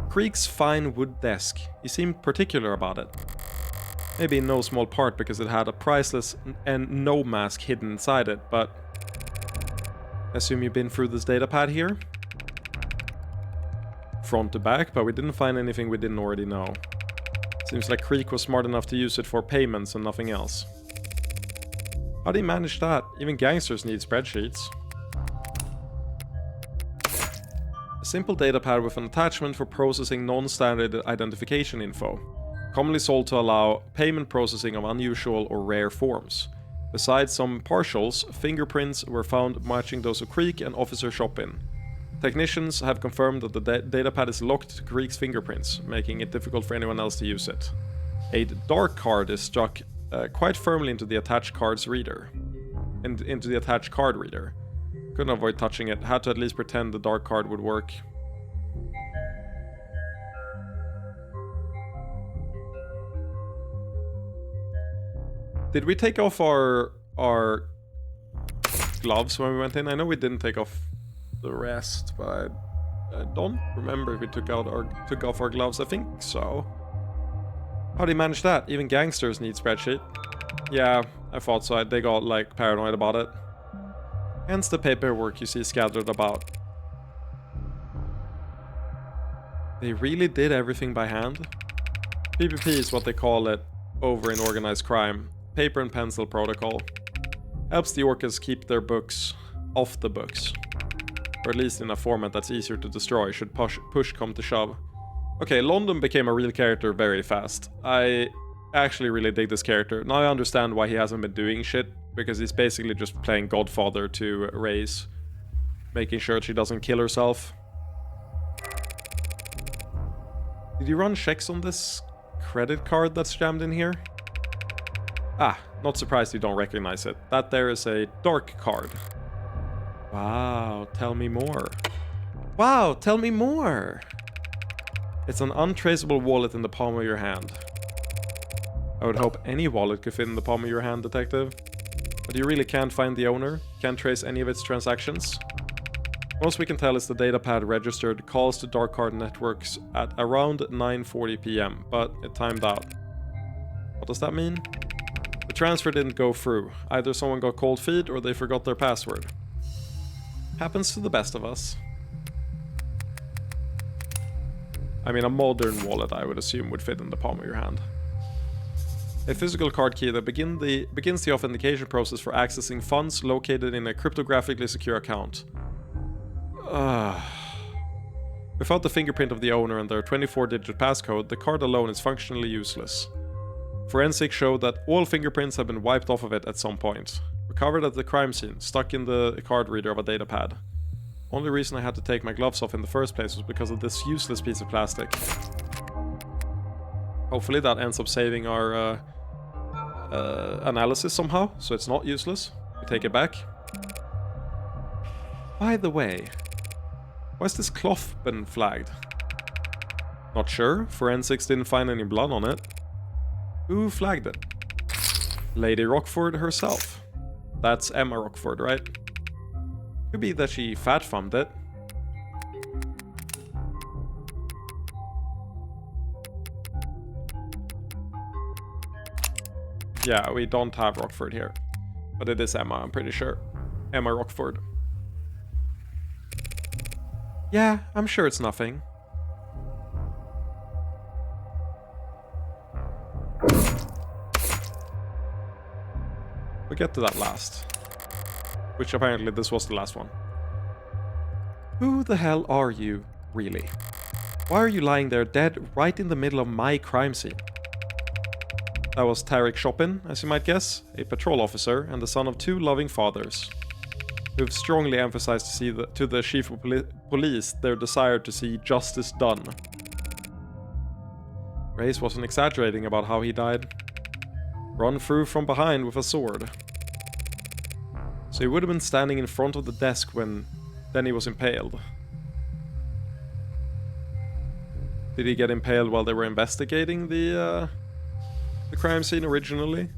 [SPEAKER 1] Krieg's fine wood desk. He seemed particular about it. Maybe in no small part because it had a priceless and no mask hidden inside it, but Assume you've been through this data pad here. Front to back, but we didn't find anything we didn't already know. Seems like Creek was smart enough to use it for payments and nothing else. How do you manage that? Even gangsters need spreadsheets. A simple datapad with an attachment for processing non-standard identification info, commonly sold to allow payment processing of unusual or rare forms. Besides some partials, fingerprints were found matching those of Creek and Officer Chopin. Technicians have confirmed that the datapad is locked to Creek's fingerprints, making it difficult for anyone else to use it. A dark card is struck quite firmly into the attached card's reader. Into the attached card reader. Couldn't avoid touching it, had to at least pretend the dark card would work. Did we take off our gloves when we went in? I know we didn't take off the rest, but I don't remember if we took off our gloves. I think so. How do you manage that? Even gangsters need spreadsheet. Yeah, I thought so. They got like paranoid about it. Hence the paperwork you see scattered about. They really did everything by hand? PPP is what they call it over in organized crime. Paper and pencil protocol. Helps the Orcas keep their books off the books. Or at least in a format that's easier to destroy should push come to shove. Okay, London became a real character very fast. I actually really dig this character. Now I understand why he hasn't been doing shit, because he's basically just playing Godfather to Reyes, making sure she doesn't kill herself. Did you run checks on this credit card that's jammed in here? Ah, not surprised you don't recognize it. That there is a dark card. Wow, tell me more. Wow, tell me more! It's an untraceable wallet in the palm of your hand. I would hope any wallet could fit in the palm of your hand, detective. But you really can't find the owner? Can't trace any of its transactions? Most we can tell is the datapad registered calls to dark card networks at around 9:40 PM, but it timed out. What does that mean? The transfer didn't go through. Either someone got cold feet or they forgot their password. Happens to the best of us. I mean, a modern wallet, I would assume, would fit in the palm of your hand. A physical card key that begins the authentication process for accessing funds located in a cryptographically secure account. Without the fingerprint of the owner and their 24-digit passcode, the card alone is functionally useless. Forensics show that all fingerprints have been wiped off of it at some point. Recovered at the crime scene, stuck in the card reader of a datapad. Only reason I had to take my gloves off in the first place was because of this useless piece of plastic. Hopefully that ends up saving our analysis somehow, so it's not useless. We take it back. By the way, why has this cloth been flagged? Not sure. Forensics didn't find any blood on it. Who flagged it? Lady Rockford herself. That's Emma Rockford, right? Could be that she fat-thumbed it. Yeah, we don't have Rockford here. But it is Emma, I'm pretty sure. Emma Rockford. Yeah, I'm sure it's nothing. We'll get to that last. Which apparently this was the last one. Who the hell are you, really? Why are you lying there dead right in the middle of my crime scene? That was Tarek Chopin, as you might guess, a patrol officer and the son of two loving fathers, who've strongly emphasized to the chief of police their desire to see justice done. Reyes wasn't exaggerating about how he died. Run through from behind with a sword. So he would have been standing in front of the desk when then he was impaled. Did he get impaled while they were investigating the crime scene originally?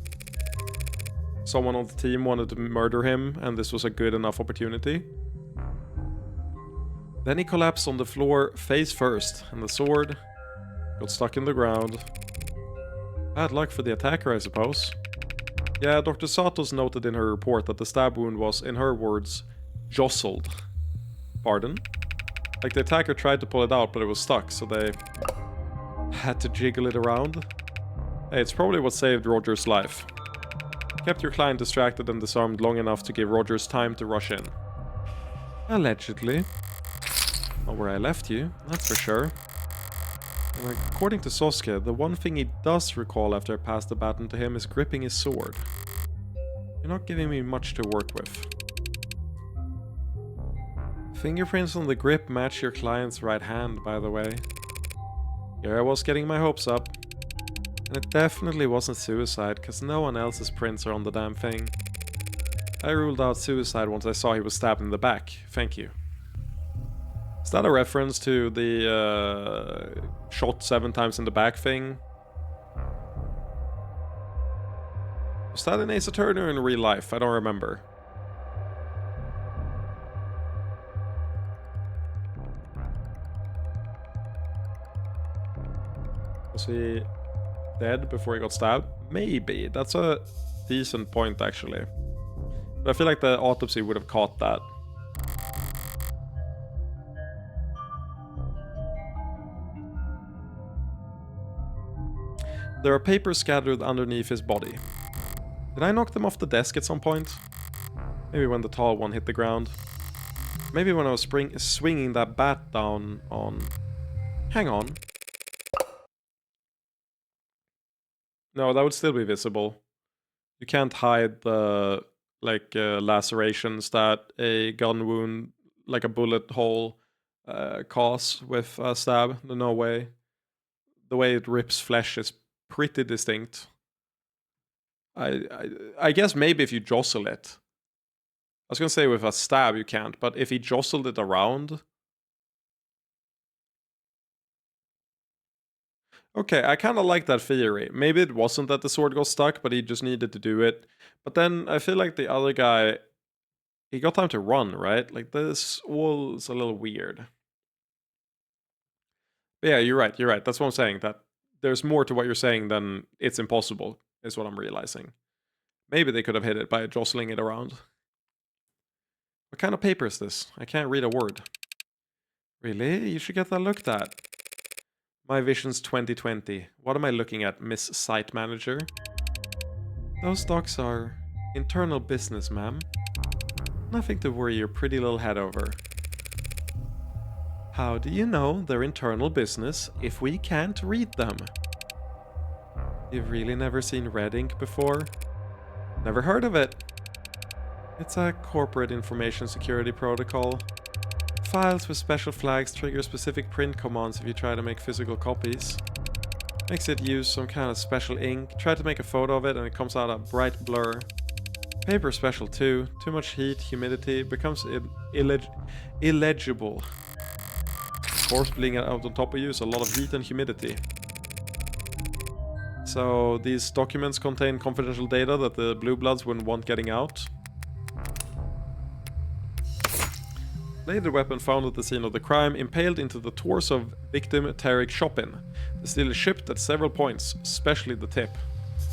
[SPEAKER 1] Someone on the team wanted to murder him, and this was a good enough opportunity. Then he collapsed on the floor face first, and the sword got stuck in the ground. Bad luck for the attacker, I suppose. Yeah, Dr. Satos noted in her report that the stab wound was, in her words, jostled. Pardon? Like the attacker tried to pull it out, but it was stuck, so they had to jiggle it around. Hey, it's probably what saved Roger's life. Kept your client distracted and disarmed long enough to give Rogers time to rush in. Allegedly. Not where I left you, that's for sure. And according to Sosuke, the one thing he does recall after I passed the baton to him is gripping his sword. You're not giving me much to work with. Fingerprints on the grip match your client's right hand, by the way. Here I was getting my hopes up. And it definitely wasn't suicide, because no one else's prints are on the damn thing. I ruled out suicide once I saw he was stabbed in the back. Thank you. Is that a reference to the shot 7 times in the back thing? Was that in Ace Attorney or in real life? I don't remember. Was he dead before he got stabbed? Maybe. That's a decent point, actually. But I feel like the autopsy would have caught that. There are papers scattered underneath his body. Did I knock them off the desk at some point? Maybe when the tall one hit the ground. Maybe when I was swinging that bat down on... Hang on. No, that would still be visible. You can't hide the, like, lacerations that a gun wound, like a bullet hole, cause with a stab. No way. The way it rips flesh is pretty distinct. I guess maybe if you jostle it. I was gonna say with a stab you can't, but if he jostled it around... Okay, I kind of like that theory. Maybe it wasn't that the sword got stuck, but he just needed to do it. But then I feel like the other guy... He got time to run, right? Like, this all is a little weird. But yeah, you're right. That's what I'm saying, that there's more to what you're saying than it's impossible, is what I'm realizing. Maybe they could have hit it by jostling it around. What kind of paper is this? I can't read a word. Really? You should get that looked at. My Visions 2020. What am I looking at, Miss Site Manager? Those docs are internal business, ma'am. Nothing to worry your pretty little head over. How do you know they're internal business if we can't read them? You've really never seen red ink before? Never heard of it. It's a corporate information security protocol. Files with special flags trigger specific print commands if you try to make physical copies. Makes it use some kind of special ink. Try to make a photo of it and it comes out a bright blur. Paper special too. Too much heat, humidity, becomes illegible. Force bleeding out on top of you is a lot of heat and humidity. So these documents contain confidential data that the Blue Bloods wouldn't want getting out. Later weapon found at the scene of the crime impaled into the torso of victim Tarek Chopin. The steel is shipped at several points, especially the tip.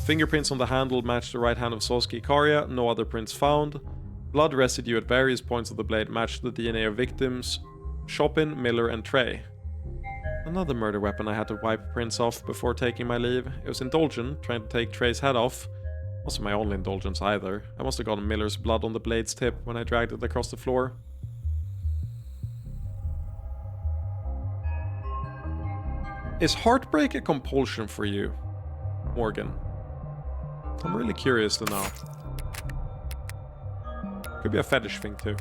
[SPEAKER 1] Fingerprints on the handle matched the right hand of Sosuke Ikaria, no other prints found. Blood residue at various points of the blade matched the DNA of victims Chopin, Miller, and Trey. Another murder weapon I had to wipe prints off before taking my leave. It was indulgent, trying to take Trey's head off. Wasn't my only indulgence either. I must have gotten Miller's blood on the blade's tip when I dragged it across the floor. Is heartbreak a compulsion for you, Morgan? I'm really curious to know. Could be a fetish thing too.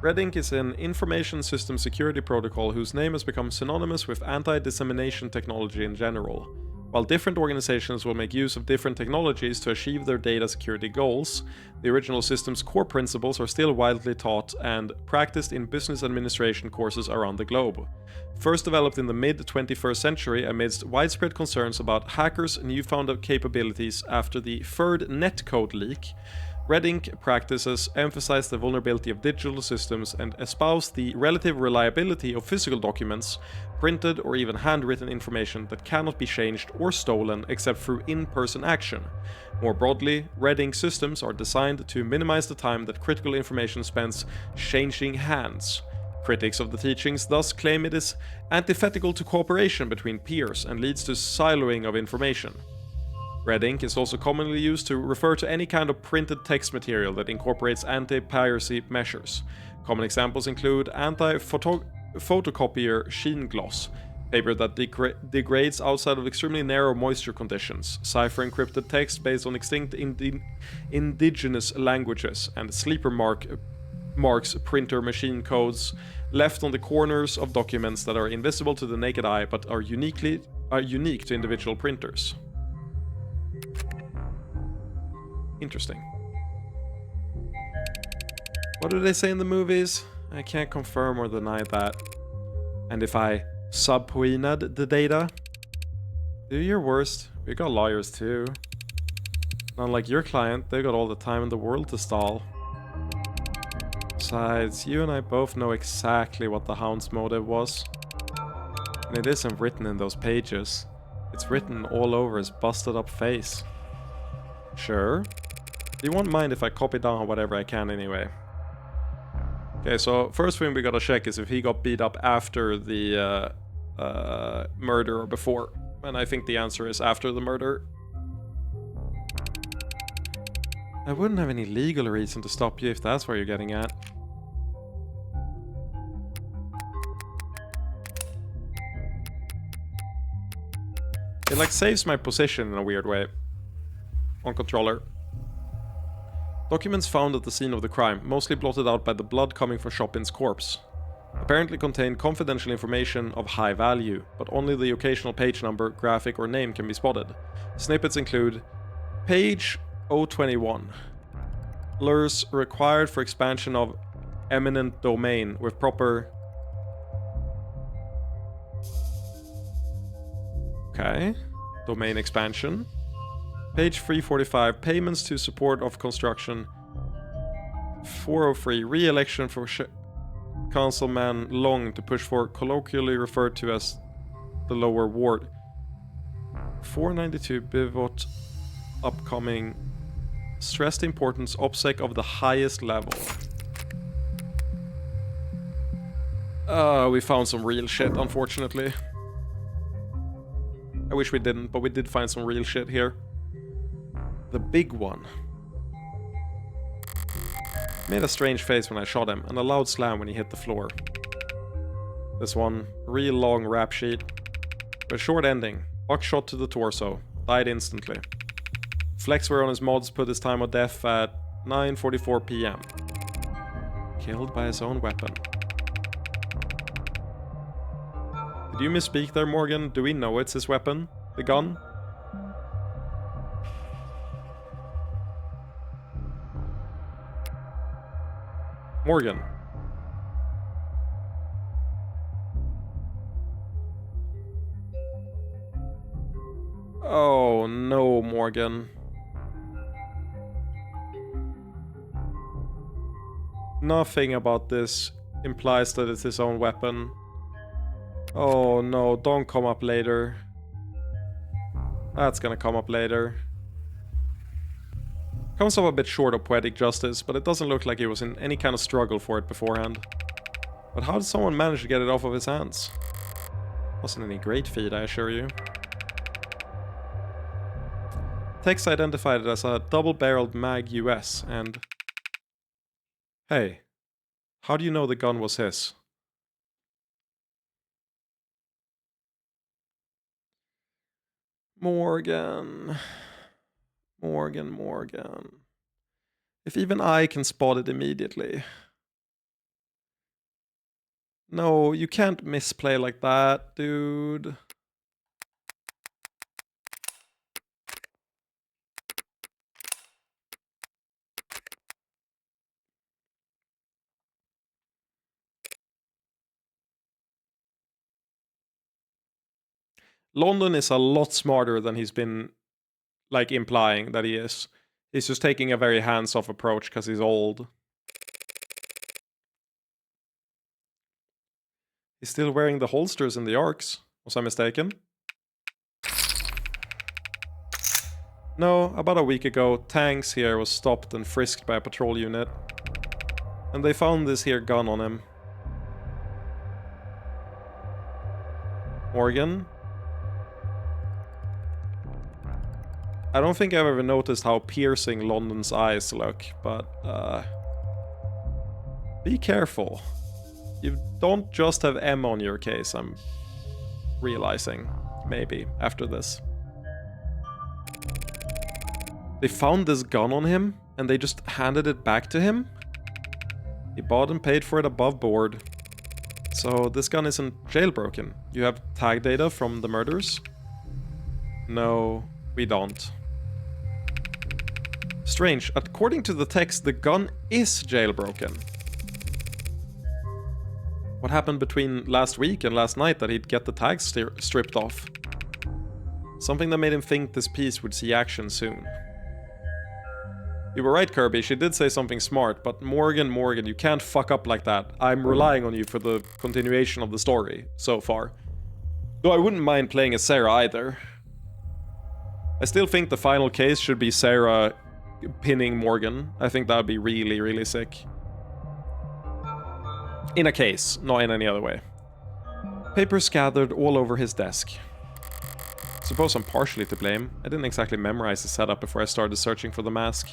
[SPEAKER 1] Red ink is an information system security protocol whose name has become synonymous with anti-dissemination technology in general. While different organizations will make use of different technologies to achieve their data security goals, the original system's core principles are still widely taught and practiced in business administration courses around the globe. First developed in the mid-21st century amidst widespread concerns about hackers' newfound capabilities after the third netcode leak, Red Ink practices emphasize the vulnerability of digital systems and espouse the relative reliability of physical documents, printed or even handwritten information that cannot be changed or stolen except through in-person action. More broadly, Red Ink systems are designed to minimize the time that critical information spends changing hands. Critics of the teachings thus claim it is antithetical to cooperation between peers and leads to siloing of information. Red ink is also commonly used to refer to any kind of printed text material that incorporates anti-piracy measures. Common examples include anti-photocopier sheen gloss, paper that degrades outside of extremely narrow moisture conditions, cipher-encrypted text based on extinct indigenous languages, and sleeper marks printer machine codes left on the corners of documents that are invisible to the naked eye but are unique to individual printers. Interesting. What do they say in the movies? I can't confirm or deny that. And if I subpoenaed the data? Do your worst. We got lawyers too. Unlike your client, they got all the time in the world to stall. Besides, you and I both know exactly what the Hound's motive was. And it isn't written in those pages. It's written all over his busted up face. Sure. You won't mind if I copy down whatever I can anyway. Okay, so first thing we gotta check is if he got beat up after the murder or before. And I think the answer is after the murder. I wouldn't have any legal reason to stop you if that's where you're getting at. It like saves my position in a weird way. On controller. Documents found at the scene of the crime, mostly blotted out by the blood coming from Chopin's corpse, apparently contain confidential information of high value, but only the occasional page number, graphic, or name can be spotted. Snippets include page 021. Blurs required for expansion of eminent domain with proper... Okay. Domain expansion. Page 345, payments to support of construction. 403, re-election for Councilman Long to push for, colloquially referred to as the lower ward. 492, Bivot, upcoming. Stressed importance, OPSEC of the highest level. We found some real shit, unfortunately. I wish we didn't, but we did find some real shit here. The big one. Made a strange face when I shot him, and a loud slam when he hit the floor. This one, real long rap sheet. With a short ending. Buckshot to the torso. Died instantly. Flexware on his mods put his time of death at 9:44 PM. Killed by his own weapon. Did you misspeak there, Morgan? Do we know it's his weapon? The gun? Morgan. Oh no, Morgan. Nothing about this implies that it's his own weapon. Oh no, don't come up later. That's gonna come up later. Comes up a bit short of poetic justice, but it doesn't look like he was in any kind of struggle for it beforehand. But how did someone manage to get it off of his hands? Wasn't any great feat, I assure you. Text identified it as a double-barreled Mag US, and... Hey, how do you know the gun was his? Morgan... Morgan. If even I can spot it immediately. No, you can't misplay like that, dude. London is a lot smarter than he's been, like, implying that he is. He's just taking a very hands-off approach because he's old. He's still wearing the holsters and the arcs. Was I mistaken? No, about a week ago, Tanks here was stopped and frisked by a patrol unit. And they found this here gun on him. Morgan? I don't think I've ever noticed how piercing London's eyes look, but be careful. You don't just have M on your case, I'm realizing. Maybe, after this. They found this gun on him, and they just handed it back to him? He bought and paid for it above board. So this gun isn't jailbroken. You have tag data from the murders? No, we don't. Strange, according to the text, the gun is jailbroken. What happened between last week and last night that he'd get the tags stripped off? Something that made him think this piece would see action soon. You were right, Kirby, she did say something smart, but Morgan, you can't fuck up like that. I'm relying on you for the continuation of the story, so far. Though I wouldn't mind playing as Sarah either. I still think the final case should be Sarah pinning Morgan. I think that would be really, really sick. In a case, not in any other way. Papers gathered all over his desk. Suppose I'm partially to blame. I didn't exactly memorize the setup before I started searching for the mask.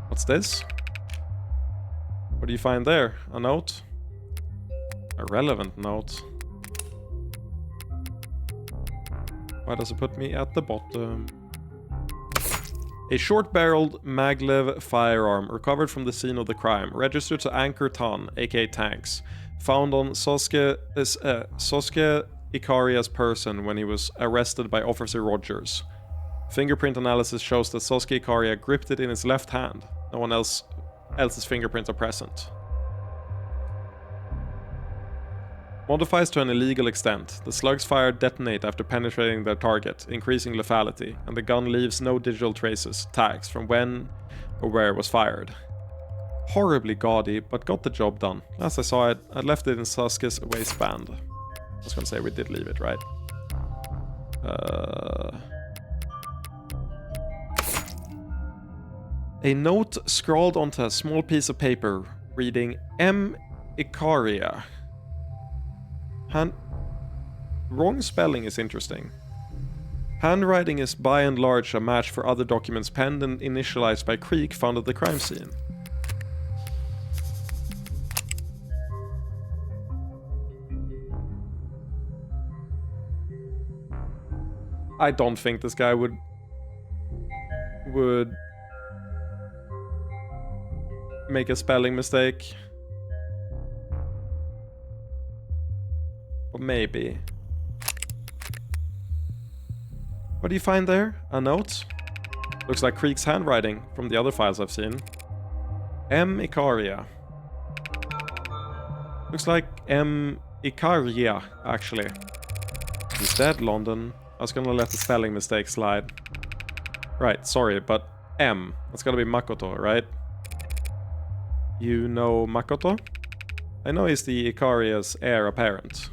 [SPEAKER 1] What's this? What do you find there? A note? A relevant note. Why does it put me at the bottom? A short-barreled maglev firearm recovered from the scene of the crime, registered to Anchor Tan, aka Tanks, found on Sosuke Ikaria's person when he was arrested by Officer Rogers. Fingerprint analysis shows that Sosuke Ikaria gripped it in his left hand. No one else's fingerprints are present. Modifies to an illegal extent. The slugs fired detonate after penetrating their target, increasing lethality, and the gun leaves no digital traces, tags, from when or where it was fired. Horribly gaudy, but got the job done. Last I saw it, I left it in Sasuke's waistband. I was gonna say we did leave it, right? A note scrawled onto a small piece of paper, reading M. Ikaria. Wrong spelling is interesting. Handwriting is by and large a match for other documents penned and initialized by Creek found at the crime scene. I don't think this guy would make a spelling mistake. Or maybe. What do you find there? A note? Looks like Creek's handwriting from the other files I've seen. M. Ikaria. Looks like M. Ikaria, actually. He's dead, London. I was gonna let the spelling mistake slide. Right, sorry, but M. That's gotta be Makoto, right? You know Makoto? I know he's the Ikaria's heir apparent.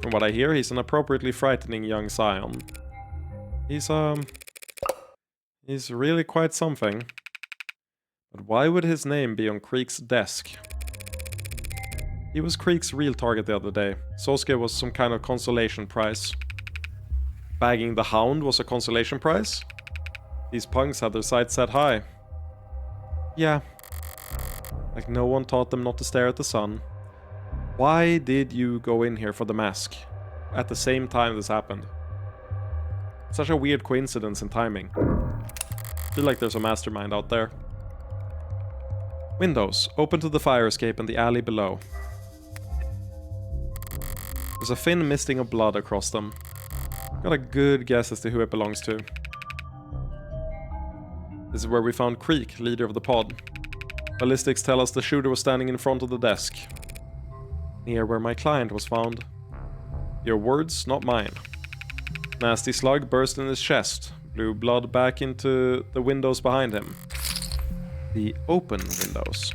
[SPEAKER 1] From what I hear, he's an appropriately frightening young scion. He's really quite something. But why would his name be on Creek's desk? He was Creek's real target the other day. Sosuke was some kind of consolation prize. Bagging the Hound was a consolation prize? These punks had their sights set high. Yeah. Like no one taught them not to stare at the sun. Why did you go in here for the mask? At the same time this happened. Such a weird coincidence in timing. I feel like there's a mastermind out there. Windows. Open to the fire escape and the alley below. There's a thin misting of blood across them. Got a good guess as to who it belongs to. This is where we found Creek, leader of the pod. Ballistics tell us the shooter was standing in front of the desk. Near where my client was found. Your words, not mine. Nasty slug burst in his chest. blue blood back into the windows behind him. The open windows.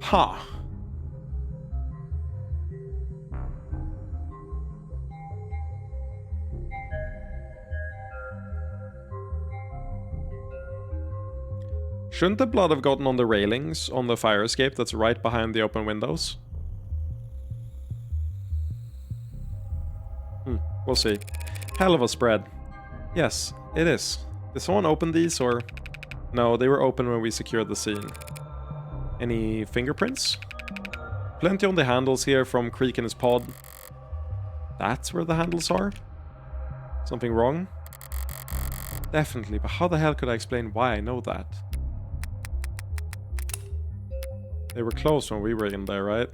[SPEAKER 1] Huh. Shouldn't the blood have gotten on the railings on the fire escape that's right behind the open windows? We'll see. Hell of a spread. Yes, it is. Did someone open these or... No, they were open when we secured the scene. Any fingerprints? Plenty on the handles here from Creek and his pod. That's where the handles are? Something wrong? Definitely, but how the hell could I explain why I know that? They were closed when we were in there, right?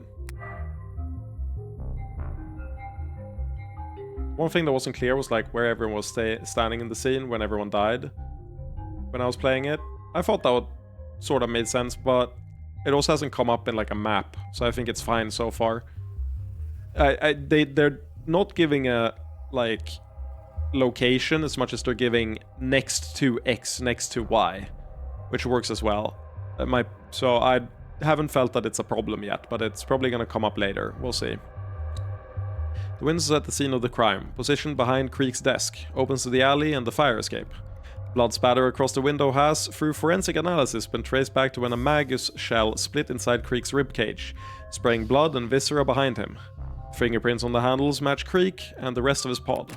[SPEAKER 1] One thing that wasn't clear was like where everyone was standing in the scene when everyone died. When I was playing it. I thought that would sort of made sense, but it also hasn't come up in like a map, so I think it's fine so far. They're not giving a like location as much as they're giving next to X, next to Y, which works as well. So I haven't felt that it's a problem yet, but it's probably gonna come up later. We'll see. The windows at the scene of the crime, positioned behind Creek's desk, opens to the alley and the fire escape. Blood spatter across the window has, through forensic analysis, been traced back to when a Magus shell split inside Creek's ribcage, spraying blood and viscera behind him. Fingerprints on the handles match Creek and the rest of his pod.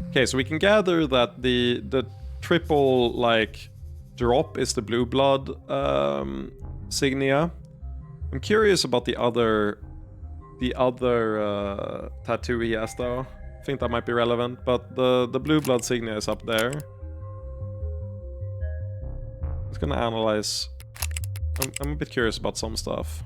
[SPEAKER 1] Okay, so we can gather that the triple like drop is the blue blood signia. I'm curious about the other tattoo he has though. I think that might be relevant, but the blue blood signia is up there. I'm just gonna analyze. I'm a bit curious about some stuff.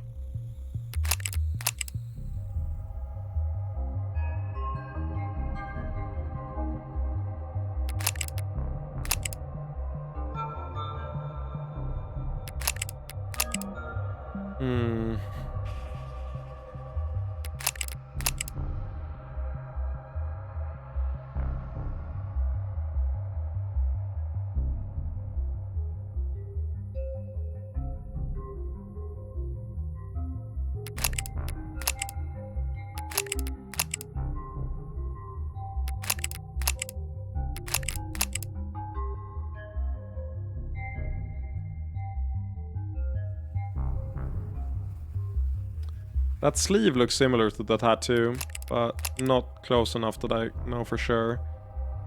[SPEAKER 1] That sleeve looks similar to the tattoo, but not close enough that I know for sure.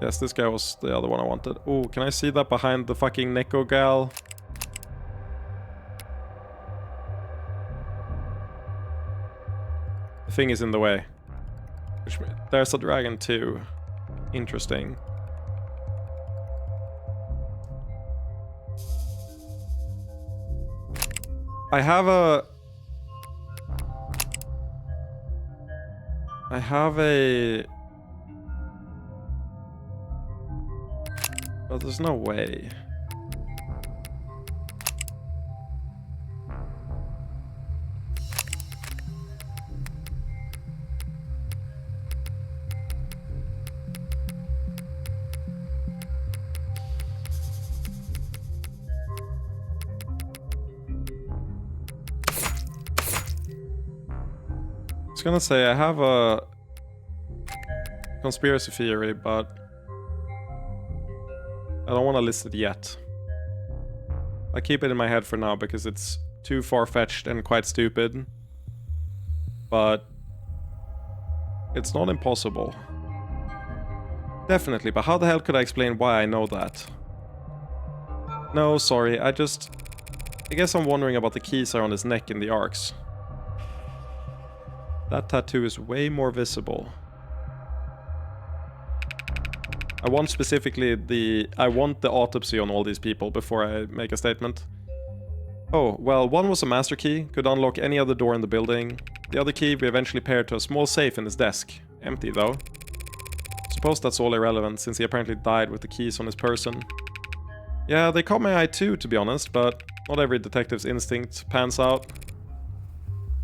[SPEAKER 1] Yes, this guy was the other one I wanted. Oh, can I see that behind the fucking Neko gal? The thing is in the way. There's a dragon too. Interesting. I have a... But there's no way. I was gonna say, I have a conspiracy theory, but I don't want to list it yet. I keep it in my head for now because it's too far-fetched and quite stupid. But it's not impossible. Definitely, but how the hell could I explain why I know that? No, sorry, I guess I'm wondering about the keys around his neck in the arcs. That tattoo is way more visible. I want the autopsy on all these people before I make a statement. Oh, well, one was a master key, could unlock any other door in the building. The other key we eventually paired to a small safe in his desk. Empty though. Suppose that's all irrelevant, since he apparently died with the keys on his person. Yeah, they caught my eye too, to be honest, but not every detective's instinct pans out.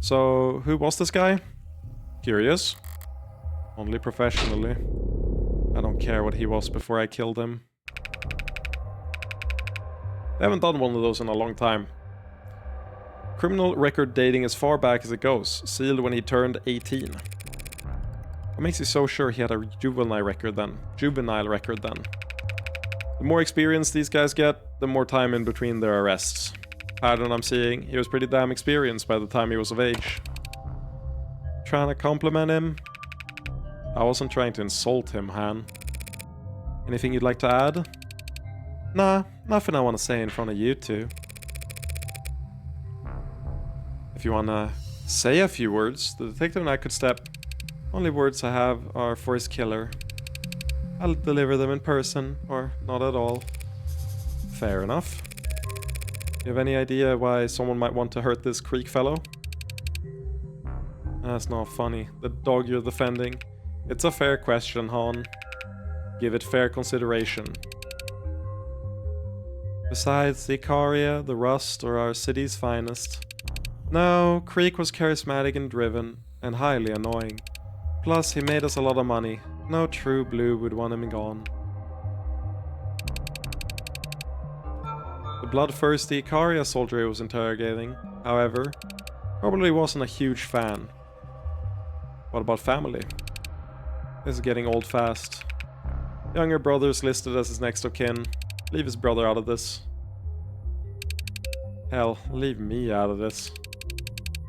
[SPEAKER 1] So, who was this guy? Curious. Only professionally. I don't care what he was before I killed him. They haven't done one of those in a long time. Criminal record dating as far back as it goes, sealed when he turned 18. What makes you so sure he had a juvenile record then? The more experience these guys get, the more time in between their arrests. Pattern I'm seeing, he was pretty damn experienced by the time he was of age. Trying to compliment him? I wasn't trying to insult him, Han. Anything you'd like to add? Nah, nothing I want to say in front of you two. If you want to say a few words, the detective and I could step. Only words I have are for his killer. I'll deliver them in person, or not at all. Fair enough. You have any idea why someone might want to hurt this Creek fellow? That's not funny. The dog you're defending. It's a fair question, Han. Give it fair consideration. Besides the Icaria, the Rust, or our city's finest. No, Creek was charismatic and driven, and highly annoying. Plus, he made us a lot of money. No true blue would want him gone. The bloodthirsty Icaria soldier he was interrogating, however, probably wasn't a huge fan. What about family? This is getting old fast. Younger brother's listed as his next of kin. Leave his brother out of this. Hell, leave me out of this.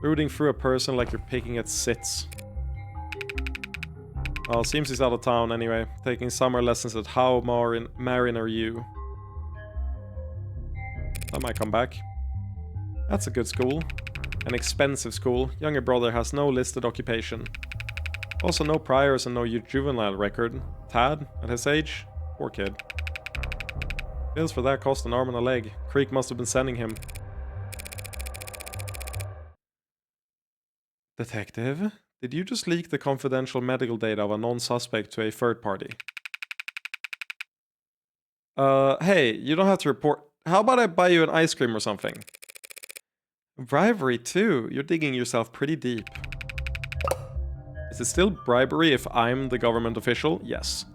[SPEAKER 1] Rooting through a person like you're picking at sits. Well, seems he's out of town anyway, taking summer lessons at How Marin Are You. That might come back. That's a good school. An expensive school. Younger brother has no listed occupation. Also no priors and no juvenile record. Tad, at his age? Poor kid. Bills for that cost an arm and a leg. Creek must have been sending him. Detective? Did you just leak the confidential medical data of a non-suspect to a third party? Hey, you don't have to report. How about I buy you an ice cream or something? Bribery too? You're digging yourself pretty deep. Is it still bribery if I'm the government official? Yes.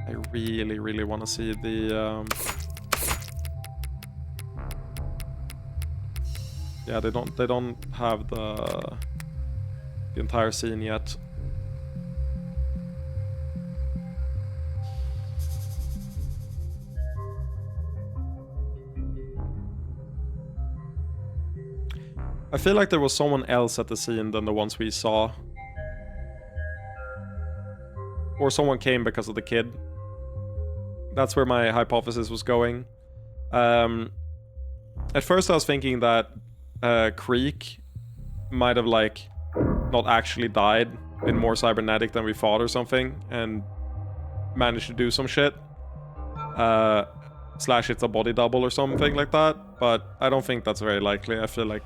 [SPEAKER 1] I really, really want to see the... Yeah, they don't have the entire scene yet. I feel like there was someone else at the scene than the ones we saw. Or someone came because of the kid. That's where my hypothesis was going. At first I was thinking that Creek might have, like, not actually died, been more cybernetic than we thought or something, and managed to do some shit. Slash it's a body double or something like that, but I don't think that's very likely. I feel like,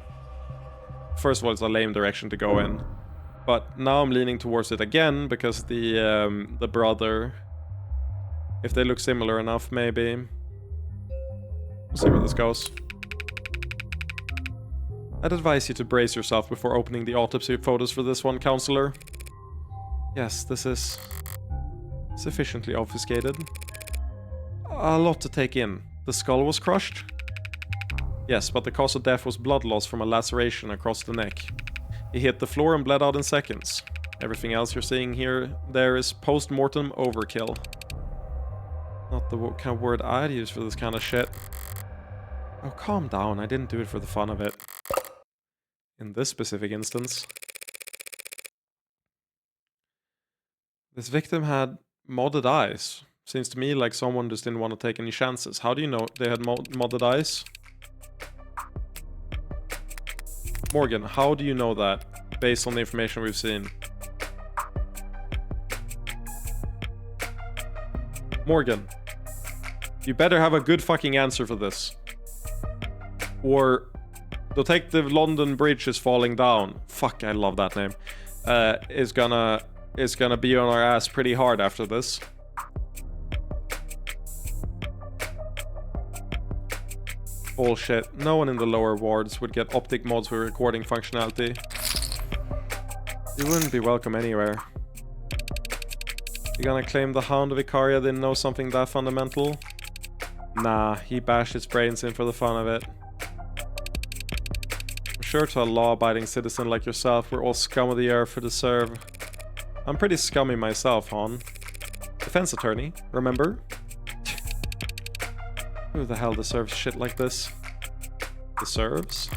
[SPEAKER 1] first of all, it's a lame direction to go in. But now I'm leaning towards it again, because the brother, if they look similar enough, maybe. We'll see where this goes. I'd advise you to brace yourself before opening the autopsy photos for this one, counselor. Yes, this is sufficiently obfuscated. A lot to take in. The skull was crushed? Yes, but the cause of death was blood loss from a laceration across the neck. He hit the floor and bled out in seconds. Everything else you're seeing there is post-mortem overkill. Not the kind of word I'd use for this kind of shit. Oh, calm down. I didn't do it for the fun of it. In this specific instance. This victim had modded eyes. Seems to me like someone just didn't want to take any chances. How do you know they had modded eyes? Morgan, how do you know that, based on the information we've seen? Morgan, you better have a good fucking answer for this. Or Detective London Bridge is falling down. Fuck, I love that name. Is gonna be on our ass pretty hard after this. Bullshit. No one in the lower wards would get optic mods with recording functionality. You wouldn't be welcome anywhere. You gonna claim the Hound of Icaria didn't know something that fundamental? Nah, he bashed his brains in for the fun of it. I'm sure to a law-abiding citizen like yourself, we're all scum of the earth to deserve. I'm pretty scummy myself, hon. Defense attorney, remember? Who the hell deserves shit like this? Deserves?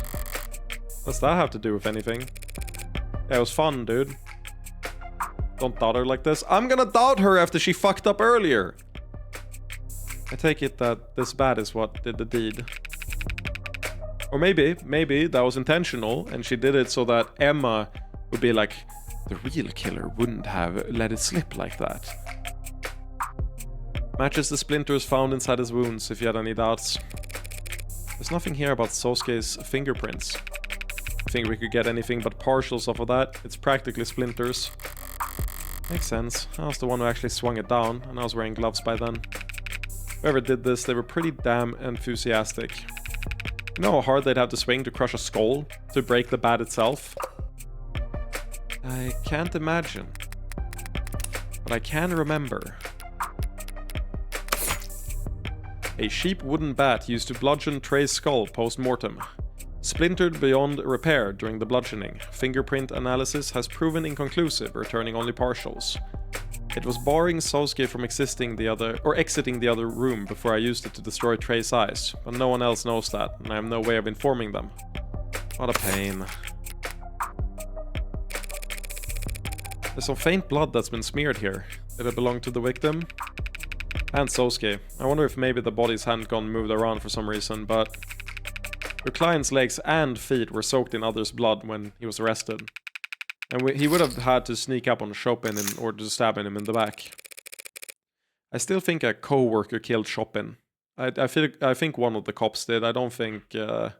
[SPEAKER 1] What's that have to do with anything? Yeah, it was fun, dude. Don't doubt her like this. I'm gonna doubt her after she fucked up earlier. I take it that this bat is what did the deed. Or maybe that was intentional and she did it so that Emma would be like, the real killer wouldn't have let it slip like that. Matches the splinters found inside his wounds, if you had any doubts. There's nothing here about Sosuke's fingerprints. I think we could get anything but partials off of that. It's practically splinters. Makes sense. I was the one who actually swung it down, and I was wearing gloves by then. Whoever did this, they were pretty damn enthusiastic. You know how hard they'd have to swing to crush a skull? To break the bat itself? I can't imagine. But I can remember. A cheap wooden bat used to bludgeon Trey's skull post-mortem. Splintered beyond repair during the bludgeoning. Fingerprint analysis has proven inconclusive, returning only partials. It was barring Sosuke from exiting the other room before I used it to destroy Trey's eyes, but no one else knows that, and I have no way of informing them. What a pain. There's some faint blood that's been smeared here. Did it belong to the victim? And Sosuke. I wonder if maybe the bodies hadn't gone moved around for some reason, but your client's legs and feet were soaked in others' blood when he was arrested. And he would have had to sneak up on Chopin in order to stab him in the back. I still think a co-worker killed Chopin. I think one of the cops did. I don't think... it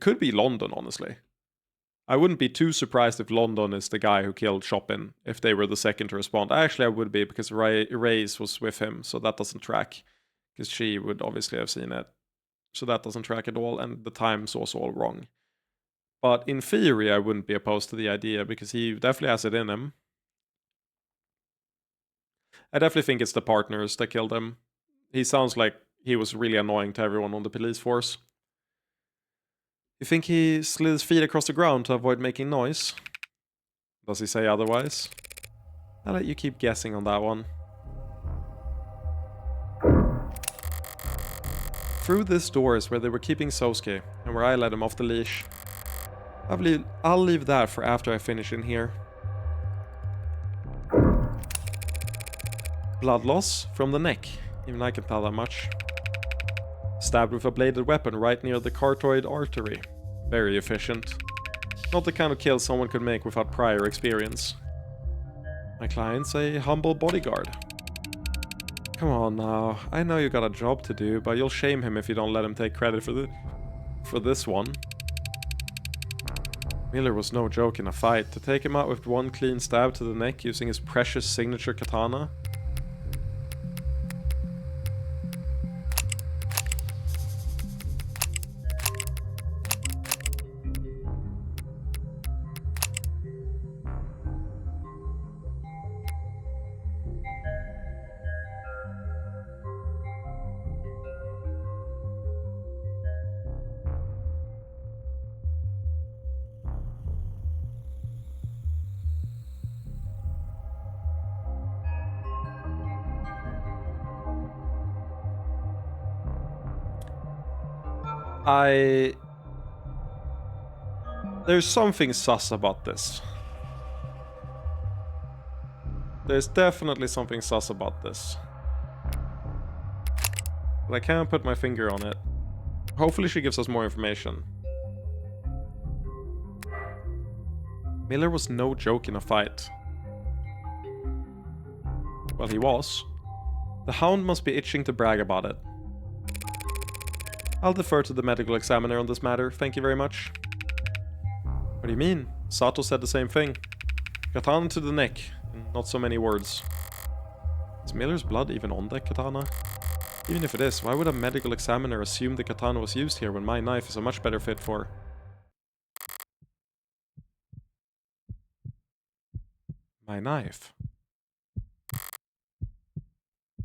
[SPEAKER 1] could be London, honestly. I wouldn't be too surprised if London is the guy who killed Chopin, if they were the second to respond. Actually, I would be, because Reyes was with him, so that doesn't track. Because she would obviously have seen it. So that doesn't track at all, and the time's also all wrong. But in theory, I wouldn't be opposed to the idea, because he definitely has it in him. I definitely think it's the partners that killed him. He sounds like he was really annoying to everyone on the police force. You think he slid his feet across the ground to avoid making noise? Does he say otherwise? I'll let you keep guessing on that one. Through this door is where they were keeping Sosuke, and where I let him off the leash. I'll leave that for after I finish in here. Blood loss from the neck. Even I can tell that much. Stabbed with a bladed weapon right near the carotid artery. Very efficient. Not the kind of kill someone could make without prior experience. My client's a humble bodyguard. Come on now, I know you got a job to do, but you'll shame him if you don't let him take credit for this one. Miller was no joke in a fight. To take him out with one clean stab to the neck using his precious signature katana. There's something sus about this. There's definitely something sus about this. But I can't put my finger on it. Hopefully she gives us more information. Miller was no joke in a fight. Well, he was. The Hound must be itching to brag about it. I'll defer to the medical examiner on this matter, thank you very much. What do you mean? Sato said the same thing. Katana to the neck, in not so many words. Is Miller's blood even on that katana? Even if it is, why would a medical examiner assume the katana was used here when my knife is a much better fit for... my knife?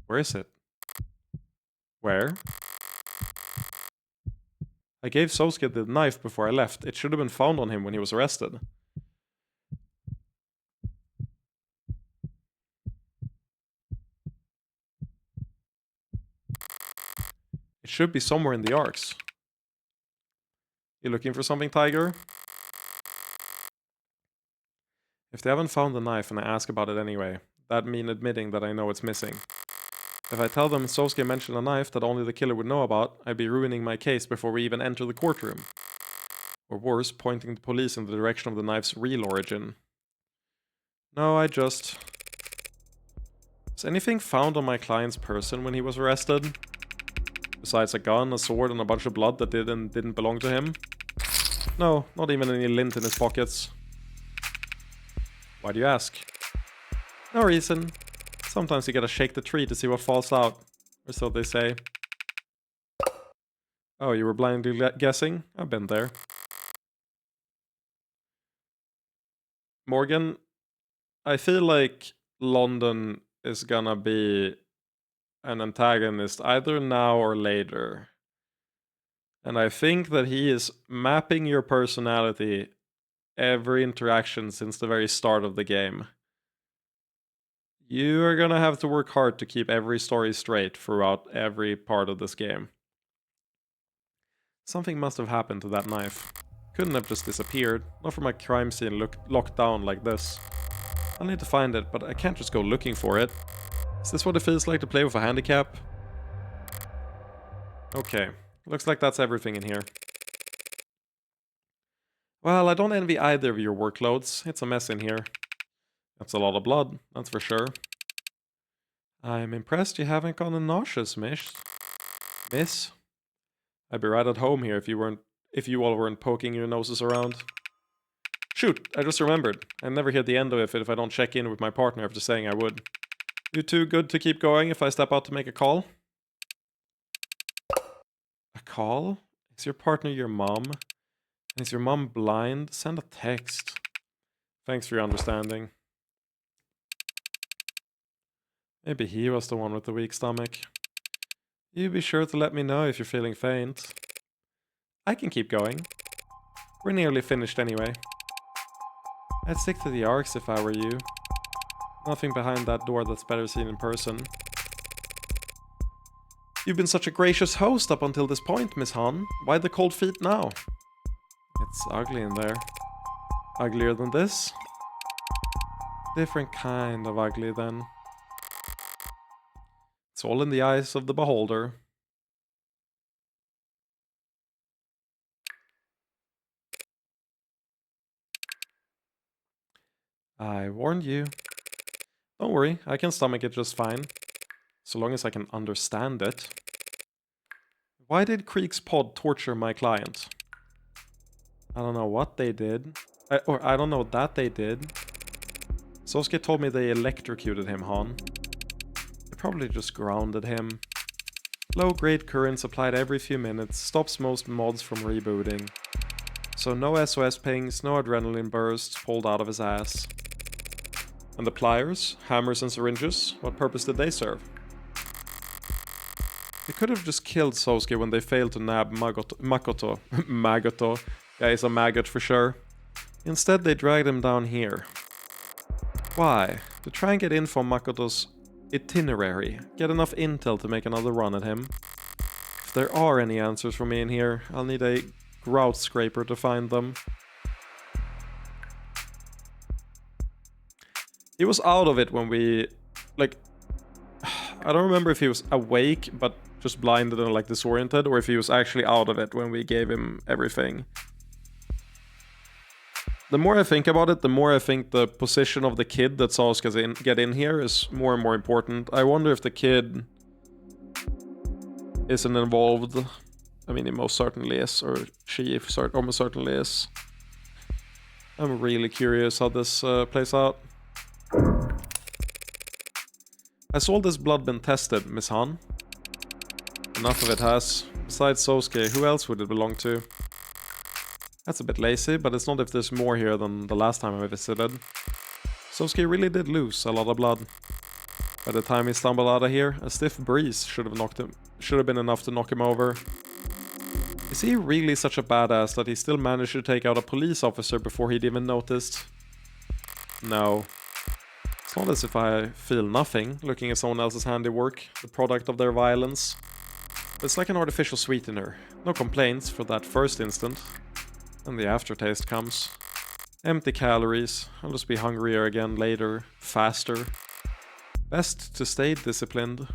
[SPEAKER 1] Where is it? Where? I gave Sosuke the knife before I left. It should have been found on him when he was arrested. It should be somewhere in the arcs. You looking for something, Tiger? If they haven't found the knife and I ask about it anyway, that'd mean admitting that I know it's missing. If I tell them Sosuke mentioned a knife that only the killer would know about, I'd be ruining my case before we even enter the courtroom. Or worse, pointing the police in the direction of the knife's real origin. No, I just... Was anything found on my client's person when he was arrested? Besides a gun, a sword, and a bunch of blood that didn't belong to him? No, not even any lint in his pockets. Why do you ask? No reason. Sometimes you gotta shake the tree to see what falls out. Or so they say. Oh, you were blindly guessing? I've been there. Morgan, I feel like London is gonna be an antagonist either now or later. And I think that he is mapping your personality every interaction since the very start of the game. You are gonna have to work hard to keep every story straight throughout every part of this game. Something must have happened to that knife. Couldn't have just disappeared, not from a crime scene locked down like this. I'll need to find it, but I can't just go looking for it. Is this what it feels like to play with a handicap? Okay, looks like that's everything in here. Well, I don't envy either of your workloads. It's a mess in here. That's a lot of blood, that's for sure. I'm impressed you haven't gotten nauseous, miss. I'd be right at home here if you all weren't poking your noses around. Shoot, I just remembered. I never hear the end of it if I don't check in with my partner after saying I would. You too good to keep going if I step out to make a call? A call? Is your partner your mom? And is your mom blind? Send a text. Thanks for your understanding. Maybe he was the one with the weak stomach. You be sure to let me know if you're feeling faint. I can keep going. We're nearly finished anyway. I'd stick to the arcs if I were you. Nothing behind that door that's better seen in person. You've been such a gracious host up until this point, Miss Han. Why the cold feet now? It's ugly in there. Uglier than this? Different kind of ugly then. It's all in the eyes of the beholder. I warned you. Don't worry, I can stomach it just fine. So long as I can understand it. Why did Creek's pod torture my client? I don't know what they did. I don't know that they did. Sosuke told me they electrocuted him, Han. They probably just grounded him. Low-grade currents applied every few minutes stops most mods from rebooting. So no SOS pings, no adrenaline bursts pulled out of his ass. And the pliers, hammers and syringes, what purpose did they serve? They could have just killed Sosuke when they failed to nab Makoto. Magoto. Yeah, he's a maggot for sure. Instead, they dragged him down here. Why? To try and get info on Makoto's itinerary. Get enough intel to make another run at him. If there are any answers for me in here, I'll need a grout scraper to find them. He was out of it when we... like... I don't remember if he was awake, but just blinded and like disoriented, or if he was actually out of it when we gave him everything. The more I think about it, the more I think the position of the kid that saw us get in here is more and more important. I wonder if the kid isn't involved I mean, he most certainly is, or she almost certainly is. I'm really curious how this plays out. Has all this blood been tested, Miss Han? Enough of it has. Besides Sosuke, who else would it belong to? That's a bit lazy, but it's not if there's more here than the last time I visited. Sosuke really did lose a lot of blood. By the time he stumbled out of here, a stiff breeze should have been enough to knock him over. Is he really such a badass that he still managed to take out a police officer before he'd even noticed? No. It's not as if I feel nothing looking at someone else's handiwork, the product of their violence. It's like an artificial sweetener. No complaints for that first instant. And the aftertaste comes. Empty calories. I'll just be hungrier again later, faster. Best to stay disciplined.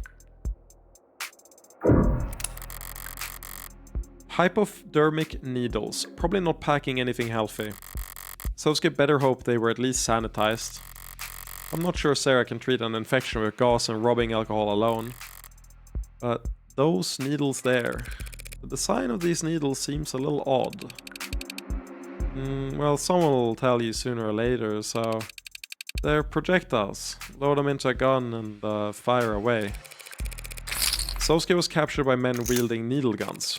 [SPEAKER 1] Hypodermic needles. Probably not packing anything healthy. Sosuke better hope they were at least sanitized. I'm not sure Sarah can treat an infection with gauze and rubbing alcohol alone. But those needles there. The design of these needles seems a little odd. Well, someone will tell you sooner or later, so... They're projectiles. Load them into a gun and fire away. Sosuke was captured by men wielding needle guns.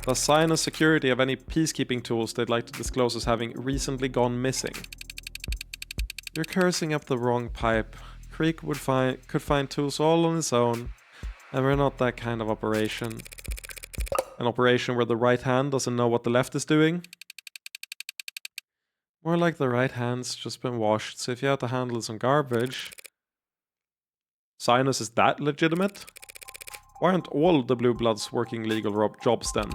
[SPEAKER 1] The sign of security of any peacekeeping tools they'd like to disclose as having recently gone missing. You're cursing up the wrong pipe. Creek could find tools all on his own, and we're not that kind of operation. An operation where the right hand doesn't know what the left is doing? More like the right hand's just been washed, so if you have to handle some garbage... Sinus is that legitimate? Why aren't all the Blue Bloods working legal jobs then?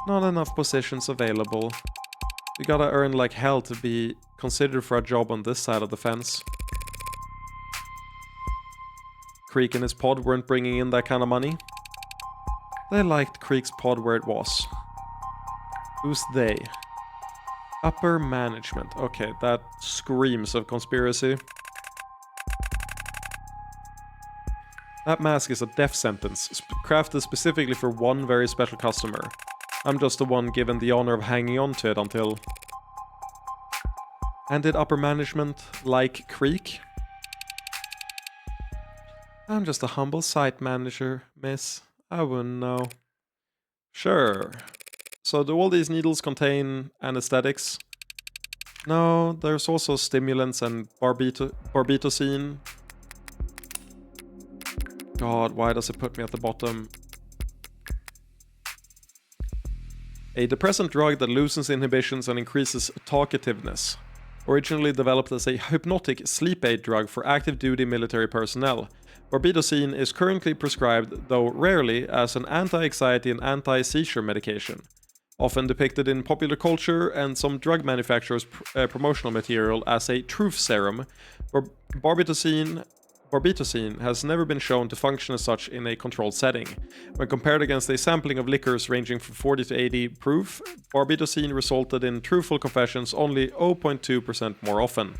[SPEAKER 1] Not enough positions available. You gotta earn like hell to be considered for a job on this side of the fence. Creek and his pod weren't bringing in that kind of money. They liked Creek's pod where it was. Who's they? Upper management. Okay, that screams of conspiracy. That mask is a death sentence, crafted specifically for one very special customer. I'm just the one given the honor of hanging on to it until... And did upper management like Creek? I'm just a humble site manager, miss. I wouldn't know. Sure. So do all these needles contain anesthetics? No, there's also stimulants and barbitocene. God, why does it put me at the bottom? A depressant drug that loosens inhibitions and increases talkativeness. Originally developed as a hypnotic sleep aid drug for active duty military personnel. Barbitocene is currently prescribed, though rarely, as an anti-anxiety and anti-seizure medication. Often depicted in popular culture and some drug manufacturers' promotional material as a truth serum, Barbitocene has never been shown to function as such in a controlled setting. When compared against a sampling of liquors ranging from 40 to 80 proof, Barbitocene resulted in truthful confessions only 0.2% more often,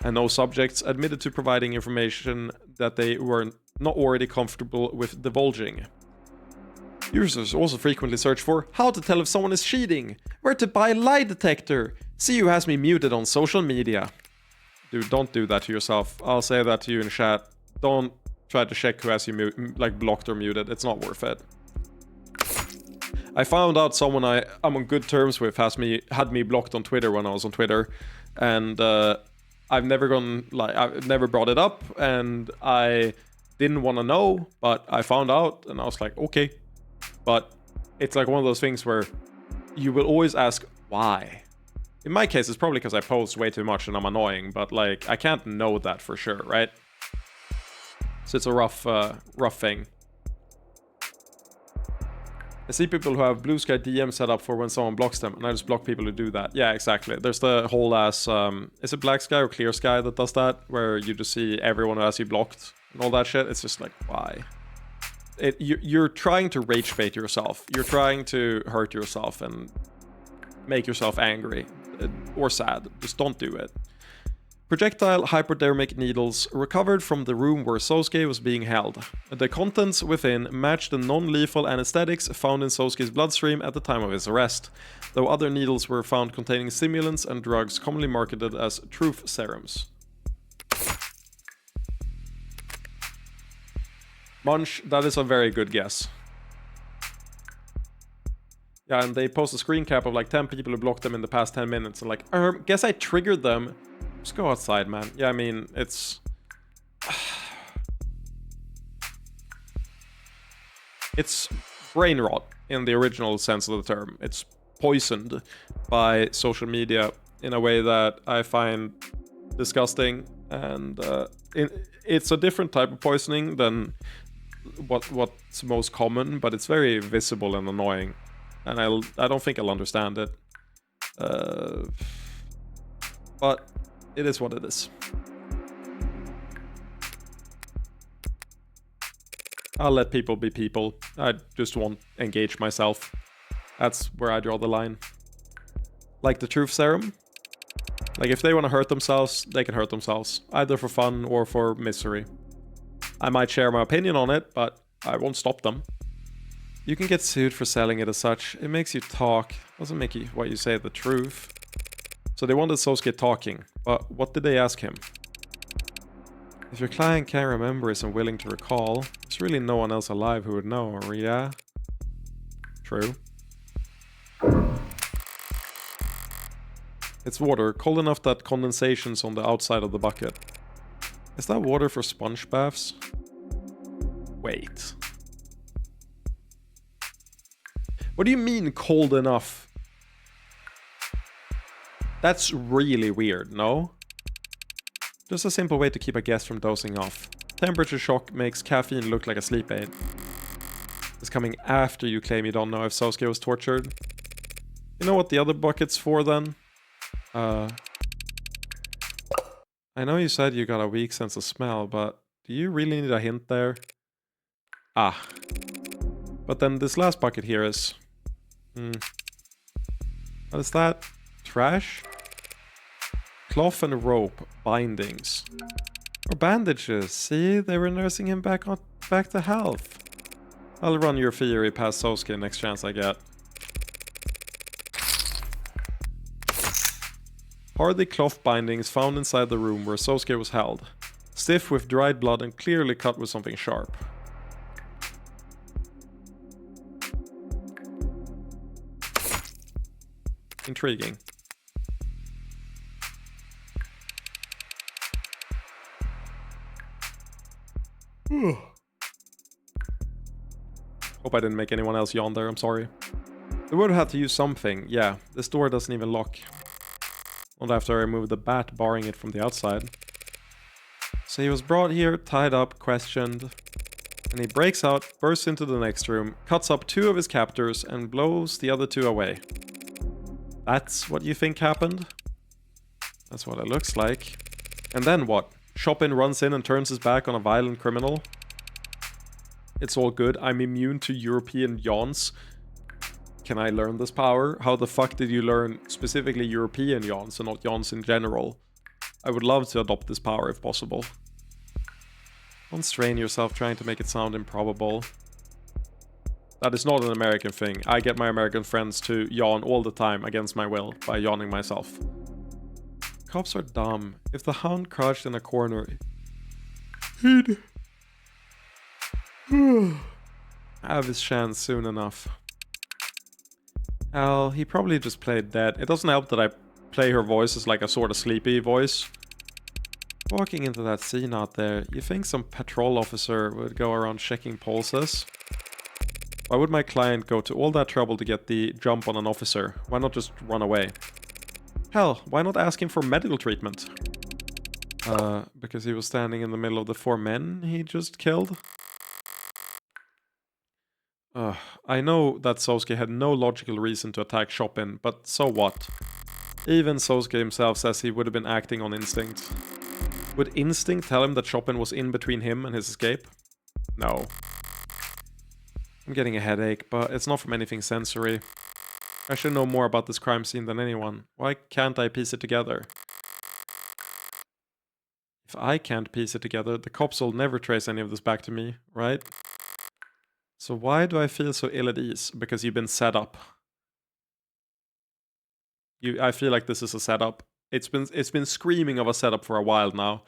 [SPEAKER 1] and no subjects admitted to providing information that they were not already comfortable with divulging. Users also frequently search for how to tell if someone is cheating, where to buy a lie detector, see who has me muted on social media. Dude, don't do that to yourself. I'll say that to you in chat. Don't try to check who has you blocked or muted. It's not worth it. I found out someone I'm on good terms with had me blocked on Twitter when I was on Twitter, and I've never brought it up, and I didn't want to know, but I found out, and I was like, okay. But it's like one of those things where you will always ask why. In my case, it's probably because I post way too much and I'm annoying, but like I can't know that for sure, right? So it's a rough thing. I see people who have Blue Sky DM set up for when someone blocks them, and I just block people who do that. Yeah, exactly. There's the whole ass, is it Black Sky or Clear Sky that does that? Where you just see everyone who has you blocked and all that shit. It's just like, why? You're trying to rage bait yourself. You're trying to hurt yourself and make yourself angry or sad. Just don't do it. Projectile hypodermic needles recovered from the room where Sosuke was being held. The contents within matched the non-lethal anesthetics found in Sosuke's bloodstream at the time of his arrest, though other needles were found containing stimulants and drugs commonly marketed as truth serums. Munch, that is a very good guess. Yeah, and they post a screen cap of like 10 people who blocked them in the past 10 minutes. And like, guess I triggered them. Just go outside, man. Yeah, I mean, it's... It's brain rot in the original sense of the term. It's poisoned by social media in a way that I find disgusting. And it's a different type of poisoning than what's most common, but it's very visible and annoying. And I don't think I'll understand it. But it is what it is. I'll let people be people. I just won't engage myself. That's where I draw the line. Like the truth serum. Like if they want to hurt themselves, they can hurt themselves. Either for fun or for misery. I might share my opinion on it, but I won't stop them. You can get sued for selling it as such. It makes you talk. Doesn't make you what you say the truth. So they wanted Sosuke talking. But what did they ask him? If your client can't remember, isn't willing to recall, there's really no one else alive who would know, or yeah? True. It's water, cold enough that condensation's on the outside of the bucket. Is that water for sponge baths? Wait. What do you mean cold enough? That's really weird, no? Just a simple way to keep a guest from dozing off. Temperature shock makes caffeine look like a sleep aid. It's coming after you claim you don't know if Sosuke was tortured. You know what the other bucket's for then? I know you said you got a weak sense of smell, but do you really need a hint there? Ah. But then this last bucket here is... What is that? Trash? Cloth and rope bindings. Or bandages. See, they were nursing him back to health. I'll run your theory past Sosuke next chance I get. Hardy cloth bindings found inside the room where Sosuke was held. Stiff with dried blood and clearly cut with something sharp. Intriguing. Hope I didn't make anyone else yawn there, I'm sorry. They would have had to use something. Yeah, this door doesn't even lock. Not after I removed the bat barring it from the outside. So he was brought here, tied up, questioned. And he breaks out, bursts into the next room, cuts up 2 of his captors, and blows the other 2 away. That's what you think happened? That's what it looks like. And then what? Chopin runs in and turns his back on a violent criminal? It's all good, I'm immune to European yawns. Can I learn this power? How the fuck did you learn specifically European yawns and not yawns in general? I would love to adopt this power if possible. Don't strain yourself trying to make it sound improbable. That is not an American thing. I get my American friends to yawn all the time against my will by yawning myself. Cops are dumb. If the hound crouched in a corner, he'd have his chance soon enough. Hell, he probably just played dead. It doesn't help that I play her voice as like a sort of sleepy voice. Walking into that scene out there, you think some patrol officer would go around checking pulses? Why would my client go to all that trouble to get the jump on an officer? Why not just run away? Hell, why not ask him for medical treatment? Because he was standing in the middle of the 4 men he just killed? I know that Sosuke had no logical reason to attack Chopin, but so what? Even Sosuke himself says he would have been acting on instinct. Would instinct tell him that Chopin was in between him and his escape? No. I'm getting a headache, but it's not from anything sensory. I should know more about this crime scene than anyone. Why can't I piece it together? If I can't piece it together, the cops will never trace any of this back to me, right? So why do I feel so ill at ease? Because you've been set up. I feel like this is a setup. It's been screaming of a setup for a while now.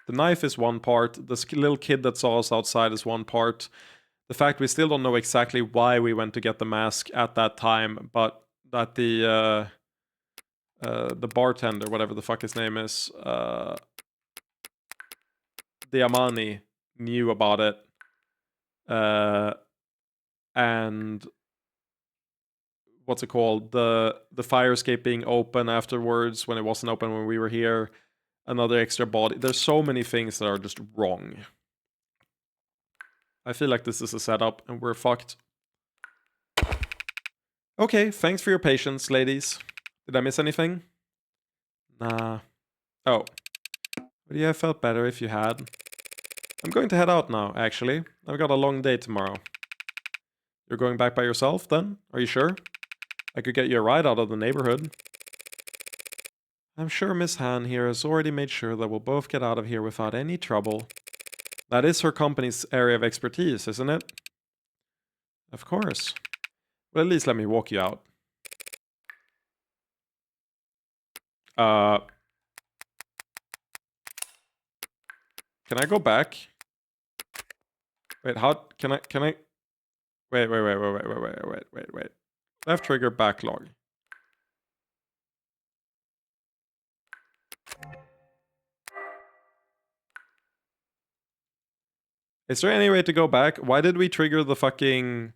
[SPEAKER 1] The knife is one part. The little kid that saw us outside is one part. The fact we still don't know exactly why we went to get the mask at that time, but that the bartender, whatever the fuck his name is, the Amani, knew about it. And what's it called? The fire escape being open afterwards when it wasn't open when we were here. Another extra body. There's so many things that are just wrong. I feel like this is a setup and we're fucked. Okay, thanks for your patience, ladies. Did I miss anything? Nah. Oh. Would you have felt better if you had? I'm going to head out now, actually. I've got a long day tomorrow. You're going back by yourself, then? Are you sure? I could get you a ride out of the neighborhood. I'm sure Miss Han here has already made sure that we'll both get out of here without any trouble. That is her company's area of expertise, isn't it? Of course. Well, at least let me walk you out. Can I go back? Wait, how can I wait. Left trigger backlog. Is there any way to go back? Why did we trigger the fucking...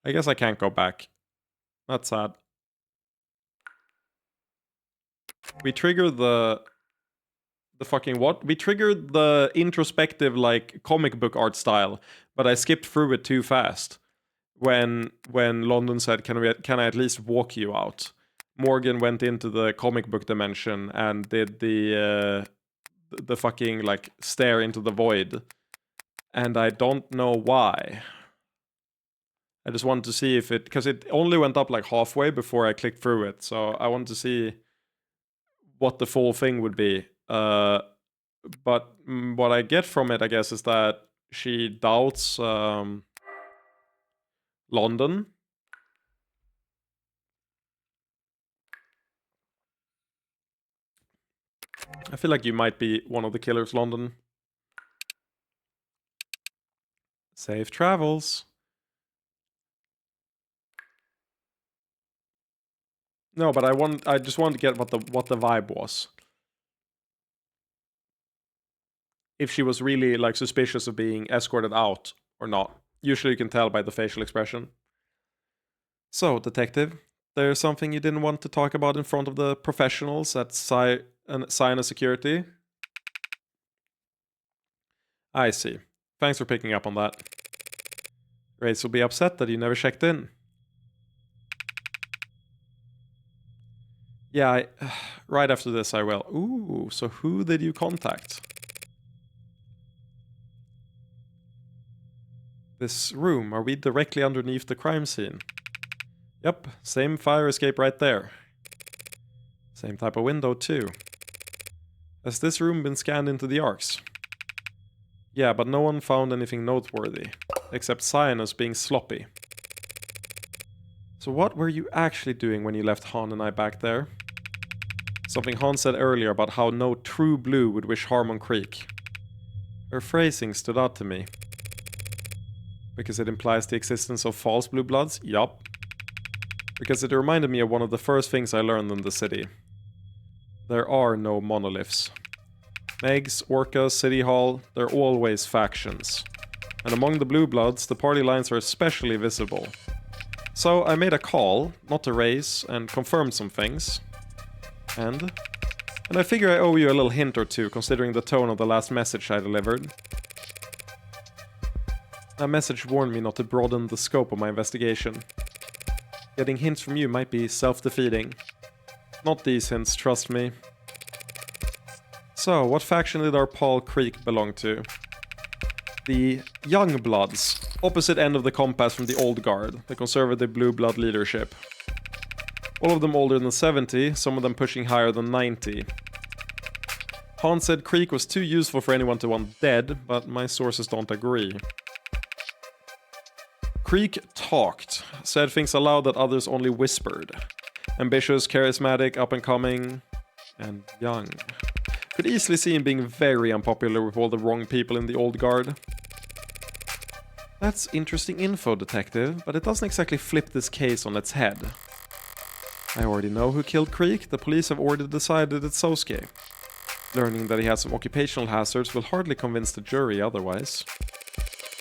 [SPEAKER 1] I guess I can't go back. That's sad. We triggered the fucking what? We triggered the introspective, like, comic book art style, but I skipped through it too fast. When London said, can I at least walk you out? Morgan went into the comic book dimension and did the fucking, like, stare into the void. And I don't know why. I just wanted to see if it... Because it only went up, like, halfway before I clicked through it. So I wanted to see what the full thing would be. But what I get from it, I guess, is that she doubts London. I feel like you might be one of the killers, London. Safe travels. No, but I just wanted to get what the vibe was. If she was really, like, suspicious of being escorted out or not. Usually you can tell by the facial expression. So, detective, there's something you didn't want to talk about in front of the professionals at Sinus Security? I see. Thanks for picking up on that. Grace will be upset that you never checked in. Yeah, right after this I will. Ooh, so who did you contact? This room, are we directly underneath the crime scene? Yep, same fire escape right there. Same type of window too. Has this room been scanned into the arcs? Yeah, but no one found anything noteworthy, except Sinus being sloppy. So what were you actually doing when you left Han and I back there? Something Han said earlier about how no true blue would wish harm on Creek. Her phrasing stood out to me. Because it implies the existence of false blue bloods? Yup. Because it reminded me of one of the first things I learned in the city. There are no monoliths. Megs, Orca, City Hall, they're always factions. And among the blue bloods, the party lines are especially visible. So I made a call, not a race, and confirmed some things. And I figure I owe you a little hint or two, considering the tone of the last message I delivered. That message warned me not to broaden the scope of my investigation. Getting hints from you might be self-defeating. Not these hints, trust me. So, what faction did our Paul Creek belong to? The Youngbloods, opposite end of the compass from the Old Guard, the conservative blue blood leadership. All of them older than 70, some of them pushing higher than 90. Hans said Creek was too useful for anyone to want dead, but my sources don't agree. Creek talked, said things aloud that others only whispered. Ambitious, charismatic, up-and-coming, and young. Could easily see him being very unpopular with all the wrong people in the Old Guard. That's interesting info, detective, but it doesn't exactly flip this case on its head. I already know who killed Creek. The police have already decided it's Sosuke. Learning that he has some occupational hazards will hardly convince the jury otherwise.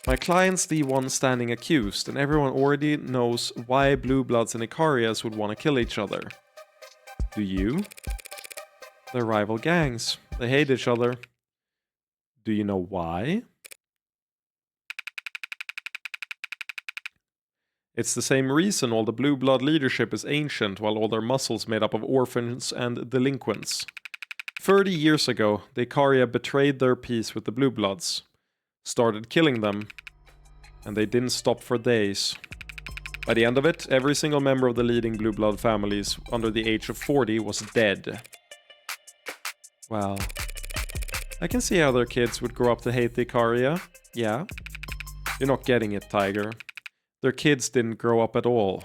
[SPEAKER 1] My client's the one standing accused, and everyone already knows why Blue Bloods and Icarias would want to kill each other. Do you? They're rival gangs. They hate each other. Do you know why? It's the same reason all the Blue Blood leadership is ancient, while all their muscles made up of orphans and delinquents. 30 years ago, the Icaria betrayed their peace with the Blue Bloods, started killing them, and they didn't stop for days. By the end of it, every single member of the leading Blue Blood families under the age of 40 was dead. Well, I can see how their kids would grow up to hate the Icaria. Yeah. You're not getting it, Tiger. Their kids didn't grow up at all.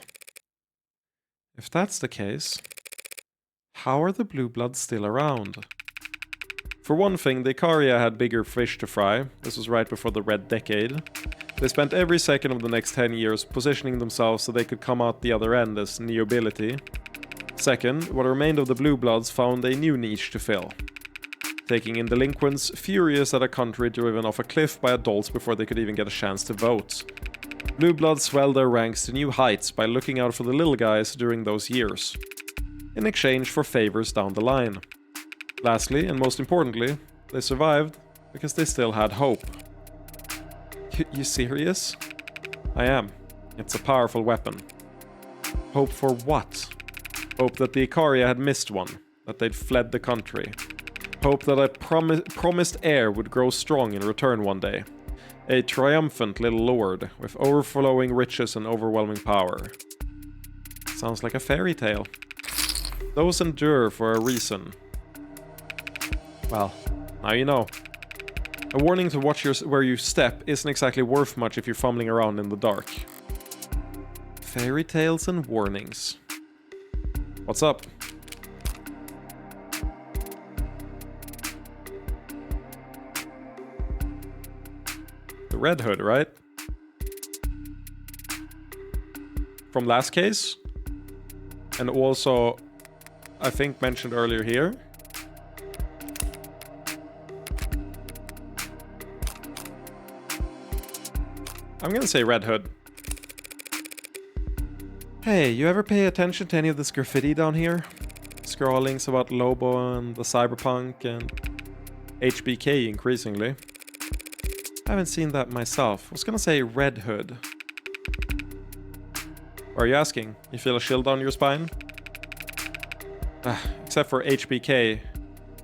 [SPEAKER 1] If that's the case, how are the Blue Bloods still around? For one thing, the Icaria had bigger fish to fry. This was right before the Red Decade. They spent every second of the next 10 years positioning themselves so they could come out the other end as neobility. Second, what remained of the Blue Bloods found a new niche to fill. Taking in delinquents, furious at a country driven off a cliff by adults before they could even get a chance to vote. Blue Bloods swelled their ranks to new heights by looking out for the little guys during those years, in exchange for favors down the line. Lastly, and most importantly, they survived because they still had hope. You serious? I am. It's a powerful weapon. Hope for what? Hope that the Icaria had missed one, that they'd fled the country. Hope that a promised heir would grow strong in return one day. A triumphant little lord with overflowing riches and overwhelming power. Sounds like a fairy tale. Those endure for a reason. Well, now you know. A warning to watch where you step isn't exactly worth much if you're fumbling around in the dark. Fairy tales and warnings. What's up? The Red Hood, right? From last case. And also, I think mentioned earlier here. I'm gonna say Red Hood. Hey, you ever pay attention to any of this graffiti down here? Scrawlings about Lobo and the Cyberpunk and HBK increasingly. I haven't seen that myself. I was gonna say Red Hood. Why are you asking? You feel a chill down your spine? Except for HBK.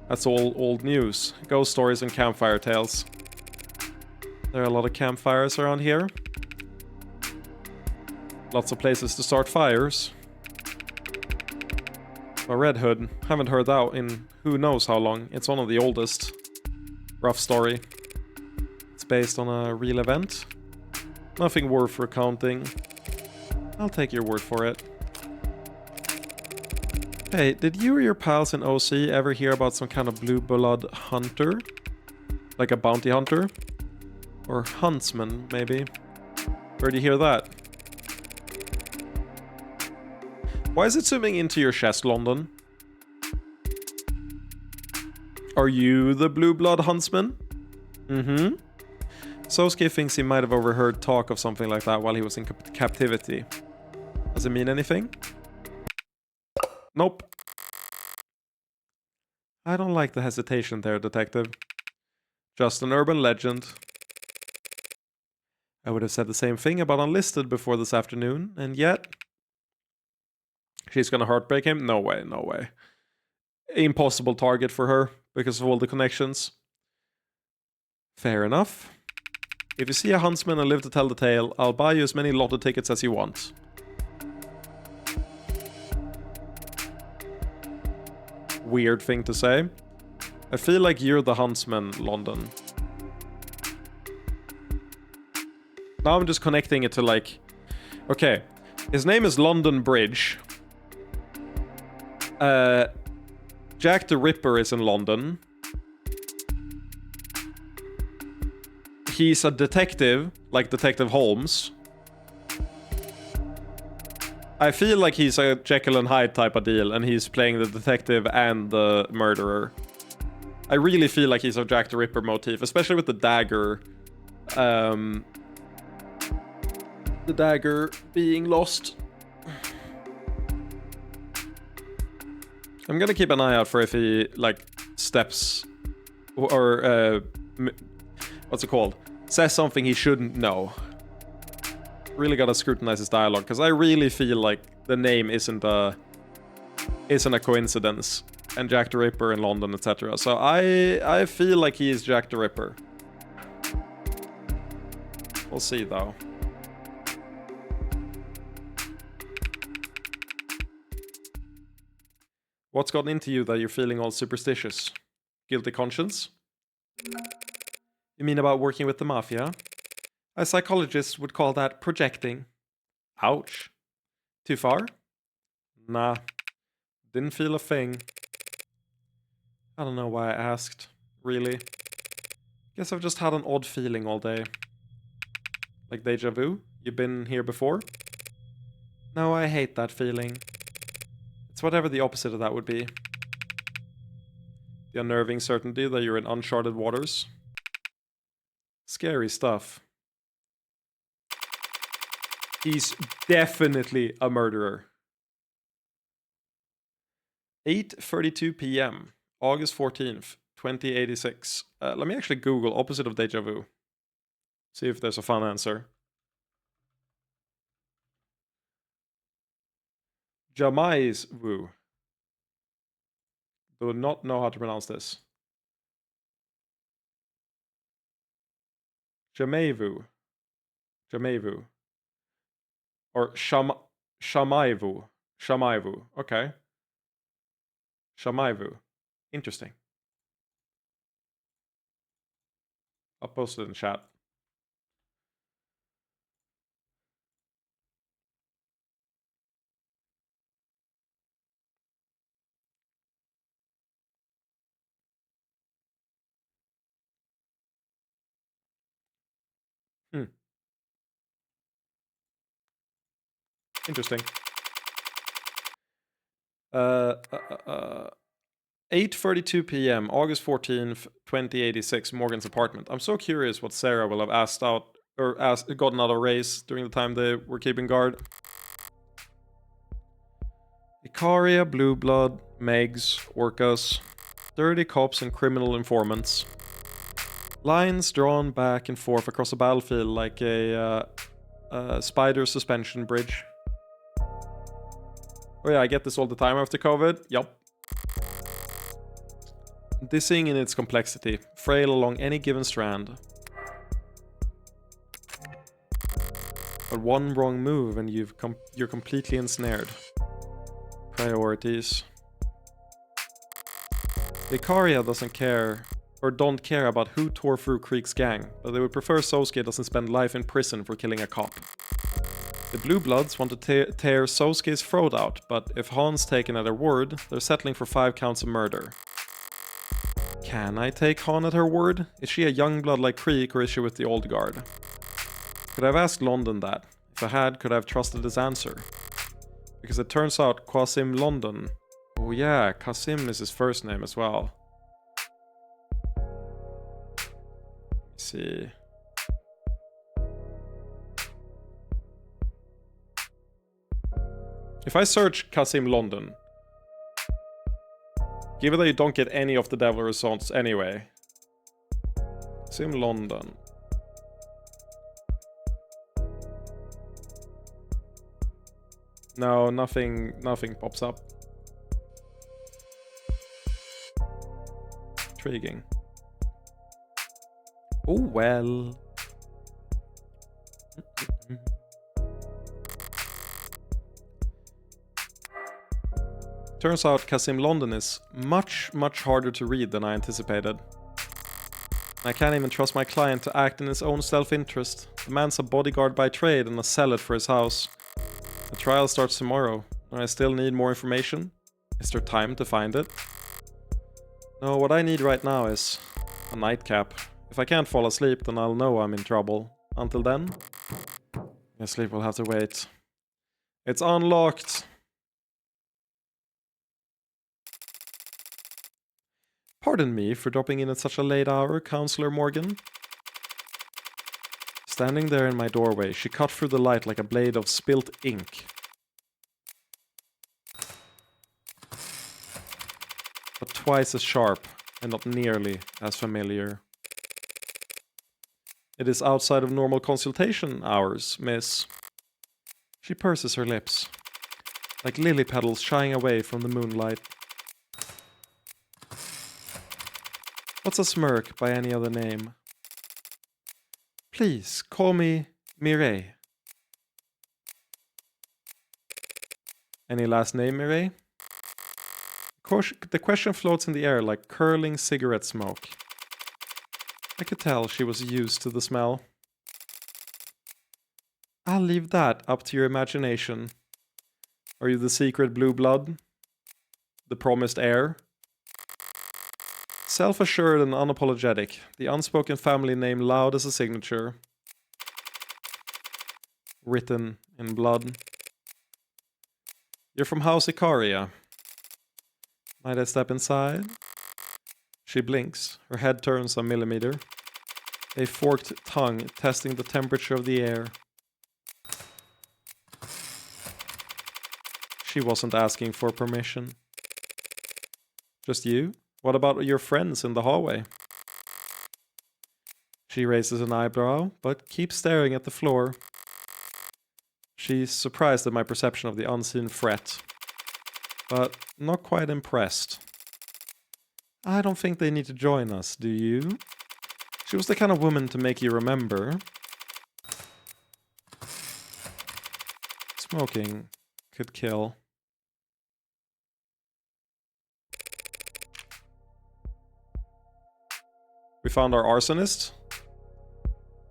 [SPEAKER 1] That's all old news. Ghost stories and campfire tales. There are a lot of campfires around here. Lots of places to start fires. But Red Hood, haven't heard that in who knows how long. It's one of the oldest. Rough story. It's based on a real event. Nothing worth recounting. I'll take your word for it. Hey, did you or your pals in OC ever hear about some kind of blue blood hunter? Like a bounty hunter? Or huntsman, maybe? Where'd you hear that? Why is it zooming into your chest, London? Are you the blue blood huntsman? Mm-hmm. Sosuke thinks he might have overheard talk of something like that while he was in captivity. Does it mean anything? Nope. I don't like the hesitation there, detective. Just an urban legend. I would have said the same thing about Unlisted before this afternoon, and yet... She's gonna heartbreak him? No way, no way. Impossible target for her because of all the connections. Fair enough. If you see a huntsman and live to tell the tale, I'll buy you as many lotto tickets as you want. Weird thing to say. I feel like you're the huntsman, London. Now I'm just connecting it to like... Okay. His name is London Bridge. Jack the Ripper is in London. He's a detective, like Detective Holmes. I feel like he's a Jekyll and Hyde type of deal, and he's playing the detective and the murderer. I really feel like he's a Jack the Ripper motif, especially with the dagger. The dagger being lost. I'm gonna keep an eye out for if he, like, steps... Or, what's it called? Says something he shouldn't know. Really gotta scrutinize his dialogue, because I really feel like the name isn't a coincidence. And Jack the Ripper in London, etc. So I feel like he is Jack the Ripper. We'll see, though. What's gotten into you that you're feeling all superstitious? Guilty conscience? You mean about working with the mafia? A psychologist would call that projecting. Ouch. Too far? Nah. Didn't feel a thing. I don't know why I asked, really. Guess I've just had an odd feeling all day. Like deja vu? You've been here before? No, I hate that feeling. It's whatever the opposite of that would be. The unnerving certainty that you're in uncharted waters. Scary stuff. He's definitely a murderer. 8:32 p.m. August 14th, 2086. Let me actually Google opposite of deja vu. See if there's a fun answer. Jamais vu. Do not know how to pronounce this. Jamais vu. Jamais vu. Or Shamai vu. Shamai vu. Okay. Shamai vu. Interesting. I'll post it in chat. Interesting. 8:32 p.m. August 14th, 2086. Morgan's apartment. I'm so curious what Sarah will have asked out or gotten out of race during the time they were keeping guard. Icaria, Blue Blood, Megs, Orcas, dirty cops and criminal informants. Lines drawn back and forth across a battlefield like a spider suspension bridge. Oh yeah, I get this all the time after COVID. Yup. Dizzying in its complexity, frail along any given strand. But one wrong move and you're completely ensnared. Priorities. Icaria doesn't care, or don't care about who tore through Creek's gang, but they would prefer Sosuke doesn't spend life in prison for killing a cop. The Blue Bloods want to tear Sosuke's throat out, but if Han's taken at her word, they're settling for 5 counts of murder. Can I take Han at her word? Is she a young blood like Creek, or is she with the old guard? Could I have asked London that? If I had, could I have trusted his answer? Because it turns out Qasim London... Oh yeah, Qasim is his first name as well. Let's see... If I search Qasim London, given that you don't get any of the devil results anyway. Qasim London. No, nothing pops up. Intriguing. Oh well. Turns out Kasim London is much harder to read than I anticipated. I can't even trust my client to act in his own self-interest. The man's a bodyguard by trade and a zealot for his house. The trial starts tomorrow, and I still need more information. Is there time to find it? No, what I need right now is a nightcap. If I can't fall asleep, then I'll know I'm in trouble. Until then, my sleep will have to wait. It's unlocked! Pardon me for dropping in at such a late hour, Counselor Morgan. Standing there in my doorway, she cut through the light like a blade of spilt ink. But twice as sharp, and not nearly as familiar. It is outside of normal consultation hours, miss. She purses her lips, like lily petals shying away from the moonlight. What's a smirk by any other name? Please, call me Mireille. Any last name, Mireille? The question floats in the air like curling cigarette smoke. I could tell she was used to the smell. I'll leave that up to your imagination. Are you the secret blue blood? The promised heir? Self-assured and unapologetic, the unspoken family name loud as a signature. Written in blood. You're from House Icaria. Might I step inside? She blinks, her head turns a millimeter. A forked tongue testing the temperature of the air. She wasn't asking for permission. Just you? What about your friends in the hallway? She raises an eyebrow, but keeps staring at the floor. She's surprised at my perception of the unseen threat, but not quite impressed. I don't think they need to join us, do you? She was the kind of woman to make you remember. Smoking could kill. We found our arsonist.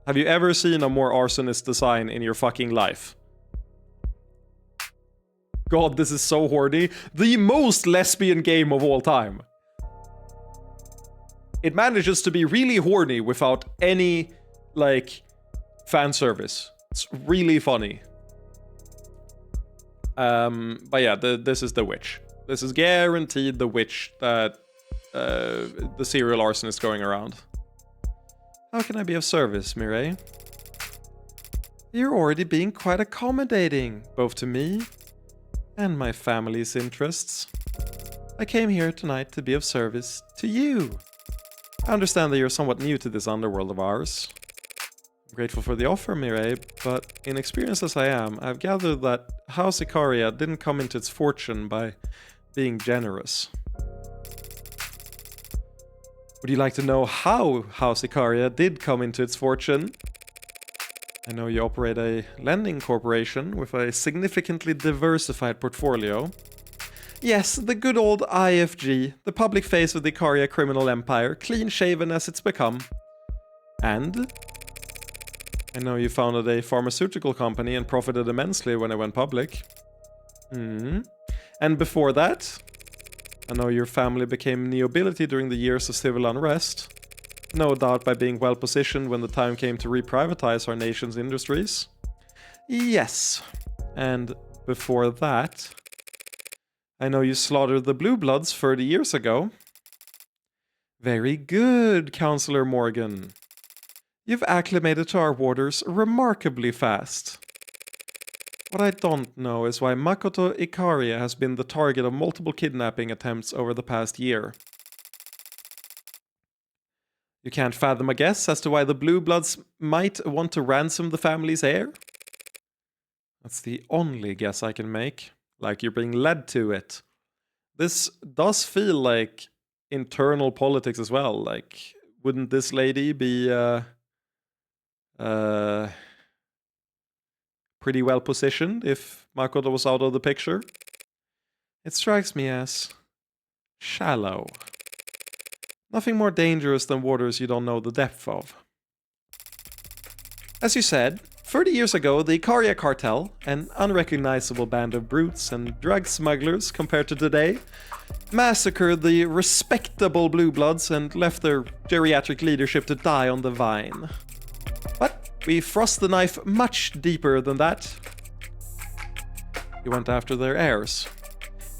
[SPEAKER 1] Have you ever seen a more arsonist design in your fucking life? God, this is so horny. The most lesbian game of all time. It manages to be really horny without any, like, fan service. It's really funny. But yeah, this is the witch. This is guaranteed the witch that the serial arsonist going around. How can I be of service, Mireille? You're already being quite accommodating, both to me and my family's interests. I came here tonight to be of service to you. I understand that you're somewhat new to this underworld of ours. I'm grateful for the offer, Mireille, but inexperienced as I am, I've gathered that House Icaria didn't come into its fortune by being generous. Would you like to know how House Icaria did come into its fortune? I know you operate a lending corporation with a significantly diversified portfolio. Yes, the good old IFG, the public face of the Icaria criminal empire, clean-shaven as it's become. And I know you founded a pharmaceutical company and profited immensely when it went public. And before that, I know your family became nobility during the years of civil unrest. No doubt by being well positioned when the time came to reprivatize our nation's industries. Yes. And before that, I know you slaughtered the Blue Bloods 30 years ago. Very good, Counselor Morgan. You've acclimated to our waters remarkably fast. What I don't know is why Makoto Icaria has been the target of multiple kidnapping attempts over the past year. You can't fathom a guess as to why the Blue Bloods might want to ransom the family's heir? That's the only guess I can make. Like, you're being led to it. This does feel like internal politics as well. Like, wouldn't this lady be pretty well positioned if Makoto was out of the picture? It strikes me as shallow. Nothing more dangerous than waters you don't know the depth of. As you said, 30 years ago, the Ikaria cartel, an unrecognizable band of brutes and drug smugglers compared to today, massacred the respectable Blue Bloods and left their geriatric leadership to die on the vine. But we thrust the knife much deeper than that. We went after their heirs.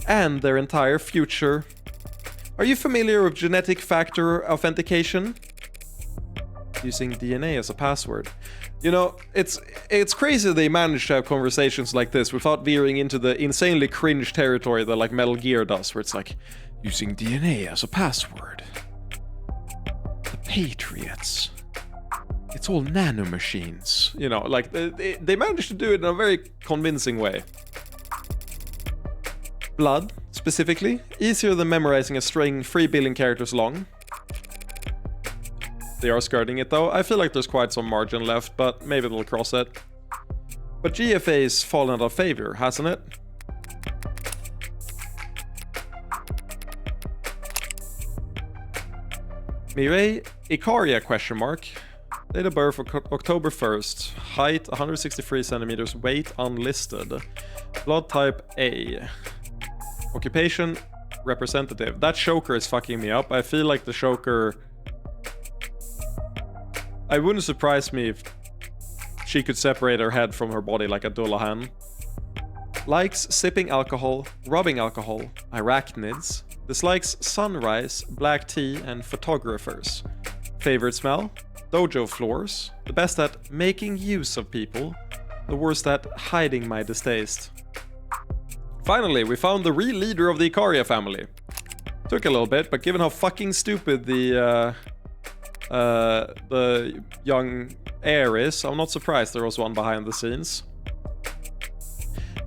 [SPEAKER 1] And their entire future. Are you familiar with genetic factor authentication? Using DNA as a password. You know, it's crazy they managed to have conversations like this without veering into the insanely cringe territory that like Metal Gear does, where it's like, using DNA as a password. The Patriots. It's all nanomachines. You know, like, they managed to do it in a very convincing way. Blood, specifically, easier than memorizing a string 3 billion characters long. They are skirting it though. I feel like there's quite some margin left, but maybe they'll cross it. But GFA's fallen out of favor, hasn't it? Mireille Ikaria question mark. Date of birth October 1st. Height 163 centimeters. Weight unlisted. Blood type A. Occupation representative. That choker is fucking me up. I feel like the choker... I wouldn't surprise me if she could separate her head from her body like a Dullahan. Likes sipping alcohol, rubbing alcohol, arachnids. Dislikes sunrise, black tea, and photographers. Favorite smell? Dojo floors. The best at making use of people. The worst at hiding my distaste. Finally, we found the real leader of the Ikaria family. Took a little bit, but given how fucking stupid the young heir is, I'm not surprised there was one behind the scenes.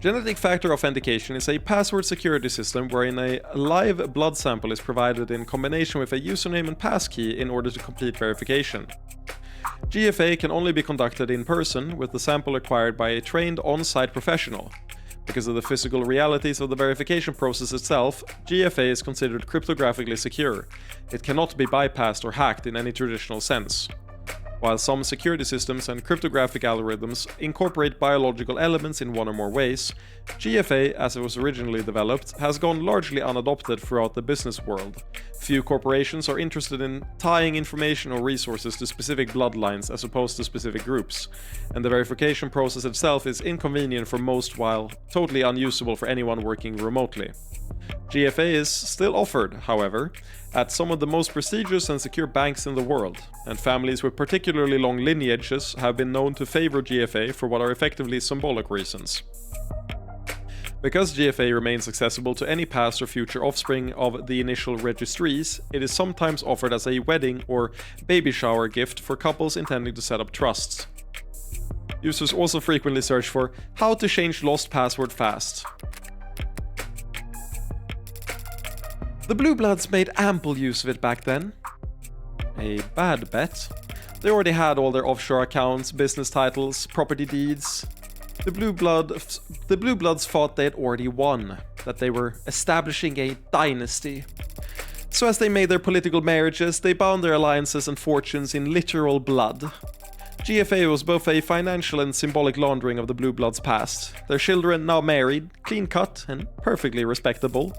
[SPEAKER 1] Genetic factor authentication is a password security system wherein a live blood sample is provided in combination with a username and passkey in order to complete verification. GFA can only be conducted in person, with the sample acquired by a trained on-site professional. Because of the physical realities of the verification process itself, GFA is considered cryptographically secure. It cannot be bypassed or hacked in any traditional sense. While some security systems and cryptographic algorithms incorporate biological elements in one or more ways, GFA, as it was originally developed, has gone largely unadopted throughout the business world. Few corporations are interested in tying information or resources to specific bloodlines as opposed to specific groups, and the verification process itself is inconvenient for most while totally unusable for anyone working remotely. GFA is still offered, however, at some of the most prestigious and secure banks in the world, and families with particularly long lineages have been known to favor GFA for what are effectively symbolic reasons. Because GFA remains accessible to any past or future offspring of the initial registries, it is sometimes offered as a wedding or baby shower gift for couples intending to set up trusts. Users also frequently search for how to change lost password fast. The Blue Bloods made ample use of it back then. A bad bet. They already had all their offshore accounts, business titles, property deeds. The Blue Bloods thought they had already won, that they were establishing a dynasty. So as they made their political marriages, they bound their alliances and fortunes in literal blood. GFA was both a financial and symbolic laundering of the Blue Bloods' past. Their children, now married, clean-cut, and perfectly respectable,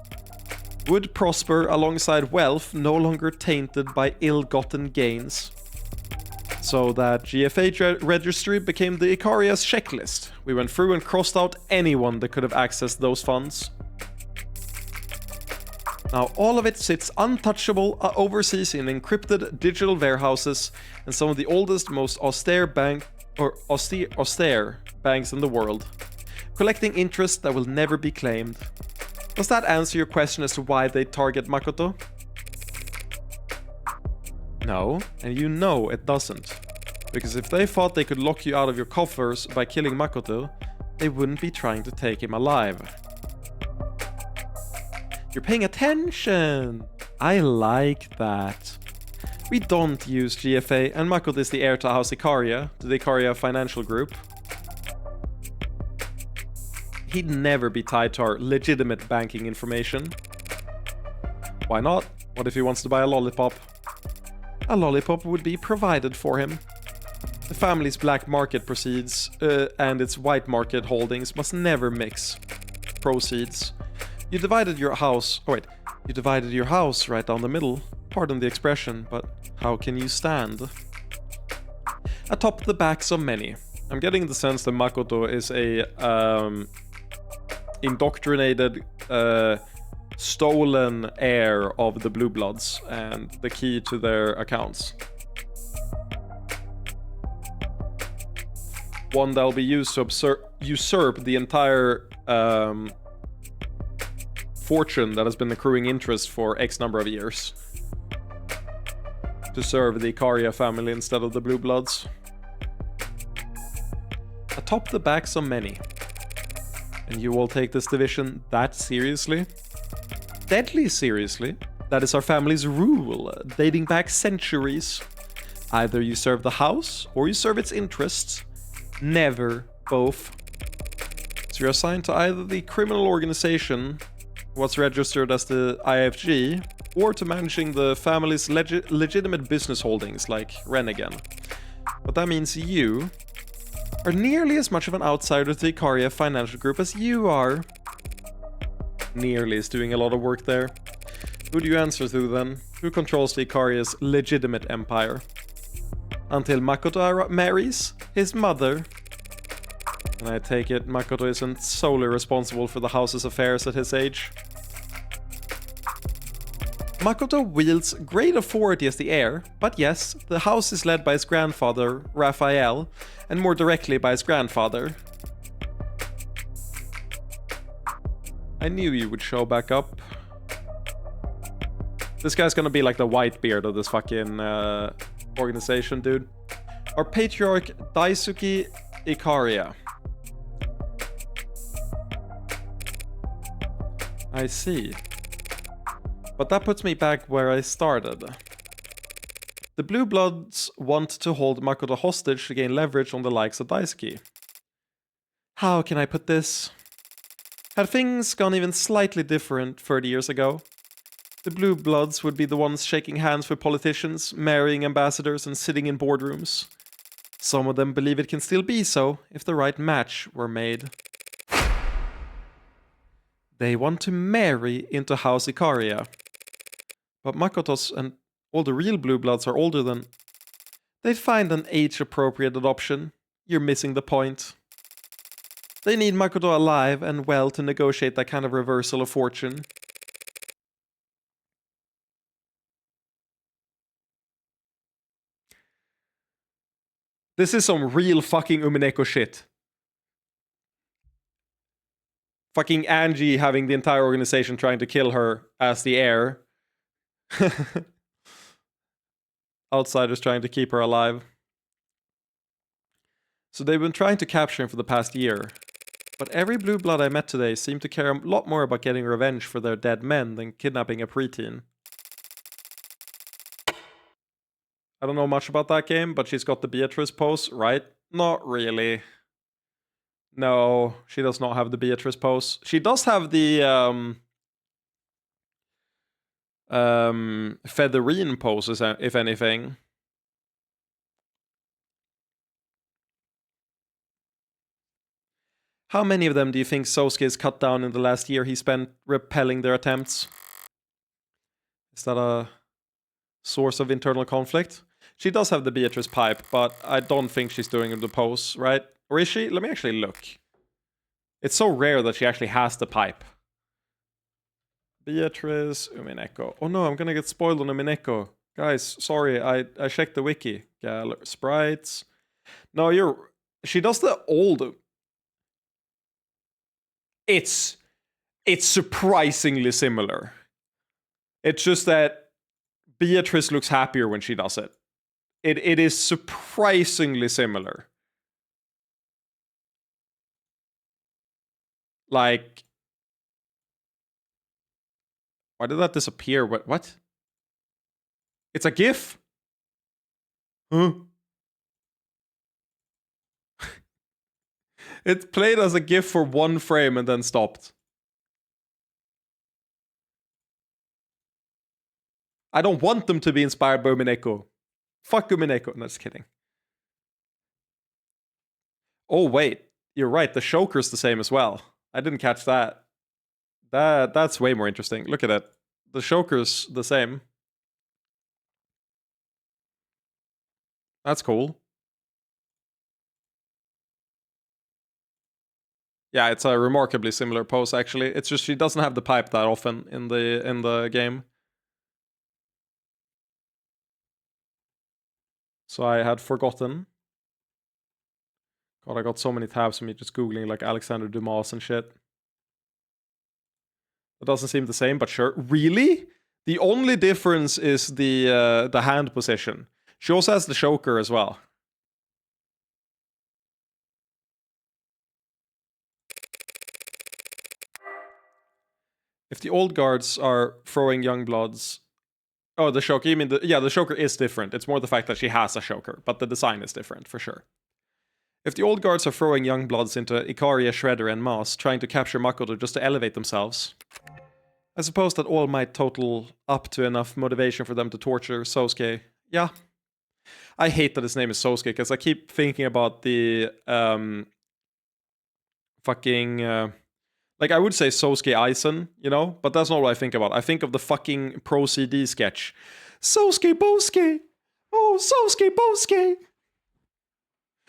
[SPEAKER 1] would prosper alongside wealth no longer tainted by ill-gotten gains. So that GFA registry became the Ikaria's checklist. We went through and crossed out anyone that could have accessed those funds. Now all of it sits untouchable overseas in encrypted digital warehouses and some of the oldest, most austere banks in the world, collecting interest that will never be claimed. Does that answer your question as to why they target Makoto? No, and you know it doesn't. Because if they thought they could lock you out of your coffers by killing Makoto, they wouldn't be trying to take him alive. You're paying attention! I like that. We don't use GFA, and Makoto is the heir to House Ikaria, to the Ikaria financial group. He'd never be tied to our legitimate banking information. Why not? What if he wants to buy a lollipop? A lollipop would be provided for him. The family's black market proceeds and its white market holdings must never mix. Proceeds. You divided your house... Oh wait. You divided your house right down the middle. Pardon the expression, but how can you stand? Atop the backs of many. I'm getting the sense that Makoto is a indoctrinated, stolen heir of the Blue Bloods and the key to their accounts. One that'll be used to usurp the entire fortune that has been accruing interest for X number of years. To serve the Ikaria family instead of the Blue Bloods. Atop the backs of many. And you all take this division that seriously? Deadly seriously? That is our family's rule, dating back centuries. Either you serve the house, or you serve its interests. Never both. So you're assigned to either the criminal organization, what's registered as the IFG, or to managing the family's legitimate business holdings like Renegan. But that means you are nearly as much of an outsider to the Ikaria financial group as you are. Nearly is doing a lot of work there. Who do you answer to then? Who controls the Ikaria's legitimate empire? Until Makoto marries his mother. And I take it Makoto isn't solely responsible for the house's affairs at his age. Makoto wields great authority as the heir, but yes, the house is led by his grandfather, Raphael, and more directly by his grandfather. I knew you would show back up. This guy's gonna be like the Whitebeard of this fucking organization, dude. Our patriarch, Daisuke Ikaria. I see. But that puts me back where I started. The Blue Bloods want to hold Makoto hostage to gain leverage on the likes of Daisuke. How can I put this? Had things gone even slightly different 30 years ago, the Blue Bloods would be the ones shaking hands with politicians, marrying ambassadors, and sitting in boardrooms. Some of them believe it can still be so if the right match were made. They want to marry into House Ikaria. But Makoto's and all the real Blue Bloods are older than... They'd find an age-appropriate adoption. You're missing the point. They need Makoto alive and well to negotiate that kind of reversal of fortune. This is some real fucking Umineko shit. Fucking Angie having the entire organization trying to kill her as the heir. Outsiders trying to keep her alive. So they've been trying to capture him for the past year. But every Blue Blood I met today seemed to care a lot more about getting revenge for their dead men than kidnapping a preteen. I don't know much about that game, but she's got the Beatrice pose, right? Not really. No, she does not have the Beatrice pose. She does have the Featherine poses, if anything. How many of them do you think Sosuke has cut down in the last year he spent repelling their attempts? Is that a source of internal conflict? She does have the Beatrice pipe, but I don't think she's doing the pose, right? Or is she? Let me actually look. It's so rare that she actually has the pipe. Beatrice Umineko. Oh no, I'm gonna get spoiled on Umineko. Guys, sorry, I checked the wiki. Sprites. No, she does the old... It's surprisingly similar. It's just that Beatrice looks happier when she does it. It is surprisingly similar. Like... Why did that disappear? What? It's a GIF? Huh? It played as a GIF for 1 frame and then stopped. I don't want them to be inspired by Umineko. Fuck Umineko. No, just kidding. Oh, wait. You're right. The Shoker's the same as well. I didn't catch that. That's way more interesting. Look at it. The Shoker's the same. That's cool. Yeah, it's a remarkably similar pose, actually. It's just she doesn't have the pipe that often in the game. So I had forgotten. God, I got so many tabs from me just googling like Alexander Dumas and shit. It doesn't seem the same, but sure. Really? The only difference is the hand position. She also has the choker as well. If the old guards are throwing young bloods... Oh, the choker. You mean the... Yeah, the choker is different. It's more the fact that she has a choker, but the design is different, for sure. If the old guards are throwing young bloods into Ikaria, Shredder, and Mas, trying to capture Makoto just to elevate themselves, I suppose that all might total up to enough motivation for them to torture Sosuke. Yeah. I hate that his name is Sosuke, because I keep thinking about the... like, I would say Sosuke Aizen, you know? But that's not what I think about. I think of the fucking Pro CD sketch. Sosuke Bosuke! Oh, Sosuke Bosuke!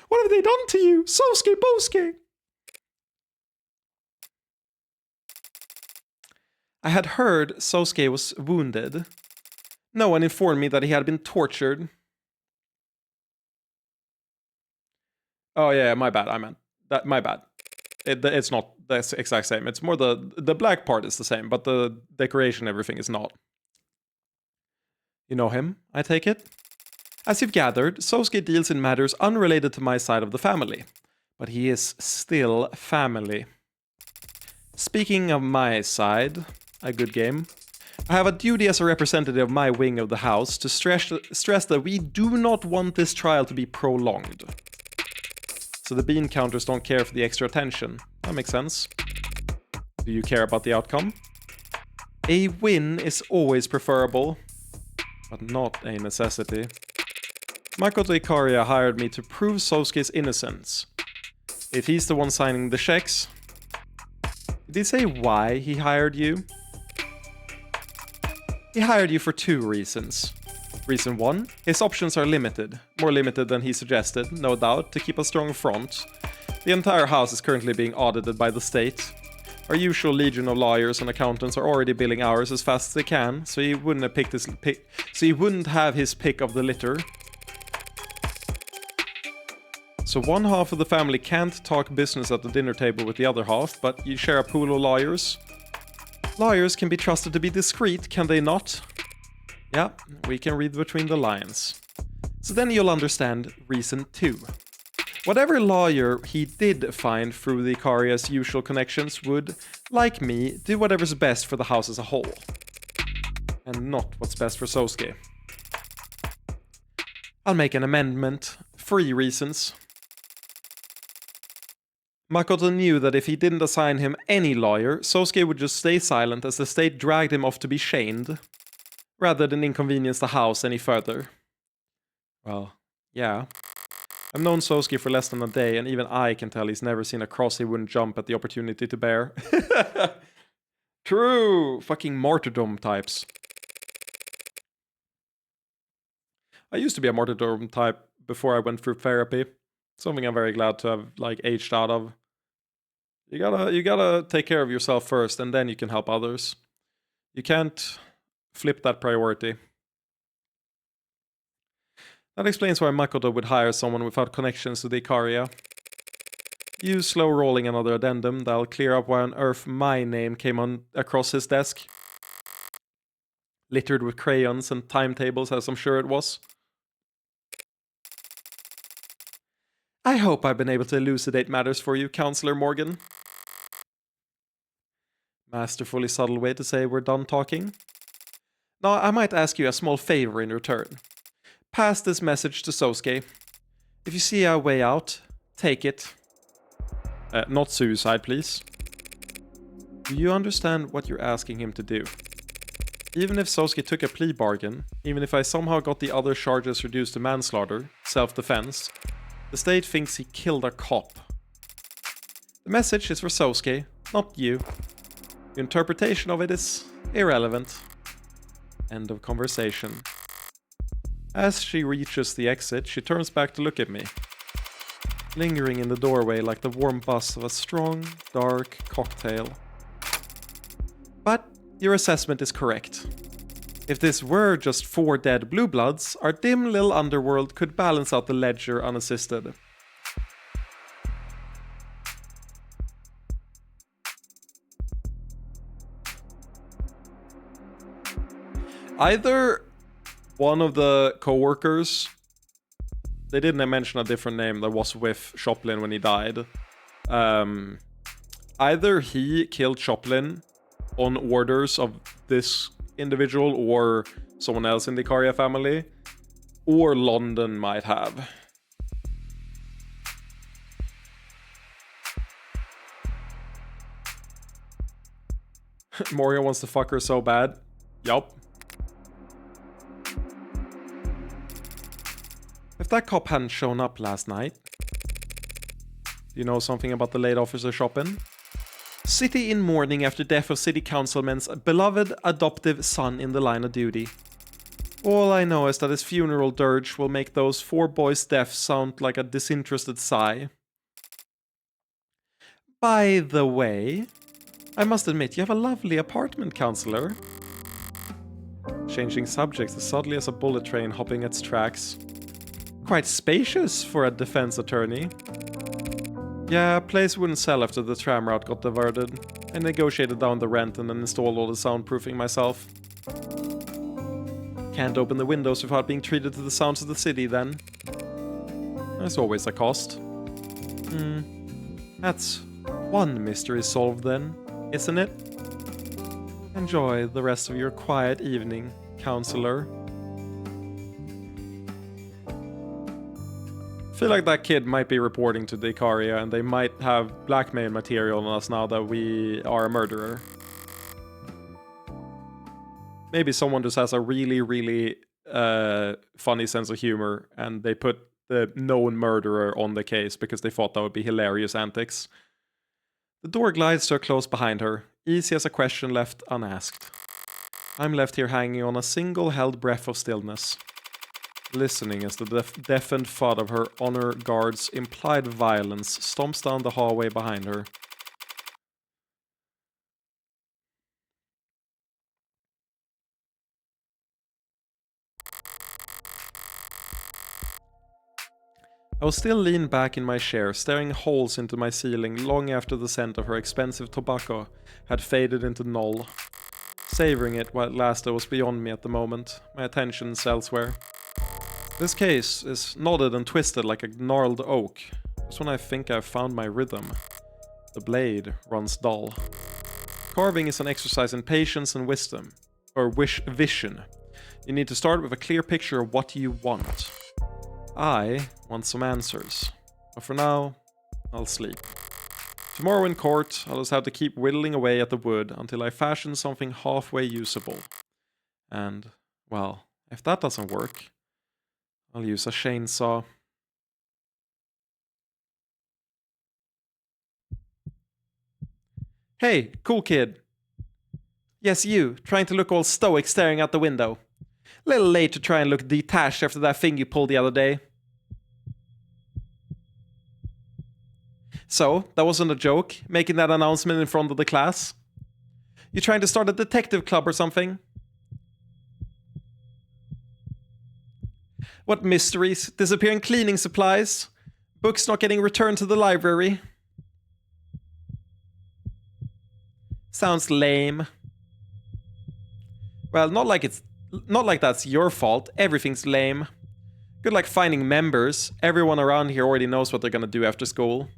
[SPEAKER 1] What have they done to you? Sosuke Bosuke! I had heard Sosuke was wounded. No one informed me that he had been tortured. Oh yeah, my bad, I meant. My bad. It's not the exact same. It's more the black part is the same, but the decoration and everything is not. You know him, I take it? As you've gathered, Sosuke deals in matters unrelated to my side of the family. But he is still family. Speaking of my side, a good game, I have a duty as a representative of my wing of the house to stress that we do not want this trial to be prolonged. So the bean counters don't care for the extra attention. That makes sense. Do you care about the outcome? A win is always preferable, but not a necessity. Makoto Ikaria hired me to prove Sosuke's innocence. If he's the one signing the checks... Did he say why he hired you? He hired you for 2 reasons. Reason 1, his options are limited. More limited than he suggested, no doubt, to keep a strong front. The entire house is currently being audited by the state. Our usual legion of lawyers and accountants are already billing hours as fast as they can, so he wouldn't have his pick of the litter. So one half of the family can't talk business at the dinner table with the other half, but you share a pool of lawyers. Lawyers can be trusted to be discreet, can they not? Yeah, we can read between the lines. So then you'll understand reason 2. Whatever lawyer he did find through the Ikaria's usual connections would, like me, do whatever's best for the house as a whole. And not what's best for Sosuke. I'll make an amendment. 3 reasons. Makoto knew that if he didn't assign him any lawyer, Sosuke would just stay silent as the state dragged him off to be shamed, rather than inconvenience the house any further. Well, yeah. I've known Sosuke for less than a day, and even I can tell he's never seen a cross he wouldn't jump at the opportunity to bear. True! Fucking martyrdom types. I used to be a martyrdom type before I went through therapy. Something I'm very glad to have, like, aged out of. You gotta take care of yourself first, and then you can help others. You can't flip that priority. That explains why Makoto would hire someone without connections to the Ikaria. Use slow rolling another addendum that'll clear up why on earth my name came across his desk. Littered with crayons and timetables, as I'm sure it was. I hope I've been able to elucidate matters for you, Counselor Morgan. Masterfully subtle way to say we're done talking. Now, I might ask you a small favor in return. Pass this message to Sosuke. If you see a way out, take it. Not suicide, please. Do you understand what you're asking him to do? Even if Sosuke took a plea bargain, even if I somehow got the other charges reduced to manslaughter, self-defense, the state thinks he killed a cop. The message is for Sosuke, not you. Your interpretation of it is irrelevant. End of conversation. As she reaches the exit, she turns back to look at me, lingering in the doorway like the warm buzz of a strong, dark cocktail. But your assessment is correct. If this were just 4 dead blue bloods, our dim little underworld could balance out the ledger unassisted. Either one of the co-workers, they didn't mention a different name that was with Choplin when he died. Either he killed Choplin on orders of this individual or someone else in the Ikaria family, or London might have. Moria wants to fuck her so bad. Yup. If that cop hadn't shown up last night... Do you know something about the late Officer Chopin? City in mourning after death of city councilman's beloved adoptive son in the line of duty. All I know is that his funeral dirge will make those 4 boys' deaths sound like a disinterested sigh. By the way, I must admit you have a lovely apartment, counselor. Changing subjects as subtly as a bullet train hopping its tracks. Quite spacious for a defense attorney. Yeah, place wouldn't sell after the tram route got diverted. I negotiated down the rent and then installed all the soundproofing myself. Can't open the windows without being treated to the sounds of the city then. There's always a cost. That's one mystery solved then, isn't it? Enjoy the rest of your quiet evening, counselor. I feel like that kid might be reporting to the Ikaria and they might have blackmail material on us now that we are a murderer. Maybe someone just has a really, really funny sense of humor and they put the known murderer on the case because they thought that would be hilarious antics. The door glides to a close behind her, easy as a question left unasked. I'm left here hanging on a single held breath of stillness. Listening as the deafened thud of her honor guard's implied violence stomps down the hallway behind her. I was still leaned back in my chair, staring holes into my ceiling long after the scent of her expensive tobacco had faded into null. Savoring it while it lasted was beyond me at the moment, my attentions elsewhere. This case is knotted and twisted like a gnarled oak. Just when I think I've found my rhythm, the blade runs dull. Carving is an exercise in patience and wisdom, or vision. You need to start with a clear picture of what you want. I want some answers, but for now, I'll sleep. Tomorrow in court, I'll just have to keep whittling away at the wood until I fashion something halfway usable. And, well, if that doesn't work, I'll use a chainsaw. Hey, cool kid. Yes, you, trying to look all stoic staring out the window. Little late to try and look detached after that thing you pulled the other day. So, that wasn't a joke, making that announcement in front of the class? You trying to start a detective club or something? What mysteries? Disappearing cleaning supplies? Books not getting returned to the library? Sounds lame. Well, not like that's your fault. Everything's lame. Good luck finding members. Everyone around here already knows what they're gonna do after school.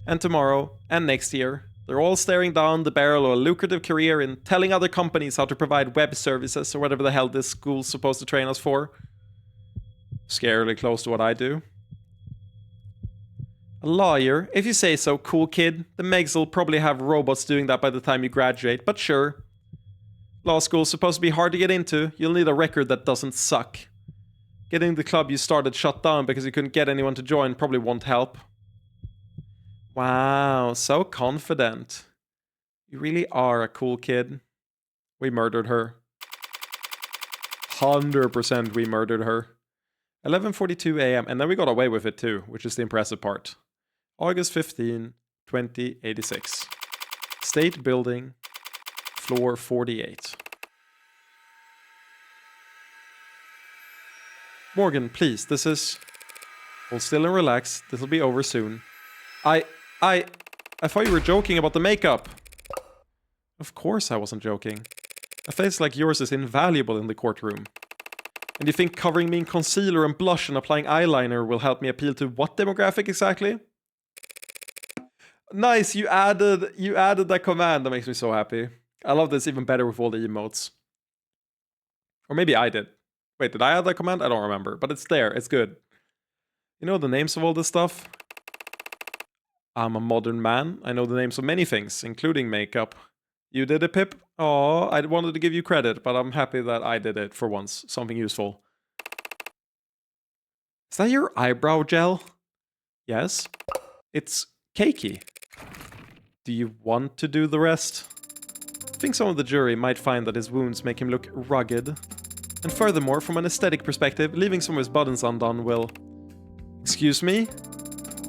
[SPEAKER 1] And tomorrow, and next year, They're all staring down the barrel of a lucrative career in telling other companies how to provide web services or whatever the hell this school's supposed to train us for. Scarily close to what I do. A lawyer, if you say so, cool kid. The Megs will probably have robots doing that by the time you graduate, but sure. Law school's supposed to be hard to get into. You'll need a record that doesn't suck. Getting the club you started shut down because you couldn't get anyone to join probably won't help. Wow, so confident. You really are a cool kid. We murdered her. 100% we murdered her. 11:42 a.m. and then we got away with it too, which is the impressive part. August 15, 2086. State Building, floor 48. Morgan, please, this is... Hold still and relax. This'll be over soon. I thought you were joking about the makeup. Of course I wasn't joking. A face like yours is invaluable in the courtroom. And you think covering me in concealer and blush and applying eyeliner will help me appeal to what demographic exactly? Nice, you added that command. That makes me so happy. I love this even better with all the emotes. Or maybe I did. Wait, did I add that command? I don't remember, but it's there. It's good. You know the names of all this stuff? I'm a modern man. I know the names of many things, including makeup. You did it, Pip? Oh, I wanted to give you credit, but I'm happy that I did it for once. Something useful. Is that your eyebrow gel? Yes. It's cakey. Do you want to do the rest? I think some of the jury might find that his wounds make him look rugged. And furthermore, from an aesthetic perspective, leaving some of his buttons undone will... Excuse me?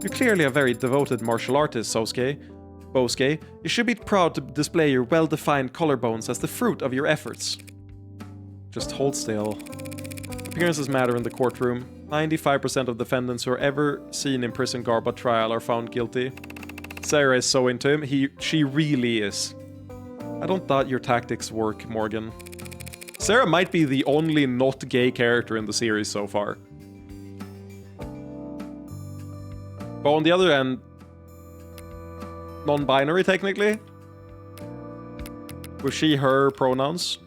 [SPEAKER 1] You're clearly a very devoted martial artist, Bosuke. You should be proud to display your well-defined collarbones as the fruit of your efforts. Just hold still. Appearances matter in the courtroom. 95% of defendants who are ever seen in prison garb at trial are found guilty. Sarah is so into him. She really is. I don't doubt your tactics work, Morgan. Sarah might be the only not gay character in the series so far. But on the other end, non-binary technically? Was she, her pronouns?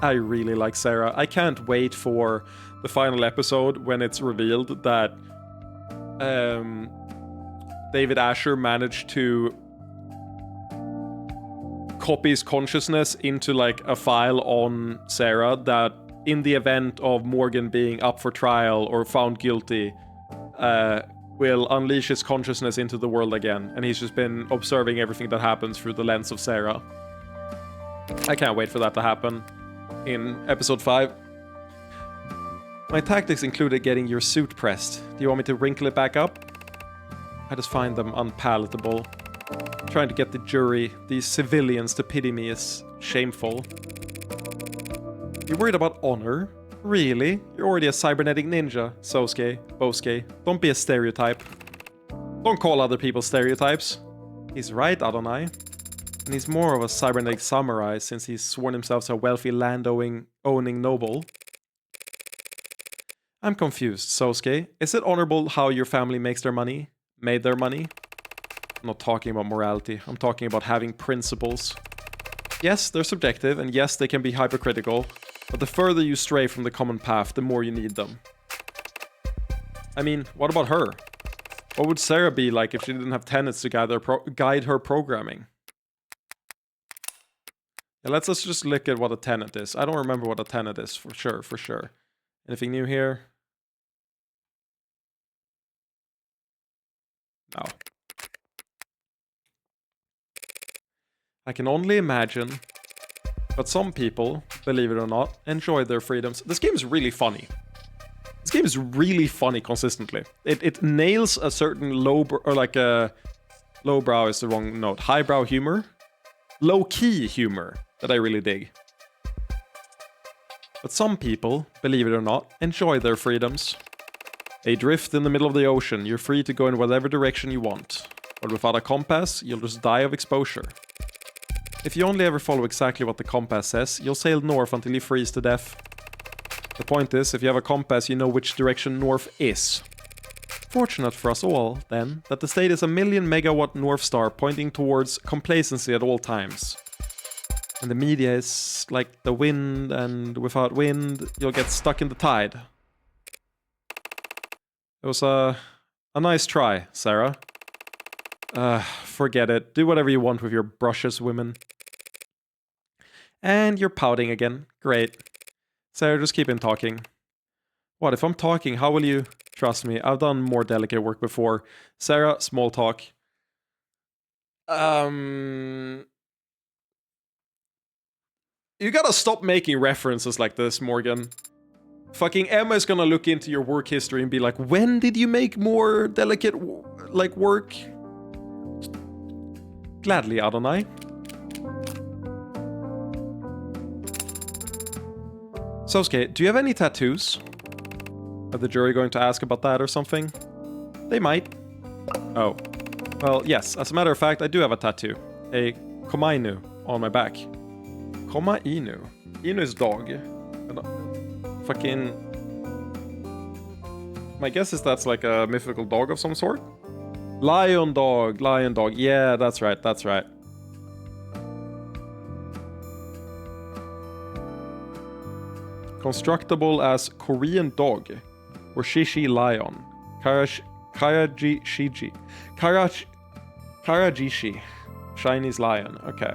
[SPEAKER 1] I really like Sarah. I can't wait for the final episode when it's revealed that David Asher managed to copy his consciousness into like a file on Sarah that in the event of Morgan being up for trial or found guilty, will unleash his consciousness into the world again. And he's just been observing everything that happens through the lens of Sarah. I can't wait for that to happen in episode 5. My tactics included getting your suit pressed. Do you want me to wrinkle it back up? I just find them unpalatable. Trying to get the jury, these civilians, to pity me is shameful. You're worried about honor? Really? You're already a cybernetic ninja, Bosuke. Don't be a stereotype. Don't call other people stereotypes. He's right, Adonai. And he's more of a cybernetic samurai since he's sworn himself to a wealthy land-owning noble. I'm confused, Sosuke. Is it honorable how your family makes their money? Made their money? I'm not talking about morality. I'm talking about having principles. Yes, they're subjective, and yes, they can be hypercritical. But the further you stray from the common path, the more you need them. I mean, what about her? What would Sarah be like if she didn't have tenets to guide her programming? Yeah, let's just look at what a tenet is. I don't remember what a tenet is, for sure. Anything new here? No. I can only imagine. But some people, believe it or not, enjoy their freedoms. This game is really funny. This game is really funny consistently. It nails a certain lowbrow is the wrong note. Highbrow humor. Low-key humor that I really dig. But some people, believe it or not, enjoy their freedoms. They drift in the middle of the ocean. You're free to go in whatever direction you want. But without a compass, you'll just die of exposure. If you only ever follow exactly what the compass says, you'll sail north until you freeze to death. The point is, if you have a compass, you know which direction north is. Fortunate for us all, then, that the state is a 1,000,000 megawatt North Star pointing towards complacency at all times. And the media is like the wind, and without wind, you'll get stuck in the tide. It was a nice try, Sarah. Forget it. Do whatever you want with your brushes, women. And you're pouting again. Great. Sarah, just keep on talking. What, if I'm talking, how will you... Trust me, I've done more delicate work before. Sarah, small talk. You gotta stop making references like this, Morgan. Fucking Emma is gonna look into your work history and be like, when did you make more delicate, like, work? Gladly, Adonai. Sosuke, do you have any tattoos? Are the jury going to ask about that or something? They might. Oh. Well, yes. As a matter of fact, I do have a tattoo. A Komainu on my back. Komainu? Inu is dog. Fucking... My guess is that's like a mythical dog of some sort? Lion dog. Lion dog. Yeah, that's right. That's right. Constructable as Korean dog. Or Shishi lion. Karajishi. Chinese lion. Okay.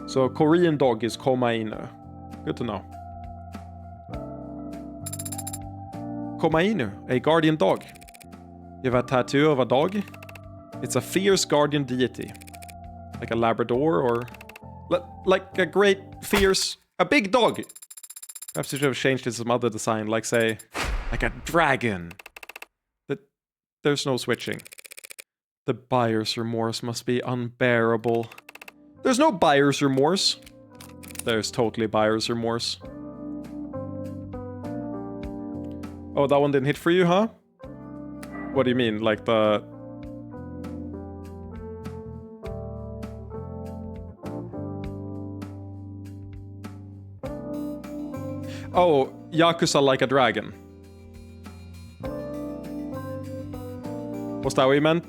[SPEAKER 1] So Korean dog is Komainu. Good to know. Komainu, a guardian dog. You have a tattoo of a dog? It's a fierce guardian deity. Like a Labrador or... like a great, fierce... A big dog! Perhaps you should have changed it to some other design, like say... Like a dragon. There's no switching. The buyer's remorse must be unbearable. There's no buyer's remorse. There's totally buyer's remorse. Oh, that one didn't hit for you, huh? What do you mean? Like the... Oh, Yakuza Like a Dragon. Was that what you meant?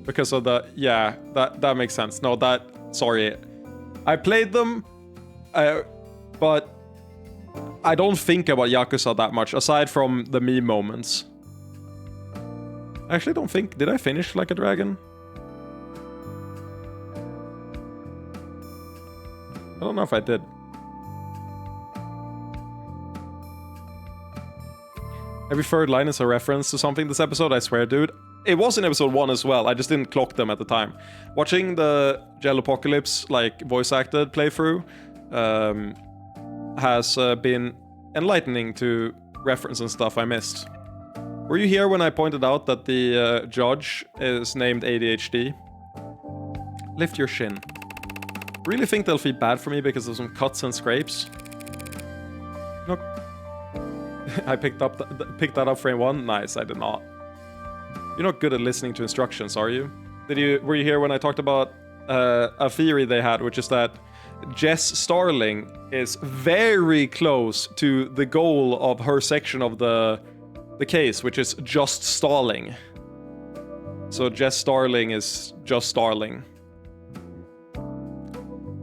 [SPEAKER 1] Because of the... Yeah, that makes sense. No, that... Sorry. I played them, but I don't think about Yakuza that much, aside from the meme moments. I actually don't think... Did I finish Like a Dragon? I don't know if I did. Every third line is a reference to something this episode, I swear, dude. It was in episode 1 as well, I just didn't clock them at the time. Watching the Jellopocalypse, like, voice-acted playthrough has been enlightening to reference and stuff I missed. Were you here when I pointed out that the judge is named ADHD? Lift your shin. Really think they'll feel bad for me because of some cuts and scrapes? No. I picked that up frame 1? Nice, I did not. You're not good at listening to instructions, are you? Were you here when I talked about a theory they had, which is that Jess Starling is very close to the goal of her section of the case, which is just stalling. So Jess Starling is just Starling.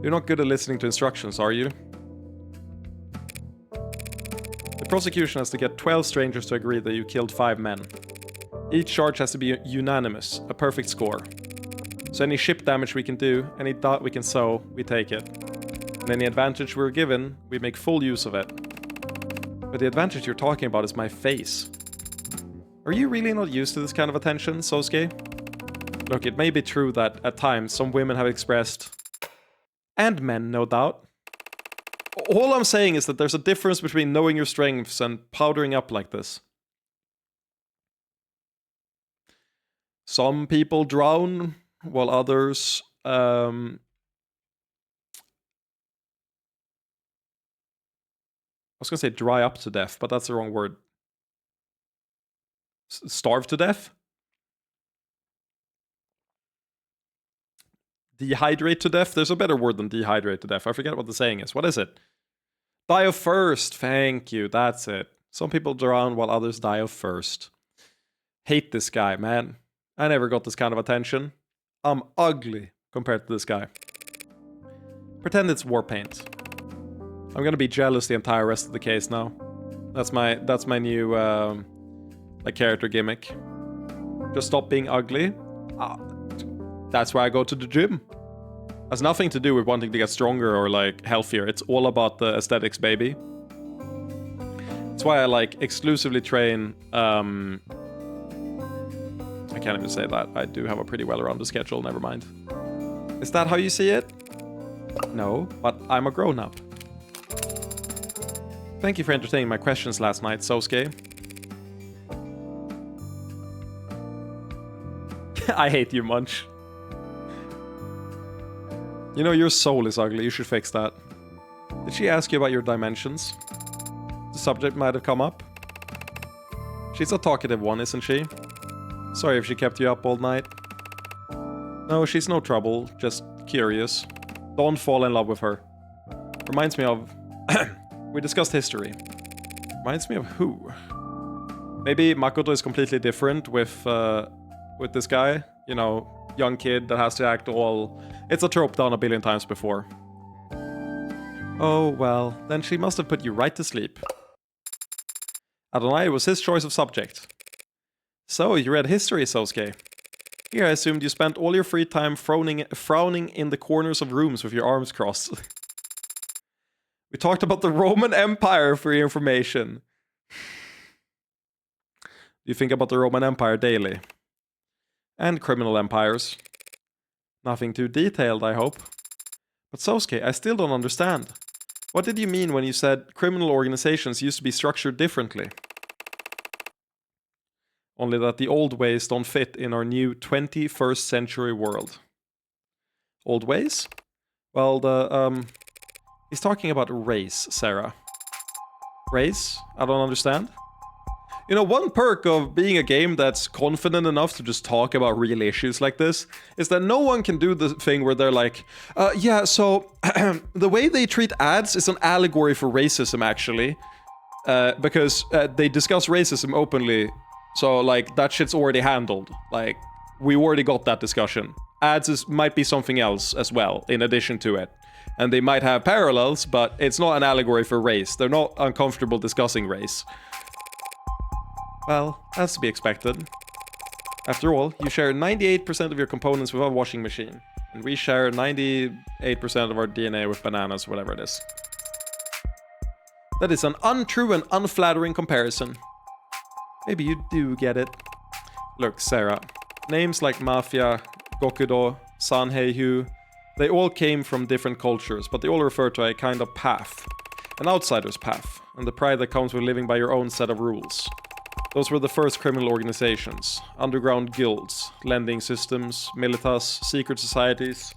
[SPEAKER 1] You're not good at listening to instructions, are you? The prosecution has to get 12 strangers to agree that you killed 5 men. Each charge has to be unanimous, a perfect score. So any ship damage we can do, any dot we can sow, we take it. And any advantage we're given, we make full use of it. But the advantage you're talking about is my face. Are you really not used to this kind of attention, Sosuke? Look, it may be true that at times some women have expressed, and men, no doubt. All I'm saying is that there's a difference between knowing your strengths and powdering up like this. Some people drown, while others... I was gonna say dry up to death, but that's the wrong word. Starve to death? Dehydrate to death? There's a better word than dehydrate to death. I forget what the saying is. What is it? Die of thirst. Thank you. That's it. Some people drown while others die of thirst. Hate this guy, man. I never got this kind of attention. I'm ugly compared to this guy. Pretend it's war paint. I'm gonna be jealous the entire rest of the case now. That's my new like character gimmick. Just stop being ugly. That's why I go to the gym. Has nothing to do with wanting to get stronger or like healthier. It's all about the aesthetics, baby. That's why I like exclusively train. I can't even say that. I do have a pretty well-rounded schedule. Never mind. Is that how you see it? No, but I'm a grown-up. Thank you for entertaining my questions last night, Sosuke. I hate you, Munch. You know, your soul is ugly. You should fix that. Did she ask you about your dimensions? The subject might have come up. She's a talkative one, isn't she? Sorry if she kept you up all night. No, she's no trouble. Just curious. Don't fall in love with her. Reminds me of... We discussed history. Reminds me of who? Maybe Makoto is completely different with this guy. You know, young kid that has to act all... It's a trope done a billion times before. Oh, well, then she must have put you right to sleep. Adonai was his choice of subject. So, you read history, Sosuke. Here, I assumed you spent all your free time frowning in the corners of rooms with your arms crossed. We talked about the Roman Empire for your information. You think about the Roman Empire daily. And criminal empires. Nothing too detailed, I hope. But Sosuke, I still don't understand. What did you mean when you said criminal organizations used to be structured differently? Only that the old ways don't fit in our new 21st century world. Old ways? Well, he's talking about race, Sarah. Race? I don't understand. You know, one perk of being a game that's confident enough to just talk about real issues like this is that no one can do the thing where they're like, yeah, so the way they treat ads is an allegory for racism, actually. Because they discuss racism openly. So, like, that shit's already handled. Like, we already got that discussion. Ads might be something else as well, in addition to it. And they might have parallels, but it's not an allegory for race. They're not uncomfortable discussing race. Well, that's to be expected. After all, you share 98% of your components with a washing machine. And we share 98% of our DNA with bananas, whatever it is. That is an untrue and unflattering comparison. Maybe you do get it. Look, Sarah. Names like Mafia, Gokudo, Sanheihu, they all came from different cultures, but they all refer to a kind of path. An outsider's path, and the pride that comes with living by your own set of rules. Those were the first criminal organizations. Underground guilds, lending systems, militas, secret societies.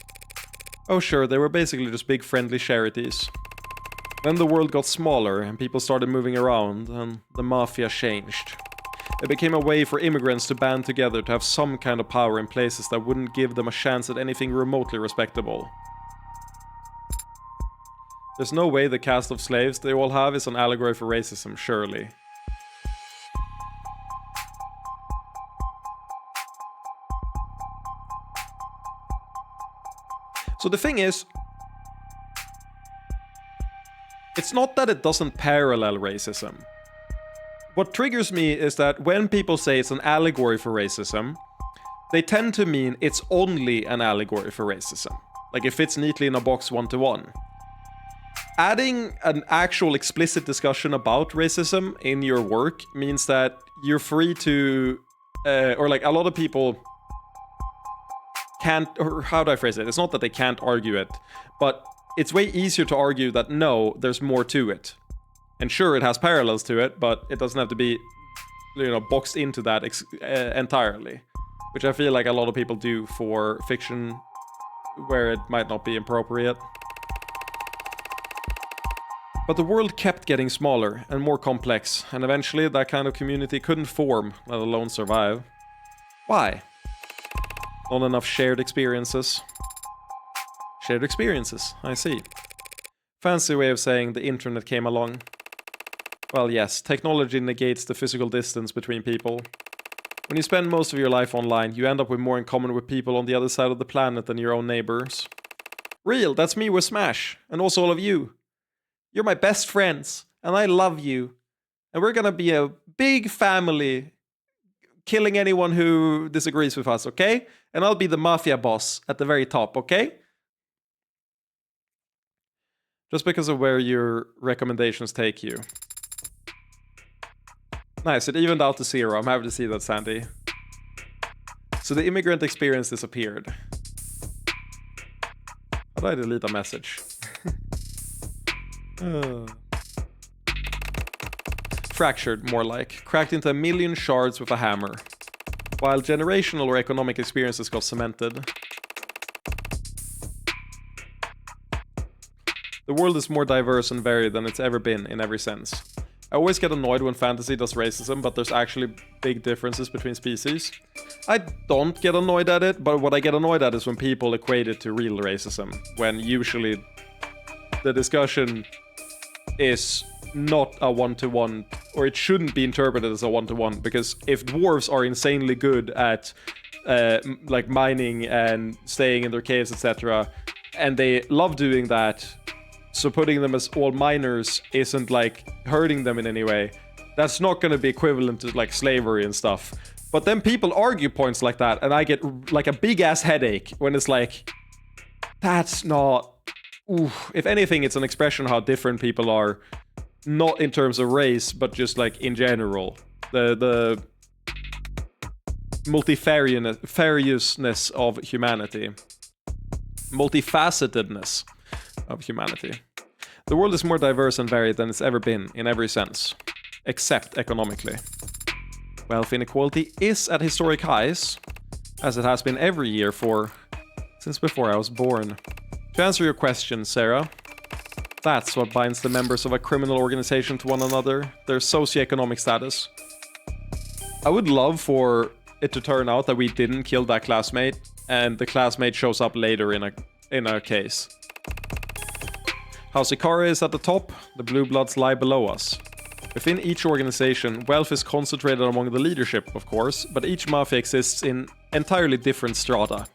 [SPEAKER 1] Oh sure, they were basically just big friendly charities. Then the world got smaller, and people started moving around, and the mafia changed. It became a way for immigrants to band together to have some kind of power in places that wouldn't give them a chance at anything remotely respectable. There's no way the caste of slaves they all have is an allegory for racism, surely. So the thing is, it's not that it doesn't parallel racism. What triggers me is that when people say it's an allegory for racism, they tend to mean it's only an allegory for racism. Like it fits neatly in a box one-to-one. Adding an actual explicit discussion about racism in your work means that you're free to, or like a lot of people can't, or how do I phrase it? It's not that they can't argue it, but it's way easier to argue that no, there's more to it. And sure, it has parallels to it, but it doesn't have to be, you know, boxed into that entirely. Which I feel like a lot of people do for fiction where it might not be appropriate. But the world kept getting smaller and more complex, and eventually that kind of community couldn't form, let alone survive. Why? Not enough shared experiences. Shared experiences, I see. Fancy way of saying the internet came along. Well, yes, technology negates the physical distance between people. When you spend most of your life online, you end up with more in common with people on the other side of the planet than your own neighbors. Real, that's me with Smash, and also all of you. You're my best friends, and I love you. And we're gonna be a big family, killing anyone who disagrees with us, okay? And I'll be the mafia boss at the very top, okay? Just because of where your recommendations take you. Nice, it evened out to 0. I'm happy to see that, Sandy. So the immigrant experience disappeared. How do I delete a message? Fractured, more like. Cracked into a million shards with a hammer. While generational or economic experiences got cemented. The world is more diverse and varied than it's ever been in every sense. I always get annoyed when fantasy does racism, but there's actually big differences between species. I don't get annoyed at it, but what I get annoyed at is when people equate it to real racism, when usually the discussion is not a one-to-one, or it shouldn't be interpreted as a one-to-one, because if dwarves are insanely good at like mining and staying in their caves, etc., and they love doing that, so putting them as all miners isn't like hurting them in any way. That's not going to be equivalent to like slavery and stuff. But then people argue points like that, and I get like a big ass headache when it's like, that's not. Oof. If anything, it's an expression of how different people are, not in terms of race, but just like in general. The multifariousness of humanity, multifacetedness of humanity. The world is more diverse and varied than it's ever been in every sense, except economically. Wealth inequality is at historic highs, as it has been every year since before I was born. To answer your question, Sarah, that's what binds the members of a criminal organization to one another, their socioeconomic status. I would love for it to turn out that we didn't kill that classmate, and the classmate shows up later in a case. House Ikari is at the top, the Blue Bloods lie below us. Within each organization, wealth is concentrated among the leadership, of course, but each mafia exists in entirely different strata.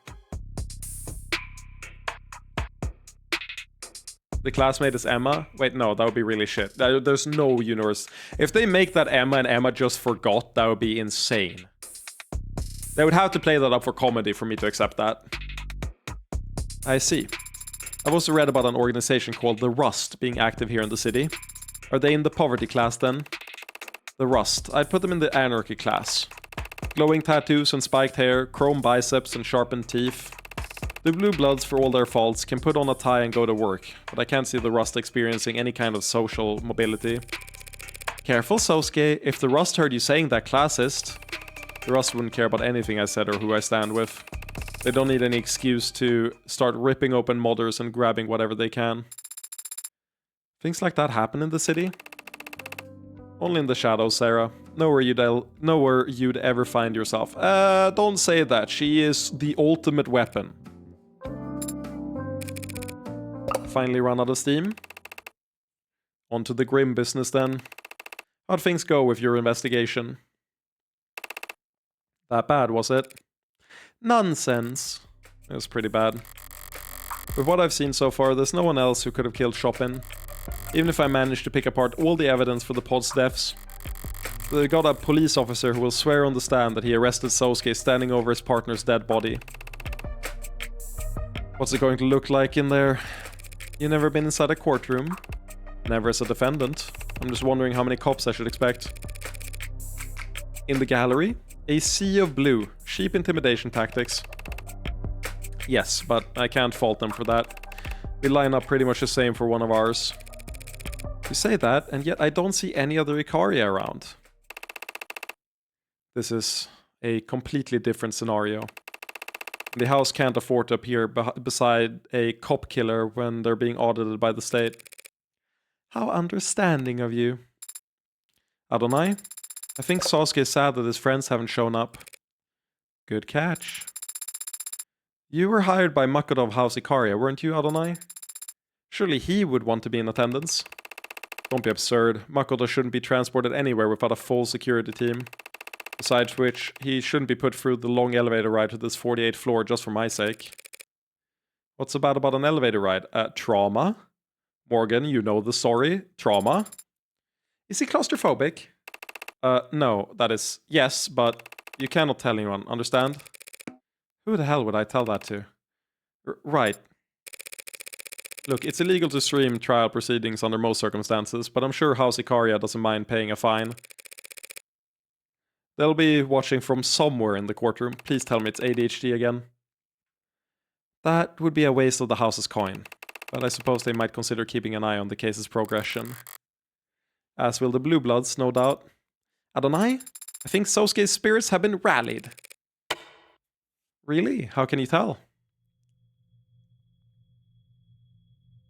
[SPEAKER 1] The classmate is Emma? Wait, no, that would be really shit. There's no universe. If they make that Emma and Emma just forgot, that would be insane. They would have to play that up for comedy for me to accept that. I see. I've also read about an organization called The Rust being active here in the city. Are they in the poverty class then? The Rust. I'd put them in the anarchy class. Glowing tattoos and spiked hair, chrome biceps and sharpened teeth. The Blue Bloods, for all their faults, can put on a tie and go to work, but I can't see the Rust experiencing any kind of social mobility. Careful, Sosuke. If the Rust heard you saying that classist, the Rust wouldn't care about anything I said or who I stand with. They don't need any excuse to start ripping open modders and grabbing whatever they can. Things like that happen in the city? Only in the shadows, Sarah. Nowhere you'd ever find yourself. Don't say that. She is the ultimate weapon. Finally run out of steam. On to the grim business then. How'd things go with your investigation? That bad, was it? Nonsense. It was pretty bad. With what I've seen so far, there's no one else who could have killed Chopin. Even if I managed to pick apart all the evidence for the pod's deaths. They got a police officer who will swear on the stand that he arrested Sosuke standing over his partner's dead body. What's it going to look like in there? You never been inside a courtroom? Never as a defendant. I'm just wondering how many cops I should expect. In the gallery? A sea of blue. Cheap intimidation tactics. Yes, but I can't fault them for that. We line up pretty much the same for one of ours. You say that, and yet I don't see any other Ikari around. This is a completely different scenario. The house can't afford to appear beside a cop killer when they're being audited by the state. How understanding of you. Adonai? I think Sasuke is sad that his friends haven't shown up. Good catch. You were hired by Makoto of House Ikaria, weren't you, Adonai? Surely he would want to be in attendance. Don't be absurd. Makoto shouldn't be transported anywhere without a full security team. Besides which, he shouldn't be put through the long elevator ride to this 48th floor just for my sake. What's so bad about an elevator ride? Trauma? Morgan, you know the story. Trauma? Is he claustrophobic? No, that is yes, but you cannot tell anyone, understand? Who the hell would I tell that to? Right. Look, it's illegal to stream trial proceedings under most circumstances, but I'm sure House Ikaria doesn't mind paying a fine. They'll be watching from somewhere in the courtroom. Please tell me it's ADHD again. That would be a waste of the house's coin, but I suppose they might consider keeping an eye on the case's progression. As will the Blue Bloods, no doubt. Adonai, I think Sosuke's spirits have been rallied. Really? How can you tell?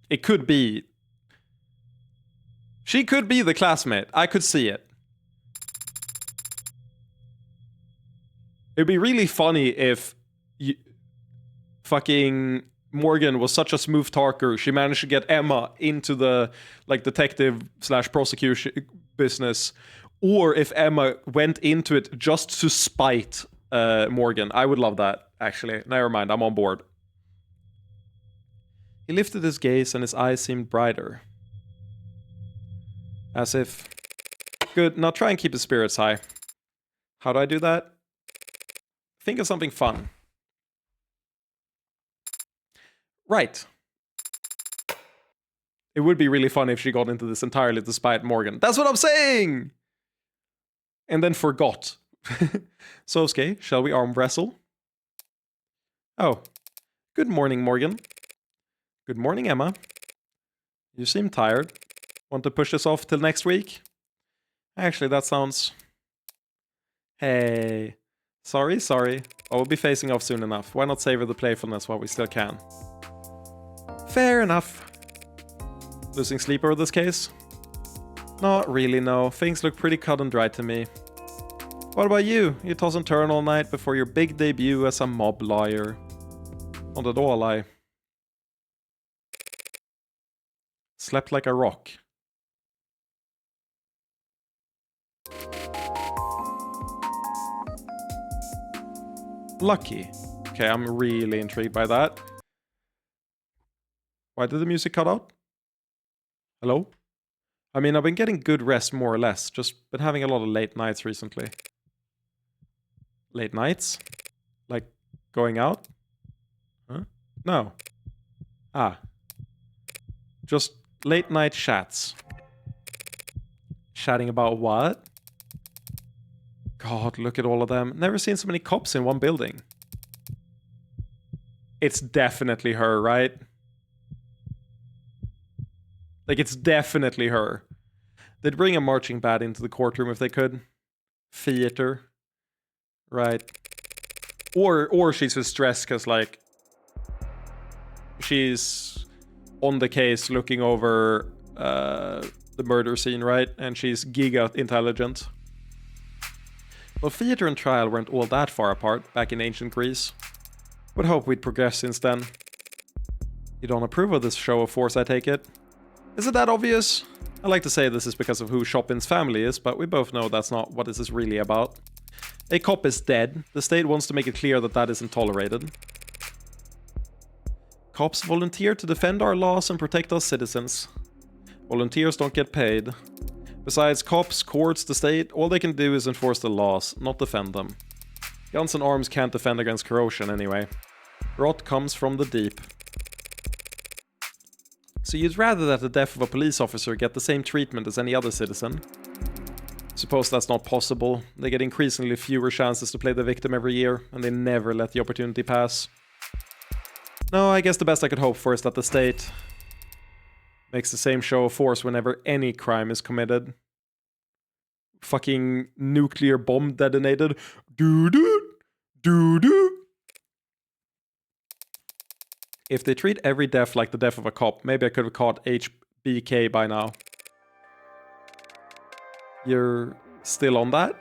[SPEAKER 1] It could be... She could be the classmate. I could see it. It'd be really funny if fucking Morgan was such a smooth talker. She managed to get Emma into the like detective / prosecution business, or if Emma went into it just to spite Morgan. I would love that, actually. Never mind, I'm on board. He lifted his gaze and his eyes seemed brighter. As if... Good, now try and keep his spirits high. How do I do that? Think of something fun. Right. It would be really fun if she got into this entirely to spite Morgan. That's what I'm saying! And then forgot. Sosuke, shall we arm wrestle? Oh. Good morning, Morgan. Good morning, Emma. You seem tired. Want to push this off till next week? Actually, that sounds... Hey... Sorry. I will be facing off soon enough. Why not savor the playfulness while we still can? Fair enough. Losing sleep over this case? Not really, no. Things look pretty cut and dry to me. What about you? You toss and turn all night before your big debut as a mob lawyer. Not at all, I... Slept like a rock. Lucky. Okay, I'm really intrigued by that. Why did the music cut out? Hello? I mean, I've been getting good rest more or less. Just been having a lot of late nights recently. Late nights? Like going out? Huh? No. Ah. Just late night chats. Chatting about what? God, look at all of them. Never seen so many cops in one building. It's definitely her, right? Like, it's definitely her. They'd bring a marching band into the courtroom if they could. Theater. Right. Or she's just stressed because, like, she's on the case looking over the murder scene, right? And she's giga intelligent. Well, theater and trial weren't all that far apart back in ancient Greece. Would hope we'd progressed since then. You don't approve of this show of force, I take it? Is it that obvious? I like to say this is because of who Chopin's family is, but we both know that's not what this is really about. A cop is dead. The state wants to make it clear that that isn't tolerated. Cops volunteer to defend our laws and protect us citizens. Volunteers don't get paid. Besides, cops, courts, the state, all they can do is enforce the laws, not defend them. Guns and arms can't defend against corrosion anyway. Rot comes from the deep. So you'd rather that the death of a police officer get the same treatment as any other citizen? Suppose that's not possible. They get increasingly fewer chances to play the victim every year, and they never let the opportunity pass. No, I guess the best I could hope for is that the state makes the same show of force whenever any crime is committed. Fucking nuclear bomb detonated. Doo-doo! Doo-doo! If they treat every death like the death of a cop, maybe I could have caught HBK by now. You're still on that?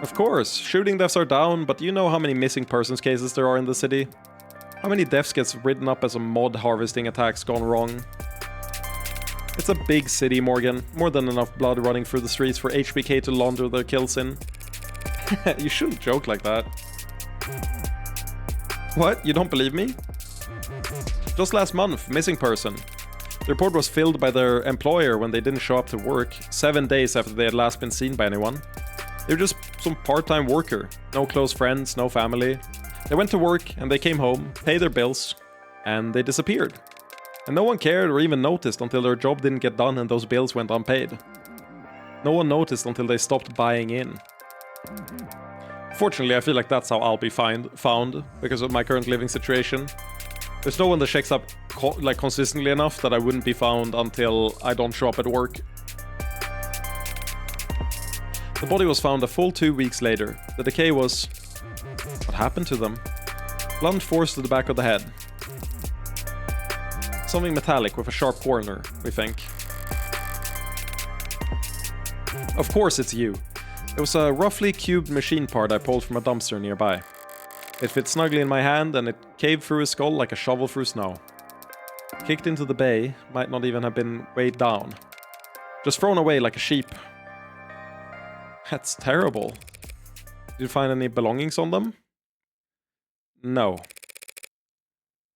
[SPEAKER 1] Of course, shooting deaths are down, but do you know how many missing persons cases there are in the city? How many deaths gets written up as a mod harvesting attacks gone wrong? It's a big city, Morgan. More than enough blood running through the streets for HBK to launder their kills in. You shouldn't joke like that. What? You don't believe me? Just last month, missing person. The report was filled by their employer when they didn't show up to work, 7 days after they had last been seen by anyone. They were just some part-time worker. No close friends, no family. They went to work and they came home, paid their bills, and they disappeared. And no one cared or even noticed until their job didn't get done and those bills went unpaid. No one noticed until they stopped buying in. Fortunately, I feel like that's how I'll be found because of my current living situation. There's no one that checks up consistently enough that I wouldn't be found until I don't show up at work. The body was found a full 2 weeks later. The decay was... What happened to them? Blunt force to the back of the head. Something metallic with a sharp corner, we think. Of course it's you. It was a roughly cubed machine part I pulled from a dumpster nearby. It fit snugly in my hand and it caved through his skull like a shovel through snow. Kicked into the bay, might not even have been weighed down. Just thrown away like a sheep. That's terrible. Did you find any belongings on them? No.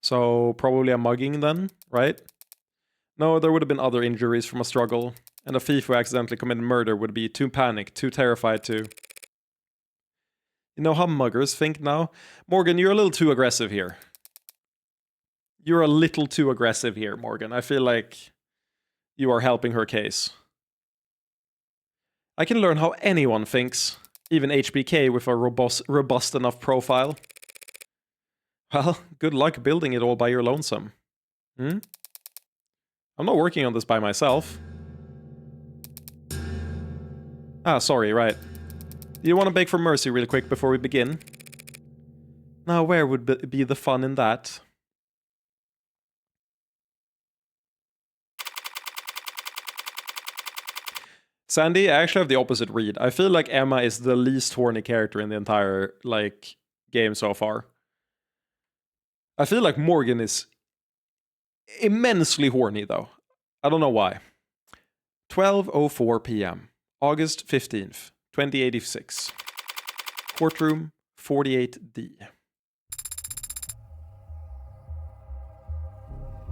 [SPEAKER 1] So, probably a mugging then, right? No, there would have been other injuries from a struggle, and a thief who accidentally committed murder would be too panicked, too terrified to... You know how muggers think now? Morgan, you're a little too aggressive here. You're a little too aggressive here, Morgan. I feel like you are helping her case. I can learn how anyone thinks, even HBK with a robust enough profile. Well, good luck building it all by your lonesome. I'm not working on this by myself. Ah, sorry, right. Do you want to beg for mercy really quick before we begin? Now, where would be the fun in that? Sandy, I actually have the opposite read. I feel like Emma is the least horny character in the entire, game so far. I feel like Morgan is immensely horny, though. I don't know why. 12:04 p.m. August 15th, 2086. Courtroom 48D.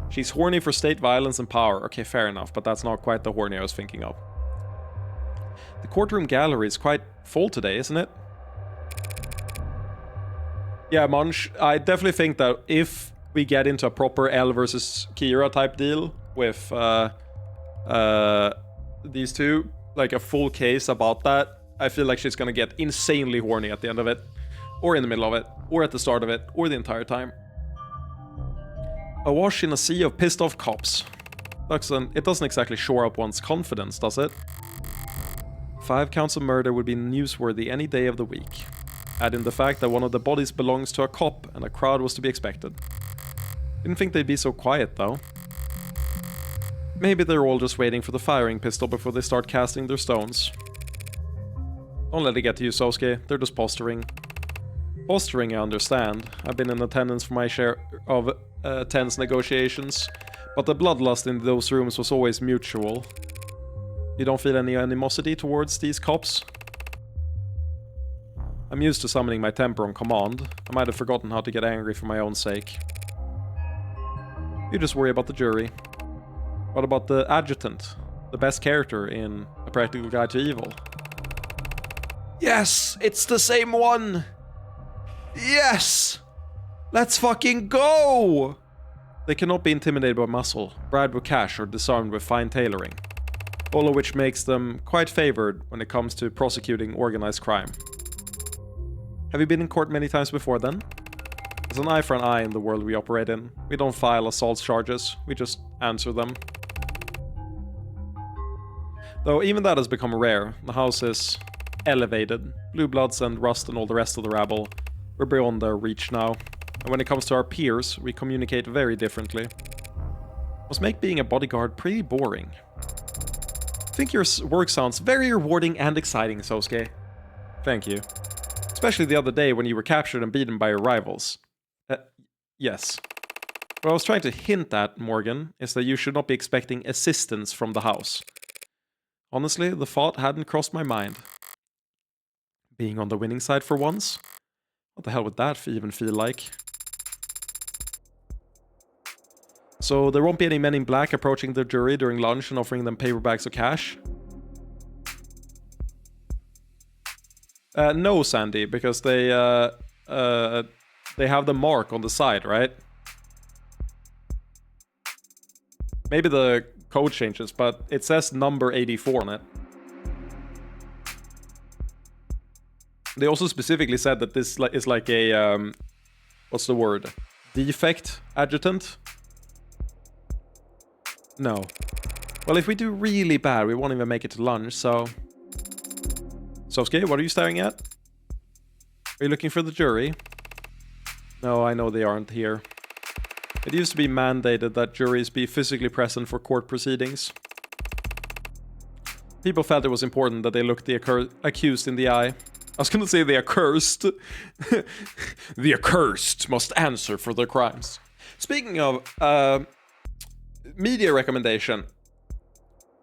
[SPEAKER 1] She's horny for state violence and power. Okay, fair enough, but that's not quite the horny I was thinking of. The courtroom gallery is quite full today, isn't it? Yeah, Munch, I definitely think that if we get into a proper Elle versus Kira type deal with these two, like a full case about that, I feel like she's gonna get insanely horny at the end of it, or in the middle of it, or at the start of it, or the entire time. Awash in a sea of pissed off cops. It doesn't exactly shore up one's confidence, does it? 5 counts of murder would be newsworthy any day of the week. Add in the fact that one of the bodies belongs to a cop and a crowd was to be expected. Didn't think they'd be so quiet, though. Maybe they're all just waiting for the firing pistol before they start casting their stones. Don't let it get to you, Sosuke. They're just posturing. Posturing, I understand. I've been in attendance for my share of tense negotiations, but the bloodlust in those rooms was always mutual. You don't feel any animosity towards these cops? I'm used to summoning my temper on command. I might have forgotten how to get angry for my own sake. You just worry about the jury. What about the adjutant? The best character in A Practical Guide to Evil? Yes! It's the same one! Yes! Let's fucking go! They cannot be intimidated by muscle, bribed with cash, or disarmed with fine tailoring. All of which makes them quite favored when it comes to prosecuting organized crime. Have you been in court many times before then? It's an eye for an eye in the world we operate in. We don't file assault charges, we just answer them. Though even that has become rare. The house is elevated. Blue Bloods and Rust and all the rest of the rabble, we're beyond their reach now. And when it comes to our peers, we communicate very differently. Must make being a bodyguard pretty boring. I think your work sounds very rewarding and exciting, Sosuke. Thank you. Especially the other day when you were captured and beaten by your rivals. Yes. What I was trying to hint at, Morgan, is that you should not be expecting assistance from the house. Honestly, the thought hadn't crossed my mind. Being on the winning side for once? What the hell would that even feel like? So there won't be any men in black approaching the jury during lunch and offering them paper bags of cash? No, Sandy, because they have the mark on the side, right? Maybe the code changes, but it says number 84 on it. They also specifically said that this is like a, what's the word? Defect adjutant? No. Well, if we do really bad, we won't even make it to lunch, so... Sosuke, what are you staring at? Are you looking for the jury? No, I know they aren't here. It used to be mandated that juries be physically present for court proceedings. People felt it was important that they looked the accused in the eye. I was gonna say the accursed. The accursed must answer for their crimes. Speaking of media recommendation.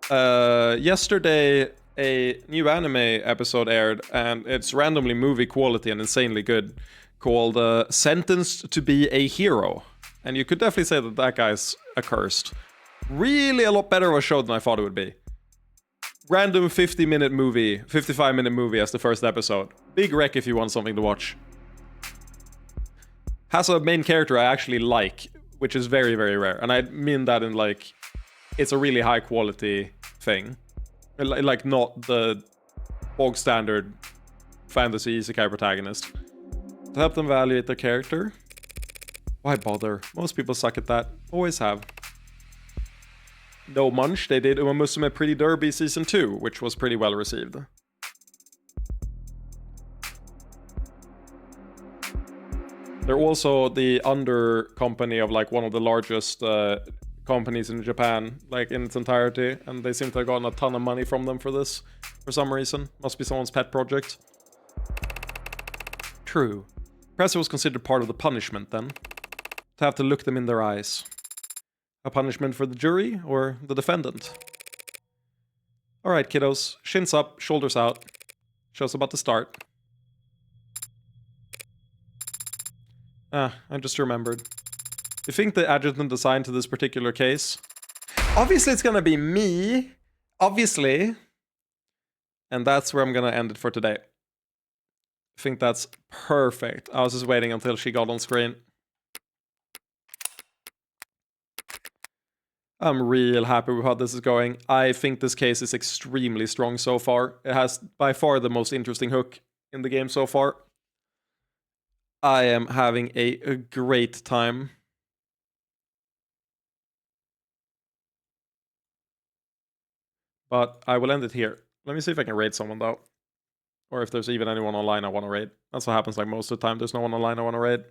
[SPEAKER 1] Yesterday a new anime episode aired, and it's randomly movie quality and insanely good, called Sentenced to be a Hero. And you could definitely say that that guy's accursed. Really a lot better of a show than I thought it would be. Random 50-minute movie, 55-minute movie as the first episode. Big rec if you want something to watch. Has a main character I actually like, which is very, very rare. And I mean that in like, it's a really high quality thing. Like not the bog standard fantasy isekai protagonist. To help them evaluate their character. Why bother? Most people suck at that. Always have. No Munch, they did Uma Musume Pretty Derby Season 2, which was pretty well received. They're also the under company of like one of the largest companies in Japan, like in its entirety, and they seem to have gotten a ton of money from them for this, for some reason. Must be someone's pet project. True. Perhaps it was considered part of the punishment then, to have to look them in their eyes. A punishment for the jury or the defendant? Alright, kiddos. Shins up, shoulders out. Show's about to start. Ah, I just remembered. You think the adjutant assigned to this particular case? Obviously it's gonna be me. Obviously. And that's where I'm gonna end it for today. I think that's perfect. I was just waiting until she got on screen. I'm real happy with how this is going. I think this case is extremely strong so far. It has by far the most interesting hook in the game so far. I am having a great time. But I will end it here. Let me see if I can raid someone though. Or if there's even anyone online I want to raid. That's what happens like most of the time. There's no one online I want to raid.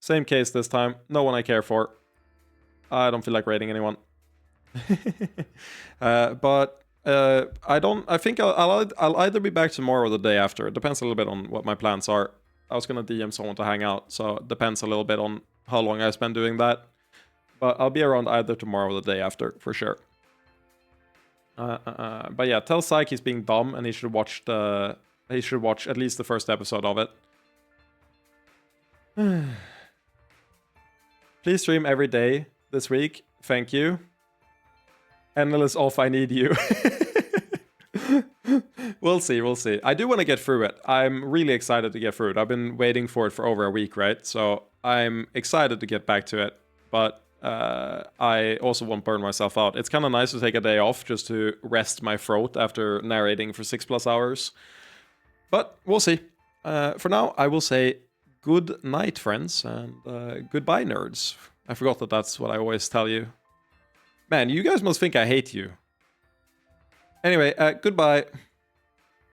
[SPEAKER 1] Same case this time. No one I care for. I don't feel like raiding anyone. I think I'll either be back tomorrow or the day after. It depends a little bit on what my plans are. I was gonna DM someone to hang out, so it depends a little bit on how long I spend doing that. But I'll be around either tomorrow or the day after, for sure. But yeah, tell Syke he's being dumb and he should watch at least the first episode of it. Please stream every day this week. Thank you. Endless off, I need you. We'll see, we'll see. I do want to get through it. I'm really excited to get through it. I've been waiting for it for over a week, right? So I'm excited to get back to it. But I also won't burn myself out. It's kind of nice to take a day off just to rest my throat after narrating for 6+ hours. But we'll see. For now, I will say good night, friends, and goodbye, nerds. I forgot that that's what I always tell you. Man, you guys must think I hate you. Anyway, goodbye.